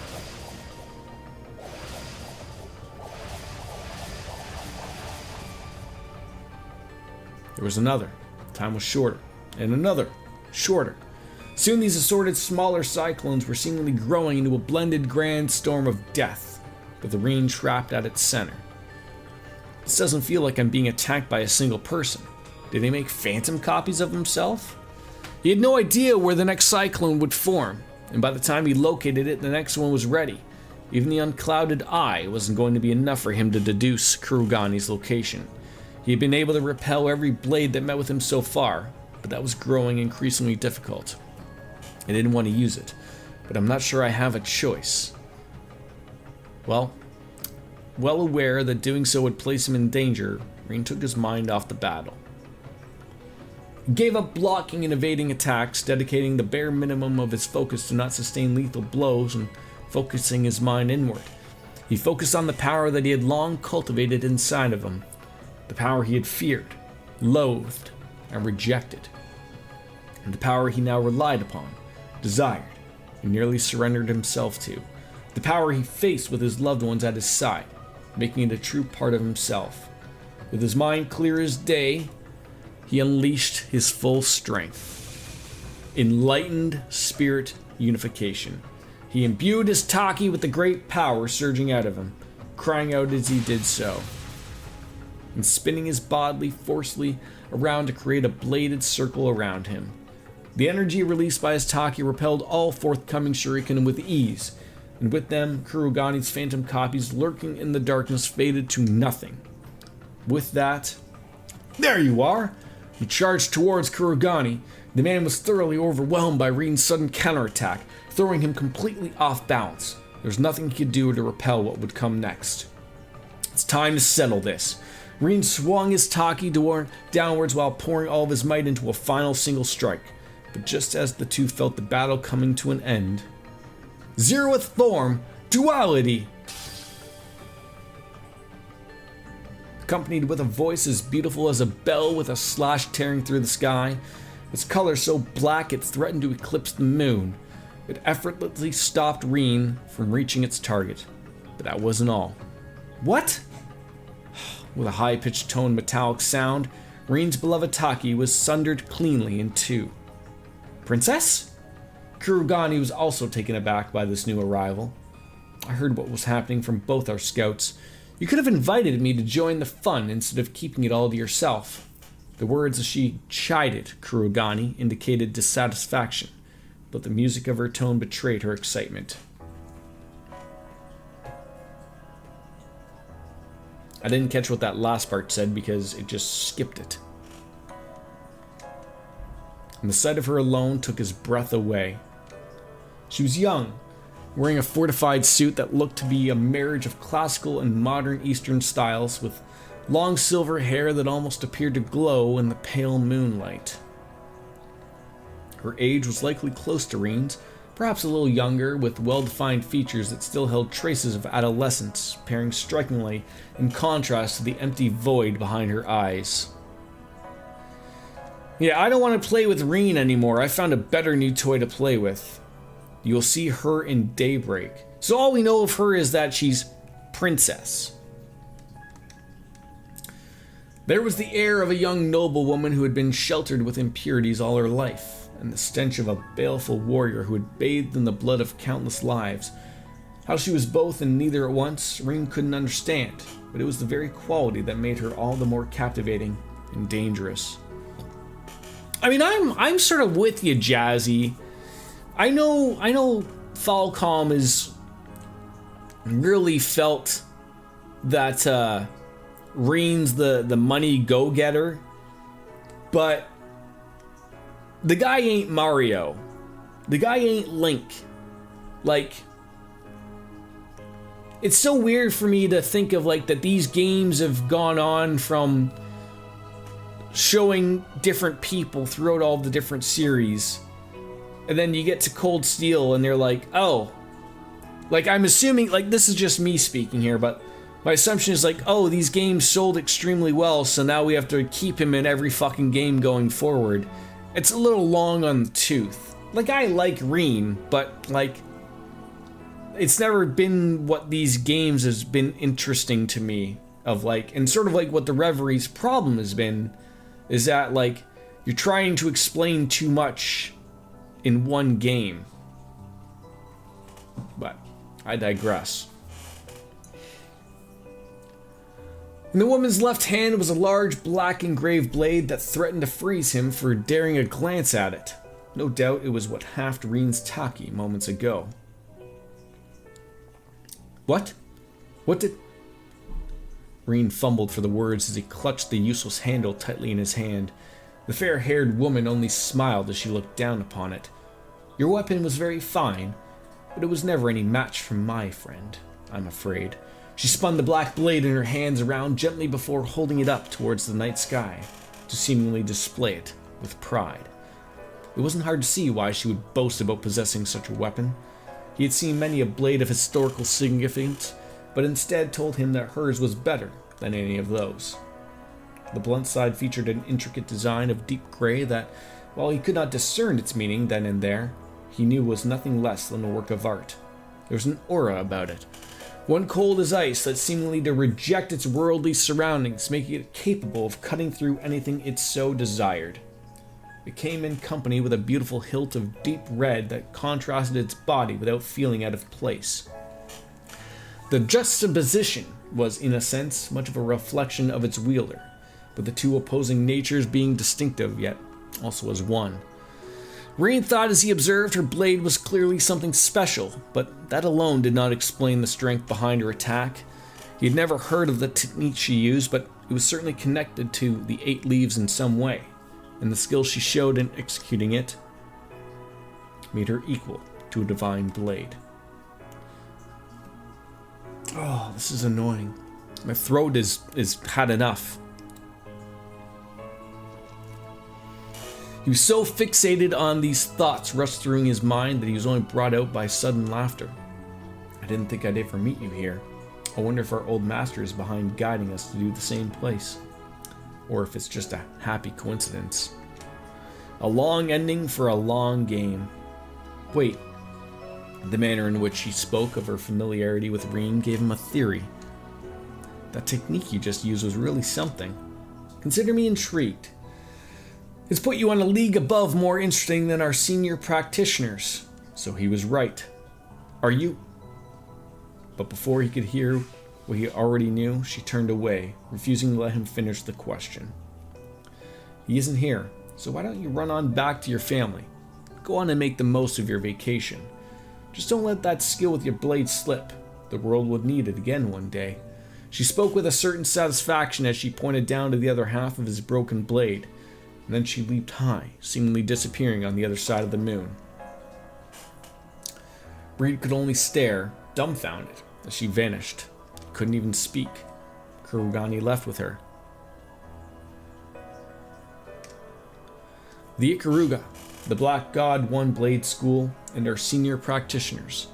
There was another. Time was shorter. And another. Shorter. Soon these assorted smaller cyclones were seemingly growing into a blended grand storm of death, with the Reen trapped at its center. This doesn't feel like I'm being attacked by a single person. Did he make phantom copies of himself? He had no idea where the next cyclone would form, and by the time he located it, the next one was ready. Even the unclouded eye wasn't going to be enough for him to deduce Kurogani's location. He had been able to repel every blade that met with him so far, but that was growing increasingly difficult. I didn't want to use it, but I'm not sure I have a choice. Well aware that doing so would place him in danger, Reen took his mind off the battle. He gave up blocking and evading attacks, dedicating the bare minimum of his focus to not sustain lethal blows and focusing his mind inward. He focused on the power that he had long cultivated inside of him, the power he had feared, loathed, and rejected, and the power he now relied upon, desired, and nearly surrendered himself to, the power he faced with his loved ones at his side, making it a true part of himself. With his mind clear as day, he unleashed his full strength. Enlightened spirit unification. He imbued his Taki with the great power surging out of him, crying out as he did so, and spinning his body forcefully around to create a bladed circle around him. The energy released by his Taki repelled all forthcoming shuriken with ease, and with them, Kurogani's phantom copies lurking in the darkness faded to nothing. With that, there you are! He charged towards Kurogani. The man was thoroughly overwhelmed by Reen's sudden counterattack, throwing him completely off balance. There was nothing he could do to repel what would come next. It's time to settle this. Reen swung his Taki downwards while pouring all of his might into a final single strike. But just as the two felt the battle coming to an end, zeroth form, duality! Accompanied with a voice as beautiful as a bell with a slash tearing through the sky, its color so black it threatened to eclipse the moon, it effortlessly stopped Reen from reaching its target. But that wasn't all. What? With a high-pitched toned metallic sound, Reen's beloved Taki was sundered cleanly in two. Princess? Kurogani was also taken aback by this new arrival. I heard what was happening from both our scouts. You could have invited me to join the fun instead of keeping it all to yourself. The words as she chided Kurogani indicated dissatisfaction, but the music of her tone betrayed her excitement. I didn't catch what that last part said because it just skipped it. And the sight of her alone took his breath away. She was young, wearing a fortified suit that looked to be a marriage of classical and modern Eastern styles, with long silver hair that almost appeared to glow in the pale moonlight. Her age was likely close to Reen's, perhaps a little younger, with well-defined features that still held traces of adolescence, pairing strikingly in contrast to the empty void behind her eyes. Yeah, I don't want to play with Reen anymore. I found a better new toy to play with. You'll see her in Daybreak. So all we know of her is that she's Princess. There was the air of a young noblewoman who had been sheltered with impurities all her life, and the stench of a baleful warrior who had bathed in the blood of countless lives. How she was both and neither at once, Reen couldn't understand, but it was the very quality that made her all the more captivating and dangerous. I mean, I'm sort of with you, Jazzy. I know Falcom is really felt that Reen's the money go-getter, but the guy ain't Mario. The guy ain't Link. Like, it's so weird for me to think of like that these games have gone on from showing different people throughout all the different series, and then you get to Cold Steel and they're like, oh, like I'm assuming, like this is just me speaking here, but my assumption is like, oh, these games sold extremely well, so now we have to keep him in every fucking game going forward. It's a little long on the tooth. Like, I like Reen, but like it's never been what these games has been interesting to me of like, and sort of like what the Reverie's problem has been is that like you're trying to explain too much in one game. But I digress. In the woman's left hand was a large black engraved blade that threatened to freeze him for daring a glance at it. No doubt it was what halved Reen's Taki moments ago. What? What did... Reen fumbled for the words as he clutched the useless handle tightly in his hand. The fair-haired woman only smiled as she looked down upon it. Your weapon was very fine, but it was never any match for my friend, I'm afraid. She spun the black blade in her hands around gently before holding it up towards the night sky, to seemingly display it with pride. It wasn't hard to see why she would boast about possessing such a weapon. He had seen many a blade of historical significance, but instead told him that hers was better than any of those. The blunt side featured an intricate design of deep gray that, while he could not discern its meaning then and there, he knew was nothing less than a work of art. There was an aura about it, One cold as ice that seemingly to reject its worldly surroundings, making it capable of cutting through anything it so desired. It came in company with a beautiful hilt of deep red that contrasted its body without feeling out of place. The juxtaposition was, in a sense, much of a reflection of its wielder, with the two opposing natures being distinctive, yet also as one. Rean thought as he observed her blade was clearly something special, but that alone did not explain the strength behind her attack. He had never heard of the technique she used, but it was certainly connected to the 8 leaves in some way, and the skill she showed in executing it made her equal to a divine blade. Oh, this is annoying. My throat is had enough. He was so fixated on these thoughts rushed through his mind that he was only brought out by sudden laughter. I didn't think I'd ever meet you here. I wonder if our old master is behind guiding us to do the same place. Or if it's just a happy coincidence. A long ending for a long game. Wait. The manner in which she spoke of her familiarity with Rean gave him a theory. That technique you just used was really something. Consider me intrigued. It's put you on a league above more interesting than our senior practitioners. So he was right. Are you? But before he could hear what he already knew, she turned away, refusing to let him finish the question. He isn't here, so why don't you run on back to your family? Go on and make the most of your vacation. Just don't let that skill with your blade slip. The world would need it again one day. She spoke with a certain satisfaction as she pointed down to the other half of his broken blade. And then she leaped high, seemingly disappearing on the other side of the moon. Reed could only stare, dumbfounded, as she vanished. He couldn't even speak. Kurugani left with her. The Ikaruga, the Black God One Blade School, and our senior practitioners.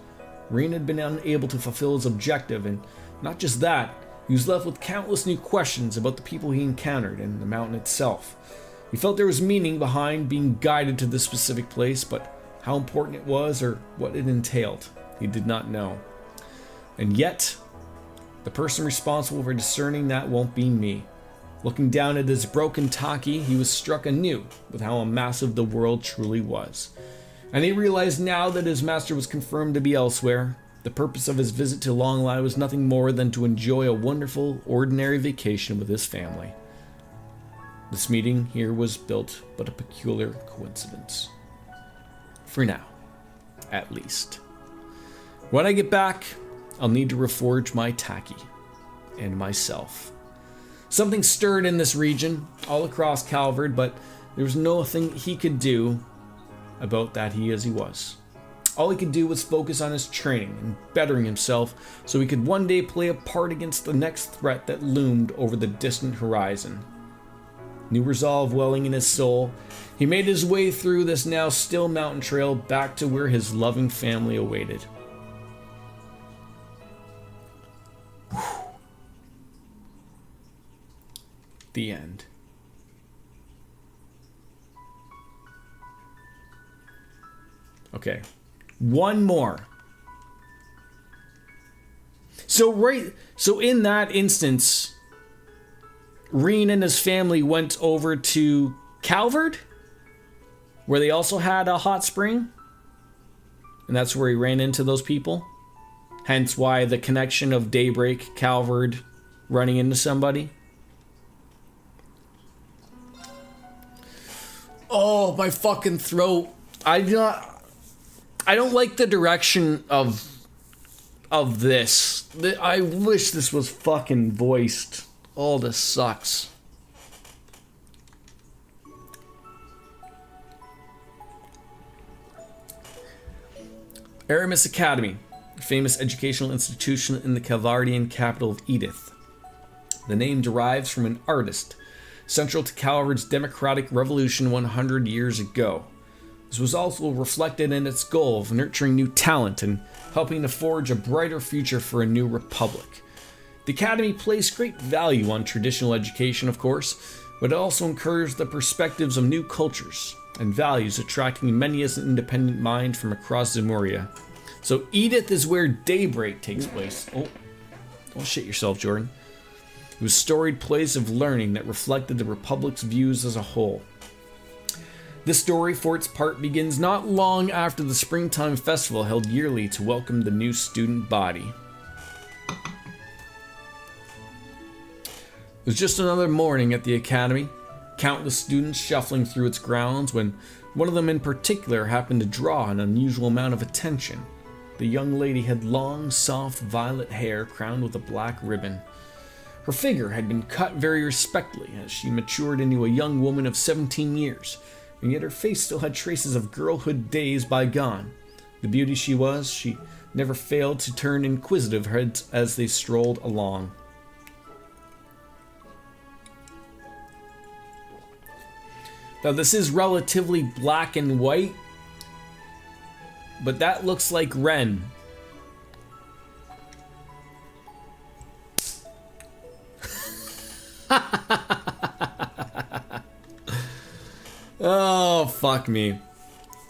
Reed had been unable to fulfill his objective, and not just that, he was left with countless new questions about the people he encountered and the mountain itself. He felt there was meaning behind being guided to this specific place, but how important it was or what it entailed, he did not know. And yet, the person responsible for discerning that won't be me. Looking down at his broken Taki, he was struck anew with how massive the world truly was. And he realized now that his master was confirmed to be elsewhere. The purpose of his visit to Longlai was nothing more than to enjoy a wonderful, ordinary vacation with his family. This meeting here was built but a peculiar coincidence. For now, at least. When I get back, I'll need to reforge my Taki and myself. Something stirred in this region, all across Calvard, but there was nothing he could do about that he was. All he could do was focus on his training and bettering himself so he could one day play a part against the next threat that loomed over the distant horizon. New resolve welling in his soul, he made his way through this now still mountain trail back to where his loving family awaited. The end. Okay. One more. So in that instance, Rean and his family went over to Calvard, where they also had a hot spring, and that's where he ran into those people. Hence why the connection of Daybreak, Calvard, running into somebody. Oh, my fucking throat. I don't like the direction of this. I wish this was fucking voiced. Oh, this sucks. Aramis Academy, a famous educational institution in the Calvardian capital of Edith. The name derives from an artist central to Calvard's democratic revolution 100 years ago. This was also reflected in its goal of nurturing new talent and helping to forge a brighter future for a new republic. The Academy placed great value on traditional education, of course, but it also encouraged the perspectives of new cultures and values, attracting many as an independent mind from across Zemuria. So Edith is where daybreak takes place. Oh, don't shit yourself, Jordan. It was a storied place of learning that reflected the Republic's views as a whole. This story, for its part, begins not long after the springtime festival held yearly to welcome the new student body. It was just another morning at the academy, countless students shuffling through its grounds, when one of them in particular happened to draw an unusual amount of attention. The young lady had long, soft violet hair crowned with a black ribbon. Her figure had been cut very respectfully as she matured into a young woman of 17 years, and yet her face still had traces of girlhood days bygone. The beauty she was, she never failed to turn inquisitive heads as they strolled along. Now this is relatively black and white, but that looks like Ren. Oh, fuck me.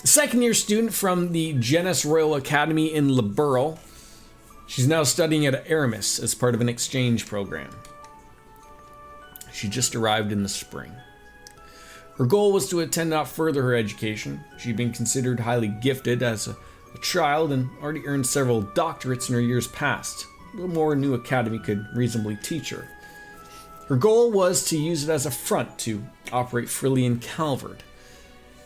Second-year student from the Genis Royal Academy in Liberl. She's now studying at Aramis as part of an exchange program. She just arrived in the spring. Her goal was to attend out further her education. She'd been considered highly gifted as a child and already earned several doctorates in her years past. Little more a new academy could reasonably teach her. Her goal was to use it as a front to operate freely in Calvard.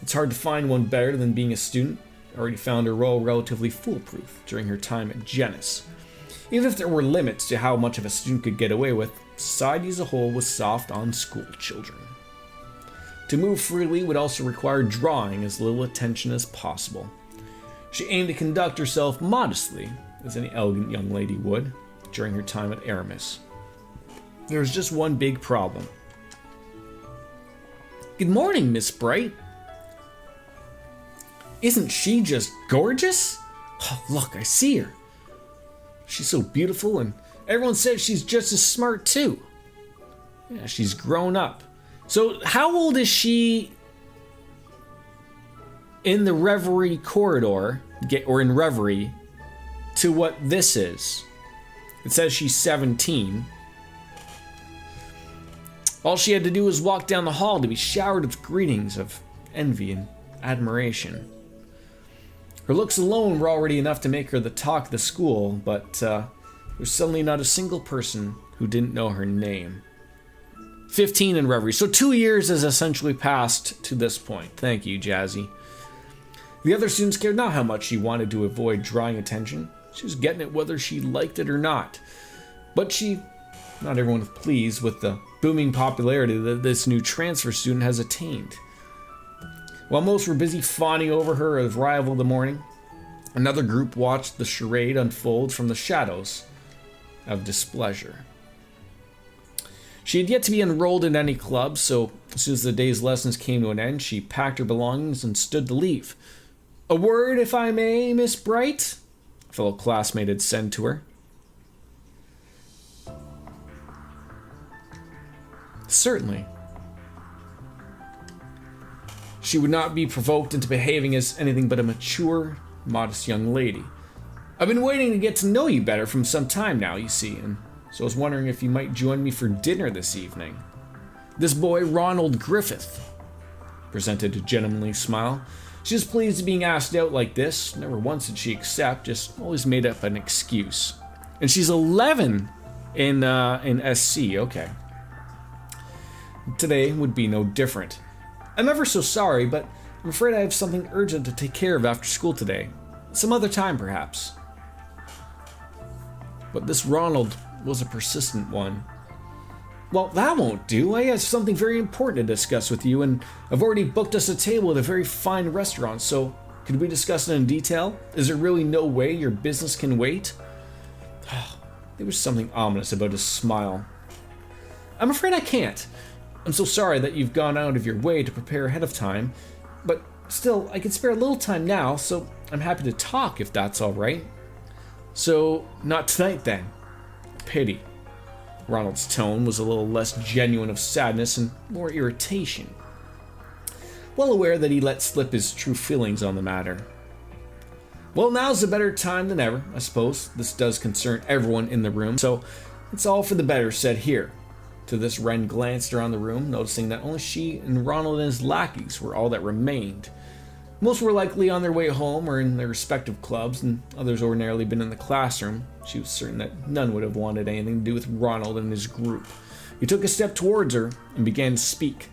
It's hard to find one better than being a student. Already found her role relatively foolproof during her time at Genis. Even if there were limits to how much of a student could get away with, society as a whole was soft on school children. To move freely would also require drawing as little attention as possible. She aimed to conduct herself modestly, as any elegant young lady would, during her time at Aramis. There was just one big problem. Good morning, Miss Bright. Isn't she just gorgeous? Oh, look, I see her. She's so beautiful, and everyone says she's just as smart too. Yeah, she's grown up. So how old is she in the Reverie corridor, or in Reverie, to what this is? It says she's 17. All she had to do was walk down the hall to be showered with greetings of envy and admiration. Her looks alone were already enough to make her the talk of the school, but there was suddenly not a single person who didn't know her name. 15 in Reverie, so 2 years has essentially passed to this point. Thank you, Jazzy. The other students cared not how much she wanted to avoid drawing attention. She was getting it whether she liked it or not. But not everyone was pleased with the booming popularity that this new transfer student has attained. While most were busy fawning over her as rival of the morning, another group watched the charade unfold from the shadows of displeasure. She had yet to be enrolled in any club, so as soon as the day's lessons came to an end, she packed her belongings and stood to leave. A word, if I may, Miss Bright? A fellow classmate had said to her. Certainly. She would not be provoked into behaving as anything but a mature, modest young lady. I've been waiting to get to know you better from some time now, you see, and so I was wondering if you might join me for dinner this evening. This boy, Ronald Griffith, presented a gentlemanly smile. She was pleased at being asked out like this. Never once did she accept, just always made up an excuse. And she's 11 in SC, okay. Today would be no different. I'm ever so sorry, but I'm afraid I have something urgent to take care of after school today. Some other time, perhaps. But this Ronald was a persistent one. Well, that won't do. I have something very important to discuss with you, and I've already booked us a table at a very fine restaurant, so could we discuss it in detail? Is there really no way your business can wait? There was something ominous about his smile. I'm afraid I can't. I'm so sorry that you've gone out of your way to prepare ahead of time, but still, I can spare a little time now, so I'm happy to talk if that's all right. So, not tonight then. Pity. Ronald's tone was a little less genuine of sadness and more irritation. Well aware that he let slip his true feelings on the matter. Well, now's a better time than ever, I suppose. This does concern everyone in the room, so it's all for the better said here. To this, Ren glanced around the room, noticing that only she and Ronald and his lackeys were all that remained. Most were likely on their way home or in their respective clubs, and others ordinarily been in the classroom. She was certain that none would have wanted anything to do with Ronald and his group. He took a step towards her and began to speak.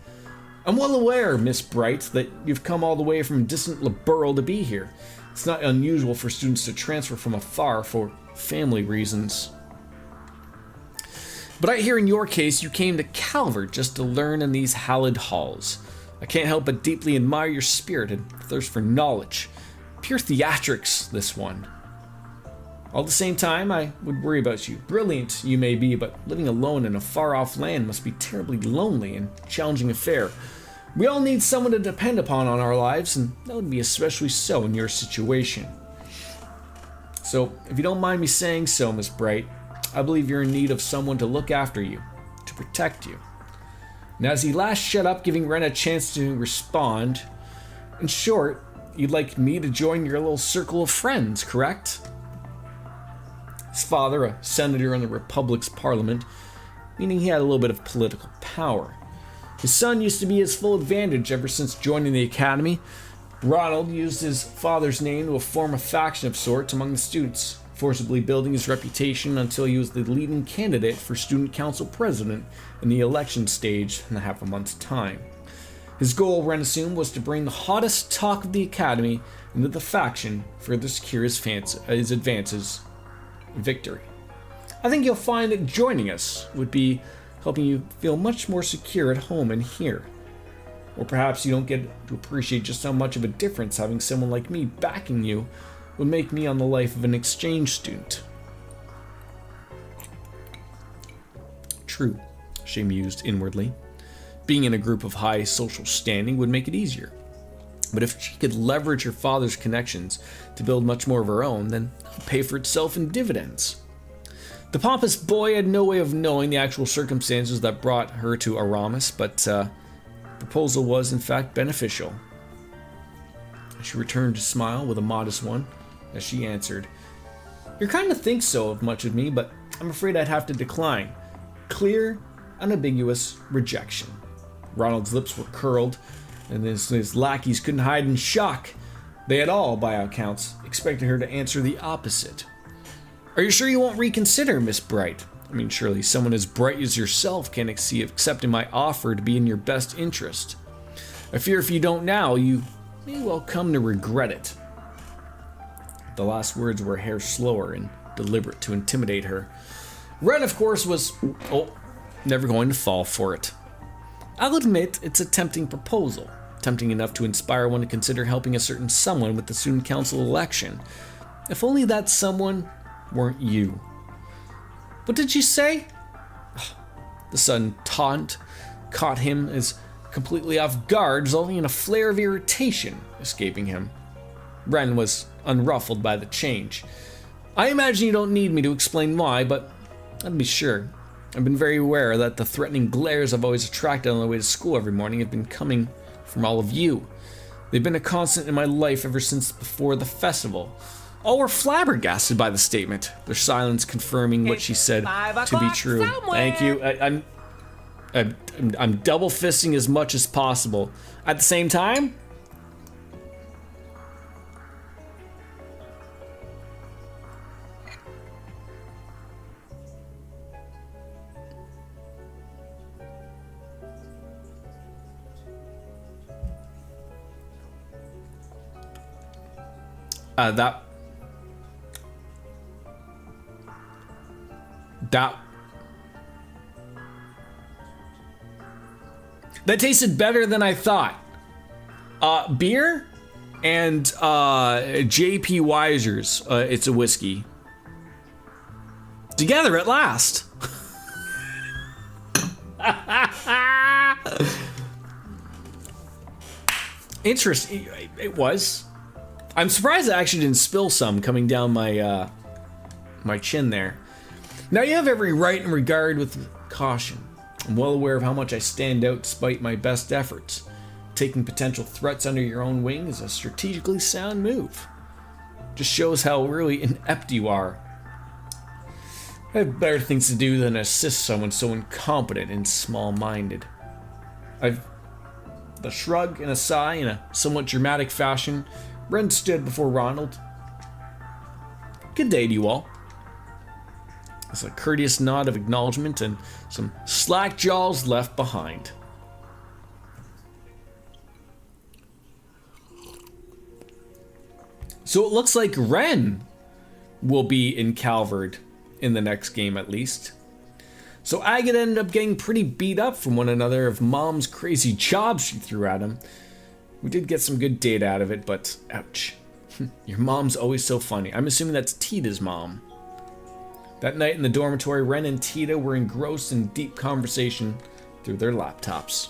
I'm well aware, Miss Bright, that you've come all the way from distant Liberl to be here. It's not unusual for students to transfer from afar for family reasons. But I hear in your case you came to Calvert just to learn in these hallowed halls. I can't help but deeply admire your spirit and thirst for knowledge. Pure theatrics, this one. All at the same time, I would worry about you. Brilliant you may be, but living alone in a far-off land must be terribly lonely and challenging affair. We all need someone to depend upon on our lives, and that would be especially so in your situation. So, if you don't mind me saying so, Miss Bright, I believe you're in need of someone to look after you, to protect you. And as he last shut up, giving Ren a chance to respond, in short, you'd like me to join your little circle of friends, correct? His father, a senator in the Republic's parliament, meaning he had a little bit of political power. His son used to be his full advantage ever since joining the academy. Ronald used his father's name to form a faction of sorts among the students, forcibly building his reputation until he was the leading candidate for student council president in the election stage in half a month's time. His goal, Ren assumed, was to bring the hottest talk of the academy into the faction, further secure his advances in victory. I think you'll find that joining us would be helping you feel much more secure at home and here. Or perhaps you don't get to appreciate just how much of a difference having someone like me backing you would make me on the life of an exchange student. True, she mused inwardly. Being in a group of high social standing would make it easier. But if she could leverage her father's connections to build much more of her own, then it would pay for itself in dividends. The pompous boy had no way of knowing the actual circumstances that brought her to Aramis, but the proposal was in fact beneficial. She returned to smile with a modest one as she answered, "You kind of think so of much of me, but I'm afraid I'd have to decline. Clear, unambiguous rejection." Ronald's lips were curled, and his lackeys couldn't hide in shock. They had all, by all accounts, expected her to answer the opposite. "Are you sure you won't reconsider, Miss Bright? I mean, surely someone as bright as yourself can see accepting my offer to be in your best interest. I fear if you don't now, you may well come to regret it." The last words were a hair slower and deliberate to intimidate her. Ren, of course, was, never going to fall for it. I'll admit it's a tempting proposal, tempting enough to inspire one to consider helping a certain someone with the student council election. If only that someone weren't you. What did you say? The sudden taunt caught him as completely off guard, resulting in a flare of irritation escaping him. Ren was unruffled by the change. "I imagine you don't need me to explain why, but I'd be sure. I've been very aware that the threatening glares I've always attracted on the way to school every morning have been coming from all of you. They've been a constant in my life ever since before the festival." All were flabbergasted by the statement, their silence confirming what she said to be true. Thank you. I'm double fisting as much as possible. At the same time, that tasted better than I thought. Beer and J.P. Weiser's. It's a whiskey. Together at last. Interesting. It was. I'm surprised I actually didn't spill some coming down my my chin there. Now you have every right in regard with caution. I'm well aware of how much I stand out despite my best efforts. Taking potential threats under your own wing is a strategically sound move. Just shows how really inept you are. I have better things to do than assist someone so incompetent and small-minded. The shrug and a sigh in a somewhat dramatic fashion, Ren stood before Ronald. Good day to you all. There's a courteous nod of acknowledgement and some slack jaws left behind. So it looks like Ren will be in Calvard in the next game at least. So Agate ended up getting pretty beat up from one another of Mom's crazy jobs she threw at him. We did get some good data out of it, but ouch. Your mom's always so funny. I'm assuming that's Tita's mom. That night in the dormitory, Ren and Tita were engrossed in deep conversation through their laptops.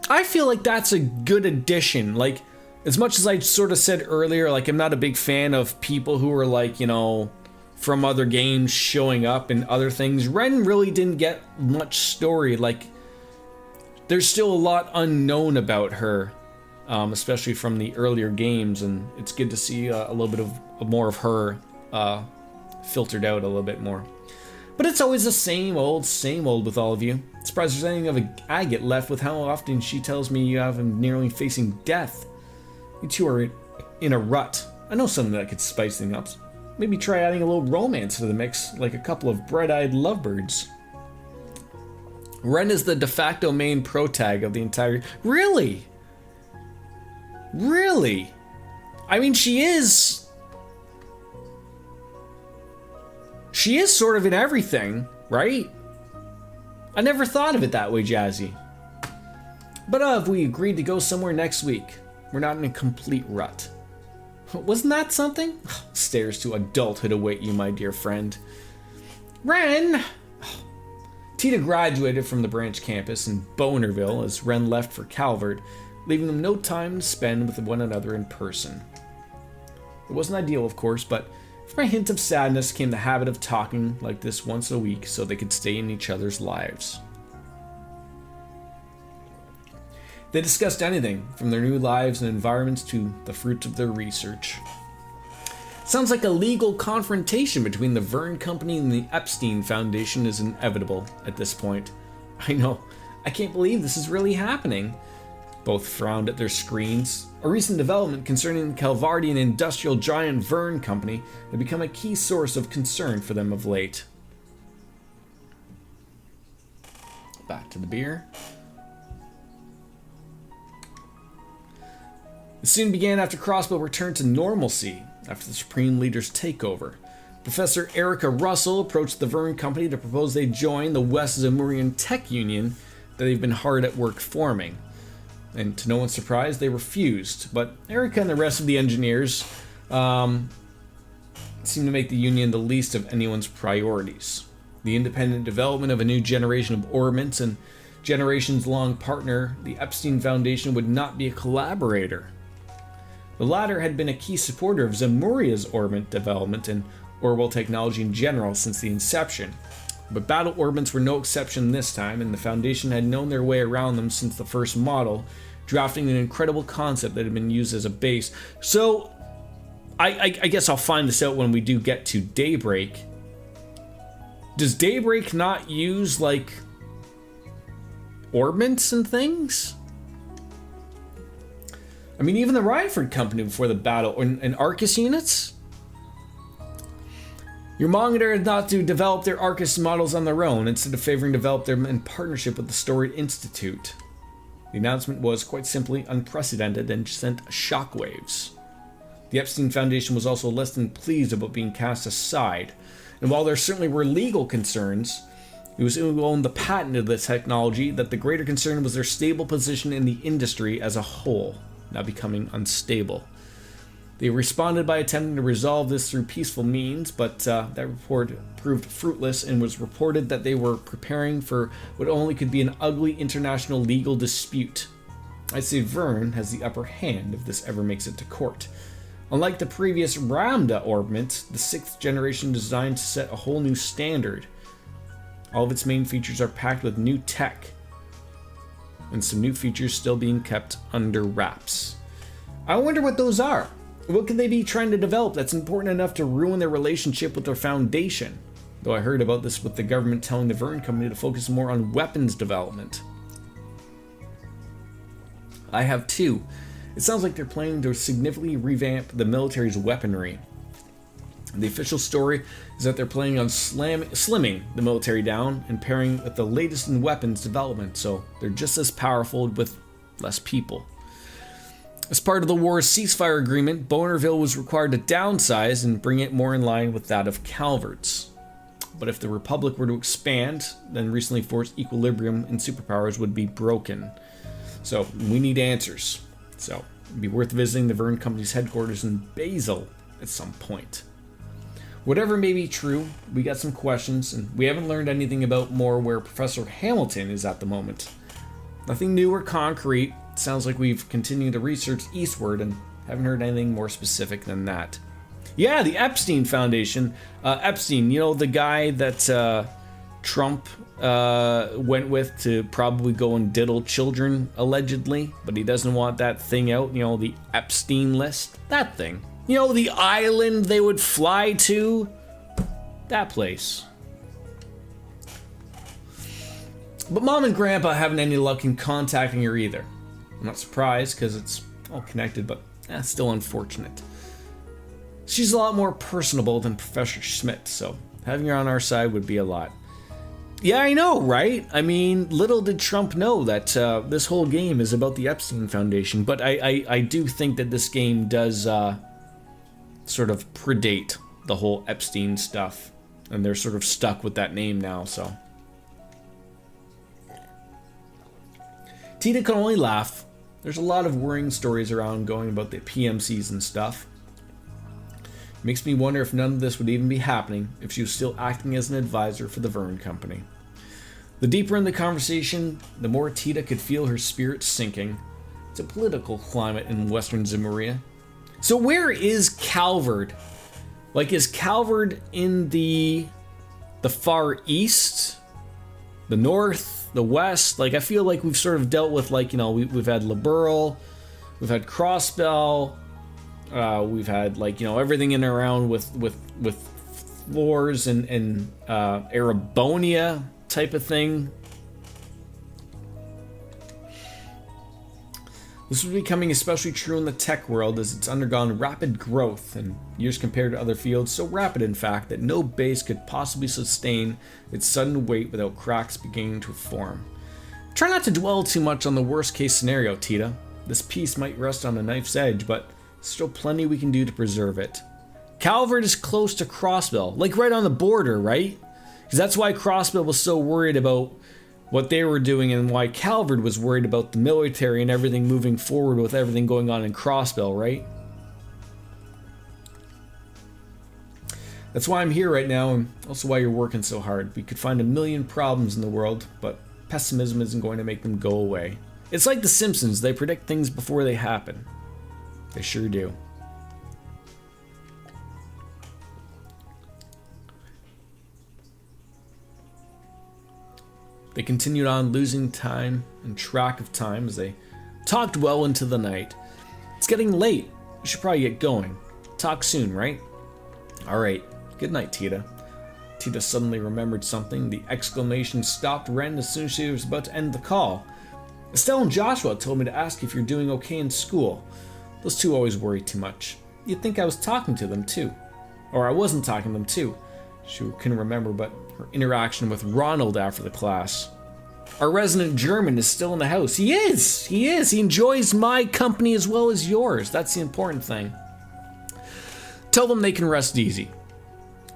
I feel like that's a good addition. Like, as much as I sort of said earlier, like, I'm not a big fan of people who are like, you know, from other games showing up and other things. Ren really didn't get much story. Like, there's still a lot unknown about her, especially from the earlier games, and it's good to see a little bit of more of her filtered out a little bit more. But it's always the same old with all of you. Surprised there's anything of an agate left with how often she tells me you have him nearly facing death. You two are in a rut. I know something that could spice things up. Maybe try adding a little romance to the mix, like a couple of bright-eyed lovebirds. Ren is the de facto main protag of the entire... Really? Really? I mean, she is sort of in everything, right? I never thought of it that way, Jazzy. But if we agreed to go somewhere next week, we're not in a complete rut. Wasn't that something? Stairs to adulthood await you, my dear friend. Ren! Tita graduated from the branch campus in Bonerville as Ren left for Calvard, leaving them no time to spend with one another in person. It wasn't ideal, of course, but from a hint of sadness came the habit of talking like this once a week so they could stay in each other's lives. They discussed anything, from their new lives and environments to the fruits of their research. Sounds like a legal confrontation between the Verne Company and the Epstein Foundation is inevitable at this point. I know, I can't believe this is really happening. Both frowned at their screens. A recent development concerning the Calvardian industrial giant Verne Company had become a key source of concern for them of late. Back to the beer. It soon began after Crossbow returned to normalcy after the Supreme Leader's takeover. Professor Erica Russell approached the Verne Company to propose they join the West Zamurian Tech Union that they've been hard at work forming. And to no one's surprise, they refused. But Erica and the rest of the engineers seemed to make the Union the least of anyone's priorities. The independent development of a new generation of orbments and generations-long partner, the Epstein Foundation, would not be a collaborator. The latter had been a key supporter of Zamuria's orbment development and orbital technology in general since the inception. But battle orbments were no exception this time, and the Foundation had known their way around them since the first model, drafting an incredible concept that had been used as a base. So, I guess I'll find this out when we do get to Daybreak. Does Daybreak not use, like, orbments and things? I mean, even the Rhineford Company before the battle, and Arcus units? Your Monitor had not to develop their Arcus models on their own, instead of favoring develop them in partnership with the Storied Institute. The announcement was, quite simply, unprecedented and sent shockwaves. The Epstein Foundation was also less than pleased about being cast aside, and while there certainly were legal concerns, it was who owned the patent of the technology that the greater concern was their stable position in the industry as a whole, now becoming unstable. They responded by attempting to resolve this through peaceful means, but that report proved fruitless and was reported that they were preparing for what only could be an ugly international legal dispute. I'd say Verne has the upper hand if this ever makes it to court. Unlike the previous Ramda orbment, the 6th generation is designed to set a whole new standard. All of its main features are packed with new tech, and some new features still being kept under wraps. I wonder what those are. What could they be trying to develop that's important enough to ruin their relationship with their foundation? Though I heard about this with the government telling the Verne Company to focus more on weapons development. I have too. It sounds like they're planning to significantly revamp the military's weaponry. The official story is that they're planning on slimming the military down and pairing with the latest in weapons development, so they're just as powerful with less people. As part of the war's ceasefire agreement, Bonerville was required to downsize and bring it more in line with that of Calvert's. But if the Republic were to expand, then recently forced equilibrium in superpowers would be broken. So we need answers. So it'd be worth visiting the Verne Company's headquarters in Basel at some point. Whatever may be true, we got some questions, and we haven't learned anything about more where Professor Hamilton is at the moment. Nothing new or concrete. It sounds like we've continued to research eastward and haven't heard anything more specific than that. Yeah, the Epstein Foundation. Epstein, you know, the guy that Trump went with to probably go and diddle children, allegedly, but he doesn't want that thing out, you know, the Epstein list. That thing. You know, the island they would fly to? That place. But Mom and Grandpa haven't any luck in contacting her either. I'm not surprised, because it's all connected, but still unfortunate. She's a lot more personable than Professor Schmidt, so having her on our side would be a lot. Yeah, I know, right? I mean, little did Trump know that this whole game is about the Epstein Foundation, but I do think that this game does sort of predate the whole Epstein stuff, and they're sort of stuck with that name now, so. Tita can only laugh. There's a lot of worrying stories around going about the PMCs and stuff. Makes me wonder if none of this would even be happening if she was still acting as an advisor for the Verne Company. The deeper in the conversation, the more Tita could feel her spirit sinking. It's a political climate in Western Zemuria. So where is Calvard? Like, is Calvard in the far east? The north? The west? Like, I feel like we've sort of dealt with, like, you know, we've had Liberl, we've had Crossbell, we've had, like, you know, everything in and around with floors and Arabonia type of thing. This is becoming especially true in the tech world as it's undergone rapid growth in years compared to other fields, so rapid in fact that no base could possibly sustain its sudden weight without cracks beginning to form. Try not to dwell too much on the worst case scenario, Tita. This piece might rest on a knife's edge, but there's still plenty we can do to preserve it. Calvert is close to Crossbell, like right on the border, right? Because that's why Crossbell was so worried about what they were doing and why Calvert was worried about the military and everything moving forward with everything going on in Crossbell, right? That's why I'm here right now, and also why you're working so hard. We could find a million problems in the world, but pessimism isn't going to make them go away. It's like The Simpsons, they predict things before they happen. They sure do. They continued on losing time and track of time as they talked well into the night. It's getting late. We should probably get going. Talk soon, right? Alright. Good night, Tita. Tita suddenly remembered something. The exclamation stopped Ren as soon as she was about to end the call. Estelle and Joshua told me to ask if you're doing okay in school. Those two always worry too much. You'd think I was talking to them too. Or I wasn't talking to them too. She couldn't remember, but her interaction with Ronald after the class. Our resident German is still in the house. He is! He is! He enjoys my company as well as yours. That's the important thing. Tell them they can rest easy.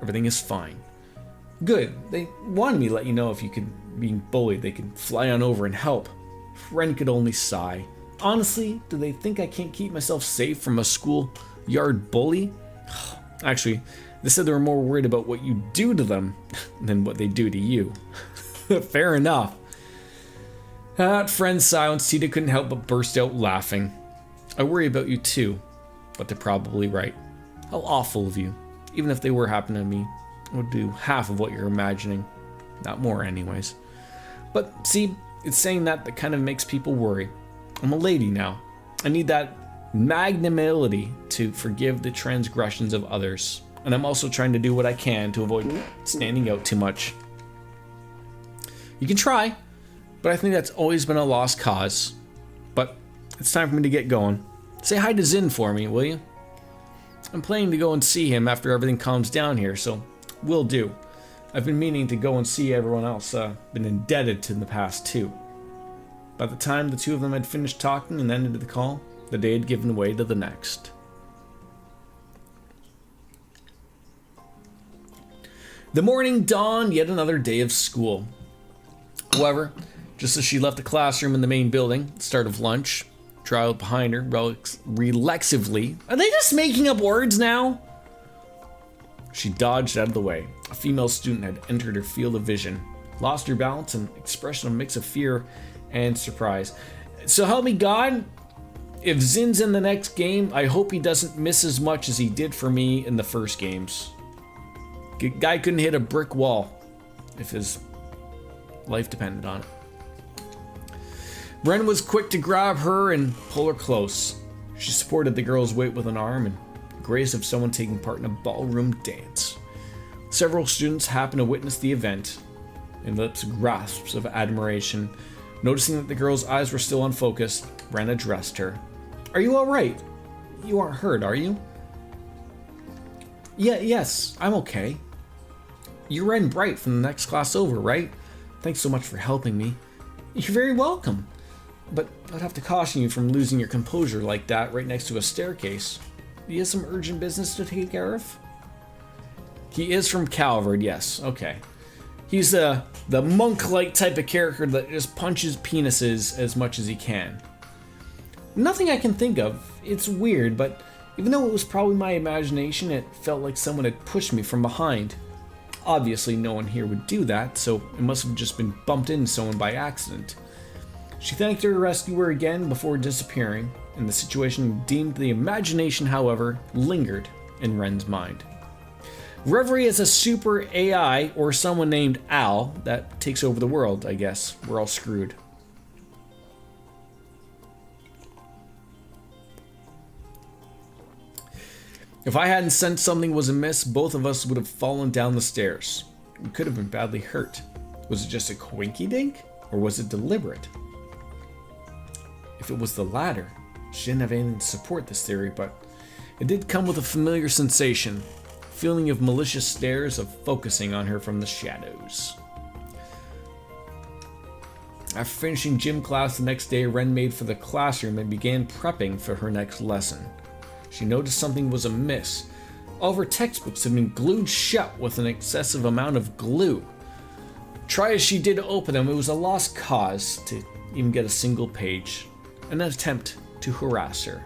Everything is fine. Good. They wanted me to let you know if you could be bullied, they could fly on over and help. Ren could only sigh. Honestly, do they think I can't keep myself safe from a schoolyard bully? Actually, they said they were more worried about what you do to them than what they do to you. Fair enough. At Friend's silence, Tita couldn't help but burst out laughing. I worry about you too, but they're probably right. How awful of you. Even if they were happening to me, I would do half of what you're imagining. Not more anyways. But see, it's saying that kind of makes people worry. I'm a lady now. I need that magnanimity to forgive the transgressions of others. And I'm also trying to do what I can to avoid standing out too much. You can try, but I think that's always been a lost cause. But it's time for me to get going. Say hi to Zin for me, will you? I'm planning to go and see him after everything calms down here, so will do. I've been meaning to go and see everyone else. Been indebted to in the past too. By the time the two of them had finished talking and ended the call, the day had given way to the next. The morning dawned, yet another day of school. However, just as she left the classroom in the main building, at the start of lunch, trailed behind her reflexively. Are they just making up words now? She dodged out of the way. A female student had entered her field of vision, lost her balance, and expressed a mix of fear and surprise. So help me God, if Zin's in the next game, I hope he doesn't miss as much as he did for me in the first games. Guy couldn't hit a brick wall if his life depended on it. Ren was quick to grab her and pull her close. She supported the girl's weight with an arm and the grace of someone taking part in a ballroom dance. Several students happened to witness the event and lips gasps of admiration. Noticing that the girl's eyes were still unfocused, Ren addressed her. Are you alright? You aren't hurt, are you? Yes, I'm okay. You're Ren Bright from the next class over, right? Thanks so much for helping me. You're very welcome. But I'd have to caution you from losing your composure like that right next to a staircase. You have some urgent business to take care of? He is from Calvard, yes, okay. He's the monk-like type of character that just punches penises as much as he can. Nothing I can think of. It's weird, but even though it was probably my imagination, it felt like someone had pushed me from behind. Obviously, no one here would do that, so it must have just been bumped into someone by accident. She thanked her rescuer again before disappearing, and the situation deemed the imagination, however, lingered in Ren's mind. Reverie is a super AI, or someone named Al, that takes over the world, I guess. We're all screwed. If I hadn't sensed something was amiss, both of us would have fallen down the stairs. We could have been badly hurt. Was it just a coinky-dink, or was it deliberate? If it was the latter, she didn't have anything to support this theory, but it did come with a familiar sensation, a feeling of malicious stares of focusing on her from the shadows. After finishing gym class the next day, Ren made for the classroom and began prepping for her next lesson. She noticed something was amiss. All of her textbooks had been glued shut with an excessive amount of glue. Try as she did to open them, it was a lost cause to even get a single page. An attempt to harass her.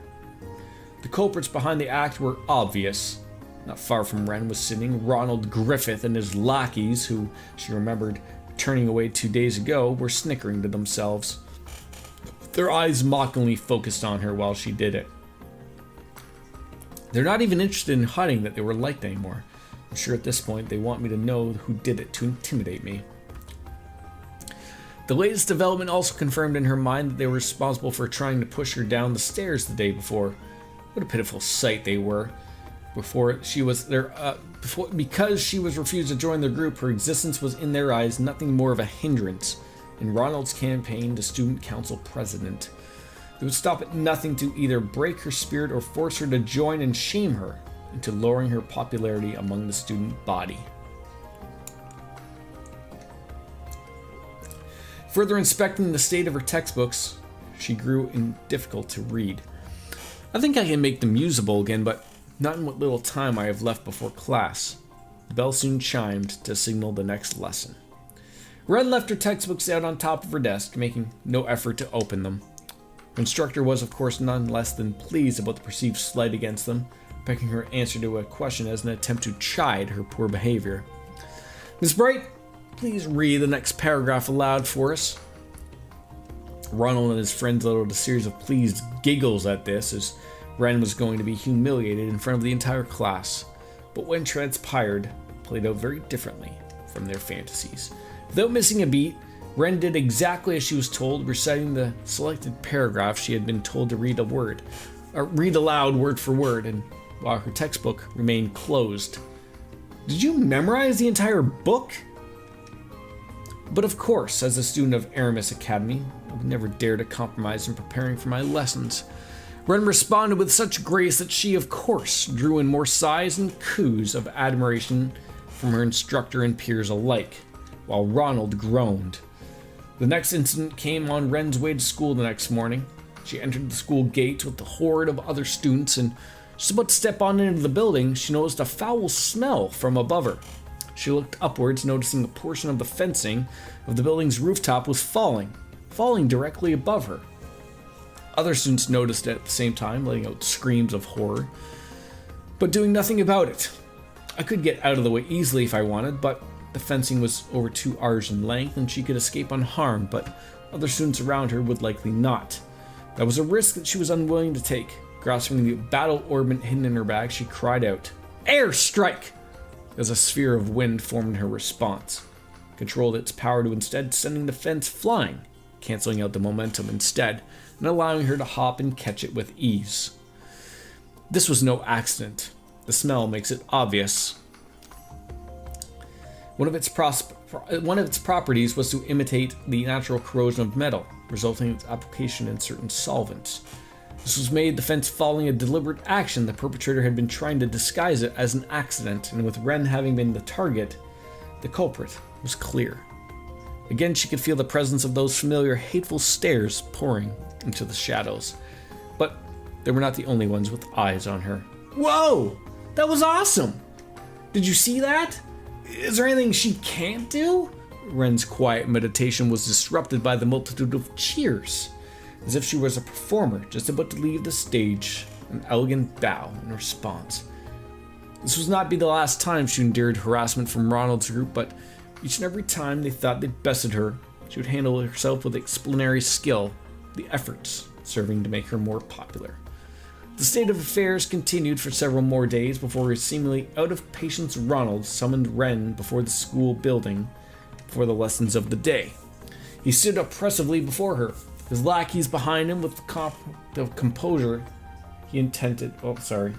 The culprits behind the act were obvious. Not far from Ren was sitting Ronald Griffith and his lackeys, who she remembered turning away 2 days ago, were snickering to themselves. Their eyes mockingly focused on her while she did it. They're not even interested in hiding that they were liked anymore. I'm sure at this point they want me to know who did it to intimidate me. The latest development also confirmed in her mind that they were responsible for trying to push her down the stairs the day before. What a pitiful sight they were. Because she was refused to join their group, her existence was in their eyes nothing more of a hindrance in Ronald's campaign to student council president. They would stop at nothing to either break her spirit or force her to join and shame her into lowering her popularity among the student body. Further inspecting the state of her textbooks, she grew difficult to read. I think I can make them usable again, but not in what little time I have left before class. The bell soon chimed to signal the next lesson. Ren left her textbooks out on top of her desk, making no effort to open them. Her instructor was, of course, none less than pleased about the perceived slight against them, picking her answer to a question as an attempt to chide her poor behavior. Miss Bright, please read the next paragraph aloud for us. Ronald and his friends uttered a series of pleased giggles at this, as Ren was going to be humiliated in front of the entire class. But when transpired, it played out very differently from their fantasies. Without missing a beat, Ren did exactly as she was told, reciting the selected paragraph she had been told to read a word. read aloud word for word, and while her textbook remained closed. Did you memorize the entire book? But of course, as a student of Aramis Academy, I would never dare to compromise in preparing for my lessons. Ren responded with such grace that she, of course, drew in more sighs and coos of admiration from her instructor and peers alike, while Ronald groaned. The next incident came on Ren's way to school the next morning. She entered the school gate with the horde of other students, and just about to step on into the building, she noticed a foul smell from above her. She looked upwards, noticing a portion of the fencing of the building's rooftop was falling directly above her. Other students noticed it at the same time, letting out screams of horror, but doing nothing about it. I could get out of the way easily if I wanted, but the fencing was over 2 arms in length and she could escape unharmed, but other students around her would likely not. That was a risk that she was unwilling to take. Grasping the battle ornament hidden in her bag, she cried out, "Air strike!" as a sphere of wind formed in her response. Controlled its power to instead sending the fence flying, canceling out the momentum instead, and allowing her to hop and catch it with ease. This was no accident. The smell makes it obvious. One of its properties was to imitate the natural corrosion of metal, resulting in its application in certain solvents. This was made the fence following a deliberate action. The perpetrator had been trying to disguise it as an accident, and with Ren having been the target, the culprit was clear. Again, she could feel the presence of those familiar hateful stares pouring into the shadows. But they were not the only ones with eyes on her. Whoa! That was awesome! Did you see that? Is there anything she can't do? Ren's quiet meditation was disrupted by the multitude of cheers, as if she was a performer just about to leave the stage, an elegant bow in response. This was not be the last time she endured harassment from Ronald's group, but each and every time they thought they bested her, she would handle herself with explanatory skill, the efforts serving to make her more popular. The state of affairs continued for several more days before a seemingly out of patience Ronald summoned Ren before the school building for the lessons of the day. He stood oppressively before her, his lackeys behind him with the composure he intended. Oh, sorry.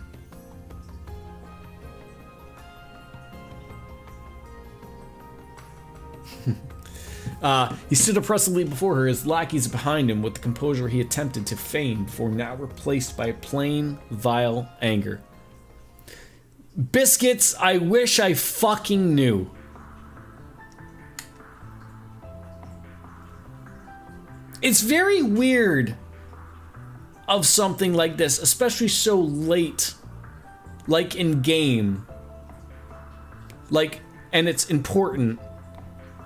He stood oppressively before her, his lackeys behind him with the composure he attempted to feign before now replaced by plain, vile anger. Biscuits, I wish I fucking knew. It's very weird of something like this, especially so late, like in game. Like, and it's important.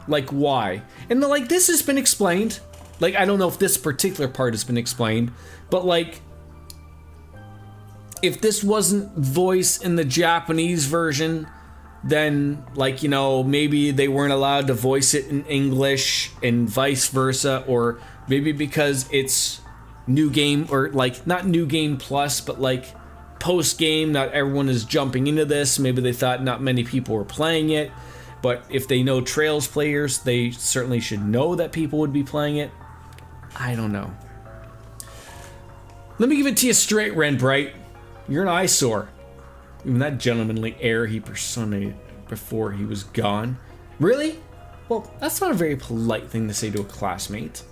Like, why? And like, this has been explained. Like, I don't know if this particular part has been explained, but like, if this wasn't voiced in the Japanese version, then like, you know, maybe they weren't allowed to voice it in English and vice versa, or maybe because it's new game, or like, not new game plus, but like post game, not everyone is jumping into this. Maybe they thought not many people were playing it. But if they know Trails players, they certainly should know that people would be playing it. I don't know. Let me give it to you straight, Ren Bright. You're an eyesore. Even that gentlemanly air he personated before he was gone. Really? Well, that's not a very polite thing to say to a classmate.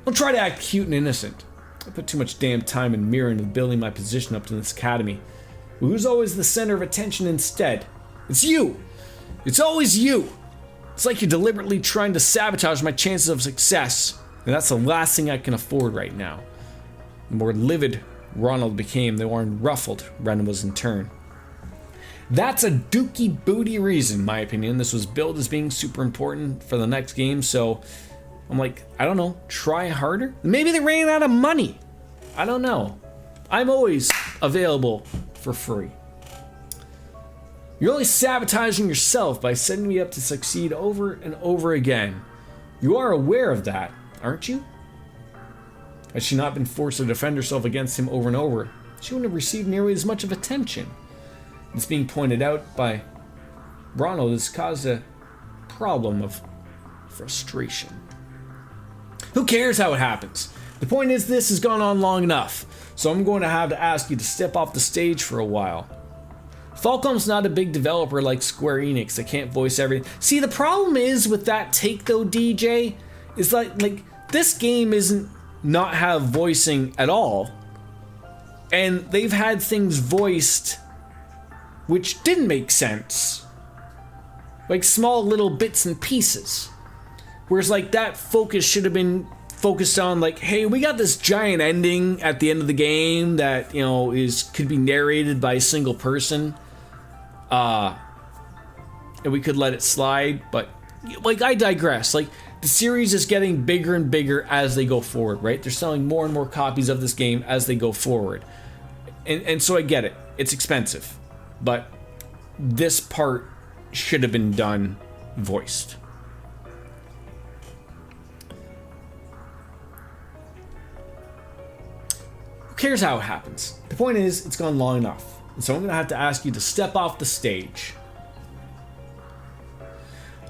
Don't try to act cute and innocent. I put too much damn time and mirror into building my position up to this academy. But who's always the center of attention instead? It's you! It's always you! It's like you're deliberately trying to sabotage my chances of success, and that's the last thing I can afford right now. The more livid Ronald became, the more unruffled Ren was in turn. That's a dookie booty reason, in my opinion. This was billed as being super important for the next game, so I'm like, I don't know, try harder? Maybe they ran out of money. I don't know. I'm always available for free. You're only sabotaging yourself by setting me up to succeed over and over again. You are aware of that, aren't you? Had she not been forced to defend herself against him over and over, she wouldn't have received nearly as much of attention. It's being pointed out by Ronald has caused a problem of frustration. Who cares how it happens? The point is, this has gone on long enough, so I'm going to have to ask you to step off the stage for a while. Falcom's not a big developer like Square Enix that can't voice everything. See, the problem is with that take though, DJ, is like this game isn't not have voicing at all, and they've had things voiced which didn't make sense, like small little bits and pieces, whereas like that focus should have been focused on like, hey, we got this giant ending at the end of the game that, you know, could be narrated by a single person, and we could let it slide. But like, I digress. Like, the series is getting bigger and bigger as they go forward, right? They're selling more and more copies of this game as they go forward, and so I get it, it's expensive, but this part should have been done voiced. Who cares how it happens? The point is, it's gone long enough, and so I'm gonna have to ask you to step off the stage.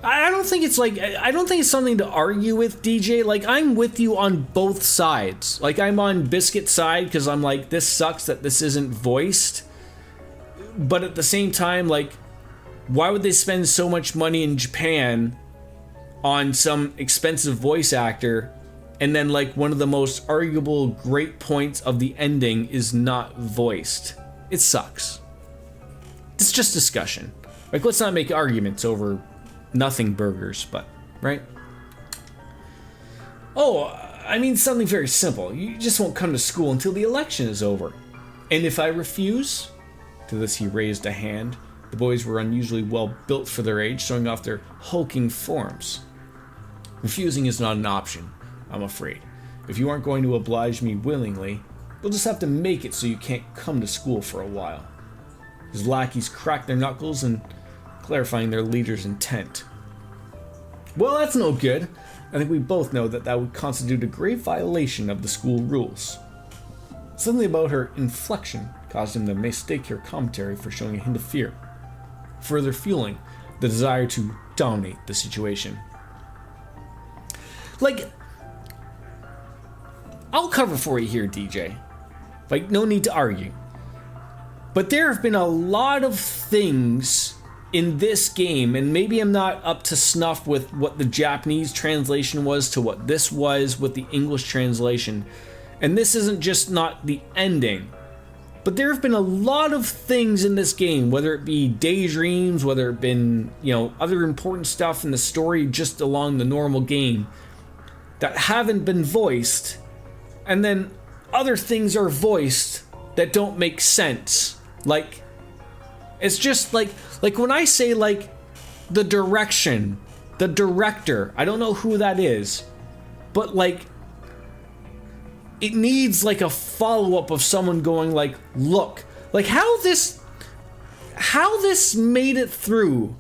I don't think it's something to argue with, DJ. Like, I'm with you on both sides. Like, I'm on Biscuit's side because I'm like, this sucks that this isn't voiced. But at the same time, like, why would they spend so much money in Japan on some expensive voice actor, and then like one of the most arguable great points of the ending is not voiced? It sucks. It's just discussion. Like, let's not make arguments over nothing burgers, but right? Oh, I mean something very simple. You just won't come to school until the election is over. And if I refuse? To this he raised a hand. The boys were unusually well built for their age, showing off their hulking forms. Refusing is not an option, I'm afraid. If you aren't going to oblige me willingly, you'll just have to make it so you can't come to school for a while. His lackeys cracked their knuckles and clarifying their leader's intent. Well, that's no good. I think we both know that that would constitute a grave violation of the school rules. Something about her inflection caused him to mistake her commentary for showing a hint of fear, further fueling the desire to dominate the situation. Like, I'll cover for you here, DJ. Like, no need to argue. But there have been a lot of things in this game, and maybe I'm not up to snuff with what the Japanese translation was to what this was with the English translation. And this isn't just not the ending, but there have been a lot of things in this game, whether it be daydreams, whether it been, you know, other important stuff in the story just along the normal game that haven't been voiced, and then other things are voiced that don't make sense. Like, it's just like when I say like the director, I don't know who that is, but like it needs like a follow-up of someone going like, look, like how this made it through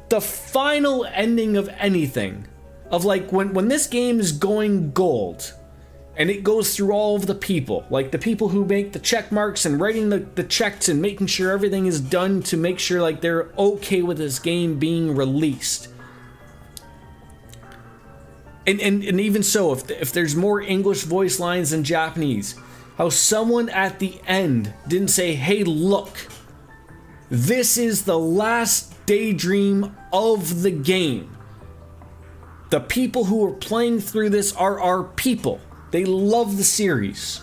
the final ending of anything, of like when this game is going gold and it goes through all of the people, like the people who make the check marks and writing the checks and making sure everything is done to make sure like they're okay with this game being released. And even so, if there's more English voice lines than Japanese, how someone at the end didn't say, hey, look, this is the last daydream of the game. The people who are playing through this are our people. They love the series.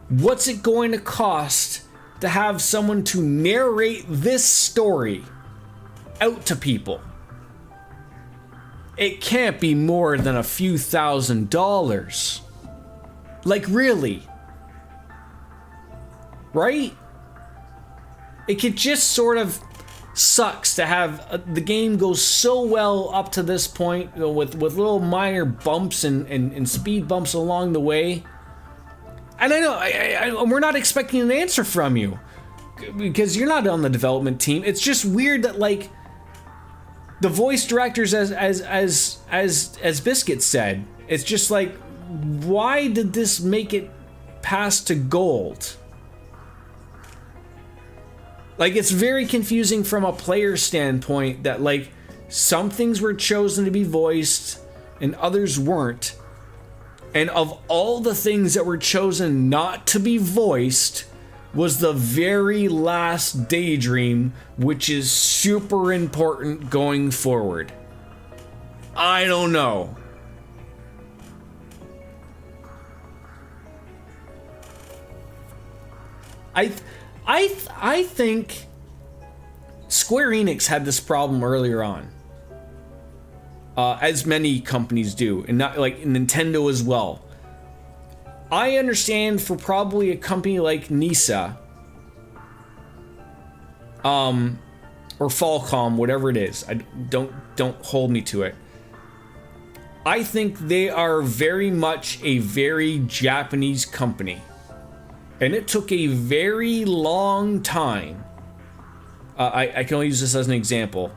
What's it going to cost to have someone to narrate this story out to people? It can't be more than a few $1,000s. Like, really? Right? It could just sort of sucks to have the game go so well up to this point, you know, with little minor bumps and speed bumps along the way. And I know we're not expecting an answer from you because you're not on the development team. It's just weird that like the voice directors, as Biscuit said, it's just like, why did this make it past to gold? Like, it's very confusing from a player standpoint that like some things were chosen to be voiced and others weren't. And of all the things that were chosen not to be voiced, was the very last Daydream, which is super important going forward. I don't know. I think Square Enix had this problem earlier on, as many companies do, and not like Nintendo as well. I understand for probably a company like NISA, or Falcom, whatever it is. Don't hold me to it. I think they are very much a very Japanese company. And it took a very long time. I can only use this as an example.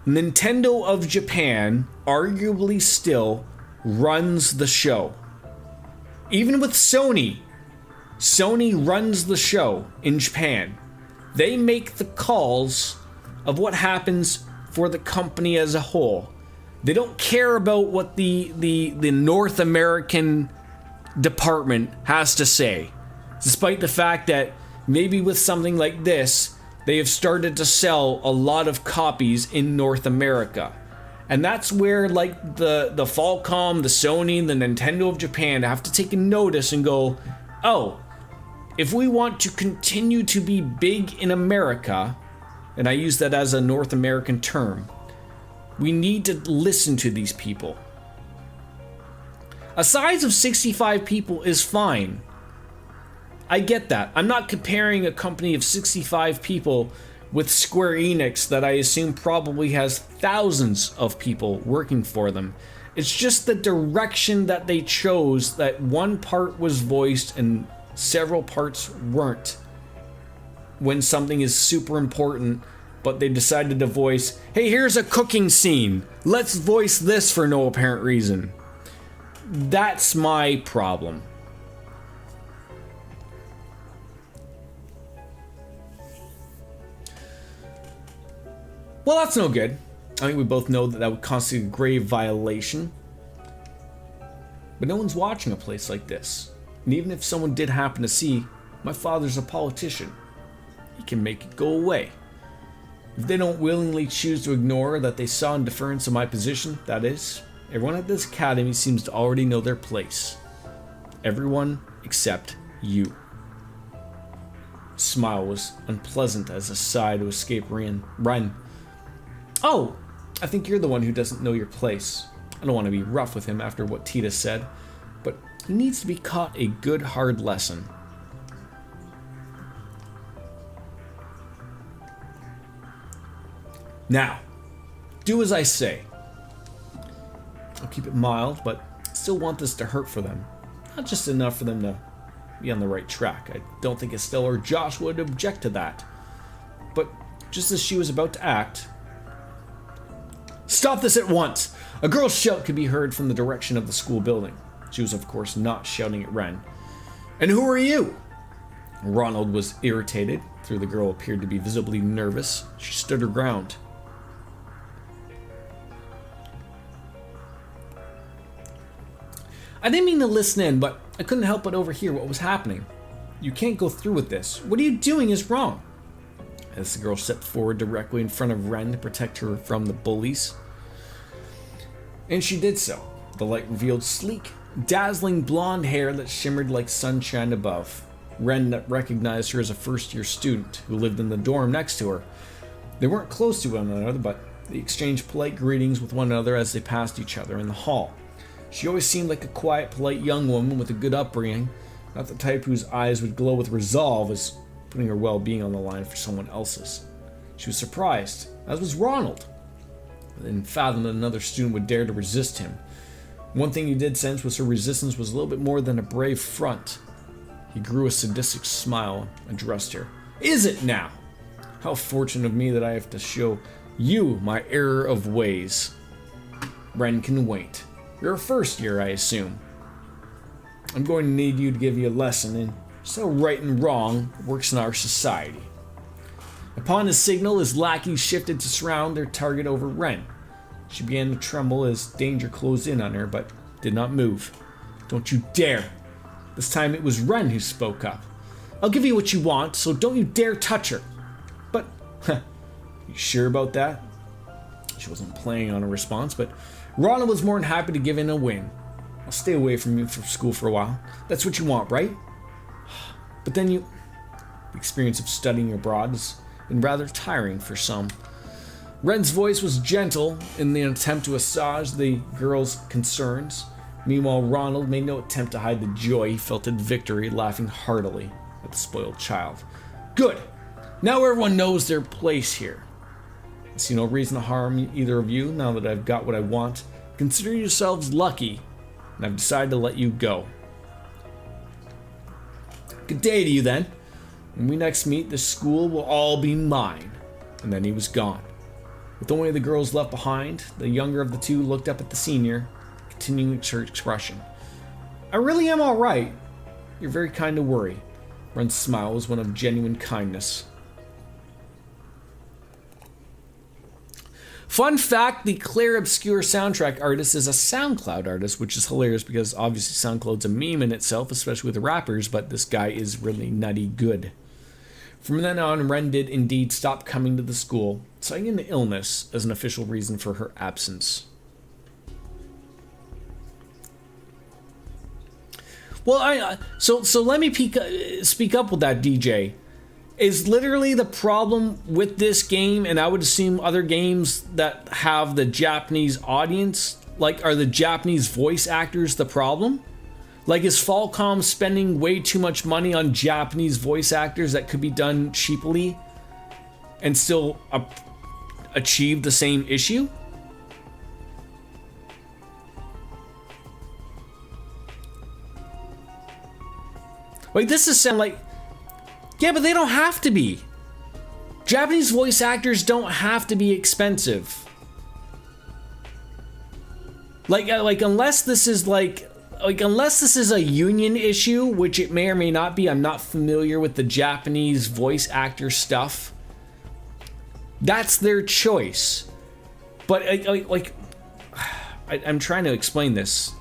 Nintendo of Japan arguably still runs the show. Even with Sony runs the show in Japan. They make the calls of what happens for the company as a whole. They don't care about what the North American department has to say, despite the fact that maybe with something like this, they have started to sell a lot of copies in North America. And that's where like the Falcom, the Sony, the Nintendo of Japan have to take a notice and go, oh, if we want to continue to be big in America, and I use that as a North American term, we need to listen to these people. A size of 65 people is fine. I get that. I'm not comparing a company of 65 people with Square Enix that I assume probably has thousands of people working for them. It's just the direction that they chose, that one part was voiced and several parts weren't. When something is super important, but they decided to voice, hey, here's a cooking scene. Let's voice this for no apparent reason. That's my problem. Well, that's no good. I think we both know that that would constitute a grave violation. But no one's watching a place like this. And even if someone did happen to see, my father's a politician. He can make it go away. If they don't willingly choose to ignore that they saw in deference of my position, that is, everyone at this academy seems to already know their place. Everyone except you. Smile was unpleasant as a sigh to escape Ren. Oh, I think you're the one who doesn't know your place. I don't want to be rough with him after what Tita said, but he needs to be taught a good hard lesson. Now, do as I say. I'll keep it mild, but still want this to hurt for them. Not just enough for them to be on the right track. I don't think Estelle or Josh would object to that. But just as she was about to act... Stop this at once! A girl's shout could be heard from the direction of the school building. She was, of course, not shouting at Ren. And who are you? Ronald was irritated, though the girl appeared to be visibly nervous. She stood her ground. I didn't mean to listen in, but I couldn't help but overhear what was happening. You can't go through with this. What are you doing is wrong. As the girl stepped forward directly in front of Ren to protect her from the bullies. And she did so. The light revealed sleek, dazzling blonde hair that shimmered like sunshine above. Ren recognized her as a first-year student who lived in the dorm next to her. They weren't close to one another, but they exchanged polite greetings with one another as they passed each other in the hall. She always seemed like a quiet, polite young woman with a good upbringing, not the type whose eyes would glow with resolve as putting her well-being on the line for someone else's. She was surprised, as was Ronald, and fathomed that another student would dare to resist him. One thing he did sense was her resistance was a little bit more than a brave front. He grew a sadistic smile and addressed her. Is it now? How fortunate of me that I have to show you my error of ways. Ren can wait. You're a first year, I assume. I'm going to need you to give you a lesson in so right and wrong works in our society. Upon his signal, his lackeys shifted to surround their target over Ren. She began to tremble as danger closed in on her, but did not move. Don't you dare. This time it was Ren who spoke up. I'll give you what you want, so don't you dare touch her. But, you sure about that? She wasn't planning on a response, but Ronald was more than happy to give in a win. I'll stay away from you from school for a while. That's what you want, right? But then the experience of studying abroad has been rather tiring for some. Ren's voice was gentle in the attempt to assuage the girl's concerns. Meanwhile, Ronald made no attempt to hide the joy he felt at victory, laughing heartily at the spoiled child. Good! Now everyone knows their place here. I see no reason to harm either of you now that I've got what I want. Consider yourselves lucky, and I've decided to let you go. Good day to you then. When we next meet, this school will all be mine. And then he was gone. With only the girls left behind, the younger of the two looked up at the senior, continuing her expression. I really am alright. You're very kind to worry. Ren's smile was one of genuine kindness. Fun fact, the Claire Obscure soundtrack artist is a SoundCloud artist, which is hilarious because obviously SoundCloud's a meme in itself, especially with the rappers, but this guy is really nutty good. From then on, Ren did indeed stop coming to the school, citing an illness as an official reason for her absence. Well, so let me speak up with that, DJ. Is literally the problem with this game, and I would assume other games that have the Japanese audience, like, are the Japanese voice actors the problem? Like, is Falcom spending way too much money on Japanese voice actors that could be done cheaply and still achieve the same issue? Like, this is sound like, yeah, but they don't have to be. Japanese voice actors don't have to be expensive. Like unless this is unless this is a union issue, which it may or may not be. I'm not familiar with the Japanese voice actor stuff. That's their choice. But I'm trying to explain this.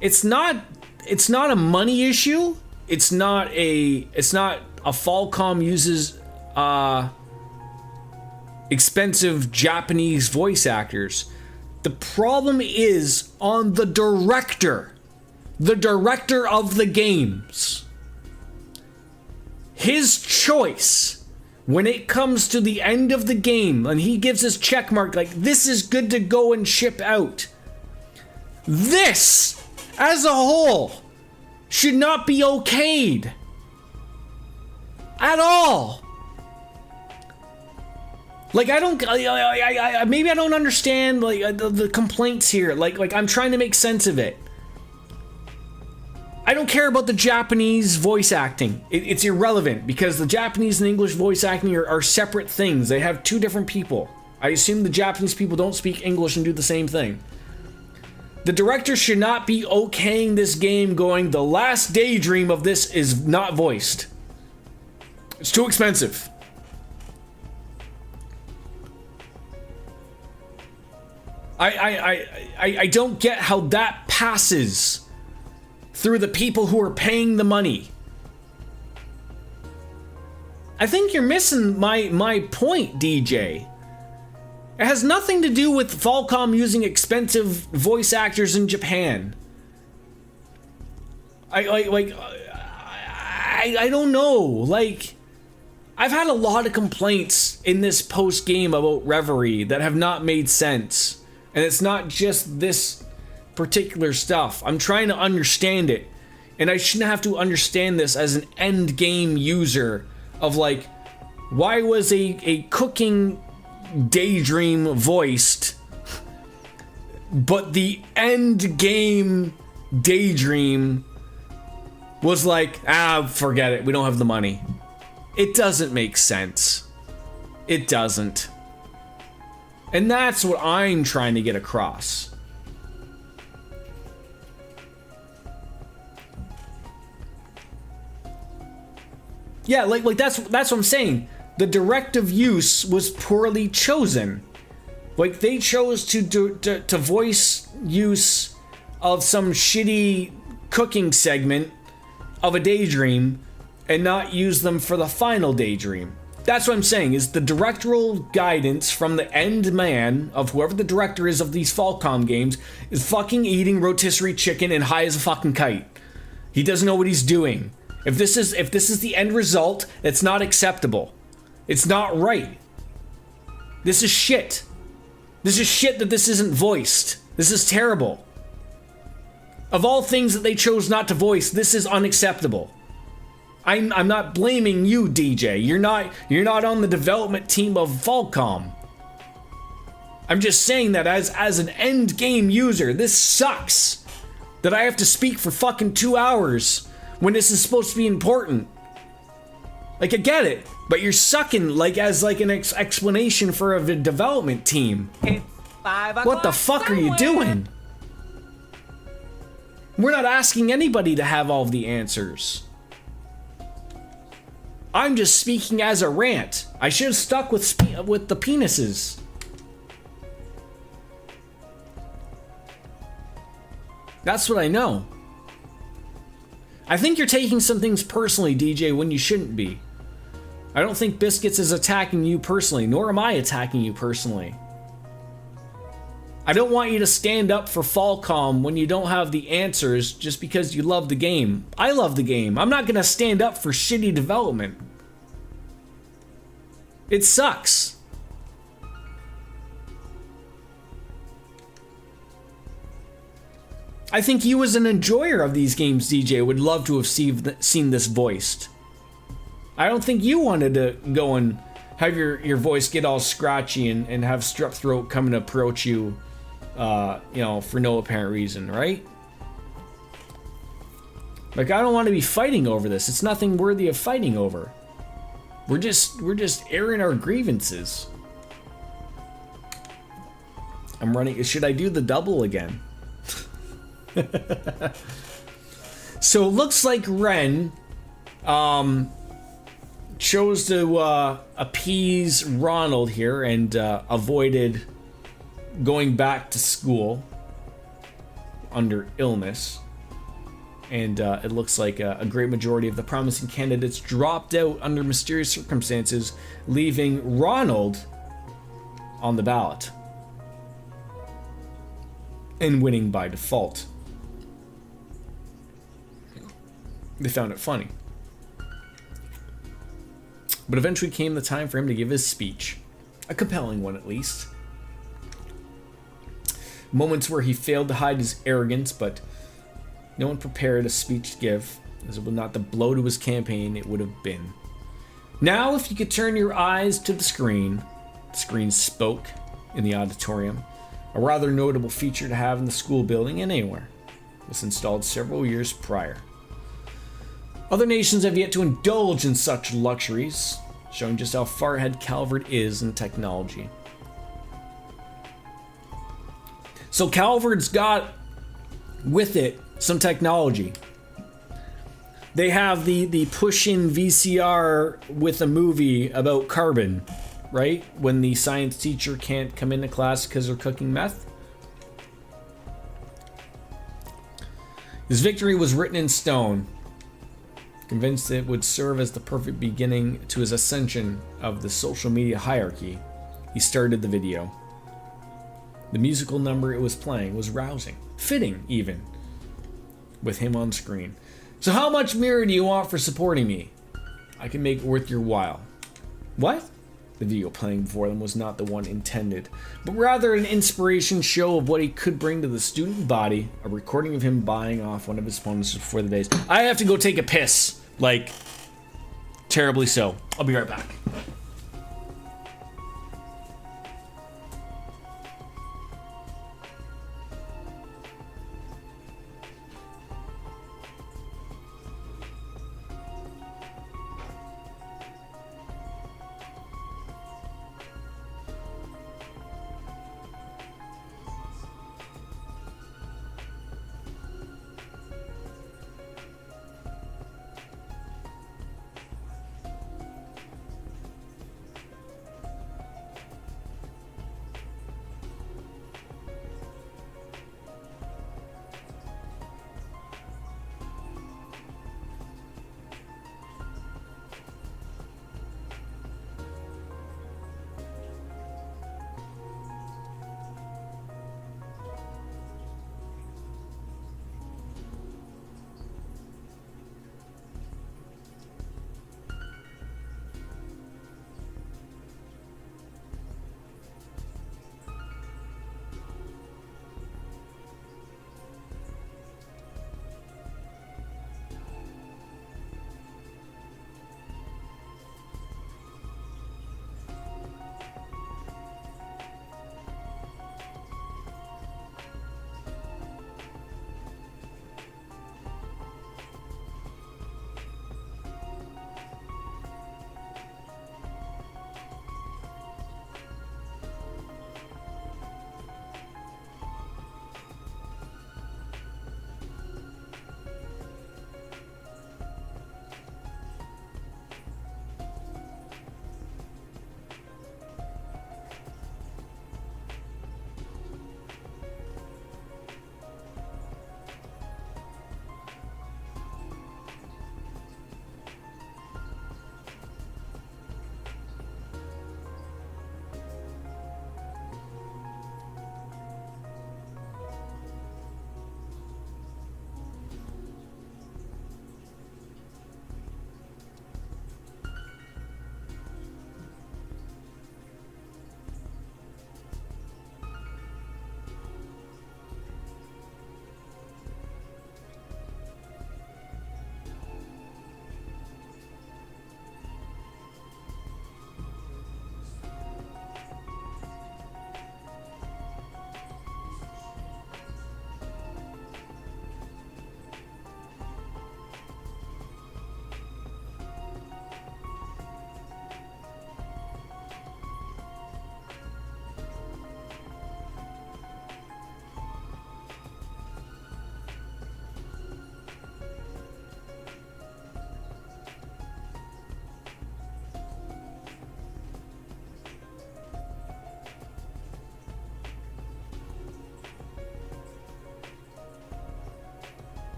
It's not a money issue. It's not a Falcom uses expensive Japanese voice actors. The problem is on the director of the games. His choice when it comes to the end of the game, and he gives his check mark like this is good to go and ship out. This, as a whole, should not be okayed at all. Like, I don't, maybe I don't understand like the complaints here. Like I'm trying to make sense of it. I don't care about the Japanese voice acting. It's irrelevant because the Japanese and English voice acting are separate things. They have two different people. I assume the Japanese people don't speak English and do the same thing. The director should not be okaying this game going, the last daydream of this is not voiced. It's too expensive. I don't get how that passes through the people who are paying the money. I think you're missing my point, DJ. It has nothing to do with Falcom using expensive voice actors in Japan. I don't know. Like, I've had a lot of complaints in this post game about Reverie that have not made sense. And it's not just this particular stuff. I'm trying to understand it. And I shouldn't have to understand this as an end game user of like, why was a cooking daydream voiced, but the end game daydream was like, forget it, we don't have the money. It doesn't make sense. It doesn't. And that's what I'm trying to get across. Yeah, like that's what I'm saying. The directive use was poorly chosen. Like, they chose to voice use of some shitty cooking segment of a daydream and not use them for the final daydream. That's what I'm saying, is the directorial guidance from the end man of whoever the director is of these Falcom games is fucking eating rotisserie chicken and high as a fucking kite. He doesn't know what he's doing. If this is the end result, it's not acceptable. It's not right. This is shit. This is shit that this isn't voiced. This is terrible. Of all things that they chose not to voice, this is unacceptable. I'm not blaming you, DJ. You're not on the development team of Falcom. I'm just saying that as an end game user, this sucks. That I have to speak for fucking 2 hours when this is supposed to be important. Like, I get it, but you're sucking like as like an explanation for a development team. It's 5 o'clock. What the fuck are you doing? We're not asking anybody to have all of the answers. I'm just speaking as a rant. I should have stuck with the penises. That's what I know. I think you're taking some things personally, DJ, when you shouldn't be. I don't think Biscuits is attacking you personally, nor am I attacking you personally. I don't want you to stand up for Falcom when you don't have the answers just because you love the game. I love the game. I'm not gonna stand up for shitty development. It sucks. I think you as an enjoyer of these games, DJ, would love to have seen this voiced. I don't think you wanted to go and have your voice get all scratchy and have strep throat come and approach you, for no apparent reason, right? Like, I don't want to be fighting over this. It's nothing worthy of fighting over. We're just airing our grievances. I'm running. Should I do the double again? So it looks like Ren chose to appease Ronald here and avoided going back to school under illness. And it looks like a great majority of the promising candidates dropped out under mysterious circumstances, leaving Ronald on the ballot and winning by default. They found it funny. But eventually came the time for him to give his speech. A compelling one, at least. Moments where he failed to hide his arrogance, but no one prepared a speech to give, as it was not the blow to his campaign it would have been. Now, if you could turn your eyes to the screen spoke in the auditorium, a rather notable feature to have in the school building and anywhere. It was installed several years prior. Other nations have yet to indulge in such luxuries, showing just how far ahead Calvert is in technology. So Calvert's got with it some technology. They have the push-in VCR with a movie about carbon, right? When the science teacher can't come into class because they're cooking meth. His victory was written in stone. Convinced it would serve as the perfect beginning to his ascension of the social media hierarchy, he started the video. The musical number it was playing was rousing, fitting even, with him on screen. So how much mirror do you want for supporting me? I can make it worth your while. What? The video playing before them was not the one intended, but rather an inspiration show of what he could bring to the student body, a recording of him buying off one of his opponents before the days. I have to go take a piss. Like, terribly so. I'll be right back.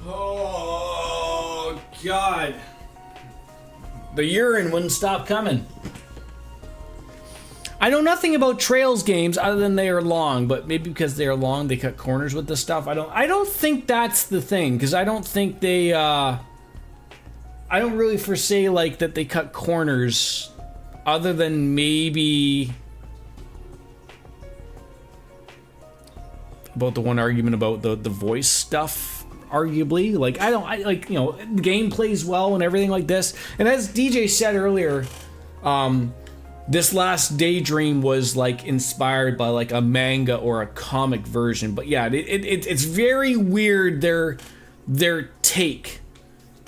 Oh, God. The urine wouldn't stop coming. I know nothing about Trails games other than they are long, but maybe because they are long, they cut corners with this stuff. I don't think that's the thing, because I don't think they, I don't really foresee, like, that they cut corners other than maybe about the one argument about the voice stuff, arguably. Like, I like, you know, the game plays well and everything like this. And as DJ said earlier, this last Daydream was like inspired by like a manga or a comic version. But yeah, it's very weird their take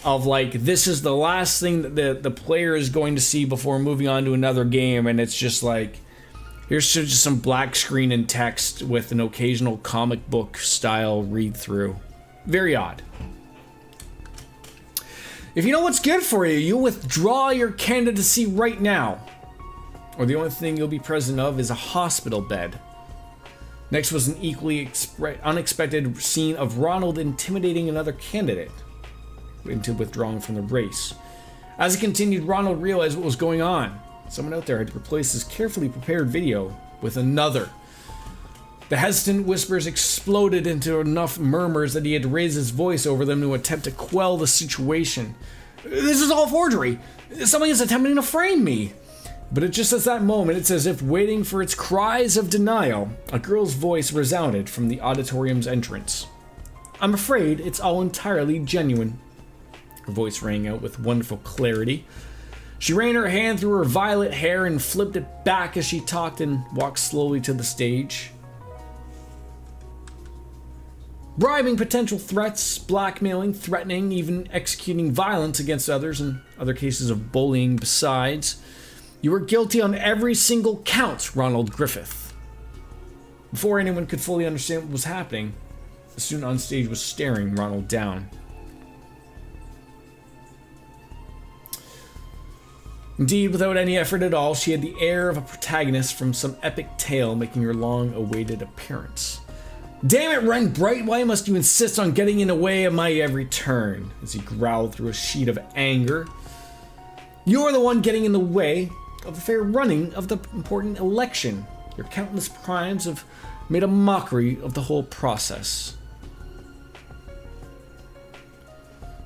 of like, this is the last thing that the player is going to see before moving on to another game, and it's just like, here's just some black screen and text with an occasional comic book style read through. Very odd. If you know what's good for you, you'll withdraw your candidacy right now. Or the only thing you'll be present of is a hospital bed. Next was an equally unexpected scene of Ronald intimidating another candidate into withdrawing from the race. As it continued, Ronald realized what was going on. Someone out there had replaced his carefully prepared video with another. The hesitant whispers exploded into enough murmurs that he had to raise his voice over them to attempt to quell the situation. This is all forgery! Someone is attempting to frame me! But at just at that moment, it's as if waiting for its cries of denial, a girl's voice resounded from the auditorium's entrance. I'm afraid it's all entirely genuine. Her voice rang out with wonderful clarity. She ran her hand through her violet hair and flipped it back as she talked and walked slowly to the stage. Bribing potential threats, blackmailing, threatening, even executing violence against others, and other cases of bullying besides. You were guilty on every single count, Ronald Griffith. Before anyone could fully understand what was happening, the student on stage was staring Ronald down. Indeed, without any effort at all, she had the air of a protagonist from some epic tale making her long-awaited appearance. Damn it, Ren Bright, why must you insist on getting in the way of my every turn? As he growled through a sheet of anger. You're the one getting in the way of the fair running of the important election. Your countless crimes have made a mockery of the whole process.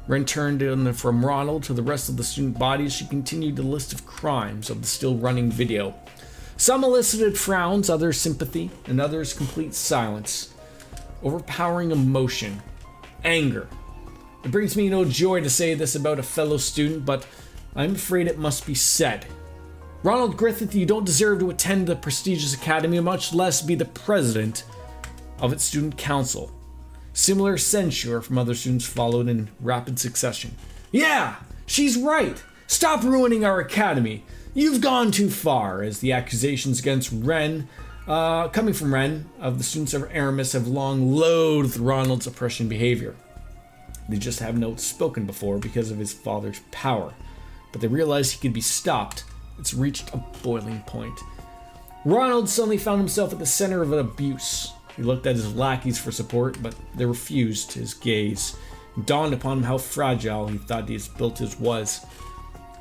Ren turned from Ronald to the rest of the student body as she continued the list of crimes of the still running video. Some elicited frowns, others sympathy, and others complete silence. Overpowering emotion. Anger. It brings me no joy to say this about a fellow student, but I'm afraid it must be said. Ronald Griffith, you don't deserve to attend the prestigious academy, much less be the president of its student council. Similar censure from other students followed in rapid succession. Yeah, she's right. Stop ruining our academy. You've gone too far, as the accusations against Ren, coming from Ren, of the students of Aramis have long loathed Ronald's oppression behavior. They just haven't outspoken before because of his father's power, but they realized he could be stopped. It's reached a boiling point. Ronald suddenly found himself at the center of an abuse. He looked at his lackeys for support, but they refused his gaze. It dawned upon him how fragile he thought his built his was.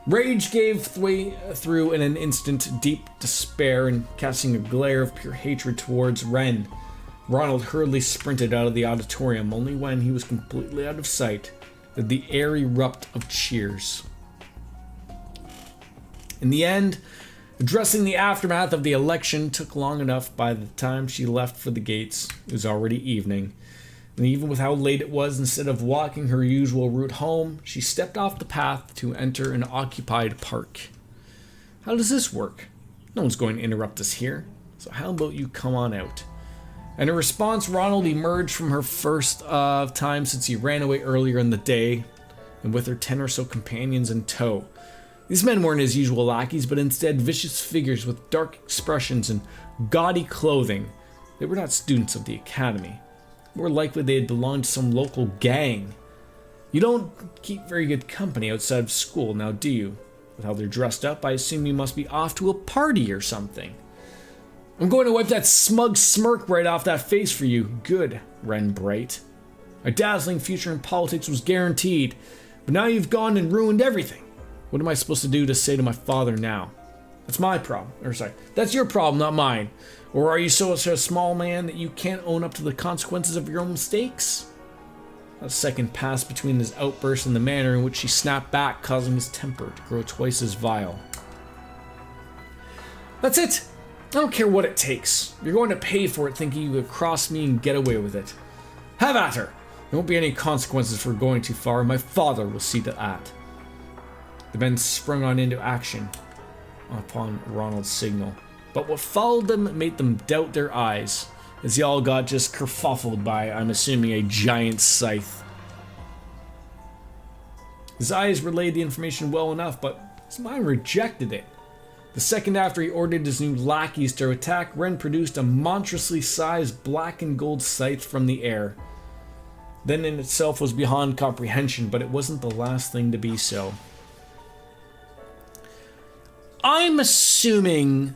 Rage gave way through in an instant, deep despair, and casting a glare of pure hatred towards Ren. Ronald hurriedly sprinted out of the auditorium. Only when he was completely out of sight did the air erupt of cheers. In the end, addressing the aftermath of the election took long enough. By the time she left for the gates, it was already evening. And even with how late it was, instead of walking her usual route home, she stepped off the path to enter an occupied park. How does this work? No one's going to interrupt us here, so how about you come on out? And in response, Ronald emerged from her first time since he ran away earlier in the day, and with her 10 or so companions in tow. These men weren't his usual lackeys, but instead vicious figures with dark expressions and gaudy clothing. They were not students of the academy. More likely they had belonged to some local gang. You don't keep very good company outside of school, now do you? With how they're dressed up, I assume you must be off to a party or something. I'm going to wipe that smug smirk right off that face for you. Good, Ren Bright. A dazzling future in politics was guaranteed, but now you've gone and ruined everything. What am I supposed to do to say to my father now? That's my problem. Or sorry, that's your problem, not mine. Or are you so a small man that you can't own up to the consequences of your own mistakes? A second passed between his outburst and the manner in which she snapped back, causing his temper to grow twice as vile. That's it. I don't care what it takes. You're going to pay for it thinking you could cross me and get away with it. Have at her. There won't be any consequences for going too far, and my father will see to that. The men sprung on into action upon Ronald's signal, but what followed them made them doubt their eyes, as they all got just kerfuffled by, I'm assuming, a giant scythe. His eyes relayed the information well enough, but his mind rejected it. The second after he ordered his new lackeys to attack, Ren produced a monstrously sized black and gold scythe from the air. Then in itself was beyond comprehension, but it wasn't the last thing to be so. I'm assuming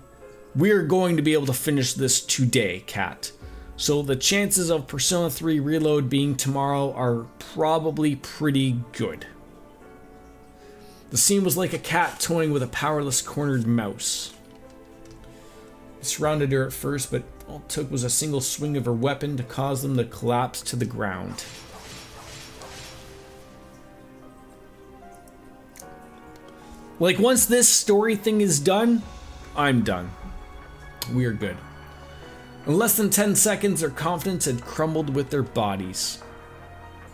we're going to be able to finish this today, Cat. So the chances of Persona 3 Reload being tomorrow are probably pretty good. The scene was like a cat toying with a powerless cornered mouse. It surrounded her at first, but all it took was a single swing of her weapon to cause them to collapse to the ground. Like, once this story thing is done, I'm done. We are good. In less than 10 seconds, their confidence had crumbled with their bodies.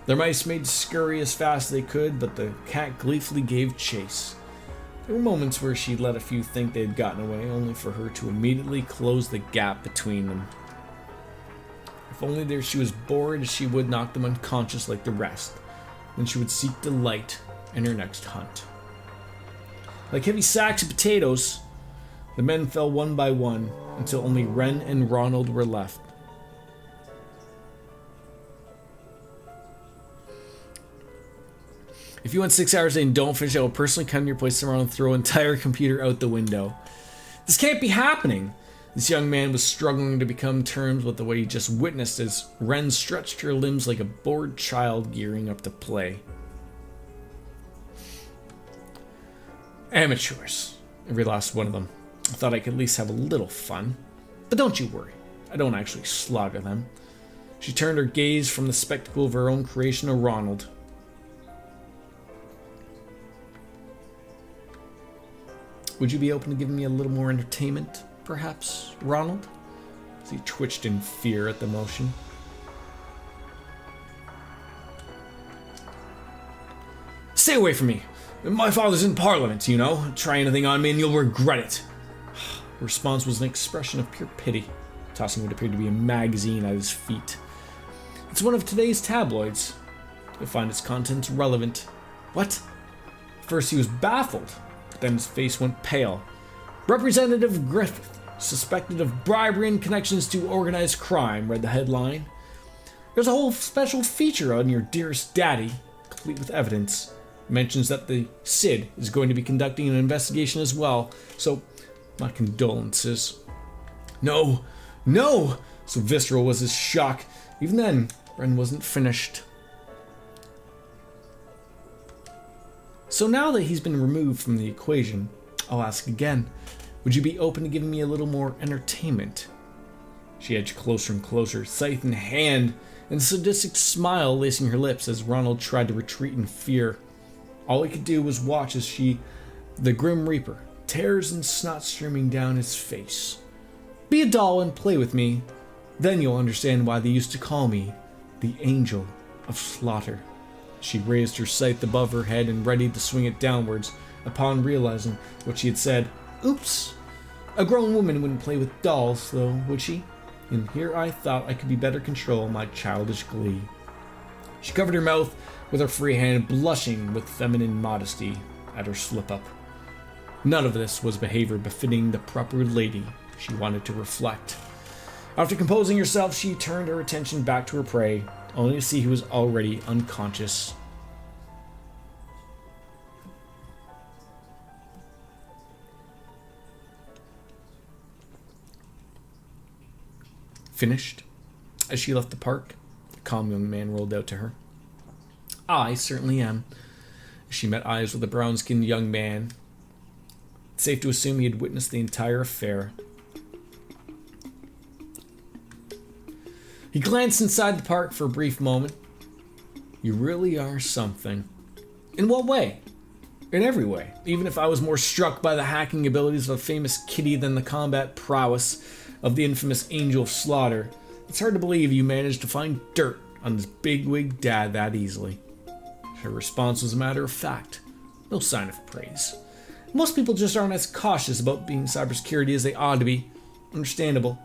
Their mice made to scurry as fast as they could, but the cat gleefully gave chase. There were moments where she let a few think they had gotten away, only for her to immediately close the gap between them. If only there she was bored, she would knock them unconscious like the rest. Then she would seek delight in her next hunt. Like heavy sacks of potatoes, the men fell one by one until only Ren and Ronald were left. If you went 6 hours and don't finish, I will personally come to your place tomorrow and throw an entire computer out the window. This can't be happening. This young man was struggling to become terms with the way he just witnessed as Ren stretched her limbs like a bored child gearing up to play. Amateurs. Every last one of them. I thought I could at least have a little fun. But don't you worry. I don't actually slaughter them. She turned her gaze from the spectacle of her own creation to Ronald. Would you be open to giving me a little more entertainment, perhaps, Ronald? As he twitched in fear at the motion. Stay away from me. My father's in Parliament, you know. Try anything on me and you'll regret it. Her response was an expression of pure pity, tossing what appeared to be a magazine at his feet. It's one of today's tabloids. You'll find its contents relevant. What? First he was baffled, but then his face went pale. Representative Griffith, suspected of bribery and connections to organized crime, read the headline. There's a whole special feature on your dearest daddy, complete with evidence. Mentions that the Cid is going to be conducting an investigation as well, so my condolences. No! So visceral was his shock. Even then, Ren wasn't finished. So now that he's been removed from the equation, I'll ask again. Would you be open to giving me a little more entertainment? She edged closer and closer, scythe in hand, and a sadistic smile lacing her lips as Ronald tried to retreat in fear. All he could do was watch as she, the Grim Reaper, tears and snot streaming down his face. Be a doll and play with me. Then you'll understand why they used to call me the Angel of Slaughter. She raised her scythe above her head and readied to swing it downwards upon realizing what she had said. Oops. A grown woman wouldn't play with dolls, though, would she? And here I thought I could be better control my childish glee. She covered her mouth with her free hand, blushing with feminine modesty at her slip-up. None of this was behavior befitting the proper lady she wanted to reflect. After composing herself, she turned her attention back to her prey, only to see he was already unconscious. Finished. As she left the park, the calm young man rolled out to her. I certainly am. She met eyes with the brown-skinned young man. It's safe to assume he had witnessed the entire affair. He glanced inside the park for a brief moment. You really are something. In what way? In every way. Even if I was more struck by the hacking abilities of a famous kitty than the combat prowess of the infamous Angel of Slaughter, it's hard to believe you managed to find dirt on this bigwig dad that easily. Her response was a matter of fact. No sign of praise. Most people just aren't as cautious about being cybersecurity as they ought to be. Understandable.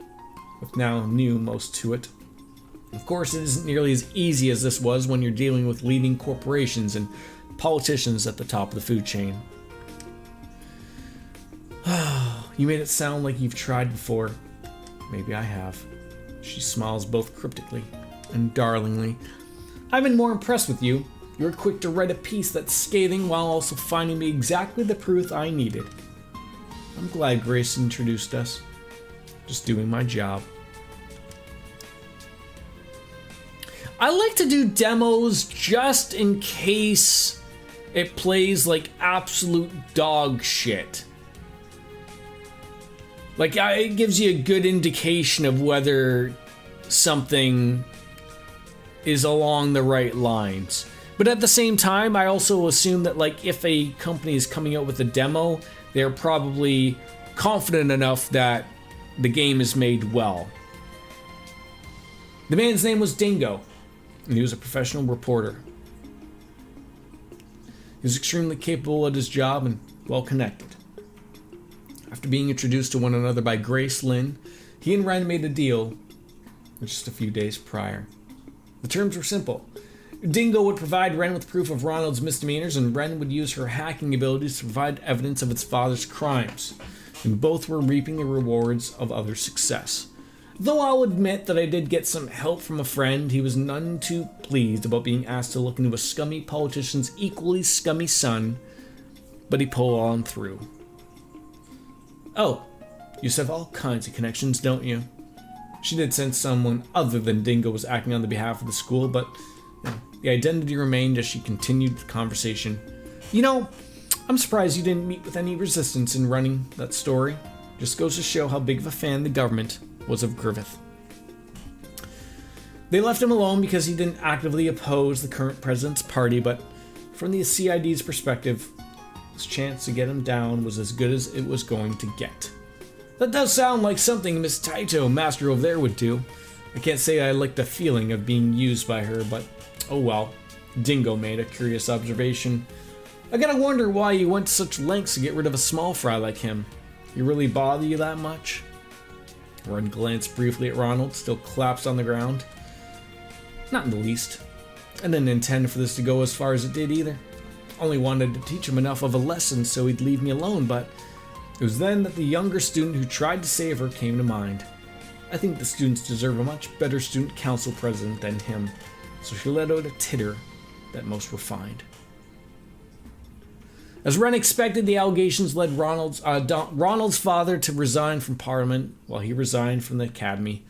With now new most to it. Of course, it isn't nearly as easy as this was when you're dealing with leading corporations and politicians at the top of the food chain. You made it sound like you've tried before. Maybe I have. She smiles both cryptically and darlingly. I've been more impressed with you. You were quick to write a piece that's scathing while also finding me exactly the proof I needed. I'm glad Grace introduced us. Just doing my job. I like to do demos just in case it plays like absolute dog shit. Like, it gives you a good indication of whether something is along the right lines. But at the same time, I also assume that, like, if a company is coming out with a demo, they're probably confident enough that the game is made well. The man's name was Dingo, and he was a professional reporter. He was extremely capable at his job and well connected. After being introduced to one another by Grace Lynn, he and Ren made a deal just a few days prior. The terms were simple. Dingo would provide Ren with proof of Ronald's misdemeanors, and Ren would use her hacking abilities to provide evidence of its father's crimes. And both were reaping the rewards of other success. Though I'll admit that I did get some help from a friend, he was none too pleased about being asked to look into a scummy politician's equally scummy son, but he pulled on through. Oh, you have all kinds of connections, don't you? She did sense someone other than Dingo was acting on the behalf of the school, but the identity remained as she continued the conversation. You know, I'm surprised you didn't meet with any resistance in running that story. Just goes to show how big of a fan the government was of Griffith. They left him alone because he didn't actively oppose the current president's party, but from the CID's perspective, his chance to get him down was as good as it was going to get. That does sound like something Miss Taito, master over there, would do. I can't say I like the feeling of being used by her, but oh well. Dingo made a curious observation. I gotta wonder why you went to such lengths to get rid of a small fry like him. He really bother you that much? Ren glanced briefly at Ronald, still collapsed on the ground. Not in the least. I didn't intend for this to go as far as it did either. Only wanted to teach him enough of a lesson so he'd leave me alone, but it was then that the younger student who tried to save her came to mind. I think the students deserve a much better student council president than him, so she let out a titter that most refined. As Ren expected, the allegations led Ronald's father to resign from Parliament, while he resigned from the academy.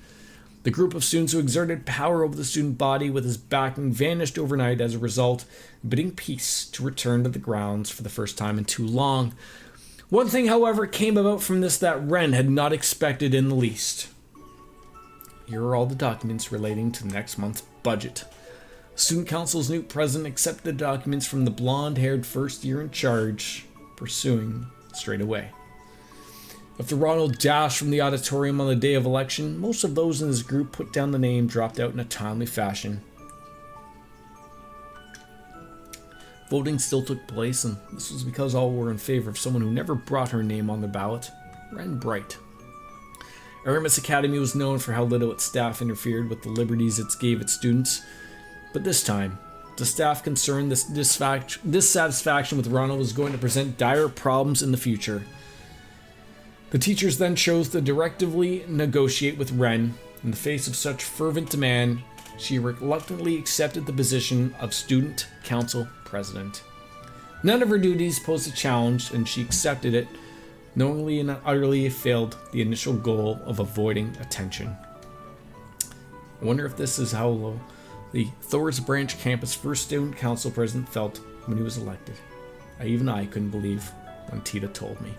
The group of students who exerted power over the student body with his backing vanished overnight as a result, bidding peace to return to the grounds for the first time in too long. One thing, however, came about from this that Ren had not expected in the least. Here are all the documents relating to next month's budget. Student Council's new president accepted the documents from the blonde-haired first year in charge, pursuing straight away. After Ronald dashed from the auditorium on the day of election, most of those in his group put down the name dropped out in a timely fashion. Voting still took place, and this was because all were in favor of someone who never brought her name on the ballot, Ren Bright. Aramis Academy was known for how little its staff interfered with the liberties it gave its students, but this time, the staff concerned this dissatisfaction with Ronald was going to present dire problems in the future. The teachers then chose to directively negotiate with Ren. In the face of such fervent demand, she reluctantly accepted the position of student council president. None of her duties posed a challenge, and she accepted it, knowingly and utterly failed the initial goal of avoiding attention. I wonder if this is how the Thor's Branch campus first student council president felt when he was elected. Even I couldn't believe when Tita told me.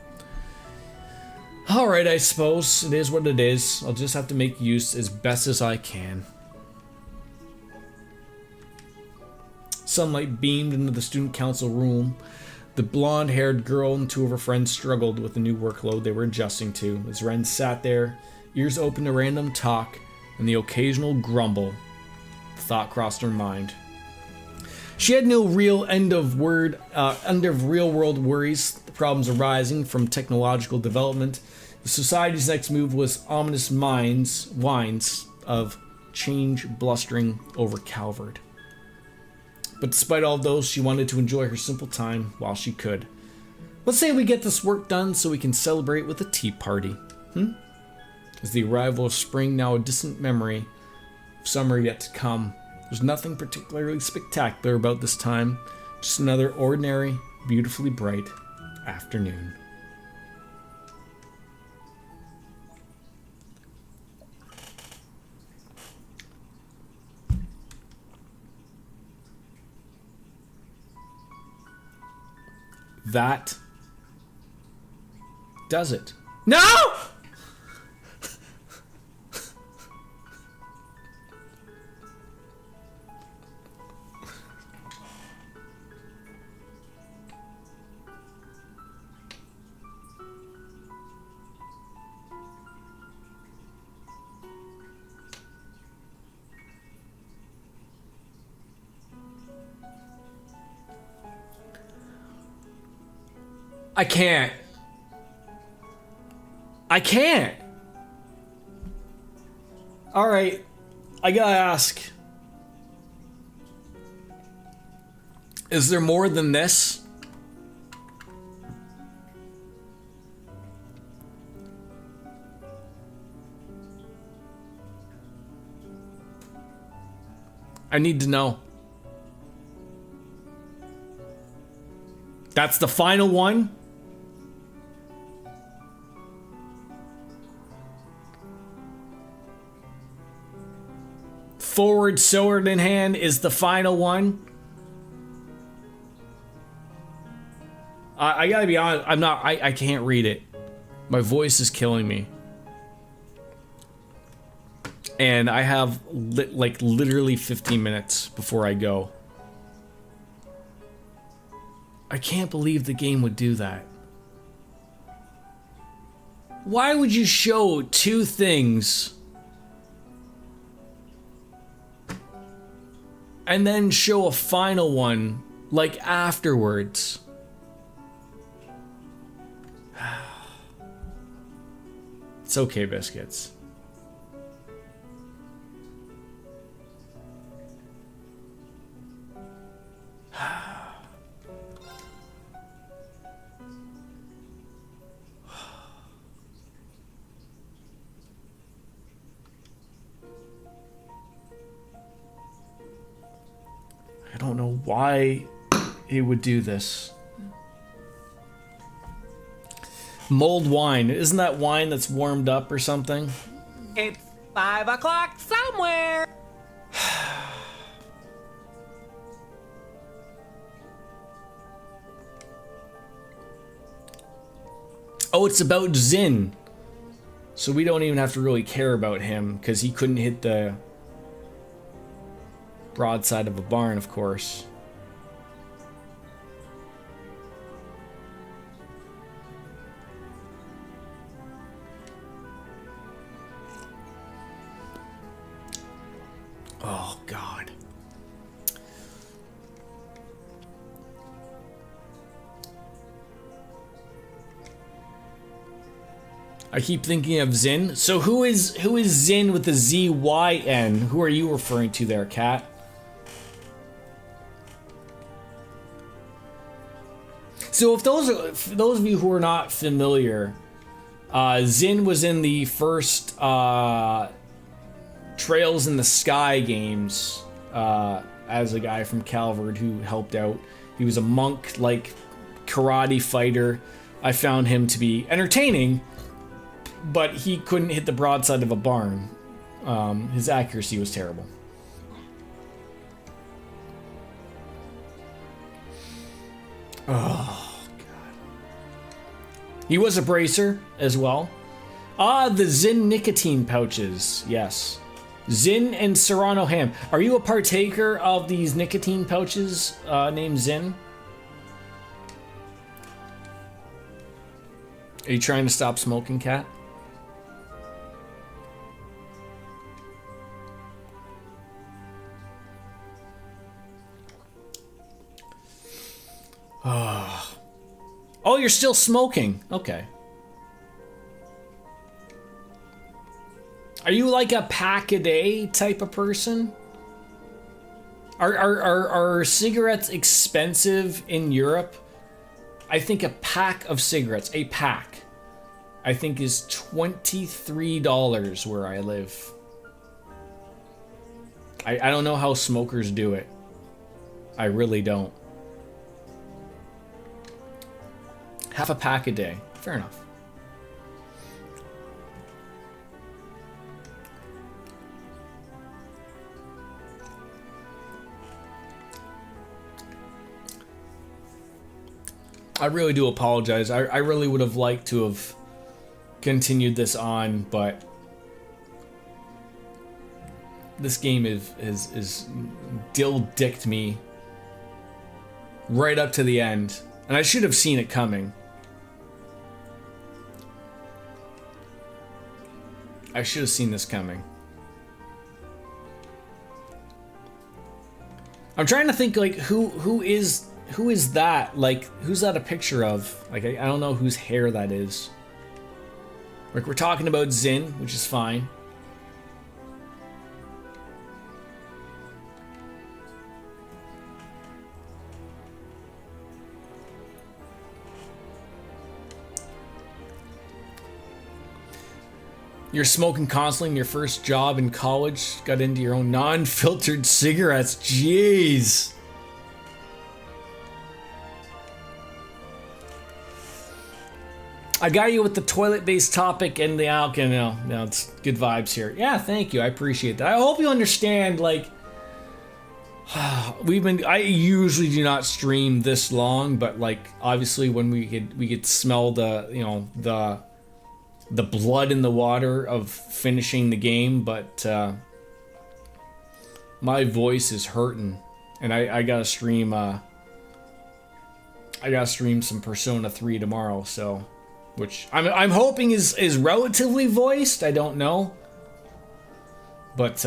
Alright, I suppose. It is what it is. I'll just have to make use as best as I can. Sunlight beamed into the student council room. The blonde-haired girl and two of her friends struggled with the new workload they were adjusting to. As Ren sat there, ears open to random talk and the occasional grumble, thought crossed her mind. She had no real end of real-world worries. The problems arising from technological development. The society's next move was ominous whines of change blustering over Calvard. But despite all those, she wanted to enjoy her simple time while she could. Let's say we get this work done so we can celebrate with a tea party. As the arrival of spring now a distant memory, of summer yet to come. There's nothing particularly spectacular about this time, just another ordinary, beautifully bright afternoon. That does it. No! I can't. I can't. All right. I gotta ask. Is there more than this? I need to know. That's the final one? Forward sword in hand is the final one. I gotta be honest, I can't read it. My voice is killing me. And I have like literally 15 minutes before I go. I can't believe the game would do that. Why would you show two things and then show a final one, like, afterwards? It's okay, biscuits. I don't know why it would do this. Mulled wine. Isn't that wine that's warmed up or something? It's 5 o'clock somewhere. Oh, it's about Zin. So we don't even have to really care about him because he couldn't hit the broadside of a barn, of course. Oh, God. I keep thinking of Zin. So who is Zin with the Z-Y-N? Who are you referring to there, Kat? So if those of you who are not familiar, Zin was in the first Trails in the Sky games as a guy from Calvard who helped out. He was a monk-like karate fighter. I found him to be entertaining, but he couldn't hit the broadside of a barn. His accuracy was terrible. Oh, God. He was a bracer as well. Ah, the Zin nicotine pouches. Yes. Zin and Serrano ham. Are you a partaker of these nicotine pouches named Zin? Are you trying to stop smoking, Cat? Oh, you're still smoking. Okay. Are you like a pack a day type of person? Are cigarettes expensive in Europe? I think a pack of cigarettes, a pack, I think is $23 where I live. I don't know how smokers do it. I really don't. Half a pack a day. Fair enough. I really do apologize. I really would have liked to have continued this on, but this game is dill-dicked me right up to the end, and I should have seen it coming. I should have seen this coming. I'm trying to think, like, who is that? Like, who's that a picture of? Like, I don't know whose hair that is. Like, we're talking about Zin, which is fine. You're smoking constantly in your first job in college, got into your own non-filtered cigarettes. Jeez. I got you with the toilet-based topic and the alcohol. No, it's good vibes here. Yeah, thank you. I appreciate that. I hope you understand, like, I usually do not stream this long, but like, obviously when we could smell the blood in the water of finishing the game, but my voice is hurting, and I gotta stream some Persona 3 tomorrow, so, which I'm hoping is relatively voiced. I don't know, but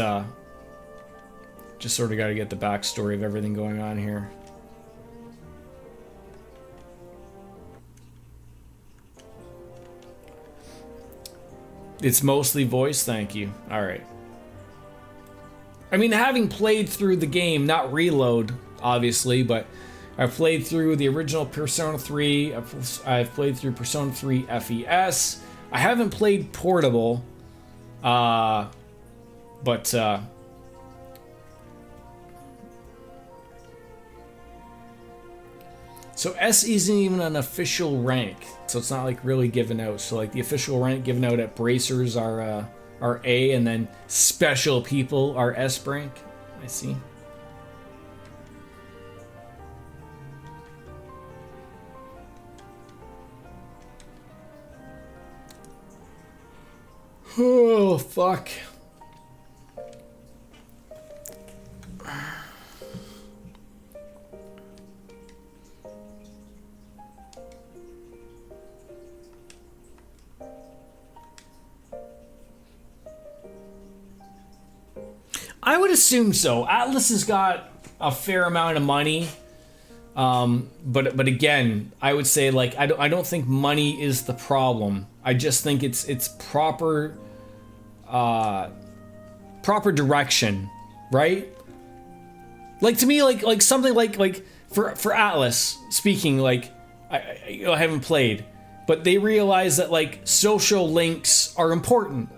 just sort of got to get the backstory of everything going on here. It's mostly voice, thank you. All right. I mean, having played through the game, not Reload, obviously, but I've played through the original Persona 3. I've played through Persona 3 FES. I haven't played Portable, but so S isn't even an official rank, so it's not like really given out. So like the official rank given out at Bracers are A, and then special people are S rank. I see. Oh fuck. I would assume so. Atlas has got a fair amount of money, but again, I would say, like, I don't think money is the problem. I just think it's proper direction, right? Like, to me, like something like for Atlas speaking, like I haven't played, but they realize that like social links are important,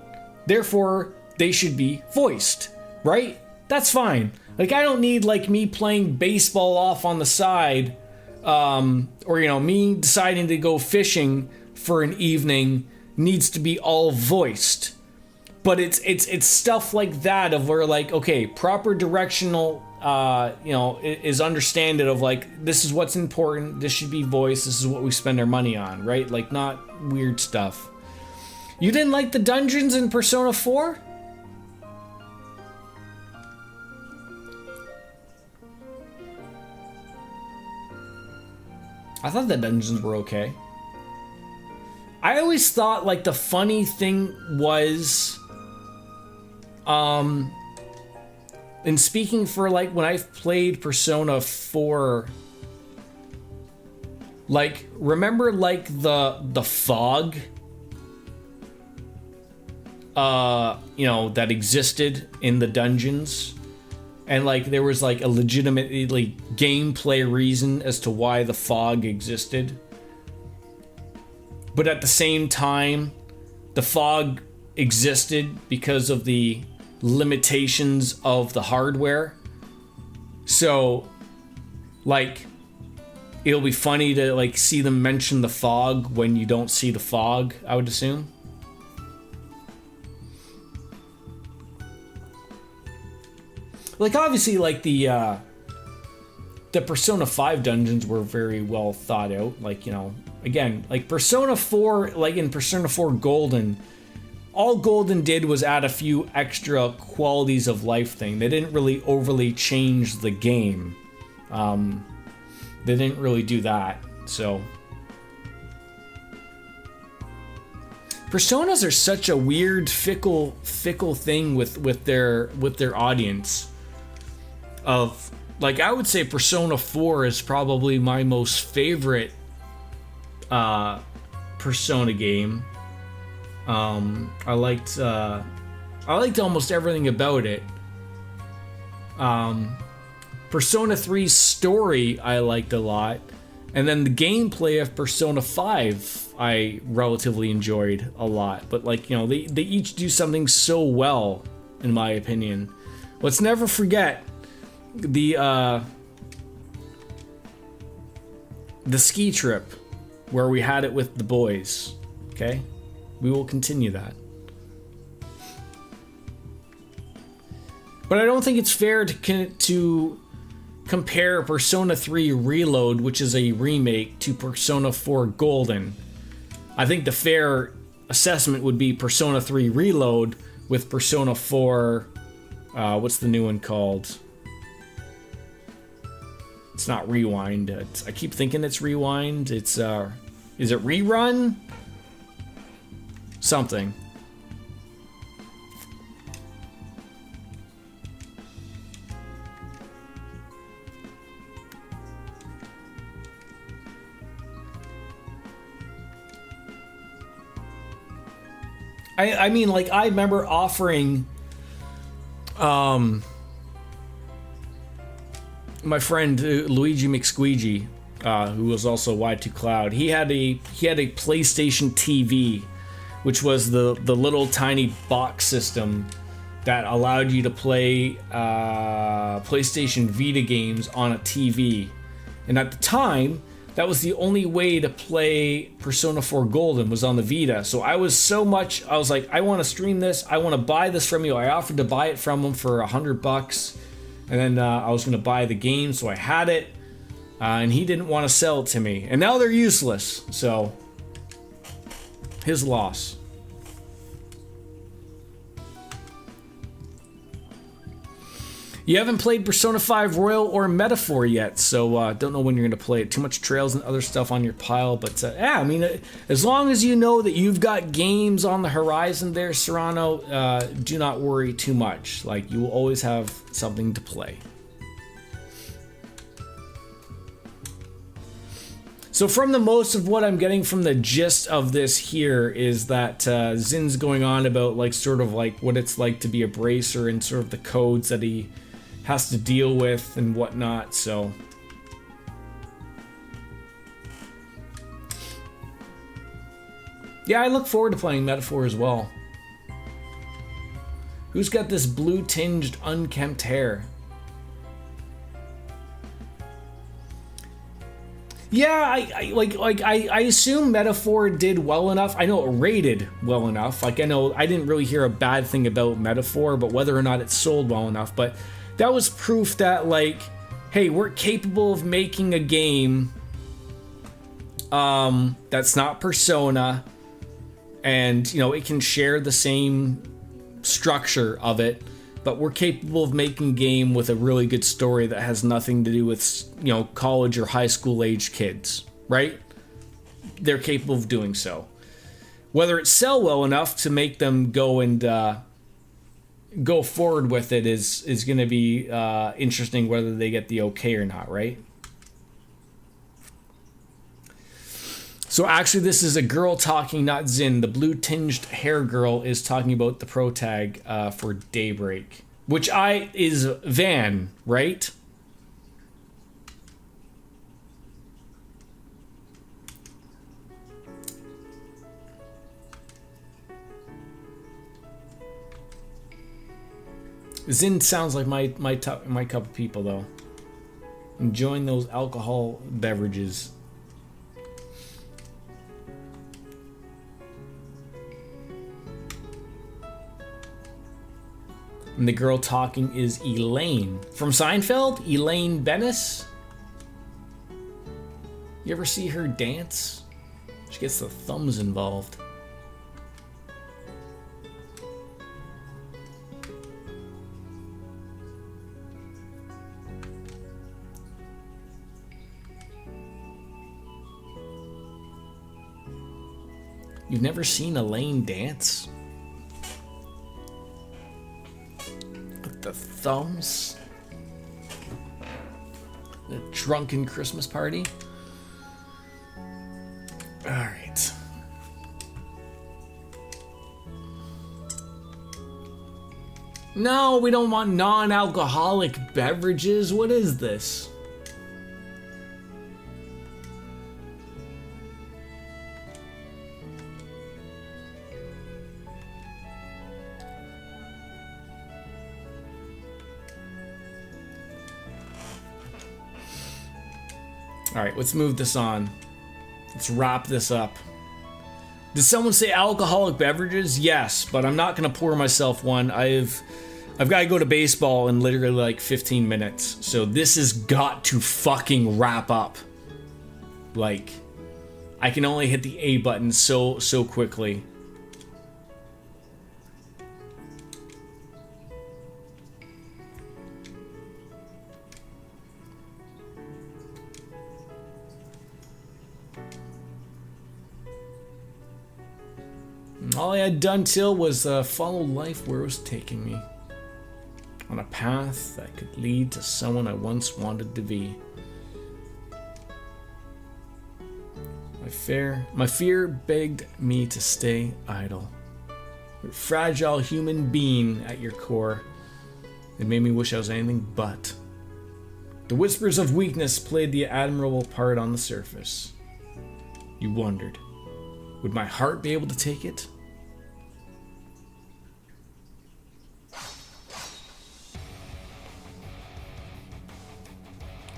therefore they should be voiced. Right? That's fine. Like, I don't need, like, me playing baseball off on the side, or, me deciding to go fishing for an evening needs to be all voiced. But it's stuff like that of where, like, okay, proper directional is understanding of like, this is what's important, this should be voiced, this is what we spend our money on, right? Like, not weird stuff. You didn't like the dungeons in Persona 4? I thought the dungeons were okay. I always thought like the funny thing was, in speaking for like when I've played Persona 4, like remember like the fog, that existed in the dungeons, and like there was like a legitimately gameplay reason as to why the fog existed. But at the same time, the fog existed because of the limitations of the hardware. So, like, it'll be funny to like see them mention the fog when you don't see the fog, I would assume. Like, obviously, like the Persona 5 dungeons were very well thought out. Like, again, like Persona 4, like in Persona 4 Golden, all Golden did was add a few extra qualities of life thing. They didn't really overly change the game. They didn't really do that. So Personas are such a weird, fickle thing with their audience. Of like, I would say Persona 4 is probably my most favorite Persona game. I liked almost everything about it. Persona 3's story I liked a lot, and then the gameplay of Persona 5 I relatively enjoyed a lot. But like, they each do something so well, in my opinion. Let's never forget the ski trip where we had it with the boys. Okay, we will continue that. But I don't think it's fair to compare Persona 3 Reload, which is a remake, to Persona 4 Golden. I think the fair assessment would be Persona 3 Reload with Persona 4, what's the new one called? It's not Rewind. I keep thinking it's Rewind. It's, is it Rerun? Something. I mean, like, I remember offering my friend Luigi McSqueegee, who was also Y2 Cloud. He had a PlayStation TV, which was the little tiny box system that allowed you to play PlayStation Vita games on a TV. And at the time, that was the only way to play Persona 4 Golden, was on the Vita. So I was like, I want to stream this. I want to buy this from you. I offered to buy it from him for $100. And then I was going to buy the game, so I had it. And he didn't want to sell it to me. And now they're useless. So, his loss. You haven't played Persona 5 Royal or Metaphor yet, so don't know when you're going to play it. Too much Trails and other stuff on your pile, but yeah, I mean, as long as you know that you've got games on the horizon there, Serrano, do not worry too much. Like, you will always have something to play. So from the most of what I'm getting from the gist of this here is that Zin's going on about like sort of like what it's like to be a bracer and sort of the codes that he has to deal with and whatnot, so. Yeah, I look forward to playing Metaphor as well. Who's got this blue-tinged, unkempt hair? Yeah, I assume Metaphor did well enough. I know it rated well enough. Like, I know I didn't really hear a bad thing about Metaphor, but whether or not it sold well enough. But that was proof that, like, hey, we're capable of making a game that's not Persona, and, you know, it can share the same structure of it, but we're capable of making a game with a really good story that has nothing to do with, you know, college or high school age kids, right? They're capable of doing so. Whether it sell well enough to make them go and go forward with it is going to be interesting, whether they get the okay or not, right? So actually, this is a girl talking, not Zin. The blue-tinged hair girl is talking about the pro tag for Daybreak, which is Van, right? Zin sounds like my cup of people, though. Enjoying those alcohol beverages. And the girl talking is Elaine. From Seinfeld? Elaine Bennis? You ever see her dance? She gets the thumbs involved. You've never seen Elaine dance? With the thumbs? The drunken Christmas party? Alright. No, we don't want non-alcoholic beverages. What is this? Alright, let's move this on. Let's wrap this up. Did someone say alcoholic beverages? Yes, but I'm not gonna pour myself one. I've got to go to baseball in literally like 15 minutes. So this has got to fucking wrap up. Like, I can only hit the A button so quickly. All I had done till was follow life where it was taking me. On a path that could lead to someone I once wanted to be. My fear begged me to stay idle. A fragile human being at your core. It made me wish I was anything but. The whispers of weakness played the admirable part on the surface. You wondered, would my heart be able to take it?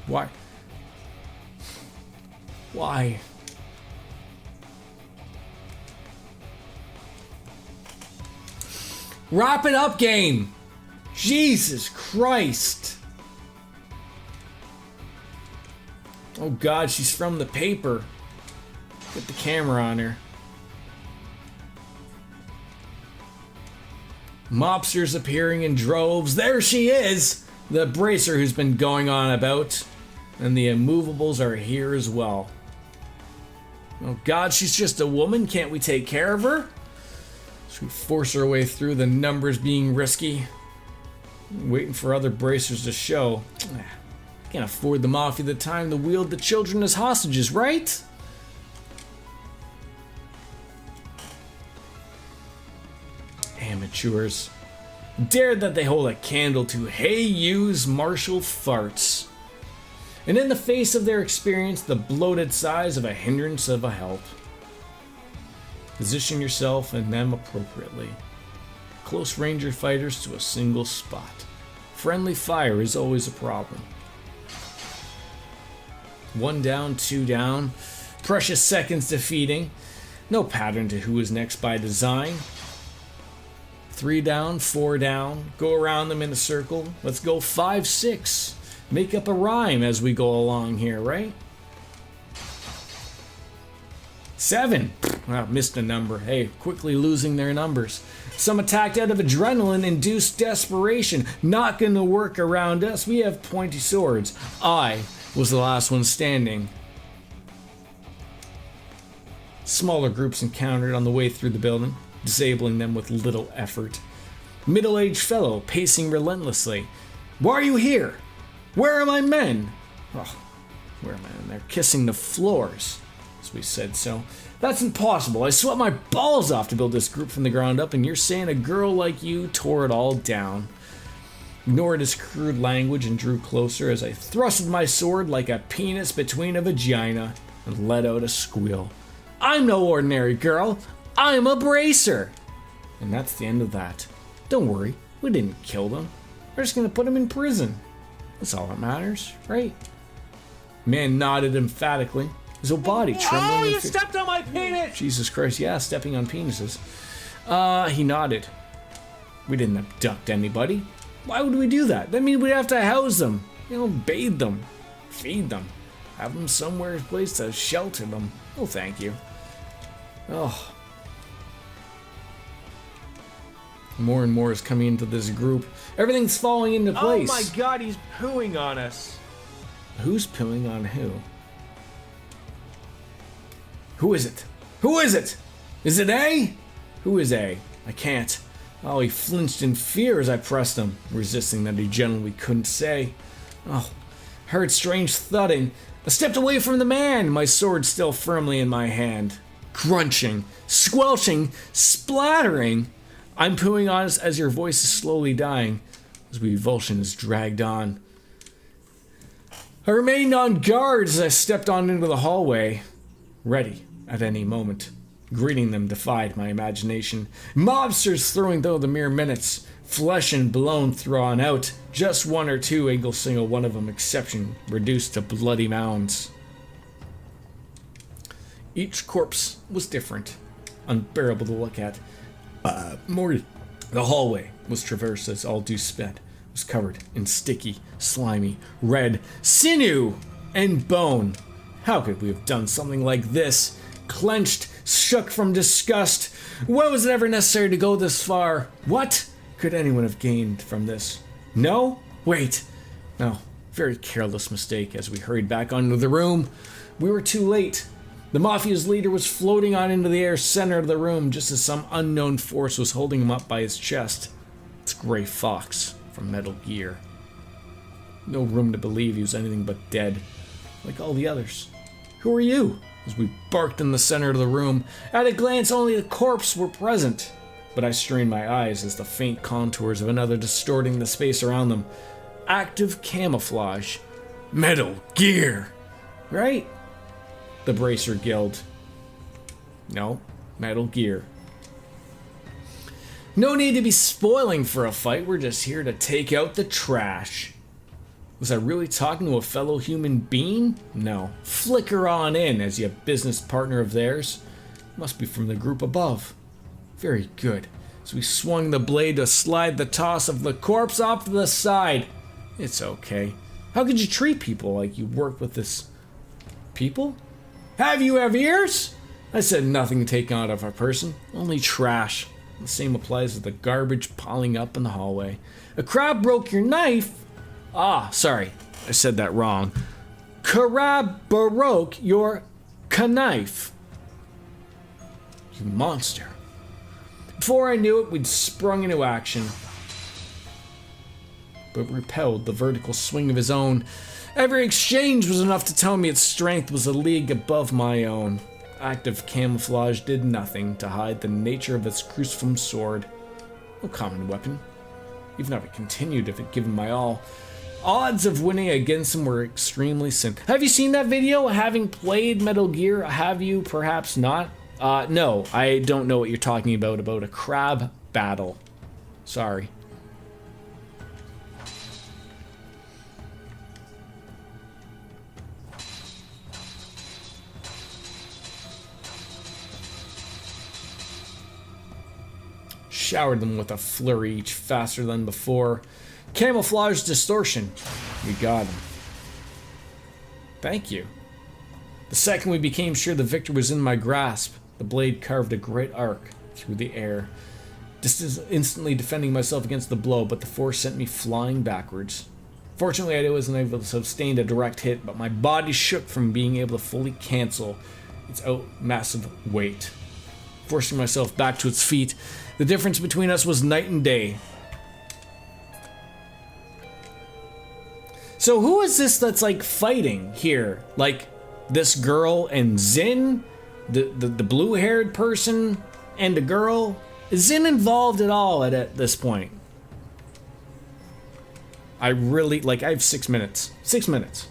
Why? Why? Wrap it up, game! Jesus Christ! Oh God, she's from the paper. Get the camera on her. Mobsters appearing in droves. There she is! The bracer who's been going on about. And the immovables are here as well. Oh God, she's just a woman. Can't we take care of her? Should we force our way through the numbers being risky? Waiting for other bracers to show. Can't afford the Mafia the time to wield the children as hostages, right? Amateurs. Dare that they hold a candle to Hey You's martial farts. And in the face of their experience, the bloated size of a hindrance of a help. Position yourself and them appropriately. Close ranger fighters to a single spot. Friendly fire is always a problem. 1 down, 2 down. Precious seconds defeating. No pattern to who is next by design. 3 down, 4 down. Go around them in a circle. Let's go 5, 6. Make up a rhyme as we go along here, right? 7. Wow, missed a number. Hey, quickly losing their numbers. Some attacked out of adrenaline-induced desperation. Not gonna work around us. We have pointy swords. I was the last one standing. Smaller groups encountered on the way through the building, disabling them with little effort. Middle-aged fellow pacing relentlessly. Why are you here? Where are my men? Oh, where are my men? They're kissing the floors. As we said so. That's impossible. I sweat my balls off to build this group from the ground up, and you're saying a girl like you tore it all down. Ignored his crude language and drew closer as I thrusted my sword like a penis between a vagina and let out a squeal. I'm no ordinary girl. I'm a bracer. And that's the end of that. Don't worry, we didn't kill them. We're just gonna put them in prison. That's all that matters, right? Man nodded emphatically, his whole body trembling. Oh, you stepped on my penis! Jesus Christ, yeah, stepping on penises. He nodded. We didn't abduct anybody. Why would we do that? That means we'd have to house them. You know, bathe them, feed them, have them somewhere, a place to shelter them. Oh, thank you. Oh. More and more is coming into this group. Everything's falling into place. Oh my god, he's pooing on us. Who's pooing on who? Who is it? Who is it? Is it A? Who is A? I can't. Oh, he flinched in fear as I pressed him, resisting that he generally couldn't say. Oh, heard strange thudding. I stepped away from the man, my sword still firmly in my hand. Crunching, squelching, splattering. I'm pooing on us as your voice is slowly dying, as revulsion is dragged on. I remained on guard as I stepped on into the hallway, ready at any moment. Greeting them defied my imagination. Mobsters throwing though the mere minutes, flesh and bone thrown out, just one or two, single one of them exception, reduced to bloody mounds. Each corpse was different, unbearable to look at. The hallway was traversed as all due sped, was covered in sticky, slimy, red sinew and bone. How could we have done something like this? Clenched, shook from disgust. Why was it ever necessary to go this far? What could anyone have gained from this? No? Wait. No. Very careless mistake as we hurried back onto the room. We were too late. The Mafia's leader was floating on into the air center of the room just as some unknown force was holding him up by his chest. It's Gray Fox from Metal Gear. No room to believe he was anything but dead, like all the others. Who are you? As we barked in the center of the room. At a glance, only the corpse were present. But I strained my eyes as the faint contours of another distorting the space around them. Active camouflage. Metal Gear! Right? The Bracer Guild. No, Metal Gear. No need to be spoiling for a fight, we're just here to take out the trash. Was I really talking to a fellow human being? No. Flicker on in as you a business partner of theirs. Must be from the group above. Very good. As we swung the blade to slide the toss of the corpse off to the side. It's okay. How could you treat people like you work with this... people? Have you ears? I said nothing taken out of a person, only trash. The same applies to the garbage piling up in the hallway. A crab broke your knife? Ah, sorry, I said that wrong. Crab broke your knife. You monster. Before I knew it, we'd sprung into action, but repelled the vertical swing of his own. Every exchange was enough to tell me its strength was a league above my own. Active camouflage did nothing to hide the nature of its cruciform sword. No common weapon. Even if I continued if it given my all. Odds of winning against him were extremely slim. Have you seen that video? Having played Metal Gear, have you? Perhaps not. No, I don't know what you're talking about a crab battle. Sorry. showered them with a flurry, each faster than before. Camouflage distortion. We got him. Thank you. The second we became sure the victor was in my grasp, the blade carved a great arc through the air, just instantly defending myself against the blow, but the force sent me flying backwards. Fortunately, I wasn't able to sustain a direct hit, but my body shook from being able to fully cancel its massive weight. Forcing myself back to its feet, the difference between us was night and day. So who is this that's like fighting here? Like this girl and Zin? The blue-haired person and a girl? Is Zin involved at all at this point? I really, like, I have 6 minutes. 6 minutes.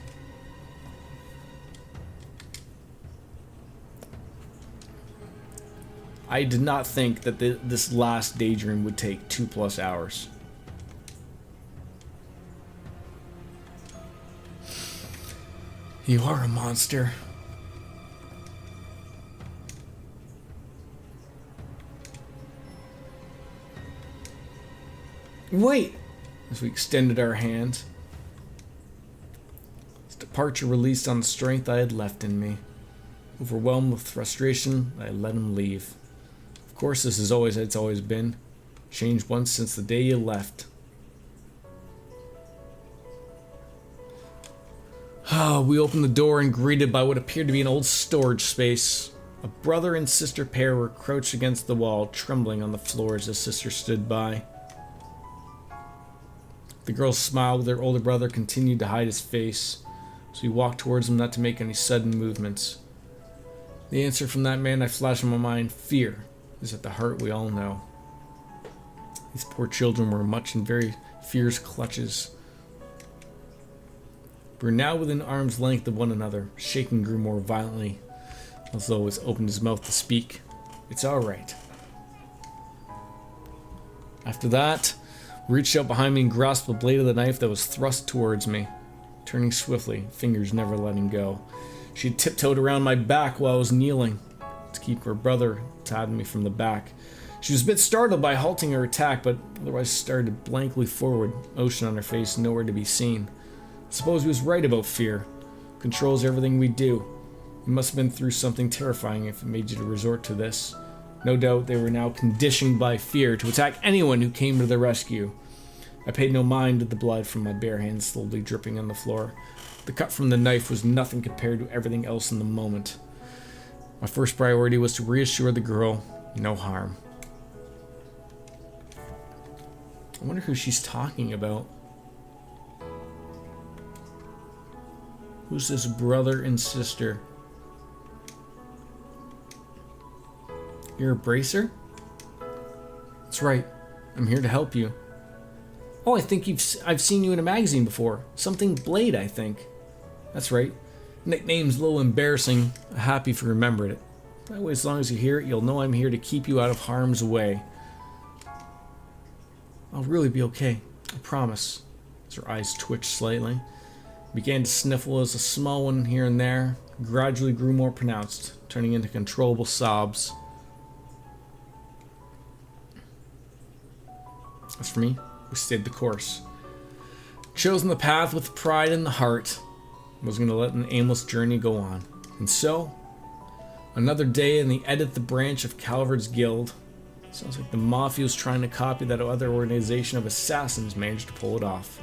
I did not think that this last daydream would take 2+ hours. You are a monster. Wait! As we extended our hands. His departure released on the strength I had left in me. Overwhelmed with frustration, I let him leave. Of course, this is always it's always been. Changed once since the day you left. We opened the door and greeted by what appeared to be an old storage space. A brother and sister pair were crouched against the wall, trembling on the floor as the sister stood by. The girl smiled, but their older brother continued to hide his face, so he walked towards him not to make any sudden movements. The answer from that man I flashed in my mind, fear, is at the heart we all know. These poor children were much in very fear's clutches. We were now within arm's length of one another. Shaking grew more violently, as though he opened his mouth to speak. It's all right. After that, reached out behind me and grasped the blade of the knife that was thrust towards me. Turning swiftly, fingers never letting go. She had tiptoed around my back while I was kneeling to keep her brother tied me from the back. She was a bit startled by halting her attack, but otherwise started blankly forward, ocean on her face, nowhere to be seen. I suppose he was right about fear. It controls everything we do. You must have been through something terrifying if it made you to resort to this. No doubt they were now conditioned by fear to attack anyone who came to their rescue. I paid no mind to the blood from my bare hands slowly dripping on the floor. The cut from the knife was nothing compared to everything else in the moment. My first priority was to reassure the girl, no harm. I wonder who she's talking about. Who's this brother and sister? You're a bracer? That's right. I'm here to help you. Oh, I think I've seen you in a magazine before. Something Blade, I think. That's right. Nickname's a little embarrassing. Happy if you remembered it. That way, as long as you hear it, you'll know I'm here to keep you out of harm's way. I'll really be okay. I promise. As her eyes twitched slightly. Began to sniffle as a small one here and there gradually grew more pronounced, turning into controllable sobs. As for me, we stayed the course. Chosen the path with pride in the heart. Was going to let an aimless journey go on. And so, another day in the Edith branch of Calvard's Guild. Sounds like the Mafia was trying to copy that other organization of assassins managed to pull it off.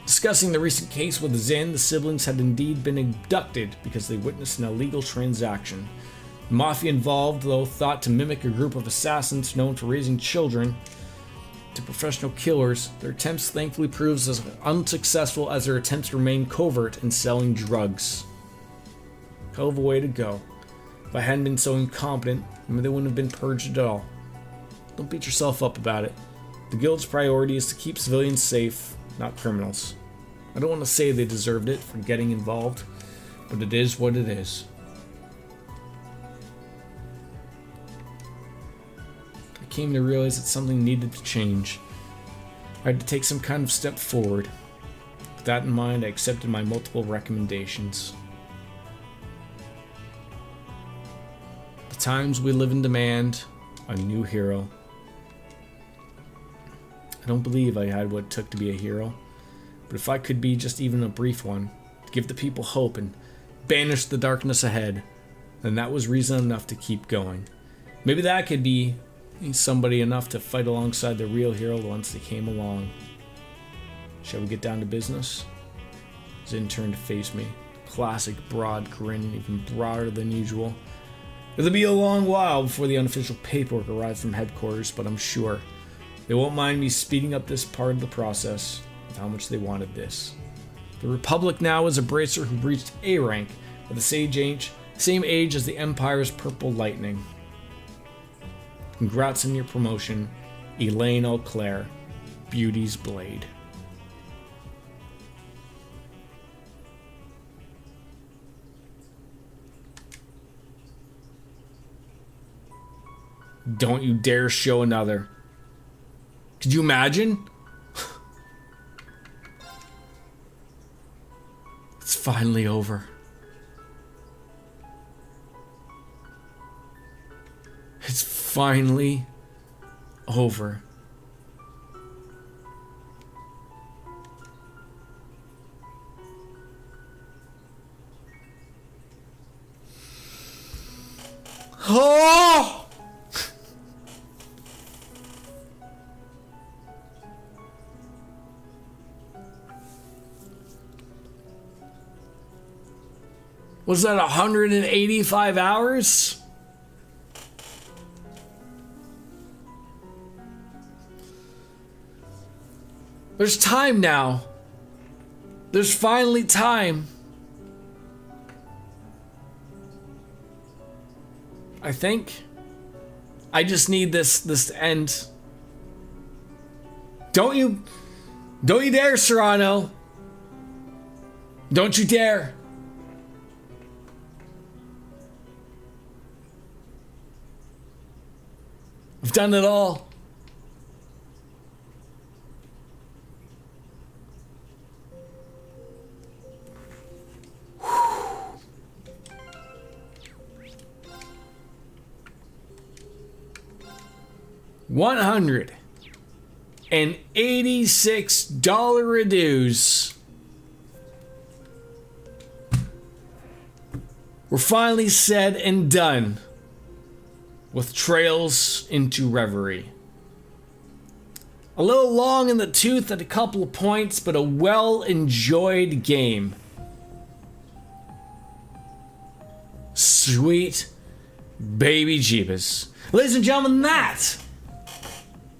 Discussing the recent case with Zen, the siblings had indeed been abducted because they witnessed an illegal transaction. The Mafia involved, though thought to mimic a group of assassins known for raising children to professional killers, their attempts thankfully proved as unsuccessful as their attempts to remain covert in selling drugs. Hell of a way to go. If I hadn't been so incompetent, they wouldn't have been purged at all. Don't beat yourself up about it. The Guild's priority is to keep civilians safe, not criminals. I don't want to say they deserved it for getting involved, but it is what it is. I came to realize that something needed to change. I had to take some kind of step forward. With that in mind, I accepted my multiple recommendations. The times we live in demand a new hero. I don't believe I had what it took to be a hero. But if I could be just even a brief one, to give the people hope and banish the darkness ahead, then that was reason enough to keep going. Maybe that could be somebody enough to fight alongside the real hero once they came along. Shall we get down to business? Zin turned to face me. Classic broad grin, even broader than usual. It'll be a long while before the unofficial paperwork arrives from headquarters, but I'm sure they won't mind me speeding up this part of the process with how much they wanted this. The Republic now is a bracer who reached A rank at the same age as the Empire's Purple Lightning. Congrats on your promotion, Elaine Auclair, Beauty's Blade. Don't you dare show another. Could you imagine? It's finally over. It's finally over. Oh! Was that 185 hours? There's time now. There's finally time. I think. I just need this to end. Don't you dare, Serrano. Don't you dare. I've done it all. $186 dues. We're finally said and done with Trails into Reverie. A little long in the tooth at a couple of points, but a well-enjoyed game. Sweet baby jeebus. Ladies and gentlemen, that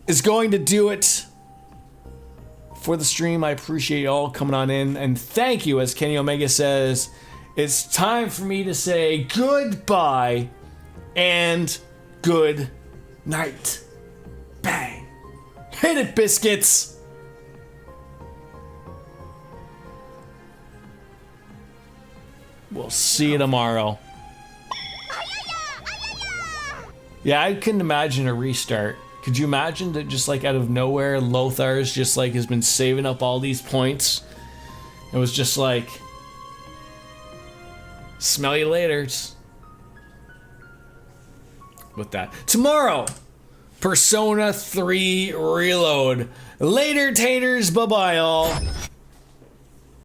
is going to do it for the stream. I appreciate you all coming on in, and thank you, as Kenny Omega says. It's time for me to say goodbye and good night. Bang. Hit it, biscuits. We'll see you tomorrow. Yeah, I couldn't imagine a restart. Could you imagine that just like out of nowhere, Lothar's just like has been saving up all these points? It was just like, smell you later. With that. Tomorrow, Persona 3 Reload. Later, taters. Bye-bye, all.